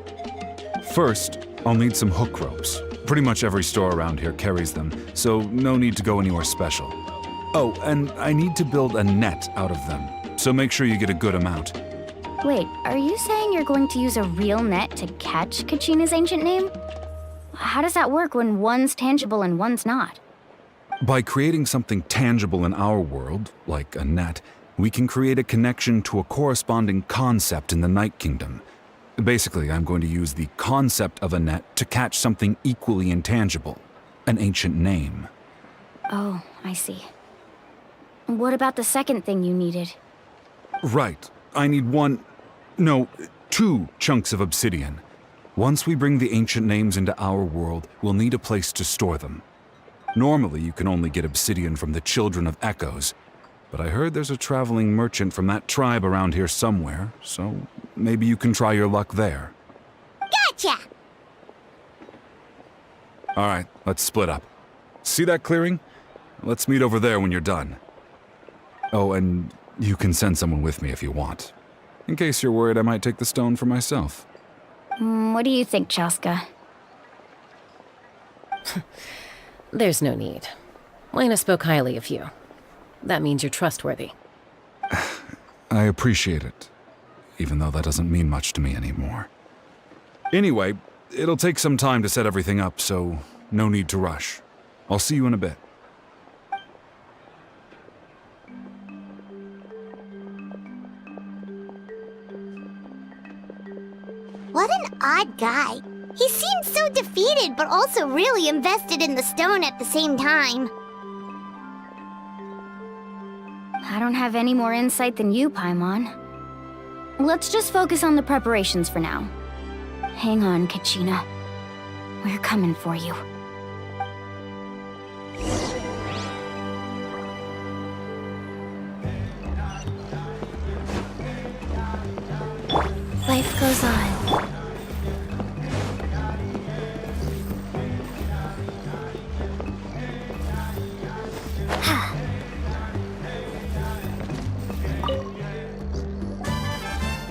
S12: First, I'll need some hook ropes. Pretty much every store around here carries them, so no need to go anywhere special. Oh, and I need to build a net out of them, so make sure you get a good amount.
S18: Wait, are you saying you're going to use a real net to catch Kachina's ancient name? How does that work when one's tangible and one's not?
S12: By creating something tangible in our world, like a net, we can create a connection to a corresponding concept in the Night Kingdom. Basically, I'm going to use the concept of a net to catch something equally intangible, an ancient name.
S18: Oh, I see. What about the second thing you needed?
S12: Right. I need 2 chunks of obsidian. Once we bring the ancient names into our world, we'll need a place to store them. Normally, you can only get obsidian from the Children of Echoes, but I heard there's a traveling merchant from that tribe around here somewhere, so maybe you can try your luck there.
S2: Gotcha!
S12: Alright, let's split up. See that clearing? Let's meet over there when you're done. Oh, and you can send someone with me if you want. In case you're worried I might take the stone for myself.
S18: What do you think, Chaska?
S19: There's no need. Lena spoke highly of you. That means you're trustworthy.
S12: I appreciate it, even though that doesn't mean much to me anymore. Anyway, it'll take some time to set everything up, so no need to rush. I'll see you in a bit.
S2: What an odd guy. He seemed so defeated, but also really invested in the stone at the same time.
S18: I don't have any more insight than you, Paimon. Let's just focus on the preparations for now. Hang on, Kachina. We're coming for you.
S14: Life goes on.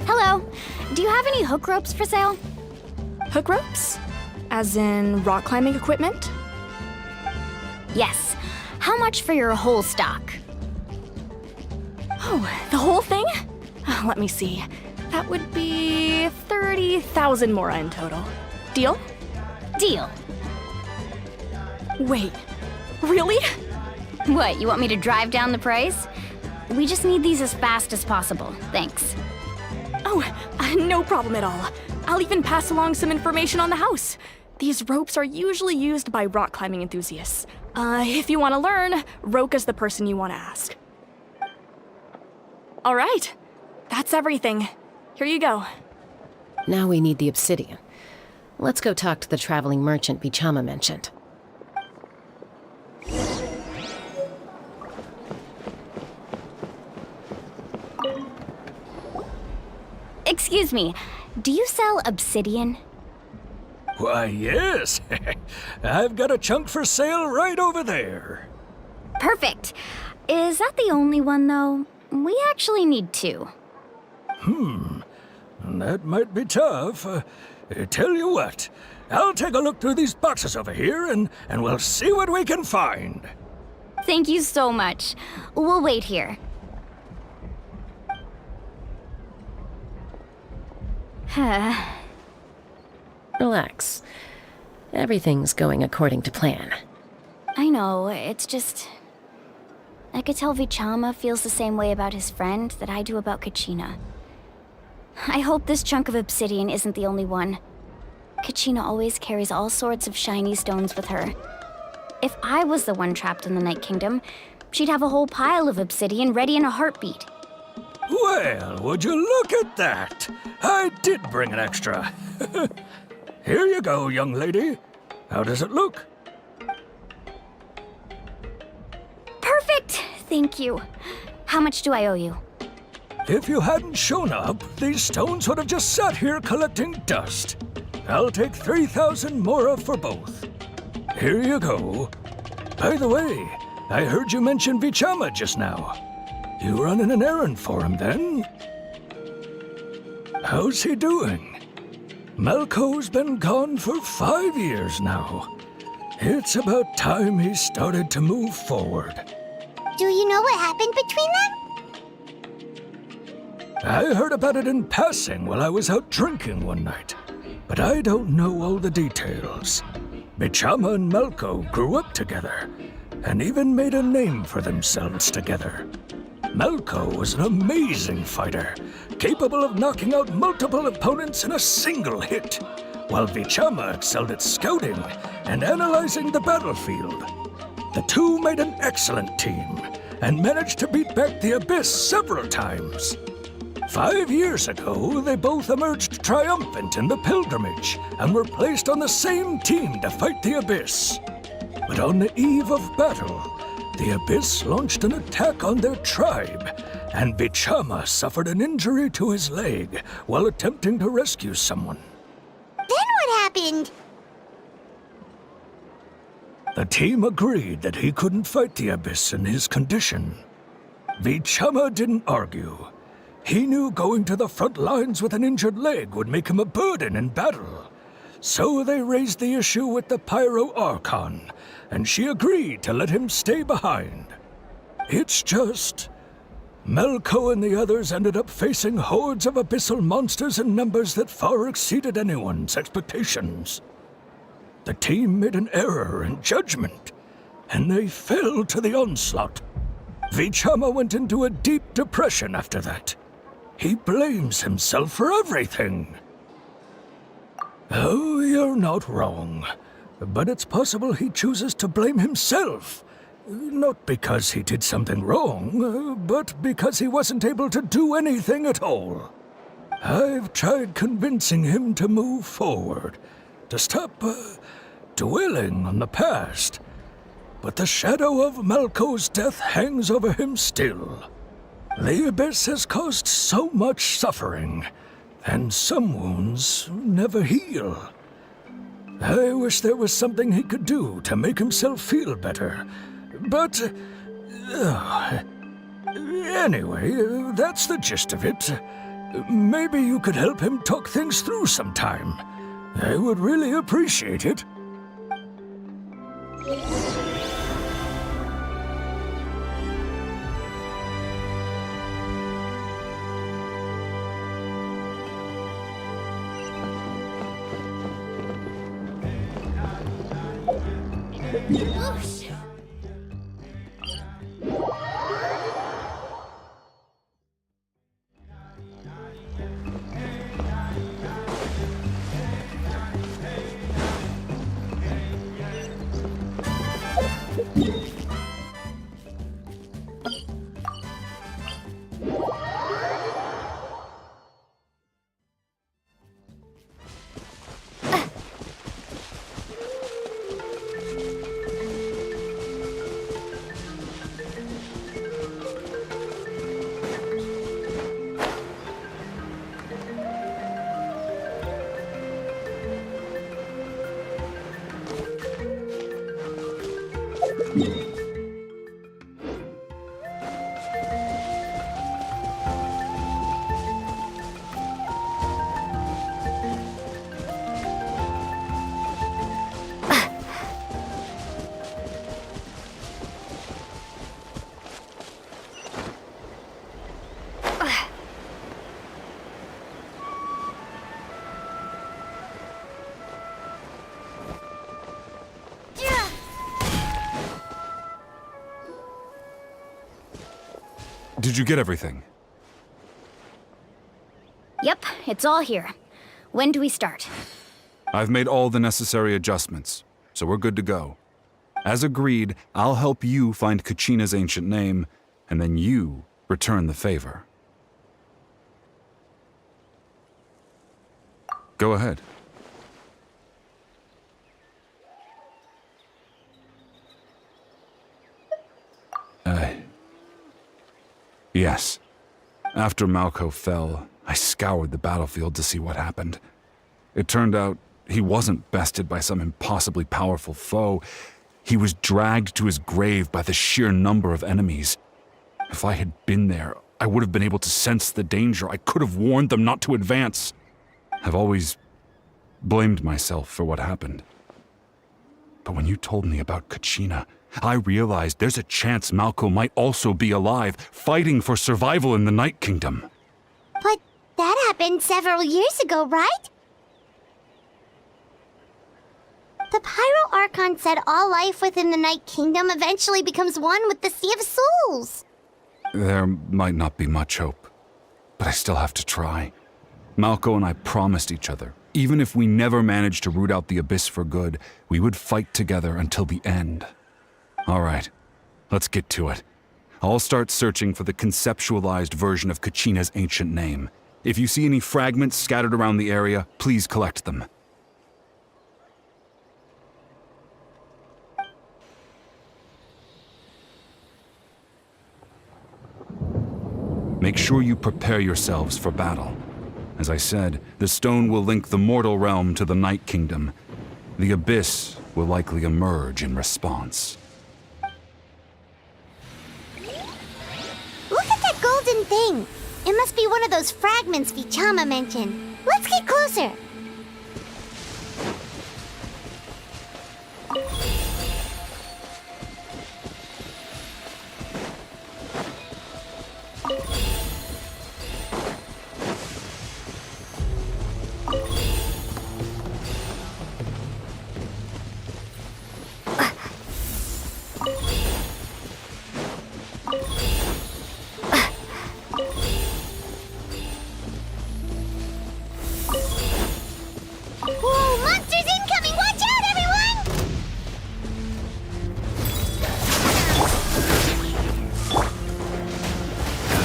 S18: Hello. Do you have any hook ropes for sale?
S4: Hook ropes? As in rock climbing equipment?
S18: Yes. How much for your whole stock?
S4: Oh, the whole thing? Let me see. That would be 30,000 mora in total. Deal?
S18: Deal.
S4: Wait, really?
S18: What, you want me to drive down the price? We just need these as fast as possible. Thanks.
S4: Oh, no problem at all. I'll even pass along some information on the house. These ropes are usually used by rock climbing enthusiasts. If you want to learn, Roka's the person you want to ask. All right, that's everything. Here you go.
S19: Now we need the obsidian. Let's go talk to the traveling merchant Bichama mentioned.
S18: Excuse me, do you sell obsidian?
S3: Why, yes. I've got a chunk for sale right over there.
S18: Perfect. Is that the only one, though? We actually need 2.
S3: That might be tough. Tell you what, I'll take a look through these boxes over here, and we'll see what we can find.
S18: Thank you so much. We'll wait here.
S19: Relax. Everything's going according to plan.
S18: I know, it's just... I could tell Vichama feels the same way about his friend that I do about Kachina. I hope this chunk of obsidian isn't the only one. Kachina always carries all sorts of shiny stones with her. If I was the one trapped in the Night Kingdom, she'd have a whole pile of obsidian ready in a heartbeat.
S3: Well, would you look at that? I did bring an extra. Here you go, young lady. How does it look?
S18: Perfect! Thank you. How much do I owe you?
S3: If you hadn't shown up, these stones would have just sat here collecting dust. I'll take 3,000 mora for both. Here you go. By the way, I heard you mention Vichama just now. You running an errand for him, then? How's he doing? Malco's been gone for 5 years now. It's about time he started to move forward.
S2: Do you know what happened between them?
S3: I heard about it in passing while I was out drinking one night, but I don't know all the details. Vichama and Malco grew up together, and even made a name for themselves together. Malco was an amazing fighter, capable of knocking out multiple opponents in a single hit, while Vichama excelled at scouting and analyzing the battlefield. The two made an excellent team, and managed to beat back the Abyss several times. 5 years ago, they both emerged triumphant in the pilgrimage, and were placed on the same team to fight the Abyss. But on the eve of battle, the Abyss launched an attack on their tribe, and Vichama suffered an injury to his leg while attempting to rescue someone.
S2: Then what happened?
S3: The team agreed that he couldn't fight the Abyss in his condition. Vichama didn't argue. He knew going to the front lines with an injured leg would make him a burden in battle. So they raised the issue with the Pyro Archon, and she agreed to let him stay behind. It's just... Malco and the others ended up facing hordes of abyssal monsters in numbers that far exceeded anyone's expectations. The team made an error in judgment, and they fell to the onslaught. Vichama went into a deep depression after that. He blames himself for everything. Oh, you're not wrong. But it's possible he chooses to blame himself. Not because he did something wrong, but because he wasn't able to do anything at all. I've tried convincing him to move forward, to stop dwelling on the past. But the shadow of Malco's death hangs over him still. The Abyss has caused so much suffering, and some wounds never heal. I wish there was something he could do to make himself feel better. But... anyway, that's the gist of it. Maybe you could help him talk things through sometime. I would really appreciate it.
S12: Did you get everything?
S18: Yep, it's all here. When do we start?
S12: I've made all the necessary adjustments, so we're good to go. As agreed, I'll help you find Kachina's ancient name, and then you return the favor. Go ahead. Yes. After Malko fell, I scoured the battlefield to see what happened. It turned out he wasn't bested by some impossibly powerful foe. He was dragged to his grave by the sheer number of enemies. If I had been there, I would have been able to sense the danger. I could have warned them not to advance. I've always blamed myself for what happened. But when you told me about Kachina, I realized there's a chance Malko might also be alive, fighting for survival in the Night Kingdom.
S2: But that happened several years ago, right? The Pyro Archon said all life within the Night Kingdom eventually becomes one with the Sea of Souls.
S12: There might not be much hope, but I still have to try. Malko and I promised each other, even if we never managed to root out the Abyss for good, we would fight together until the end. All right, let's get to it. I'll start searching for the conceptualized version of Kachina's ancient name. If you see any fragments scattered around the area, please collect them. Make sure you prepare yourselves for battle. As I said, the stone will link the mortal realm to the Night Kingdom. The Abyss will likely emerge in response.
S2: Look at that golden thing! It must be one of those fragments Vichama mentioned. Let's get closer! Whoa, monsters incoming! Watch out, everyone!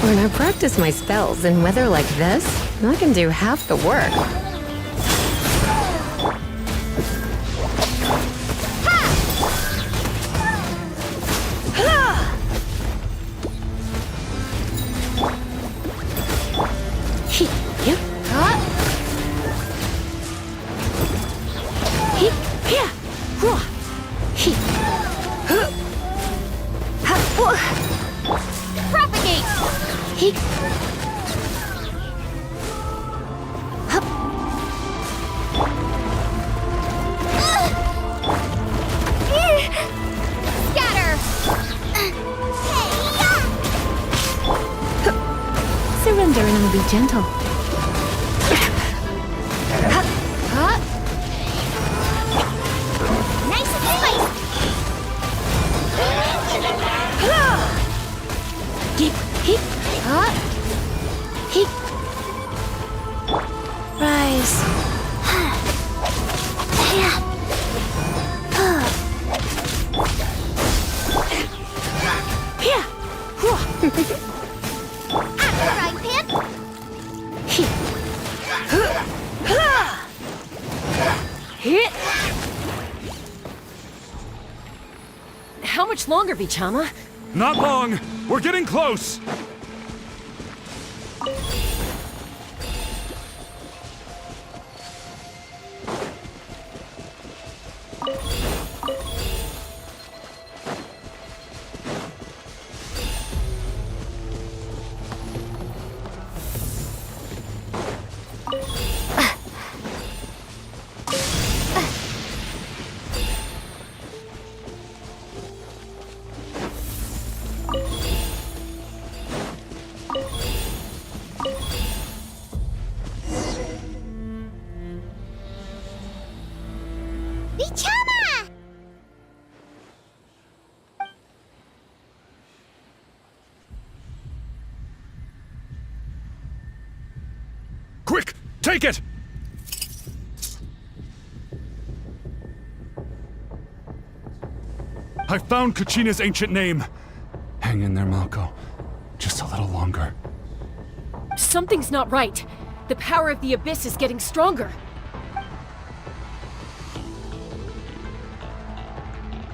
S19: When I practice my spells in weather like this, I can do half the work.
S13: Surrender and I'll be gentle.
S2: Nice and spicy!
S14: Rise.
S2: Frying pan!
S19: How much longer, Vichama?
S12: Not long! We're getting close! Take it! I found Kachina's ancient name. Hang in there, Malko. Just a little longer.
S19: Something's not right. The power of the Abyss is getting stronger.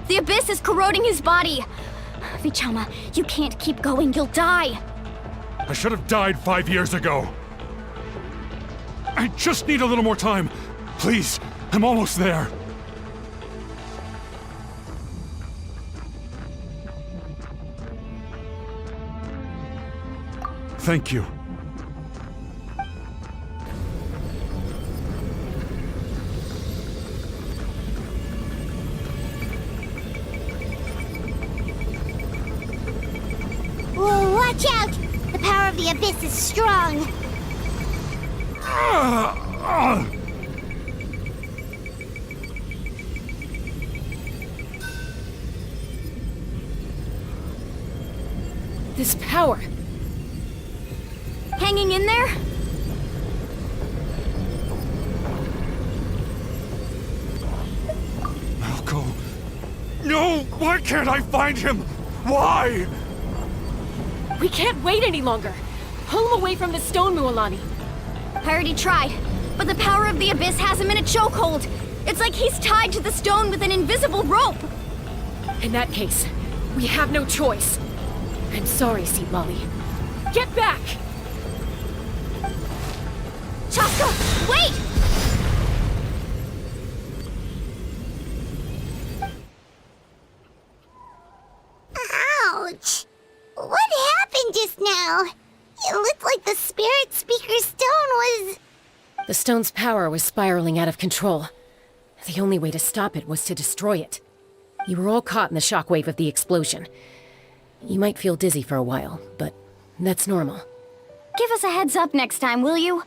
S18: The Abyss is corroding his body. Vichama, you can't keep going. You'll die.
S12: I should have died 5 years ago. I just need a little more time. Please, I'm almost there. Thank you.
S2: Whoa, watch out! The power of the Abyss is strong.
S19: This power.
S18: Hanging in there?
S12: Malko. No! Why can't I find him? Why?
S19: We can't wait any longer. Pull him away from the stone, Mualani.
S18: I already tried, but the power of the Abyss has him in a chokehold. It's like he's tied to the stone with an invisible rope.
S19: In that case, we have no choice. I'm sorry, Seed Lolly. Get back!
S18: Chaska, wait!
S2: Ouch! What happened just now? It looked like the Spirit Speaker's stone was...
S19: The stone's power was spiraling out of control. The only way to stop it was to destroy it. You were all caught in the shockwave of the explosion. You might feel dizzy for a while, but that's normal.
S18: Give us a heads up next time, will you?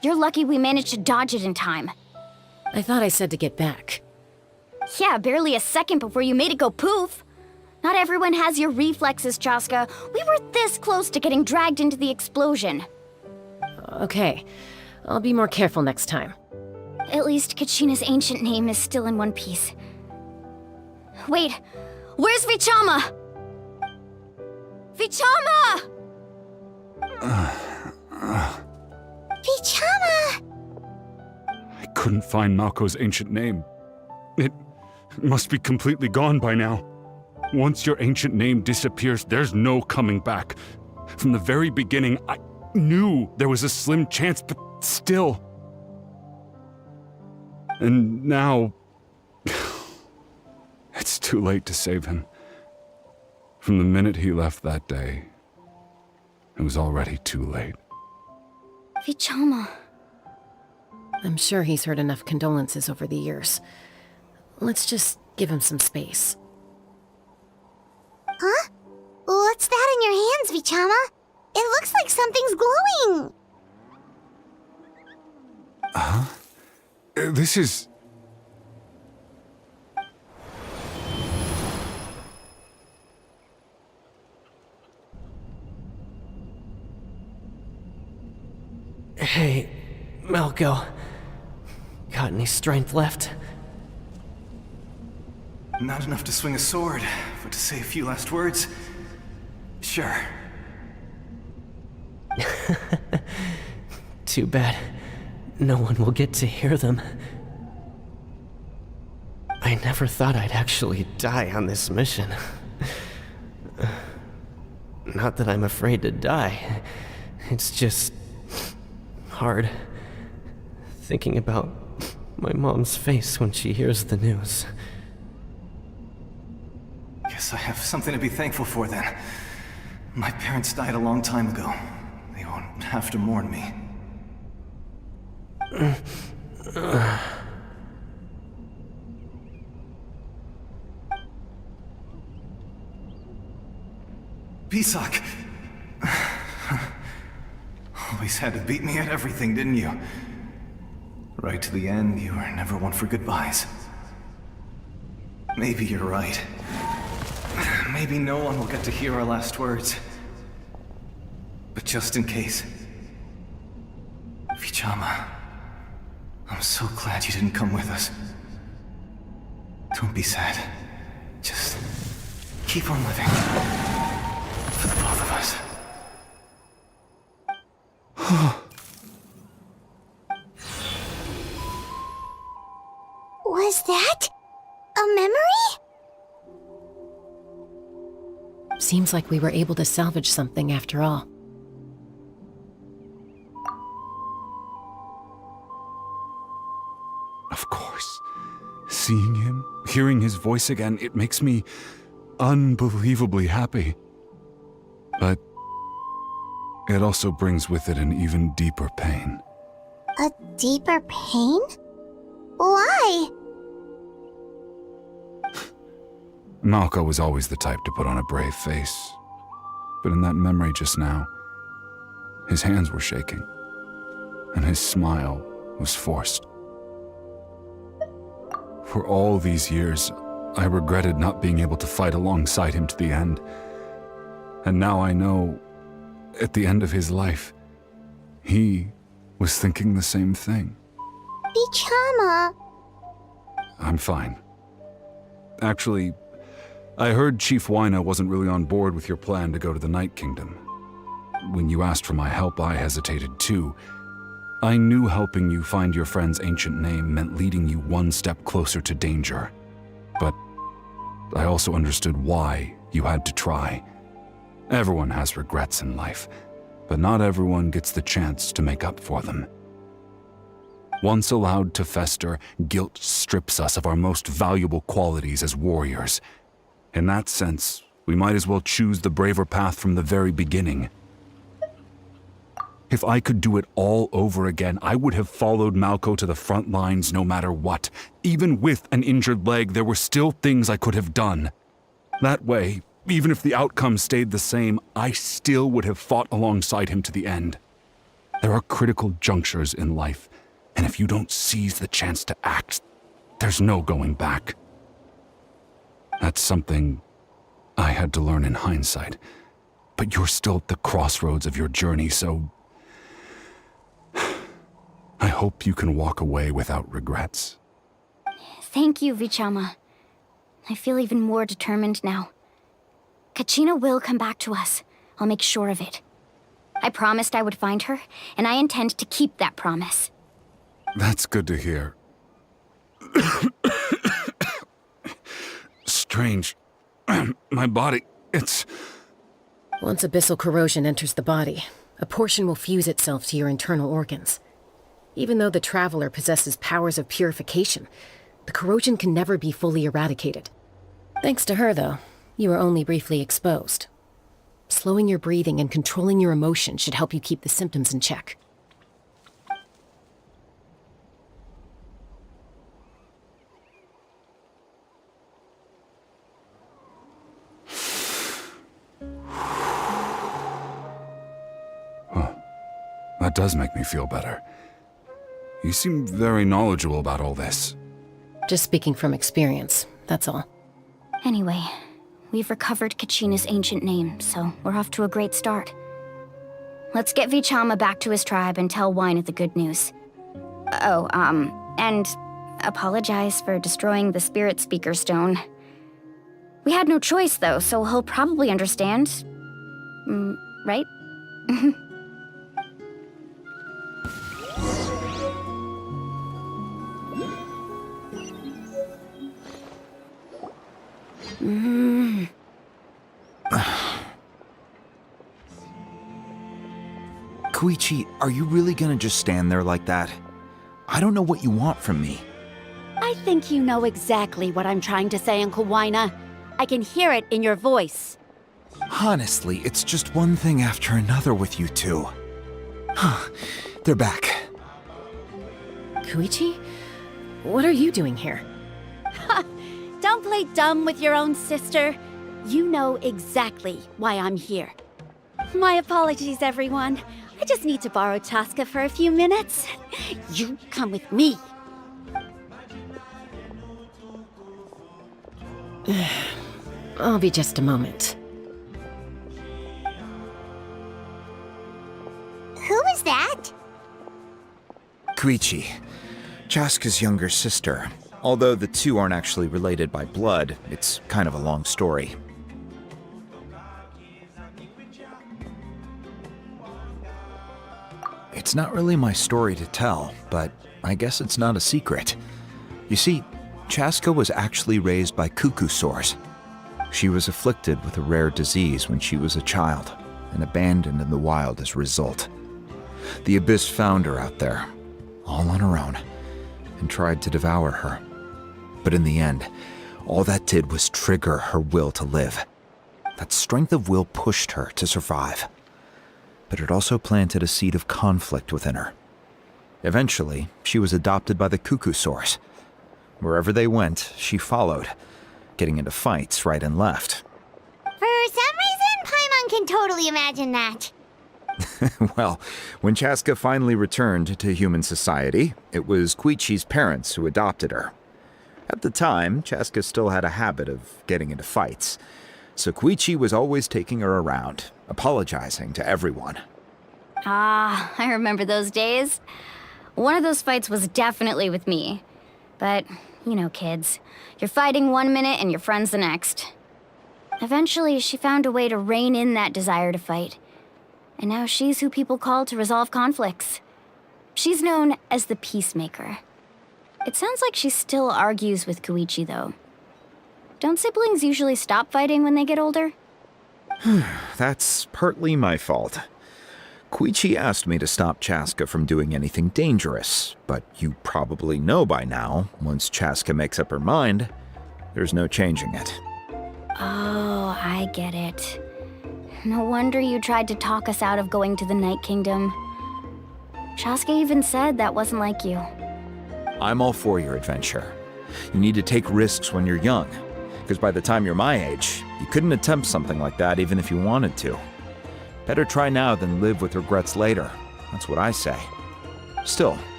S18: You're lucky we managed to dodge it in time.
S19: I thought I said to get back.
S18: Yeah, barely a second before you made it go poof. Not everyone has your reflexes, Chaska. We were this close to getting dragged into the explosion.
S19: Okay, I'll be more careful next time.
S18: At least Kachina's ancient name is still in one piece. Wait, where's Vichama? Vichama!
S2: Vichama!
S12: I couldn't find Malko's ancient name. It must be completely gone by now. Once your ancient name disappears, there's no coming back. From the very beginning, I knew there was a slim chance, but still. And now... it's too late to save him. From the minute he left that day, it was already too late.
S18: Vichama.
S19: I'm sure he's heard enough condolences over the years. Let's just give him some space.
S2: Huh? What's that in your hands, Vichama? It looks like something's glowing!
S12: Huh? This is...
S8: Hey, Malko. Got any strength left?
S16: Not enough to swing a sword, but to say a few last words? Sure.
S8: Too bad. No one will get to hear them. I never thought I'd actually die on this mission. Not that I'm afraid to die. It's just... hard. Thinking about my mom's face when she hears the news.
S16: Guess I have something to be thankful for then. My parents died a long time ago. They won't have to mourn me. Pisak! Always had to beat me at everything, didn't you? Right to the end, you were never one for goodbyes. Maybe you're right. Maybe no one will get to hear our last words. But just in case... Vichama... I'm so glad you didn't come with us. Don't be sad. Just keep on living. For the both of us.
S2: Was that a memory?
S19: Seems like we were able to salvage something after all.
S12: Of course. Seeing him, hearing his voice again, it makes me unbelievably happy. But it also brings with it an even deeper pain.
S2: A deeper pain? Why?
S12: Malco was always the type to put on a brave face. But in that memory just now, his hands were shaking, and his smile was forced. For all these years, I regretted not being able to fight alongside him to the end. And now I know, at the end of his life, he was thinking the same thing.
S2: Vichama.
S12: I'm fine. Actually, I heard Chief Wyna wasn't really on board with your plan to go to the Night Kingdom. When you asked for my help, I hesitated too. I knew helping you find your friend's ancient name meant leading you one step closer to danger. But I also understood why you had to try. Everyone has regrets in life, but not everyone gets the chance to make up for them. Once allowed to fester, guilt strips us of our most valuable qualities as warriors. In that sense, we might as well choose the braver path from the very beginning. If I could do it all over again, I would have followed Malco to the front lines no matter what. Even with an injured leg, there were still things I could have done. That way, even if the outcome stayed the same, I still would have fought alongside him to the end. There are critical junctures in life, and if you don't seize the chance to act, there's no going back. That's something I had to learn in hindsight, but you're still at the crossroads of your journey, so I hope you can walk away without regrets.
S18: Thank you, Vichama. I feel even more determined now. Kachina will come back to us. I'll make sure of it. I promised I would find her, and I intend to keep that promise.
S12: That's good to hear. Strange. My body, it's...
S19: Once abyssal corrosion enters the body, a portion will fuse itself to your internal organs. Even though the Traveler possesses powers of purification, the corrosion can never be fully eradicated. Thanks to her, though, you were only briefly exposed. Slowing your breathing and controlling your emotions should help you keep the symptoms in check.
S12: That does make me feel better. You seem very knowledgeable about all this.
S19: Just speaking from experience, that's all.
S18: Anyway, we've recovered Kachina's ancient name, so we're off to a great start. Let's get Vichama back to his tribe and tell Wyna the good news. Oh, and apologize for destroying the Spirit Speaker Stone. We had no choice, though, so he'll probably understand. Right?
S7: Qiqi, are you really gonna just stand there like that? I don't know what you want from me.
S1: I think you know exactly what I'm trying to say, Uncle Wyna. I can hear it in your voice.
S7: Honestly, it's just one thing after another with you two. They're back.
S19: Qiqi? What are you doing here?
S1: Don't play dumb with your own sister. You know exactly why I'm here. My apologies, everyone. I just need to borrow Tosca for a few minutes. You come with me.
S19: I'll be just a moment.
S2: Who was that?
S7: Qiqi, Chaska's younger sister. Although the two aren't actually related by blood, it's kind of a long story. It's not really my story to tell, but I guess it's not a secret. You see, Chaska was actually raised by cuckoo sores. She was afflicted with a rare disease when she was a child and abandoned in the wild as a result. The Abyss found her out there, all on her own, and tried to devour her. But in the end, all that did was trigger her will to live. That strength of will pushed her to survive. But it also planted a seed of conflict within her. Eventually, she was adopted by the cuckoo sores. Wherever they went, she followed, getting into fights right and left.
S2: For some reason, Paimon can totally imagine that.
S7: Well, when Chaska finally returned to human society, it was qiqi's parents who adopted her. At the time, Chaska still had a habit of getting into fights, so qiqi was always taking her around, apologizing to everyone.
S18: Ah, I remember those days. One of those fights was definitely with me. But, you know, kids. You're fighting one minute and your friend's the next. Eventually, she found a way to rein in that desire to fight. And now she's who people call to resolve conflicts. She's known as the Peacemaker. It sounds like she still argues with Koichi, though. Don't siblings usually stop fighting when they get older?
S7: That's partly my fault. Qiqi asked me to stop Chaska from doing anything dangerous, but you probably know by now, once Chaska makes up her mind, there's no changing it.
S18: Oh, I get it. No wonder you tried to talk us out of going to the Night Kingdom. Chaska even said that wasn't like you.
S7: I'm all for your adventure. You need to take risks when you're young, because by the time you're my age, you couldn't attempt something like that even if you wanted to. Better try now than live with regrets later. That's what I say. Still,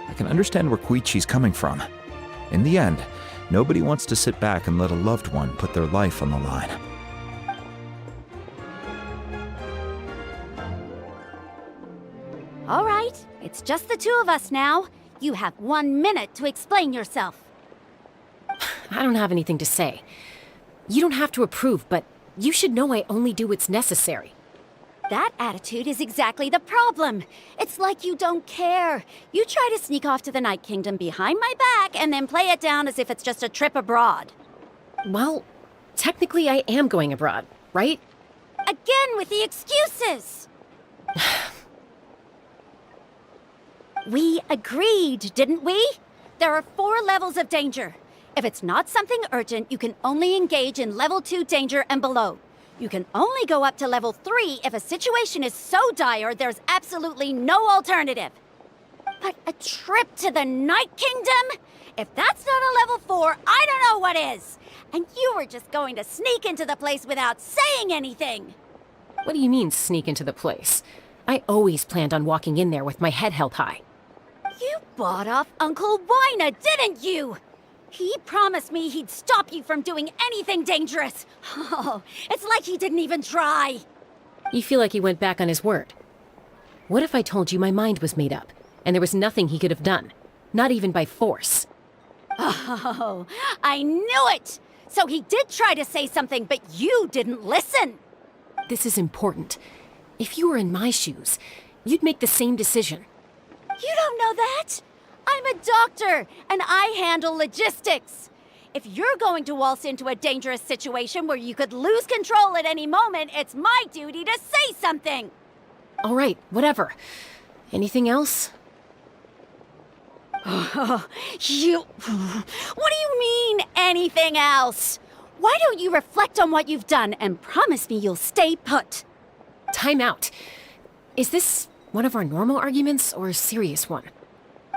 S7: I can understand where Qiqi's coming from. In the end, nobody wants to sit back and let a loved one put their life on the line.
S1: All right, it's just the two of us now. You have 1 minute to explain yourself.
S19: I don't have anything to say. You don't have to approve, but you should know I only do what's necessary.
S1: That attitude is exactly the problem. It's like you don't care. You try to sneak off to the Night Kingdom behind my back and then play it down as if it's just a trip abroad.
S19: Well, technically I am going abroad, right?
S1: Again with the excuses! We agreed, didn't we? There are 4 levels of danger. If it's not something urgent, you can only engage in level 2 danger and below. You can only go up to level 3 if a situation is so dire there's absolutely no alternative. But a trip to the Night Kingdom? If that's not a level 4, I don't know what is. And you were just going to sneak into the place without saying anything.
S19: What do you mean, sneak into the place? I always planned on walking in there with my head held high.
S1: You bought off Uncle Wina, didn't you? He promised me he'd stop you from doing anything dangerous. Oh, it's like he didn't even try.
S19: You feel like he went back on his word. What if I told you my mind was made up, and there was nothing he could have done? Not even by force.
S1: Oh, I knew it! So he did try to say something, but you didn't listen.
S19: This is important. If you were in my shoes, you'd make the same decision.
S1: You don't know that? I'm a doctor, and I handle logistics. If you're going to waltz into a dangerous situation where you could lose control at any moment, it's my duty to say something.
S19: All right, whatever. Anything else?
S1: What do you mean, anything else? Why don't you reflect on what you've done and promise me you'll stay put?
S19: Time out. Is this one of our normal arguments or a serious one?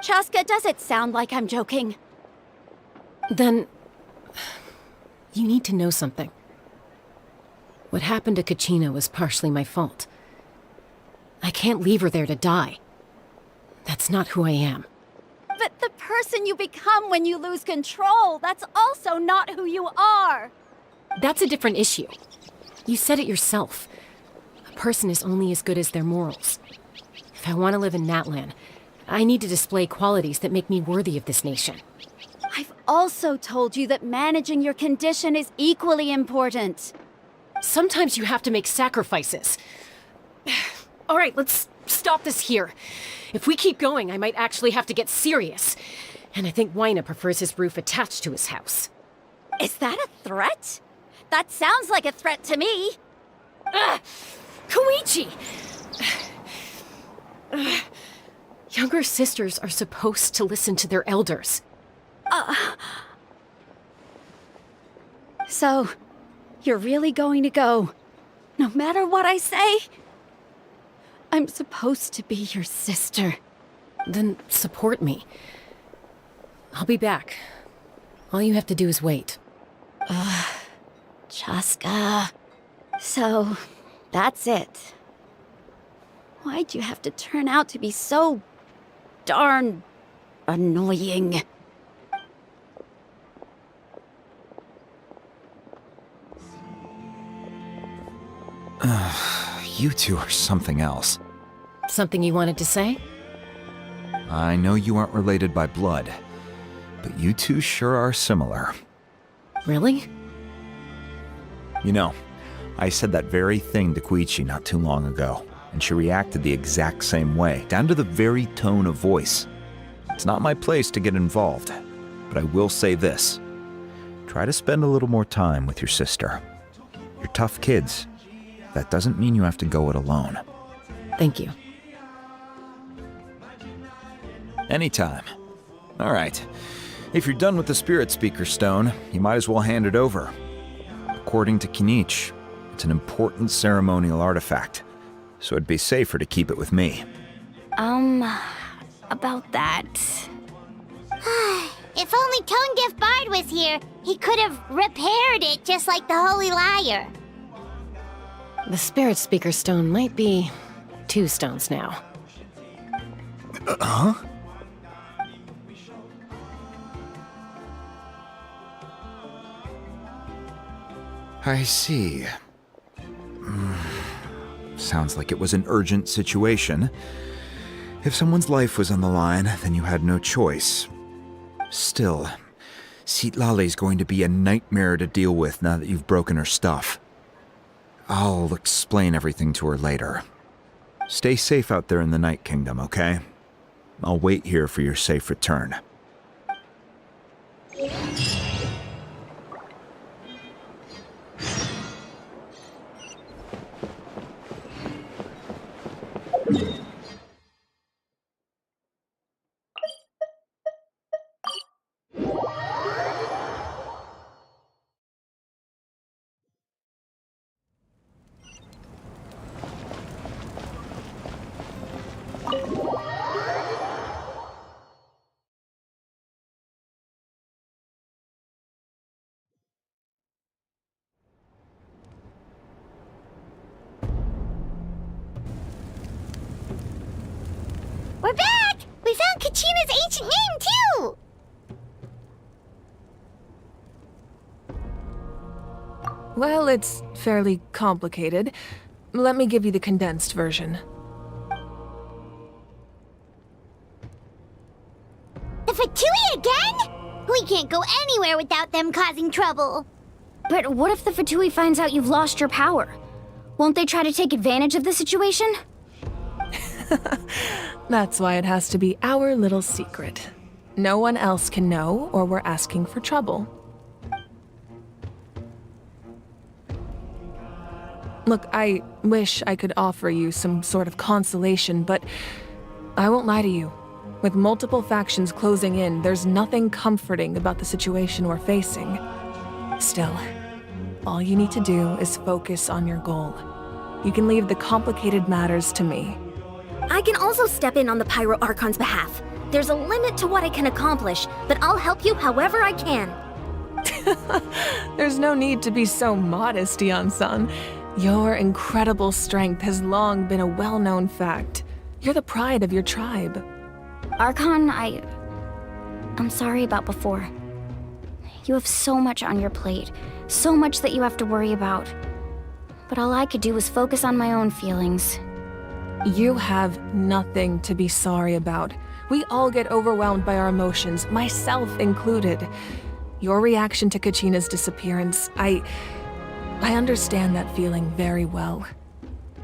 S1: Chaska, does it sound like I'm joking?
S19: Then, you need to know something. What happened to Kachina was partially my fault. I can't leave her there to die. That's not who I am.
S1: But the person you become when you lose control, that's also not who you are.
S19: That's a different issue. You said it yourself. A person is only as good as their morals. If I want to live in Natlan, I need to display qualities that make me worthy of this nation.
S1: I've also told you that managing your condition is equally important.
S19: Sometimes you have to make sacrifices. All right, let's stop this here. If we keep going, I might actually have to get serious. And I think Wyna prefers his roof attached to his house.
S1: Is that a threat? That sounds like a threat to me.
S19: Koichi! Younger sisters are supposed to listen to their elders.
S1: So, you're really going to go, no matter what I say? I'm supposed to be your sister.
S19: Then support me. I'll be back. All you have to do is wait.
S1: Chaska. So, that's it. Why'd you have to turn out to be so darn annoying?
S7: You two are something else.
S19: Something you wanted to say?
S7: I know you aren't related by blood, but you two sure are similar.
S19: Really?
S7: You know, I said that very thing to Qiqi not too long ago, and she reacted the exact same way, down to the very tone of voice. It's not my place to get involved, but I will say this. Try to spend a little more time with your sister. You're tough kids. That doesn't mean you have to go it alone.
S19: Thank you.
S7: Anytime. All right. If you're done with the Spirit Speaker Stone, you might as well hand it over. According to Kinich, it's an important ceremonial artifact, so it'd be safer to keep it with me.
S18: About that.
S2: If only Tone-Gift Bard was here, he could have repaired it just like the Holy Liar.
S19: The Spirit Speaker Stone might be 2 stones now.
S7: Huh? I see. Sounds like it was an urgent situation. If someone's life was on the line, then you had no choice. Still, Citlali's going to be a nightmare to deal with now that you've broken her stuff. I'll explain everything to her later. Stay safe out there in the Night Kingdom, okay? I'll wait here for your safe return.
S2: We're back! We found Kachina's ancient name, too!
S22: Well, it's fairly complicated. Let me give you the condensed version.
S2: The Fatui again? We can't go anywhere without them causing trouble.
S18: But what if the Fatui finds out you've lost your power? Won't they try to take advantage of the situation?
S22: That's why it has to be our little secret. No one else can know, or we're asking for trouble. Look, I wish I could offer you some sort of consolation, but I won't lie to you. With multiple factions closing in, there's nothing comforting about the situation we're facing. Still, all you need to do is focus on your goal. You can leave the complicated matters to me.
S18: I can also step in on the Pyro Archon's behalf. There's a limit to what I can accomplish, but I'll help you however I can.
S22: There's no need to be so modest, Yan-san. Your incredible strength has long been a well-known fact. You're the pride of your tribe.
S18: Archon, I'm sorry about before. You have so much on your plate, so much that you have to worry about. But all I could do was focus on my own feelings.
S22: You have nothing to be sorry about. We all get overwhelmed by our emotions, myself included. Your reaction to Kachina's disappearance, I understand that feeling very well.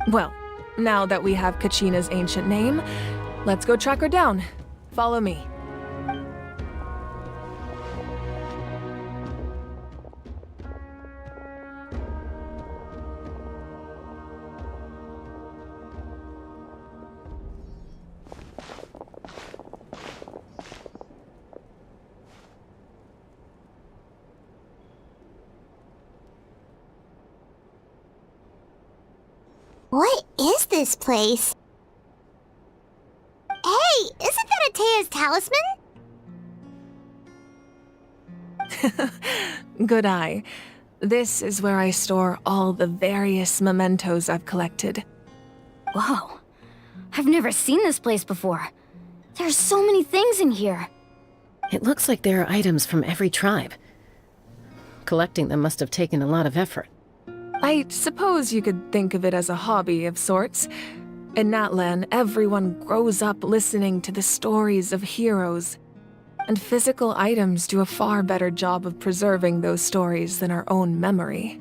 S22: Well, now that we have Kachina's ancient name, let's go track her down. Follow me.
S2: What is this place? Hey, isn't that Atea's talisman?
S22: Good eye. This is where I store all the various mementos I've collected.
S18: Whoa. I've never seen this place before. There's so many things in here.
S19: It looks like there are items from every tribe. Collecting them must have taken a lot of effort.
S22: I suppose you could think of it as a hobby of sorts. In Natlan, everyone grows up listening to the stories of heroes, and physical items do a far better job of preserving those stories than our own memory.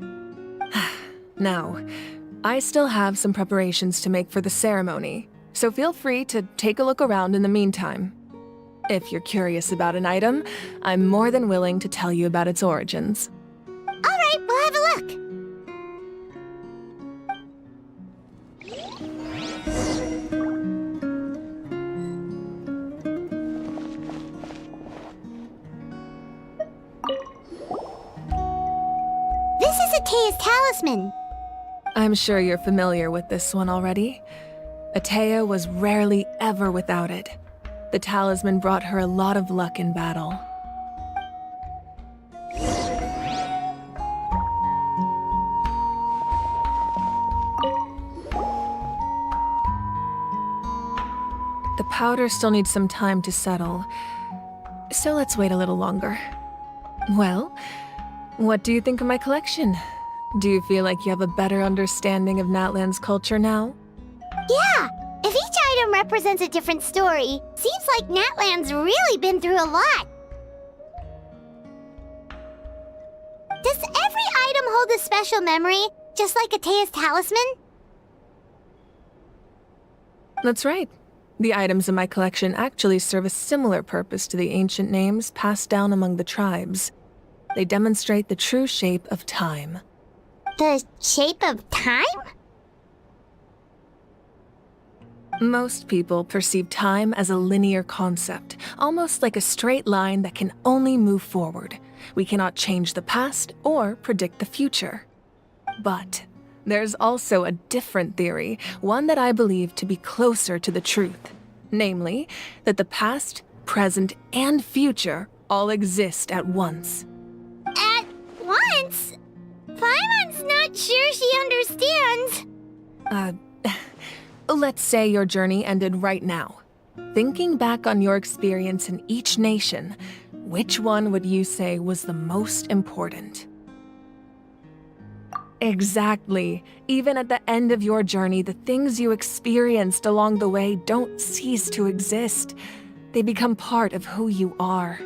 S22: Now, I still have some preparations to make for the ceremony, so feel free to take a look around in the meantime. If you're curious about an item, I'm more than willing to tell you about its origins.
S2: All right, we'll have a look. This is Atea's talisman.
S22: I'm sure you're familiar with this one already. Atea was rarely ever without it. The talisman brought her a lot of luck in battle. The powder still needs some time to settle, so let's wait a little longer. Well, what do you think of my collection? Do you feel like you have a better understanding of Natlan's culture now?
S2: Yeah, if each item represents a different story, seems like Natlan's really been through a lot. Does every item hold a special memory, just like Atea's talisman?
S22: That's right. The items in my collection actually serve a similar purpose to the ancient names passed down among the tribes. They demonstrate the true shape of time.
S2: The shape of time?
S22: Most people perceive time as a linear concept, almost like a straight line that can only move forward. We cannot change the past or predict the future. But there's also a different theory, one that I believe to be closer to the truth. Namely, that the past, present, and future all exist at once.
S2: At once? Paimon's not sure she understands.
S22: Let's say your journey ended right now. Thinking back on your experience in each nation, which one would you say was the most important? Exactly. Even at the end of your journey, the things you experienced along the way don't cease to exist. They become part of who you are.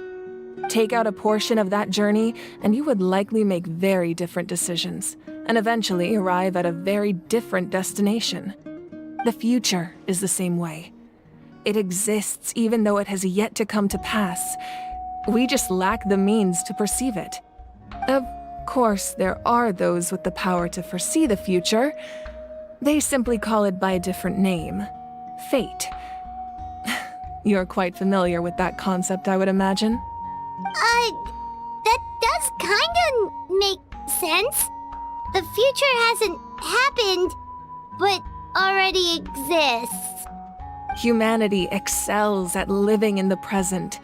S22: Take out a portion of that journey, and you would likely make very different decisions, and eventually arrive at a very different destination. The future is the same way. It exists even though it has yet to come to pass. We just lack the means to perceive it. Of course, there are those with the power to foresee the future. They simply call it by a different name. Fate. You're quite familiar with that concept, I would imagine.
S2: That does kinda make sense. The future hasn't happened, but already exists.
S22: Humanity excels at living in the present,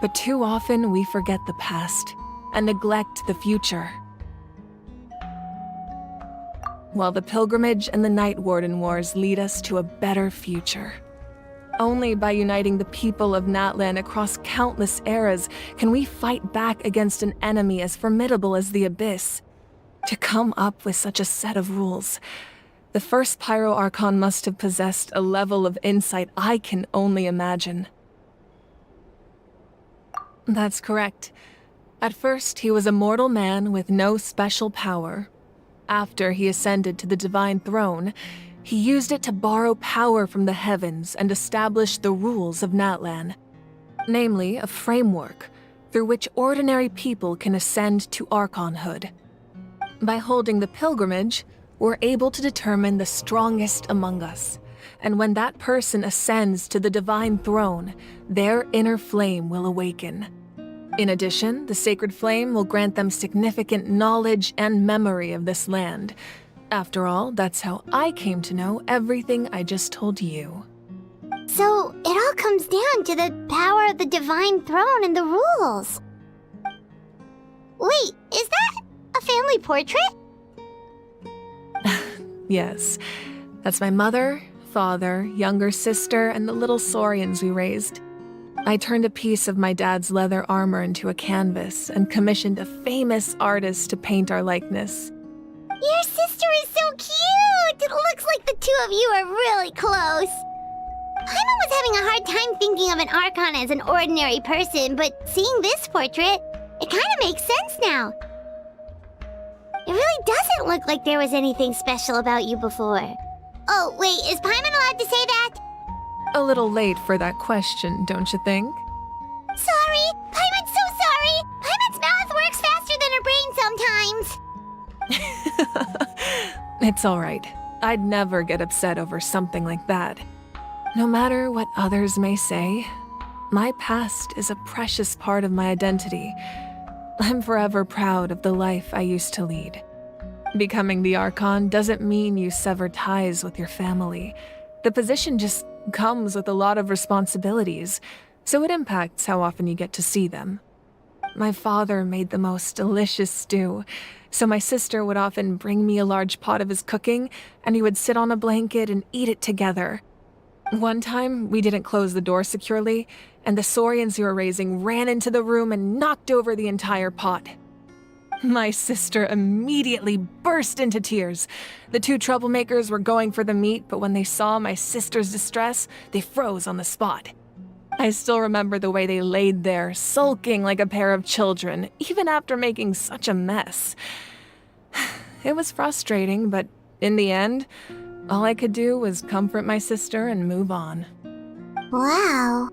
S22: but too often we forget the past and neglect the future. While the pilgrimage and the Night Warden Wars lead us to a better future. Only by uniting the people of Natlan across countless eras can we fight back against an enemy as formidable as the Abyss. To come up with such a set of rules, the first Pyro Archon must have possessed a level of insight I can only imagine. That's correct. At first, he was a mortal man with no special power. After he ascended to the divine throne, he used it to borrow power from the heavens and establish the rules of Natlan. Namely, a framework through which ordinary people can ascend to archonhood. By holding the pilgrimage, we're able to determine the strongest among us. And when that person ascends to the divine throne, their inner flame will awaken. In addition, the sacred flame will grant them significant knowledge and memory of this land. After all, that's how I came to know everything I just told you.
S2: So, it all comes down to the power of the divine throne and the rules. Wait, is that a family portrait?
S22: Yes, that's my mother, father, younger sister, and the little saurians we raised. I turned a piece of my dad's leather armor into a canvas and commissioned a famous artist to paint our likeness.
S2: Your sister is so cute! It looks like the two of you are really close. Paimon was having a hard time thinking of an Archon as an ordinary person, but seeing this portrait, it kind of makes sense now. It really doesn't look like there was anything special about you before. Oh, wait, is Paimon allowed to say that?
S22: A little late for that question, don't you think?
S2: Sorry! Paimon's so sorry! Paimon's mouth works faster than her brain sometimes.
S22: It's alright. I'd never get upset over something like that. No matter what others may say, my past is a precious part of my identity. I'm forever proud of the life I used to lead. Becoming the Archon doesn't mean you sever ties with your family. The position just comes with a lot of responsibilities, so it impacts how often you get to see them. My father made the most delicious stew, so my sister would often bring me a large pot of his cooking, and we would sit on a blanket and eat it together. One time, we didn't close the door securely, and the saurians we were raising ran into the room and knocked over the entire pot. My sister immediately burst into tears. The two troublemakers were going for the meat, but when they saw my sister's distress, they froze on the spot. I still remember the way they laid there, sulking like a pair of children, even after making such a mess. It was frustrating, but in the end, all I could do was comfort my sister and move on.
S2: Wow.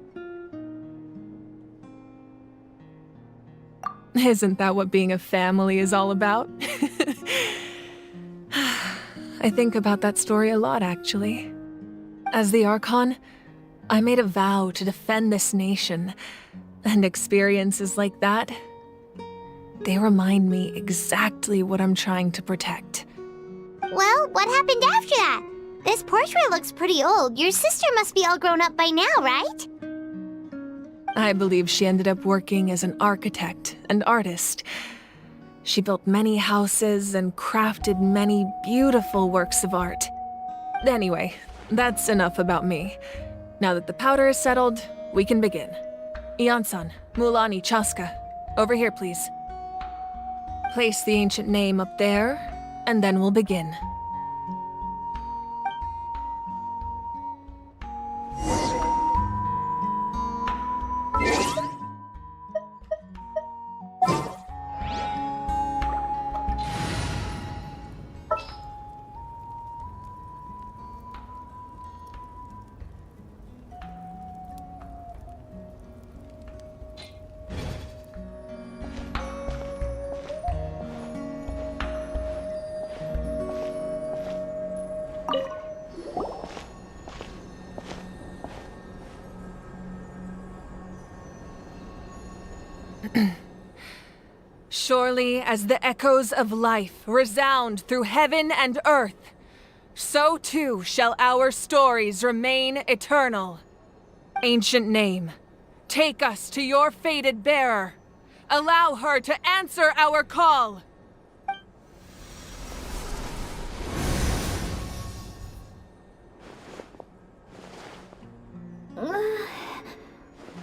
S22: Isn't that what being a family is all about? I think about that story a lot, actually. As the Archon, I made a vow to defend this nation, and experiences like that, they remind me exactly what I'm trying to protect.
S2: Well, what happened after that? This portrait looks pretty old. Your sister must be all grown up by now, right?
S22: I believe she ended up working as an architect and artist. She built many houses and crafted many beautiful works of art. Anyway, that's enough about me. Now that the powder is settled, we can begin. Ian-san, Mulani, Chaska, over here, please. Place the ancient name up there, and then we'll begin. Surely as the echoes of life resound through heaven and earth, so too shall our stories remain eternal. Ancient name, take us to your fated bearer. Allow her to answer our call.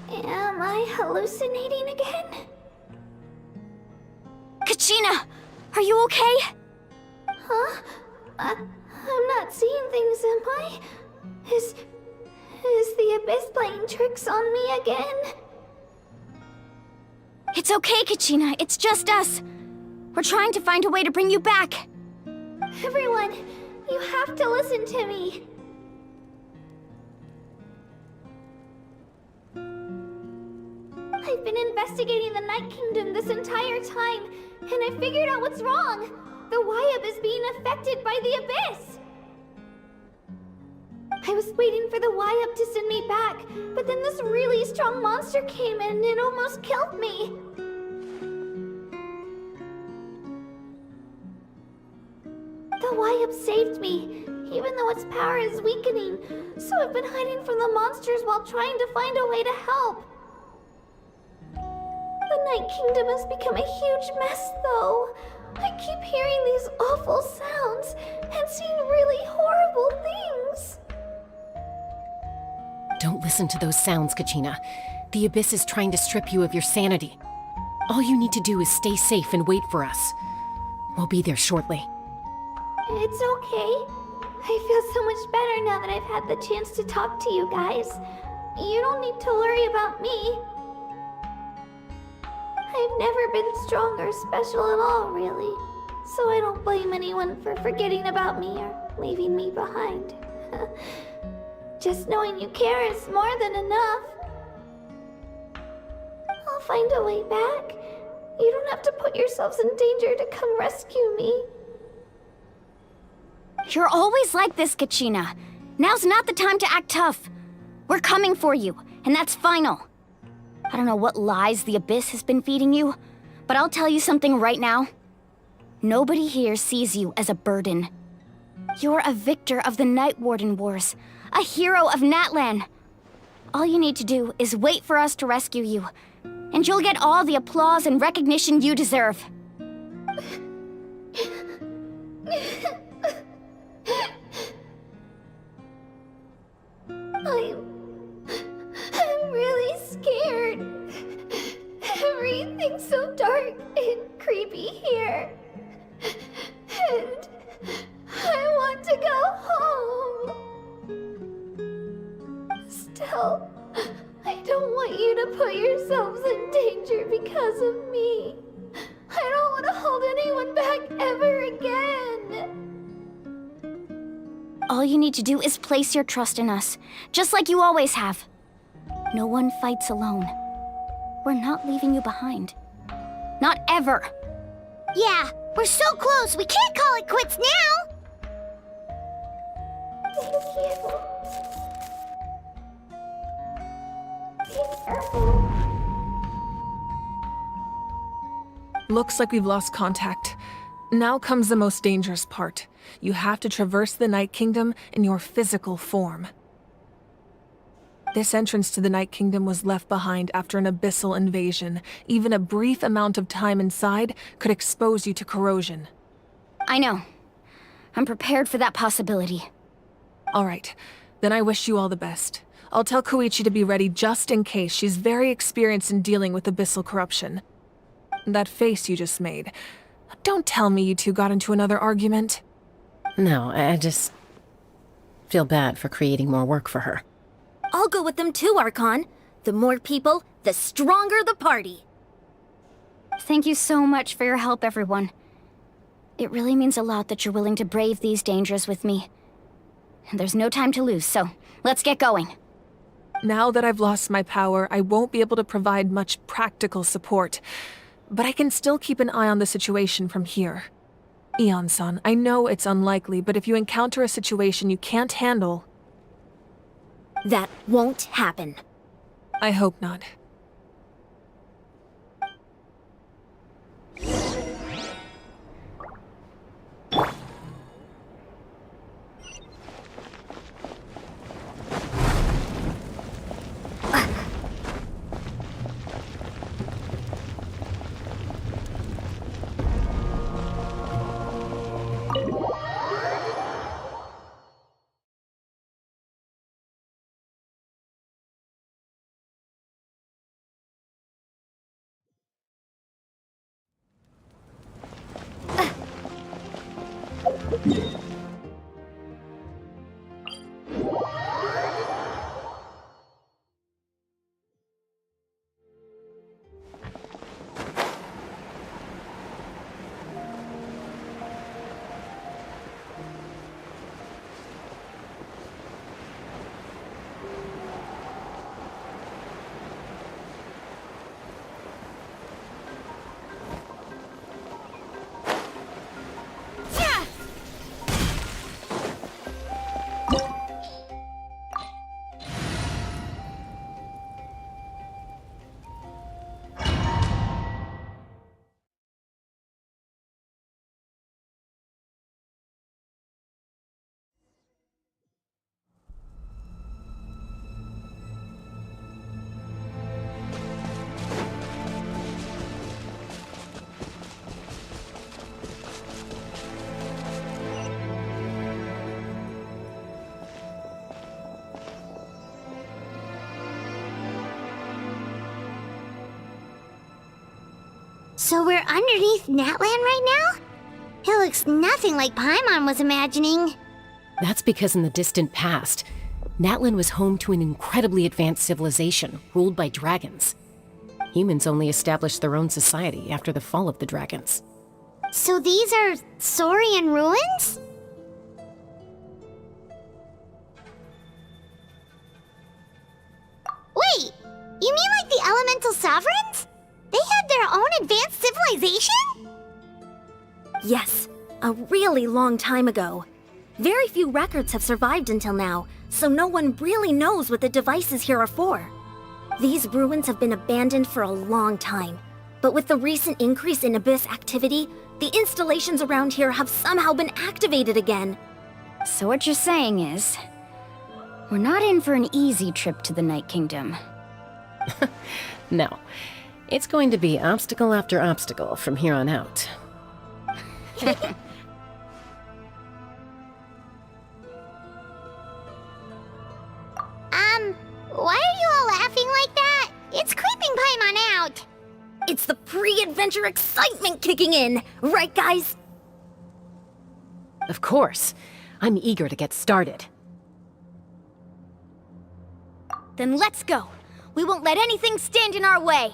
S14: Am I hallucinating again?
S18: Kachina, are you okay?
S14: Huh? I'm not seeing things, am I? Is the Abyss playing tricks on me again?
S18: It's okay, Kachina. It's just us. We're trying to find a way to bring you back.
S14: Everyone, you have to listen to me. I've been investigating the Night Kingdom this entire time, and I figured out what's wrong. The Wayab is being affected by the Abyss. I was waiting for the Wayab to send me back, but then this really strong monster came in and it almost killed me. The Wayab saved me, even though its power is weakening, so I've been hiding from the monsters while trying to find a way to help. The Night Kingdom has become a huge mess, though. I keep hearing these awful sounds and seeing really horrible things.
S19: Don't listen to those sounds, Kachina. The Abyss is trying to strip you of your sanity. All you need to do is stay safe and wait for us. We'll be there shortly.
S14: It's okay. I feel so much better now that I've had the chance to talk to you guys. You don't need to worry about me. I've never been strong or special at all, really. So I don't blame anyone for forgetting about me or leaving me behind. Just knowing you care is more than enough. I'll find a way back. You don't have to put yourselves in danger to come rescue me.
S18: You're always like this, Kachina. Now's not the time to act tough. We're coming for you, and that's final. I don't know what lies the Abyss has been feeding you, but I'll tell you something right now. Nobody here sees you as a burden. You're a victor of the Night Warden Wars, a hero of Natlan. All you need to do is wait for us to rescue you, and you'll get all the applause and recognition you deserve.
S14: I'm really scared. Everything's so dark and creepy here. And I want to go home. Still, I don't want you to put yourselves in danger because of me. I don't want to hold anyone back ever again.
S18: All you need to do is place your trust in us, just like you always have. No one fights alone. We're not leaving you behind. Not ever.
S2: Yeah, we're so close, we can't call it quits now!
S14: Thank you. Be careful.
S22: Looks like we've lost contact. Now comes the most dangerous part. You have to traverse the Night Kingdom in your physical form. This entrance to the Night Kingdom was left behind after an abyssal invasion. Even a brief amount of time inside could expose you to corrosion.
S18: I know. I'm prepared for that possibility.
S22: All right, then I wish you all the best. I'll tell Koichi to be ready just in case. She's very experienced in dealing with abyssal corruption. That face you just made. Don't tell me you two got into another argument.
S19: No, I just feel bad for creating more work for her.
S18: I'll go with them too, Archon. The more people, the stronger the party. Thank you so much for your help, everyone. It really means a lot that you're willing to brave these dangers with me. And there's no time to lose, so let's get going.
S22: Now that I've lost my power, I won't be able to provide much practical support. But I can still keep an eye on the situation from here. Eon-san, I know it's unlikely, but if you encounter a situation you can't handle...
S18: That won't happen.
S22: I hope not.
S2: So we're underneath Natlan right now? It looks nothing like Paimon was imagining.
S19: That's because in the distant past, Natlan was home to an incredibly advanced civilization ruled by dragons. Humans only established their own society after the fall of the dragons.
S2: So these are Saurian ruins? Wait, you mean like the elemental sovereigns? They had their own advanced civilization?
S1: Yes, a really long time ago. Very few records have survived until now, so no one really knows what the devices here are for. These ruins have been abandoned for a long time, but with the recent increase in Abyss activity, the installations around here have somehow been activated again.
S18: So what you're saying is, we're not in for an easy trip to the Night Kingdom.
S19: No, it's going to be obstacle after obstacle from here on out.
S2: Why are you all laughing like that? It's creeping Paimon out.
S1: It's the pre-adventure excitement kicking in, right guys?
S19: Of course. I'm eager to get started.
S1: Then let's go. We won't let anything stand in our way.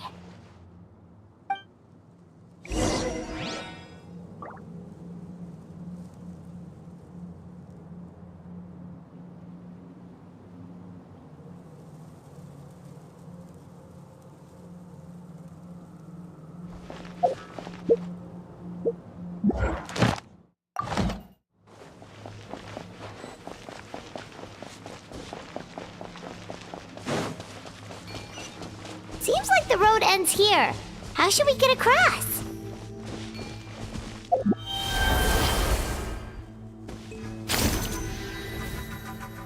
S2: Seems like the road ends here. How should we get across?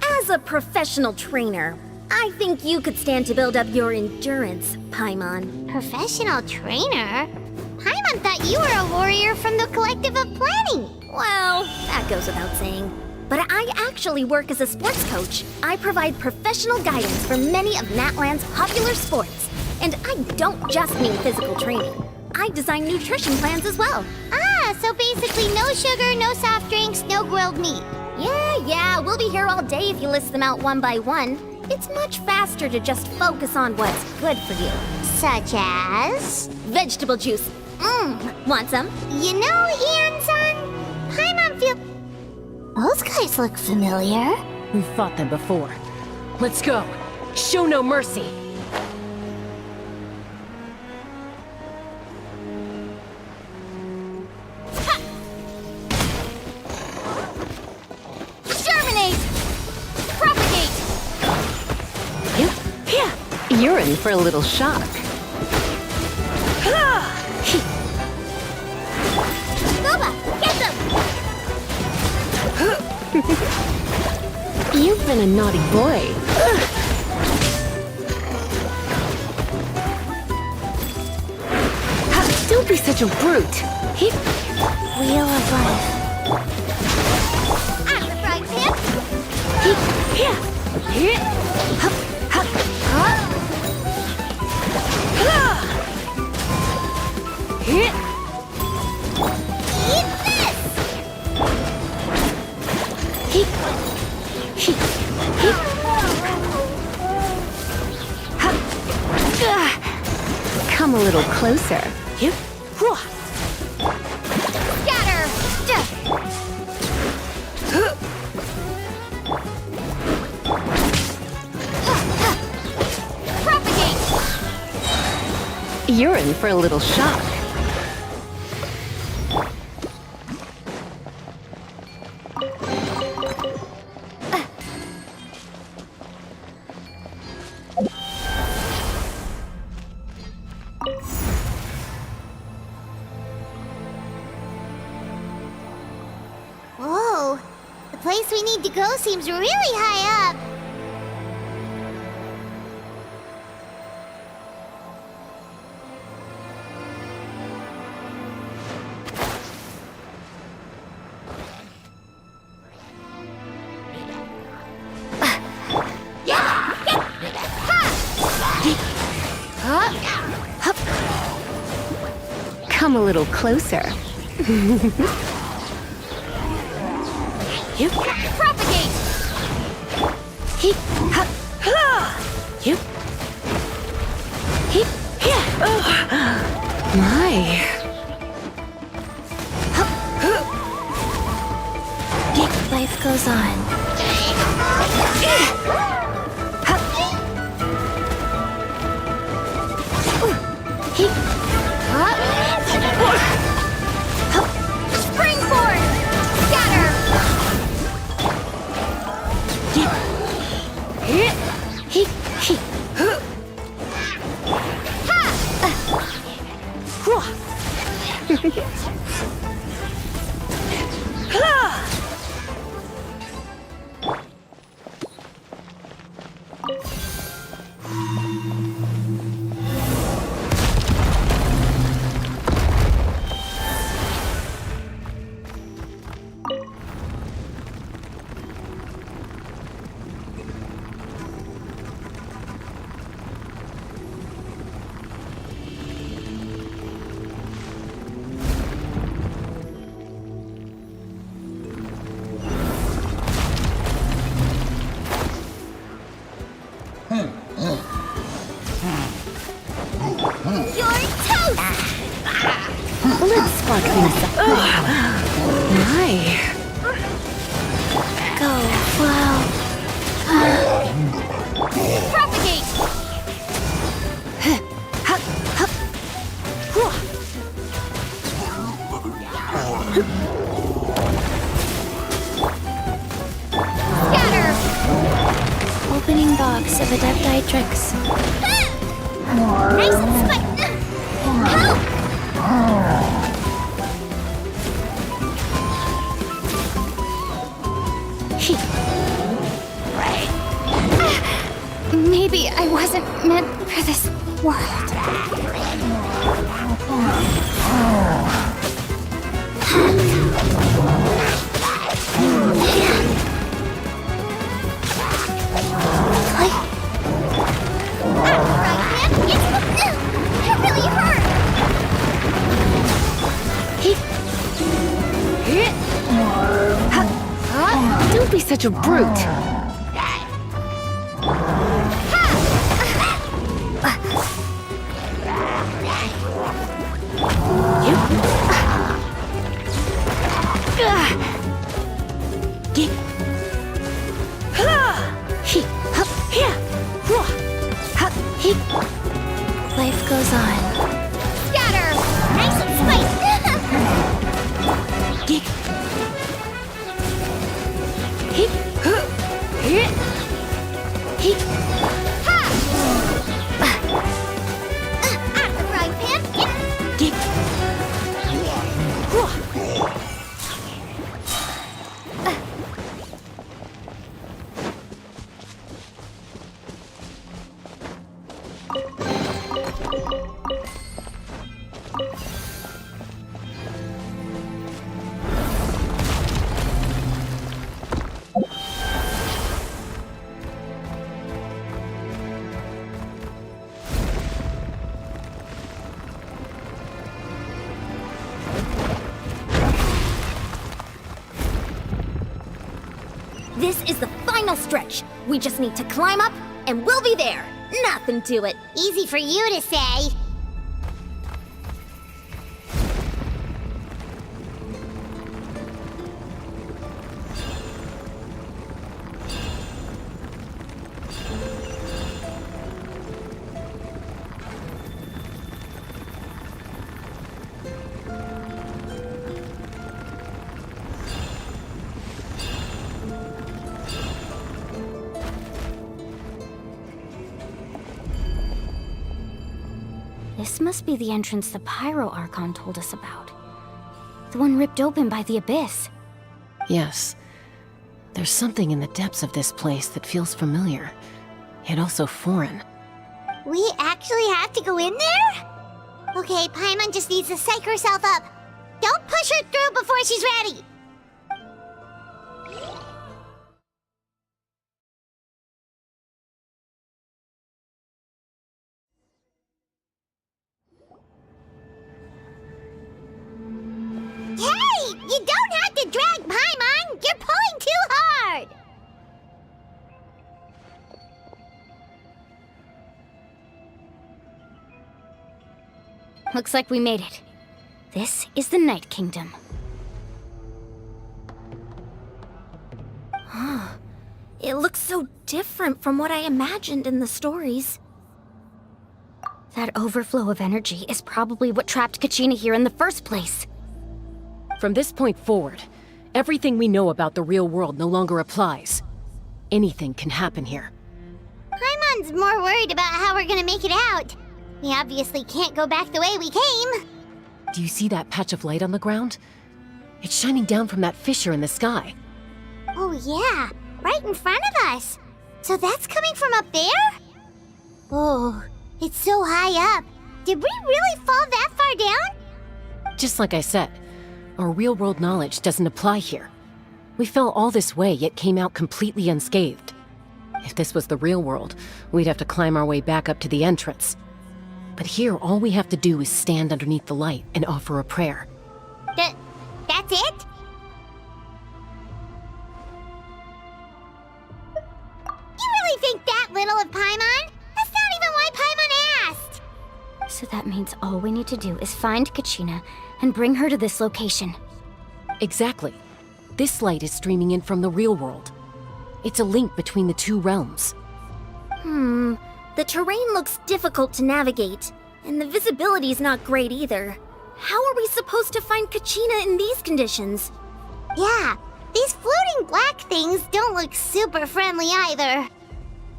S1: As a professional trainer, I think you could stand to build up your endurance, Paimon.
S2: Professional trainer? Paimon thought you were a warrior from the Collective of Planning.
S1: Well, that goes without saying. But I actually work as a sports coach. I provide professional guidance for many of Natlan's popular sports. And I don't just mean physical training. I design nutrition plans as well.
S2: Ah, so basically no sugar, no soft drinks, no grilled meat.
S1: Yeah, we'll be here all day if you list them out one by one. It's much faster to just focus on what's good for you.
S2: Such as?
S1: Vegetable juice. Want some?
S2: You know, Ian-san, Paimon feel... Those guys look familiar.
S19: We've fought them before. Let's go. Show no mercy.
S1: Germinate! Propagate!
S13: You're in for a little shock.
S1: Boba, get them!
S13: You've been a naughty boy. Don't be such a brute.
S2: Wheel of life.
S1: Out of the frying pan! Eat this!
S13: Come a little closer.
S1: Scatter! Propagate!
S13: You're in for a little shock.
S2: Whoa, the place we need to go seems really high up.
S13: Come a little closer.
S18: You propagate. He ha ha. You. He yeah.
S19: My.
S18: Life goes on. He springboard. Scatter. He
S19: Let's spark things up. My.
S18: go wild. Propagate. Scatter. Opening box of adepti tricks. Nice and spike. Maybe I wasn't meant for this world. It really hurt.
S19: Don't be such a brute.
S18: Life goes on. Scatter! Nice and spiked! At the frying pan! This is the final stretch. We just need to climb up, and we'll be there. Nothing to it.
S2: Easy for you to say.
S18: This must be the entrance the Pyro Archon told us about. The one ripped open by the Abyss.
S19: Yes. There's something in the depths of this place that feels familiar, yet also foreign.
S2: We actually have to go in there? Okay, Paimon just needs to psych herself up. Don't push her through before she's ready.
S18: Looks like we made it. This is the Night Kingdom.
S14: It looks so different from what I imagined in the stories.
S18: That overflow of energy is probably what trapped Kachina here in the first place.
S19: From this point forward, everything we know about the real world no longer applies. Anything can happen here.
S2: Paimon's more worried about how we're gonna make it out. We obviously can't go back the way we came.
S19: Do you see that patch of light on the ground? It's shining down from that fissure in the sky.
S2: Oh yeah, right in front of us. So that's coming from up there? Oh, it's so high up. Did we really fall that far down?
S19: Just like I said, our real-world knowledge doesn't apply here. We fell all this way, yet came out completely unscathed. If this was the real world, we'd have to climb our way back up to the entrance. But here, all we have to do is stand underneath the light and offer a prayer.
S2: That's it? You really think that little of Paimon? That's not even why Paimon asked!
S18: So that means all we need to do is find Kachina and bring her to this location.
S19: Exactly. This light is streaming in from the real world. It's a link between the two realms.
S14: The terrain looks difficult to navigate, and the visibility's not great either. How are we supposed to find Kachina in these conditions?
S2: Yeah, these floating black things don't look super friendly either.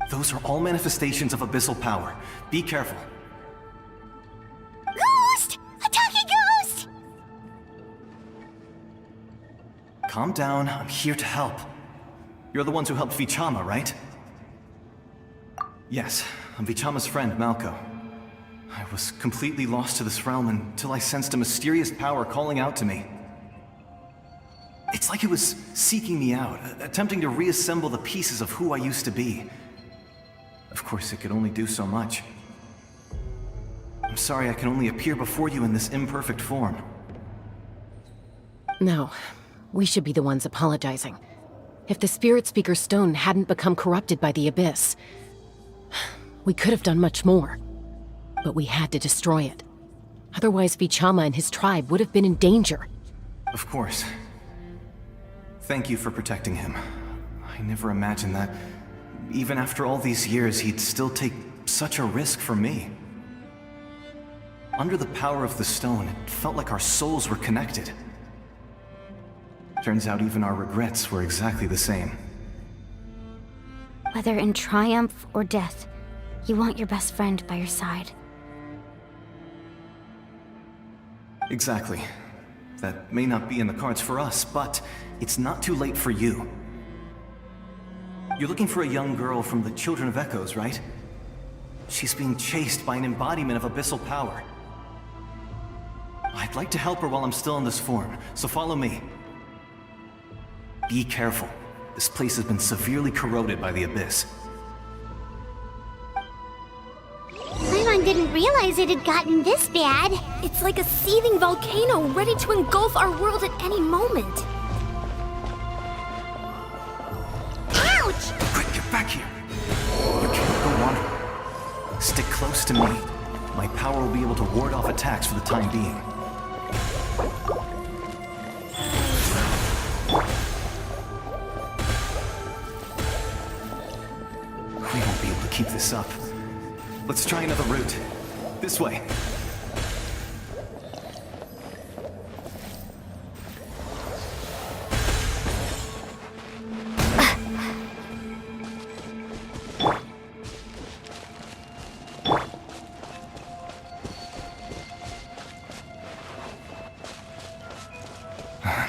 S16: Those are all manifestations of abyssal power. Be careful.
S2: Ghost! A talking ghost!
S16: Calm down, I'm here to help. You're the ones who helped Vichama, right? Yes, I'm Vichama's friend, Malko. I was completely lost to this realm until I sensed a mysterious power calling out to me. It's like it was seeking me out, attempting to reassemble the pieces of who I used to be. Of course, it could only do so much. I'm sorry I can only appear before you in this imperfect form.
S19: No, we should be the ones apologizing. If the Spirit Speaker's stone hadn't become corrupted by the Abyss, we could have done much more. But we had to destroy it. Otherwise, Vichama and his tribe would have been in danger.
S16: Of course. Thank you for protecting him. I never imagined that, even after all these years, he'd still take such a risk for me. Under the power of the stone, it felt like our souls were connected. Turns out even our regrets were exactly the same.
S18: Whether in triumph or death, you want your best friend by your side.
S16: Exactly. That may not be in the cards for us, but it's not too late for you. You're looking for a young girl from the Children of Echoes, right? She's being chased by an embodiment of abyssal power. I'd like to help her while I'm still in this form, so follow me. Be careful. This place has been severely corroded by the Abyss.
S2: Paimon didn't realize it had gotten this bad.
S14: It's like a seething volcano ready to engulf our world at any moment.
S2: Ouch!
S16: Quick, get back here! You can't go on. Stick close to me. My power will be able to ward off attacks for the time being. We won't be able to keep this up. Let's try another route. This way.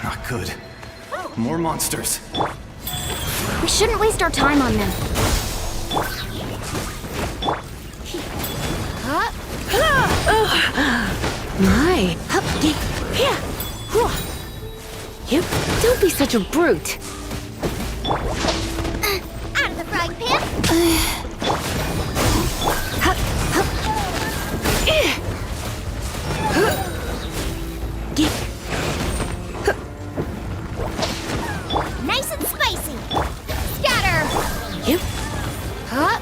S16: Not good. More monsters.
S18: We shouldn't waste our time on them.
S19: My! You don't be such a brute.
S2: Out of the frying pan! Nice and spicy! Scatter!
S19: You?
S2: Huh?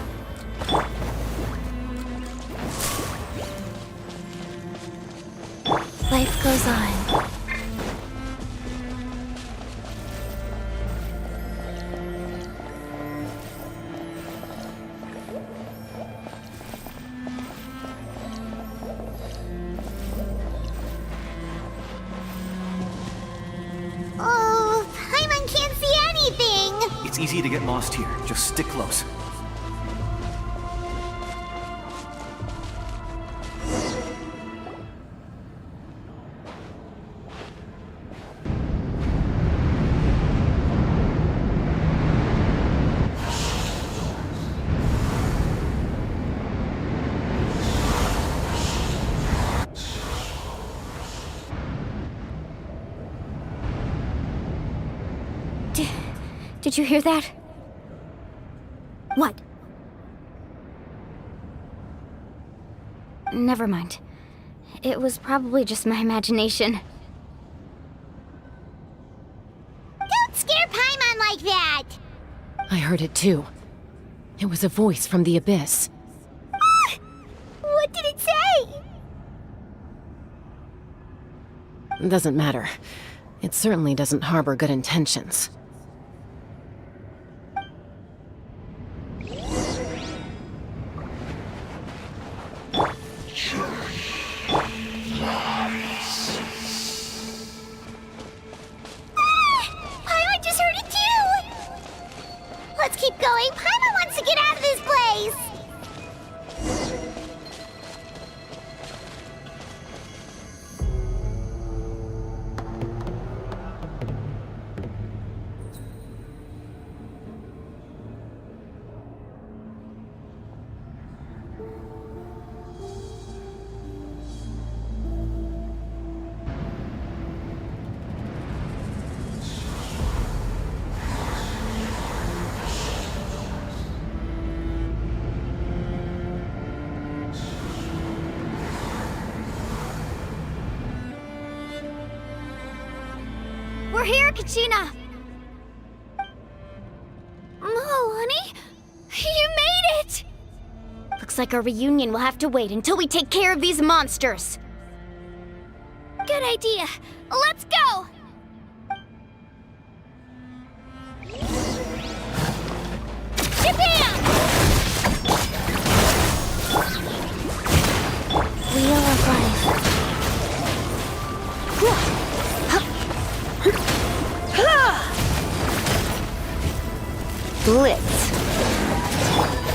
S16: It's easy to get lost here. Just stick close.
S18: Did you hear that? What? Never mind. It was probably just my imagination.
S2: Don't scare Paimon like that!
S19: I heard it too. It was a voice from the abyss.
S2: Ah! What did it say?
S19: Doesn't matter. It certainly doesn't harbor good intentions.
S2: Paimon just heard it too! Let's keep going. Paimon wants to get out of this place!
S18: We're here, Kachina!
S14: Oh, honey, you made it!
S18: Looks like our reunion will have to wait until we take care of these monsters.
S14: Good idea. Let's go! Kabam!
S18: Wheel of life. Blitz.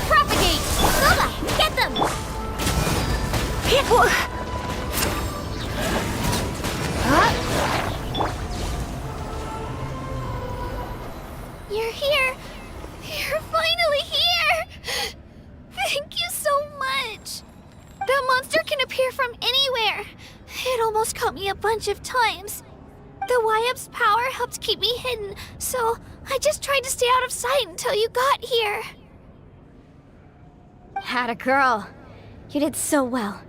S14: Propagate! Lola, get them! You're here! You're finally here! Thank you so much! That monster can appear from anywhere. It almost caught me a bunch of times. The Wyab's power helped keep me hidden, so I just tried to stay out of sight until you got here.
S18: Atta girl. You did so well.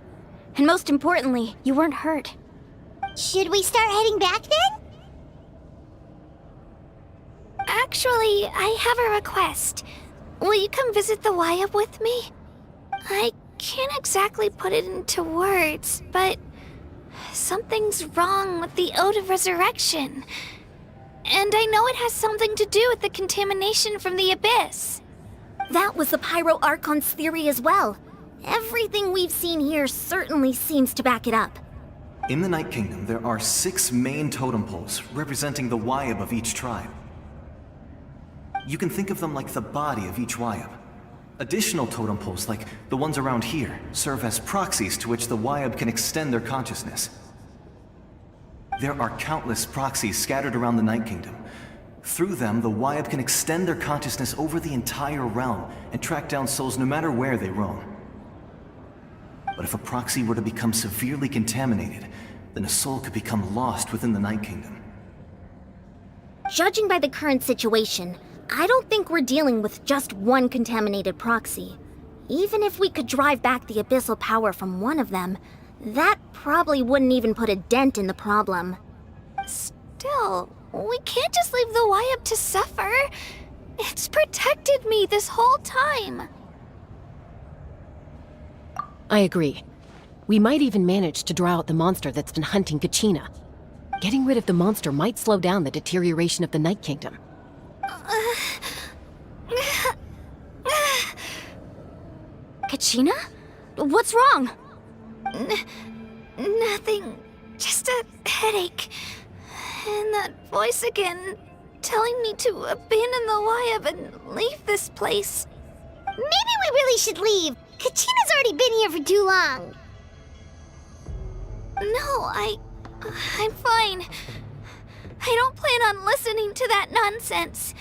S18: And most importantly, you weren't hurt.
S2: Should we start heading back then?
S14: Actually, I have a request. Will you come visit the Wyab with me? I can't exactly put it into words, but something's wrong with the Ode of Resurrection. And I know it has something to do with the contamination from the Abyss.
S18: That was the Pyro Archon's theory as well. Everything we've seen here certainly seems to back it up.
S16: In the Night Kingdom, there are 6 main totem poles representing the Wyab of each tribe. You can think of them like the body of each Wyab. Additional totem poles, like the ones around here, serve as proxies to which the Wyab can extend their consciousness. There are countless proxies scattered around the Night Kingdom. Through them, the Wyab can extend their consciousness over the entire realm and track down souls no matter where they roam. But if a proxy were to become severely contaminated, then a soul could become lost within the Night Kingdom.
S18: Judging by the current situation, I don't think we're dealing with just one contaminated proxy. Even if we could drive back the abyssal power from one of them, that probably wouldn't even put a dent in the problem.
S14: Still, we can't just leave the Wyab to suffer. It's protected me this whole time.
S19: I agree. We might even manage to draw out the monster that's been hunting Kachina. Getting rid of the monster might slow down the deterioration of the Night Kingdom.
S18: Kachina? What's wrong?
S14: Nothing. Just a headache. And that voice again. telling me to abandon the Wayab and leave this place.
S2: Maybe we really should leave. Kachina's already been here for too long.
S14: No, I'm fine. I don't plan on listening to that nonsense.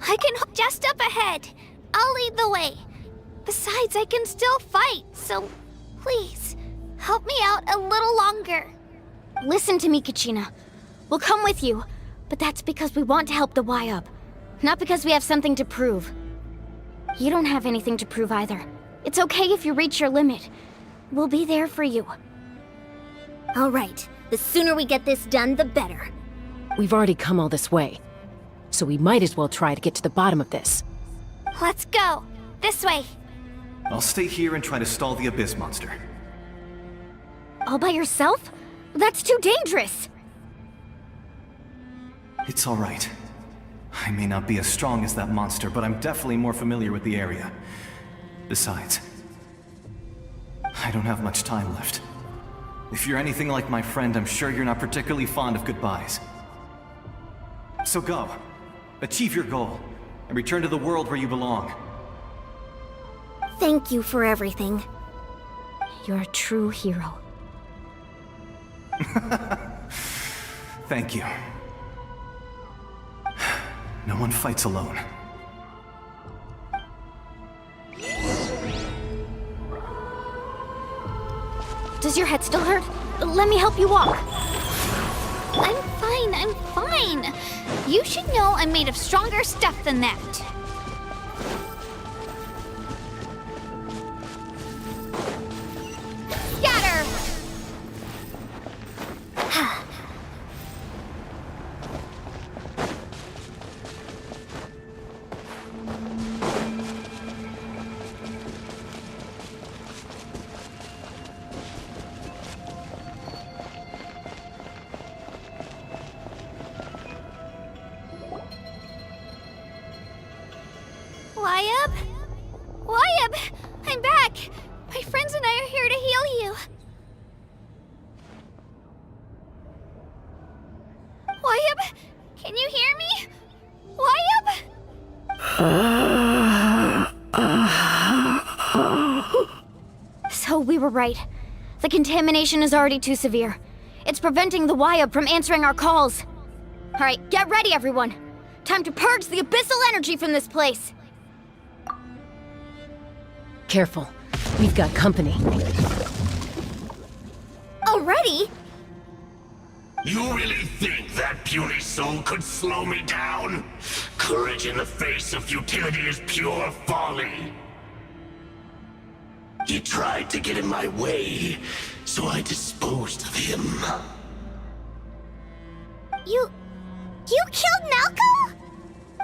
S14: I can just up ahead. I'll lead the way. Besides, I can still fight, so please, help me out a little longer.
S18: Listen to me, Kachina. We'll come with you, but that's because we want to help the Wayab, not because we have something to prove. You don't have anything to prove either. It's okay if you reach your limit. We'll be there for you.
S2: All right, the sooner we get this done, the better.
S19: We've already come all this way, so we might as well try to get to the bottom of this.
S14: Let's go. This way.
S16: I'll stay here and try to stall the Abyss monster.
S18: All by yourself? That's too dangerous!
S16: It's all right. I may not be as strong as that monster, but I'm definitely more familiar with the area. Besides, I don't have much time left. If you're anything like my friend, I'm sure you're not particularly fond of goodbyes. So go. Achieve your goal, and return to the world where you belong.
S18: Thank you for everything. You're a true hero.
S16: Thank you. No one fights alone.
S18: Does your head still hurt? Let me help you walk.
S14: I'm fine. You should know I'm made of stronger stuff than that. Scatter! Wayab! I'm back! My friends and I are here to heal you. Wayab, can you hear me? Wayab?
S18: So we were right. The contamination is already too severe. It's preventing the Wayab from answering our calls. Alright, get ready everyone. Time to purge the abyssal energy from this place.
S19: Careful. We've got company.
S18: Already?
S11: You really think that puny soul could slow me down? Courage in the face of futility is pure folly. He tried to get in my way, so I disposed of him.
S2: You killed Malco?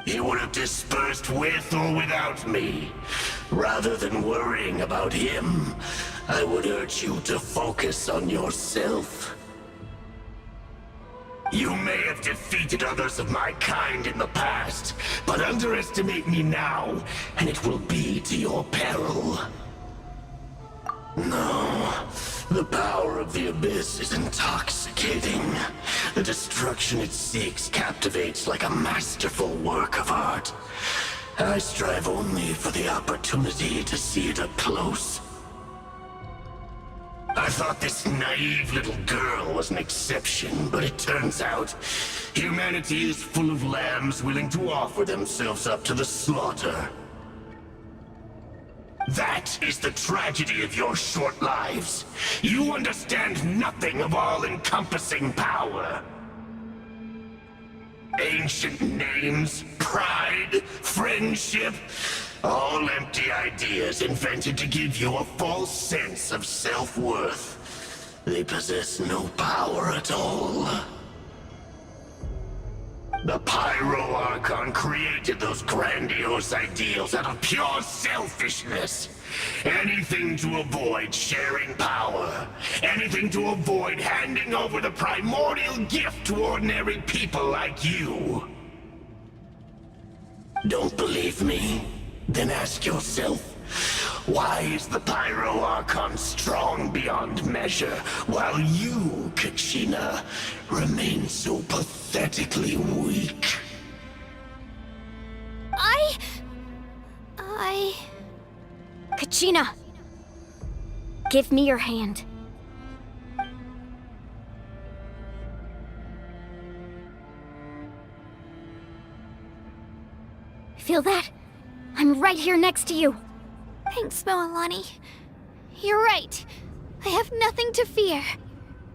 S11: He would have dispersed with or without me. Rather than worrying about him, I would urge you to focus on yourself. You may have defeated others of my kind in the past, but underestimate me now, and it will be to your peril. No, the power of the Abyss is intoxicating. The destruction it seeks captivates like a masterful work of art. I strive only for the opportunity to see it up close. I thought this naive little girl was an exception, but it turns out humanity is full of lambs willing to offer themselves up to the slaughter. That is the tragedy of your short lives. You understand nothing of all-encompassing power. Ancient names, pride, friendship, all empty ideas invented to give you a false sense of self-worth. They possess no power at all. The Pyro Archon created those grandiose ideals out of pure selfishness. Anything to avoid sharing power. Anything to avoid handing over the primordial gift to ordinary people like you. Don't believe me? Then ask yourself, why is the Pyro Archon strong beyond measure, while you, Kachina, remain so pathetically weak?
S1: Kachina! Give me your hand. Feel that? I'm right here next to you.
S14: Thanks, Moalani. You're right. I have nothing to fear.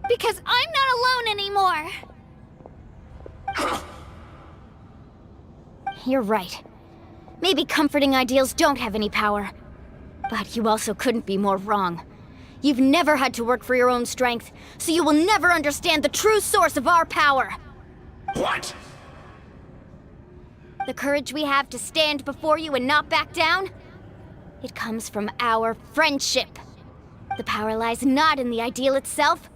S14: Because I'm not alone anymore.
S1: You're right. Maybe comforting ideals don't have any power. But you also couldn't be more wrong. You've never had to work for your own strength, so you will never understand the true source of our power.
S11: What?
S1: The courage we have to stand before you and not back down? It comes from our friendship. The power lies not in the ideal itself,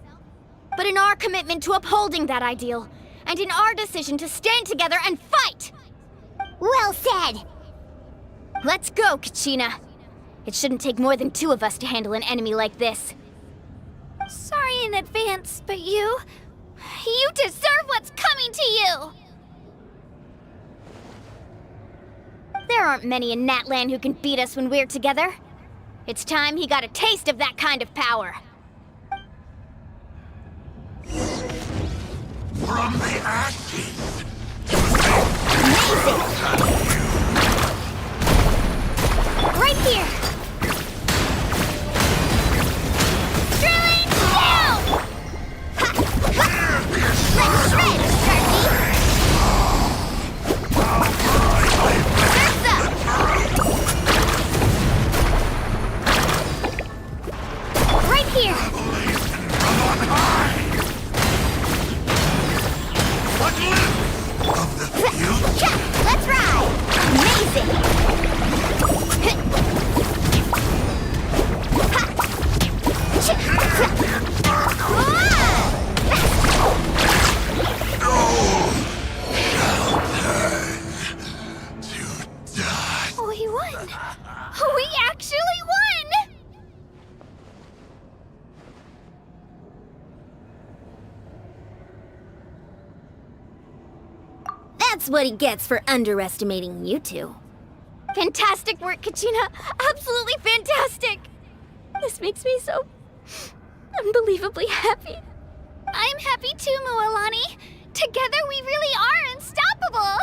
S1: but in our commitment to upholding that ideal, and in our decision to stand together and fight!
S2: Well said!
S1: Let's go, Kachina. It shouldn't take more than 2 of us to handle an enemy like this.
S14: Sorry in advance, but you deserve what's coming to you!
S1: There aren't many in Natlan who can beat us when we're together. It's time he got a taste of that kind of power.
S11: From the ashes!
S1: Amazing! Right here! Drilling down! Ha! Ha! Let's shred, Starkey! Surf's up! Right here!
S11: What lives of the future?
S1: Let's ride! Amazing!
S14: We won! We actually won!
S1: That's what he gets for underestimating you two. Fantastic work, Kachina! Absolutely fantastic! This makes me so unbelievably happy.
S14: I'm happy too, Moalani. Together we really are unstoppable!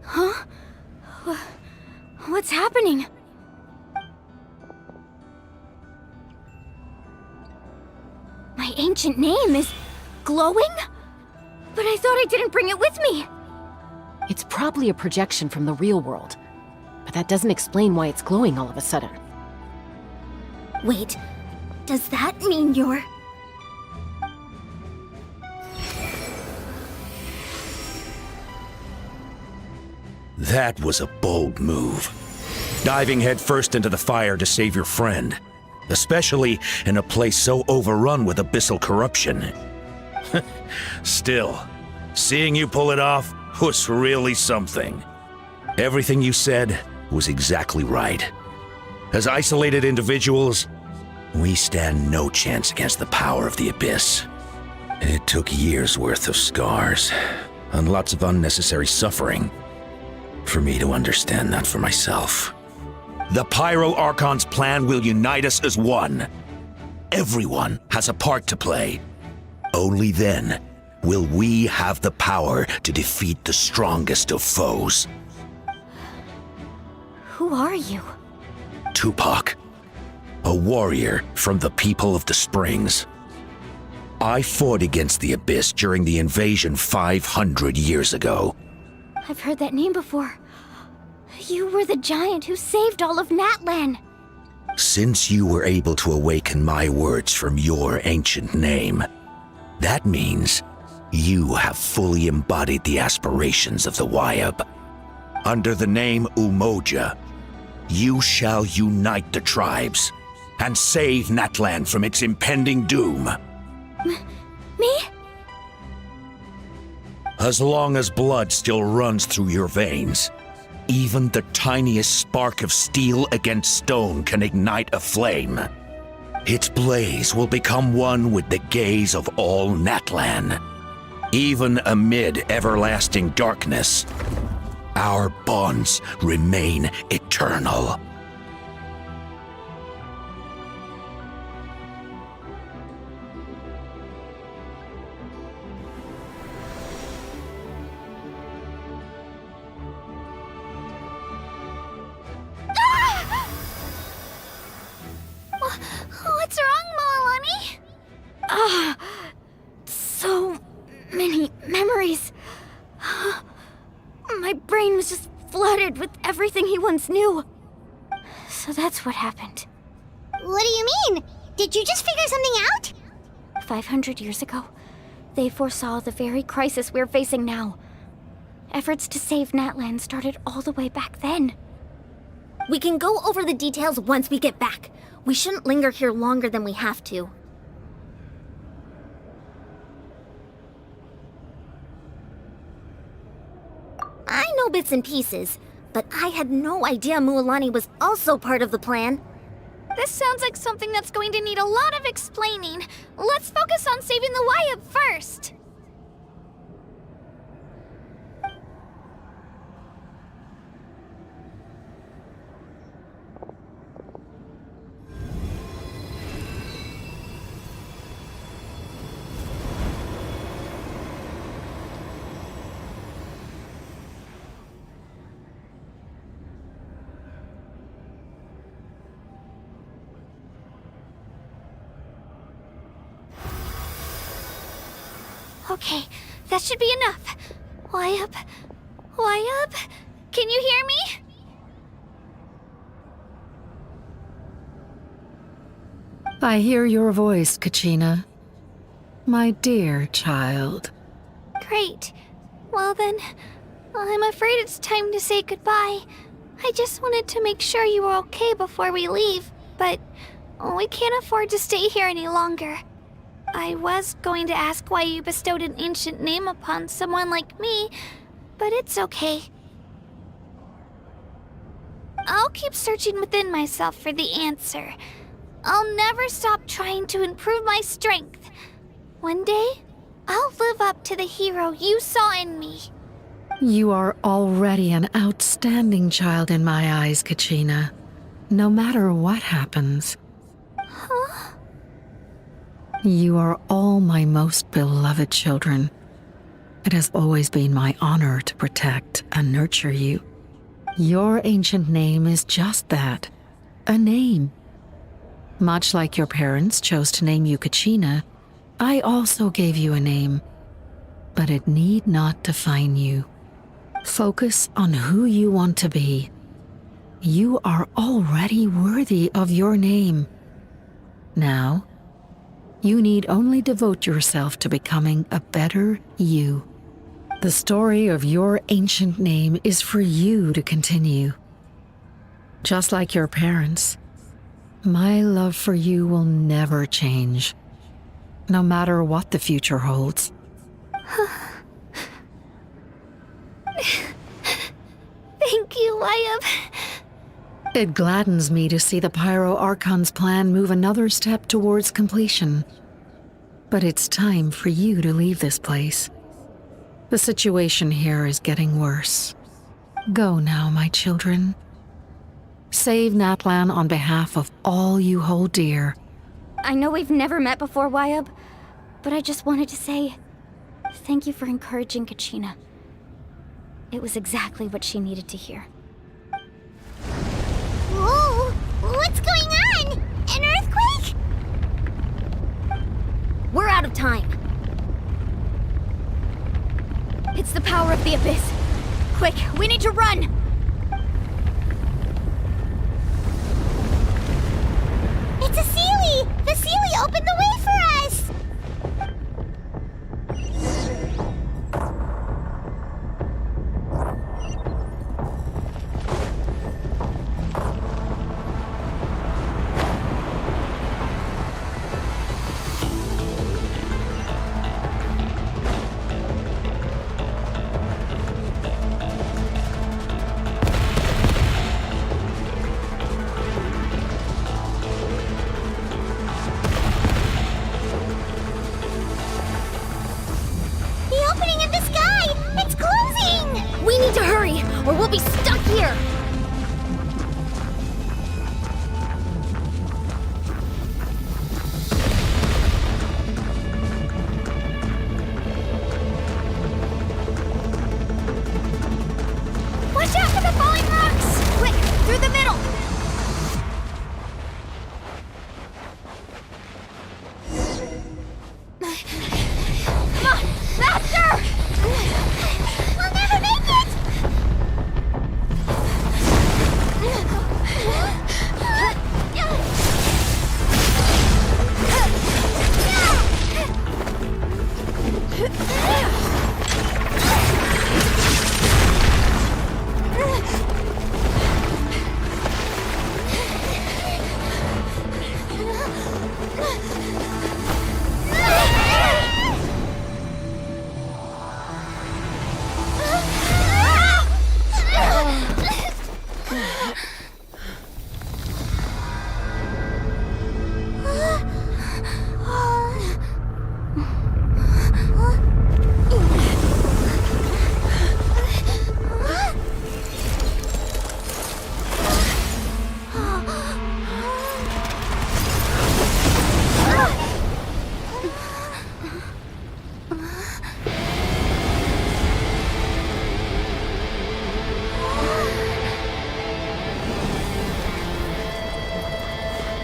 S1: Huh? What's happening? My ancient name is glowing? But I thought I didn't bring it with me.
S19: It's probably a projection from the real world, but that doesn't explain why it's glowing all of a sudden.
S1: Wait, does that mean you're...
S15: That was a bold move. Diving headfirst into the fire to save your friend. Especially in a place so overrun with abyssal corruption. Still, seeing you pull it off was really something. Everything you said was exactly right. As isolated individuals, we stand no chance against the power of the Abyss. It took years' worth of scars, and lots of unnecessary suffering, for me to understand that for myself. The Pyro Archon's plan will unite us as one. Everyone has a part to play. Only then will we have the power to defeat the strongest of foes.
S1: Who are you?
S15: Tupac, a warrior from the people of the Springs. I fought against the Abyss during the invasion 500 years ago.
S1: I've heard that name before. You were the giant who saved all of Natlan.
S15: Since you were able to awaken my words from your ancient name, that means you have fully embodied the aspirations of the Wyab. Under the name Umoja, you shall unite the tribes and save Natlan from its impending doom.
S1: Me?
S15: As long as blood still runs through your veins, even the tiniest spark of steel against stone can ignite a flame. Its blaze will become one with the gaze of all Natlan. Even amid everlasting darkness, our bonds remain eternal.
S14: What's wrong, Moalani?
S1: So many memories. My brain was just flooded with everything he once knew. So that's what happened.
S2: What do you mean? Did you just figure something out?
S1: 500 years ago, they foresaw the very crisis we're facing now. Efforts to save Natlan started all the way back then.
S18: We can go over the details once we get back. We shouldn't linger here longer than we have to. I know bits and pieces, but I had no idea Mualani was also part of the plan.
S14: This sounds like something that's going to need a lot of explaining. Let's focus on saving the Wyatt first. Okay, that should be enough. Wyatt? Wyatt? Can you hear me?
S10: I hear your voice, Kachina. My dear child.
S14: Great. Well then, I'm afraid it's time to say goodbye. I just wanted to make sure you were okay before we leave, but we can't afford to stay here any longer. I was going to ask why you bestowed an ancient name upon someone like me, but it's okay. I'll keep searching within myself for the answer. I'll never stop trying to improve my strength. One day, I'll live up to the hero you saw in me.
S10: You are already an outstanding child in my eyes, Kachina. No matter what happens.
S14: Huh?
S10: You are all my most beloved children. It has always been my honor to protect and nurture you. Your ancient name is just that, a name. Much like your parents chose to name you Kachina, I also gave you a name, but it need not define you. Focus on who you want to be. You are already worthy of your name. Now, you need only devote yourself to becoming a better you. The story of your ancient name is for you to continue. Just like your parents, my love for you will never change, no matter what the future holds.
S14: Thank you, Wyatt.
S10: It gladdens me to see the Pyro Archon's plan move another step towards completion. But it's time for you to leave this place. The situation here is getting worse. Go now, my children. Save Natlan on behalf of all you hold dear.
S1: I know we've never met before, Wyatt, but I just wanted to say thank you for encouraging Kachina. It was exactly what she needed to hear.
S2: Whoa! What's going on? An earthquake?
S18: We're out of time.
S1: It's the power of the Abyss. Quick, we need to run!
S2: It's a Seelie! The Seelie opened the way for us!
S18: We'll be stuck here! Watch out for the falling rocks! Quick, through the middle! Come on, faster! We'll never make it!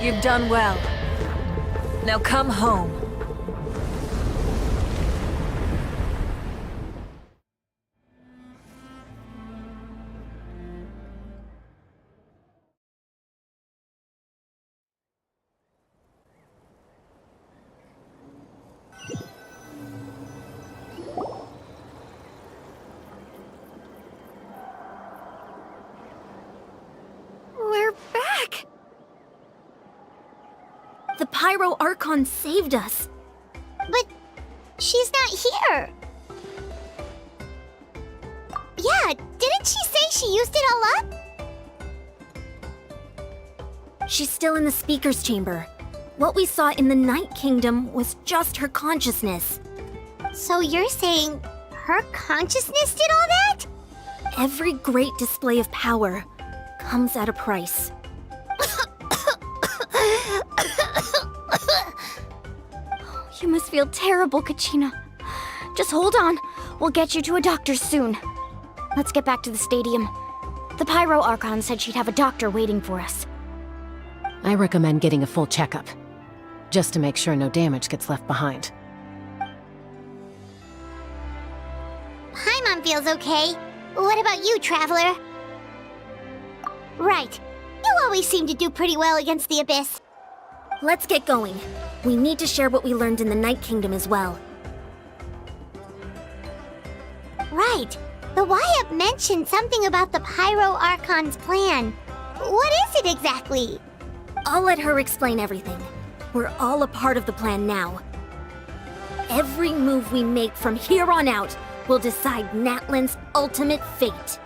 S22: You've done well. Now come home.
S18: We're back! The Pyro Archon saved us.
S2: But she's not here. Yeah, didn't she say she used it all up?
S18: She's still in the speaker's chamber. What we saw in the Night Kingdom was just her consciousness.
S2: So you're saying her consciousness did all that?
S18: Every great display of power comes at a price. You must feel terrible, Kachina. Just hold on. We'll get you to a doctor soon. Let's get back to the stadium. The Pyro Archon said she'd have a doctor waiting for us.
S19: I recommend getting a full checkup, just to make sure no damage gets left behind.
S2: Paimon feels okay. What about you, Traveler? Right. You always seem to do pretty well against the Abyss.
S18: Let's get going. We need to share what we learned in the Night Kingdom as well.
S2: Right. The Wyatt mentioned something about the Pyro Archon's plan. What is it exactly?
S18: I'll let her explain everything. We're all a part of the plan now. Every move we make from here on out will decide Natlan's ultimate fate.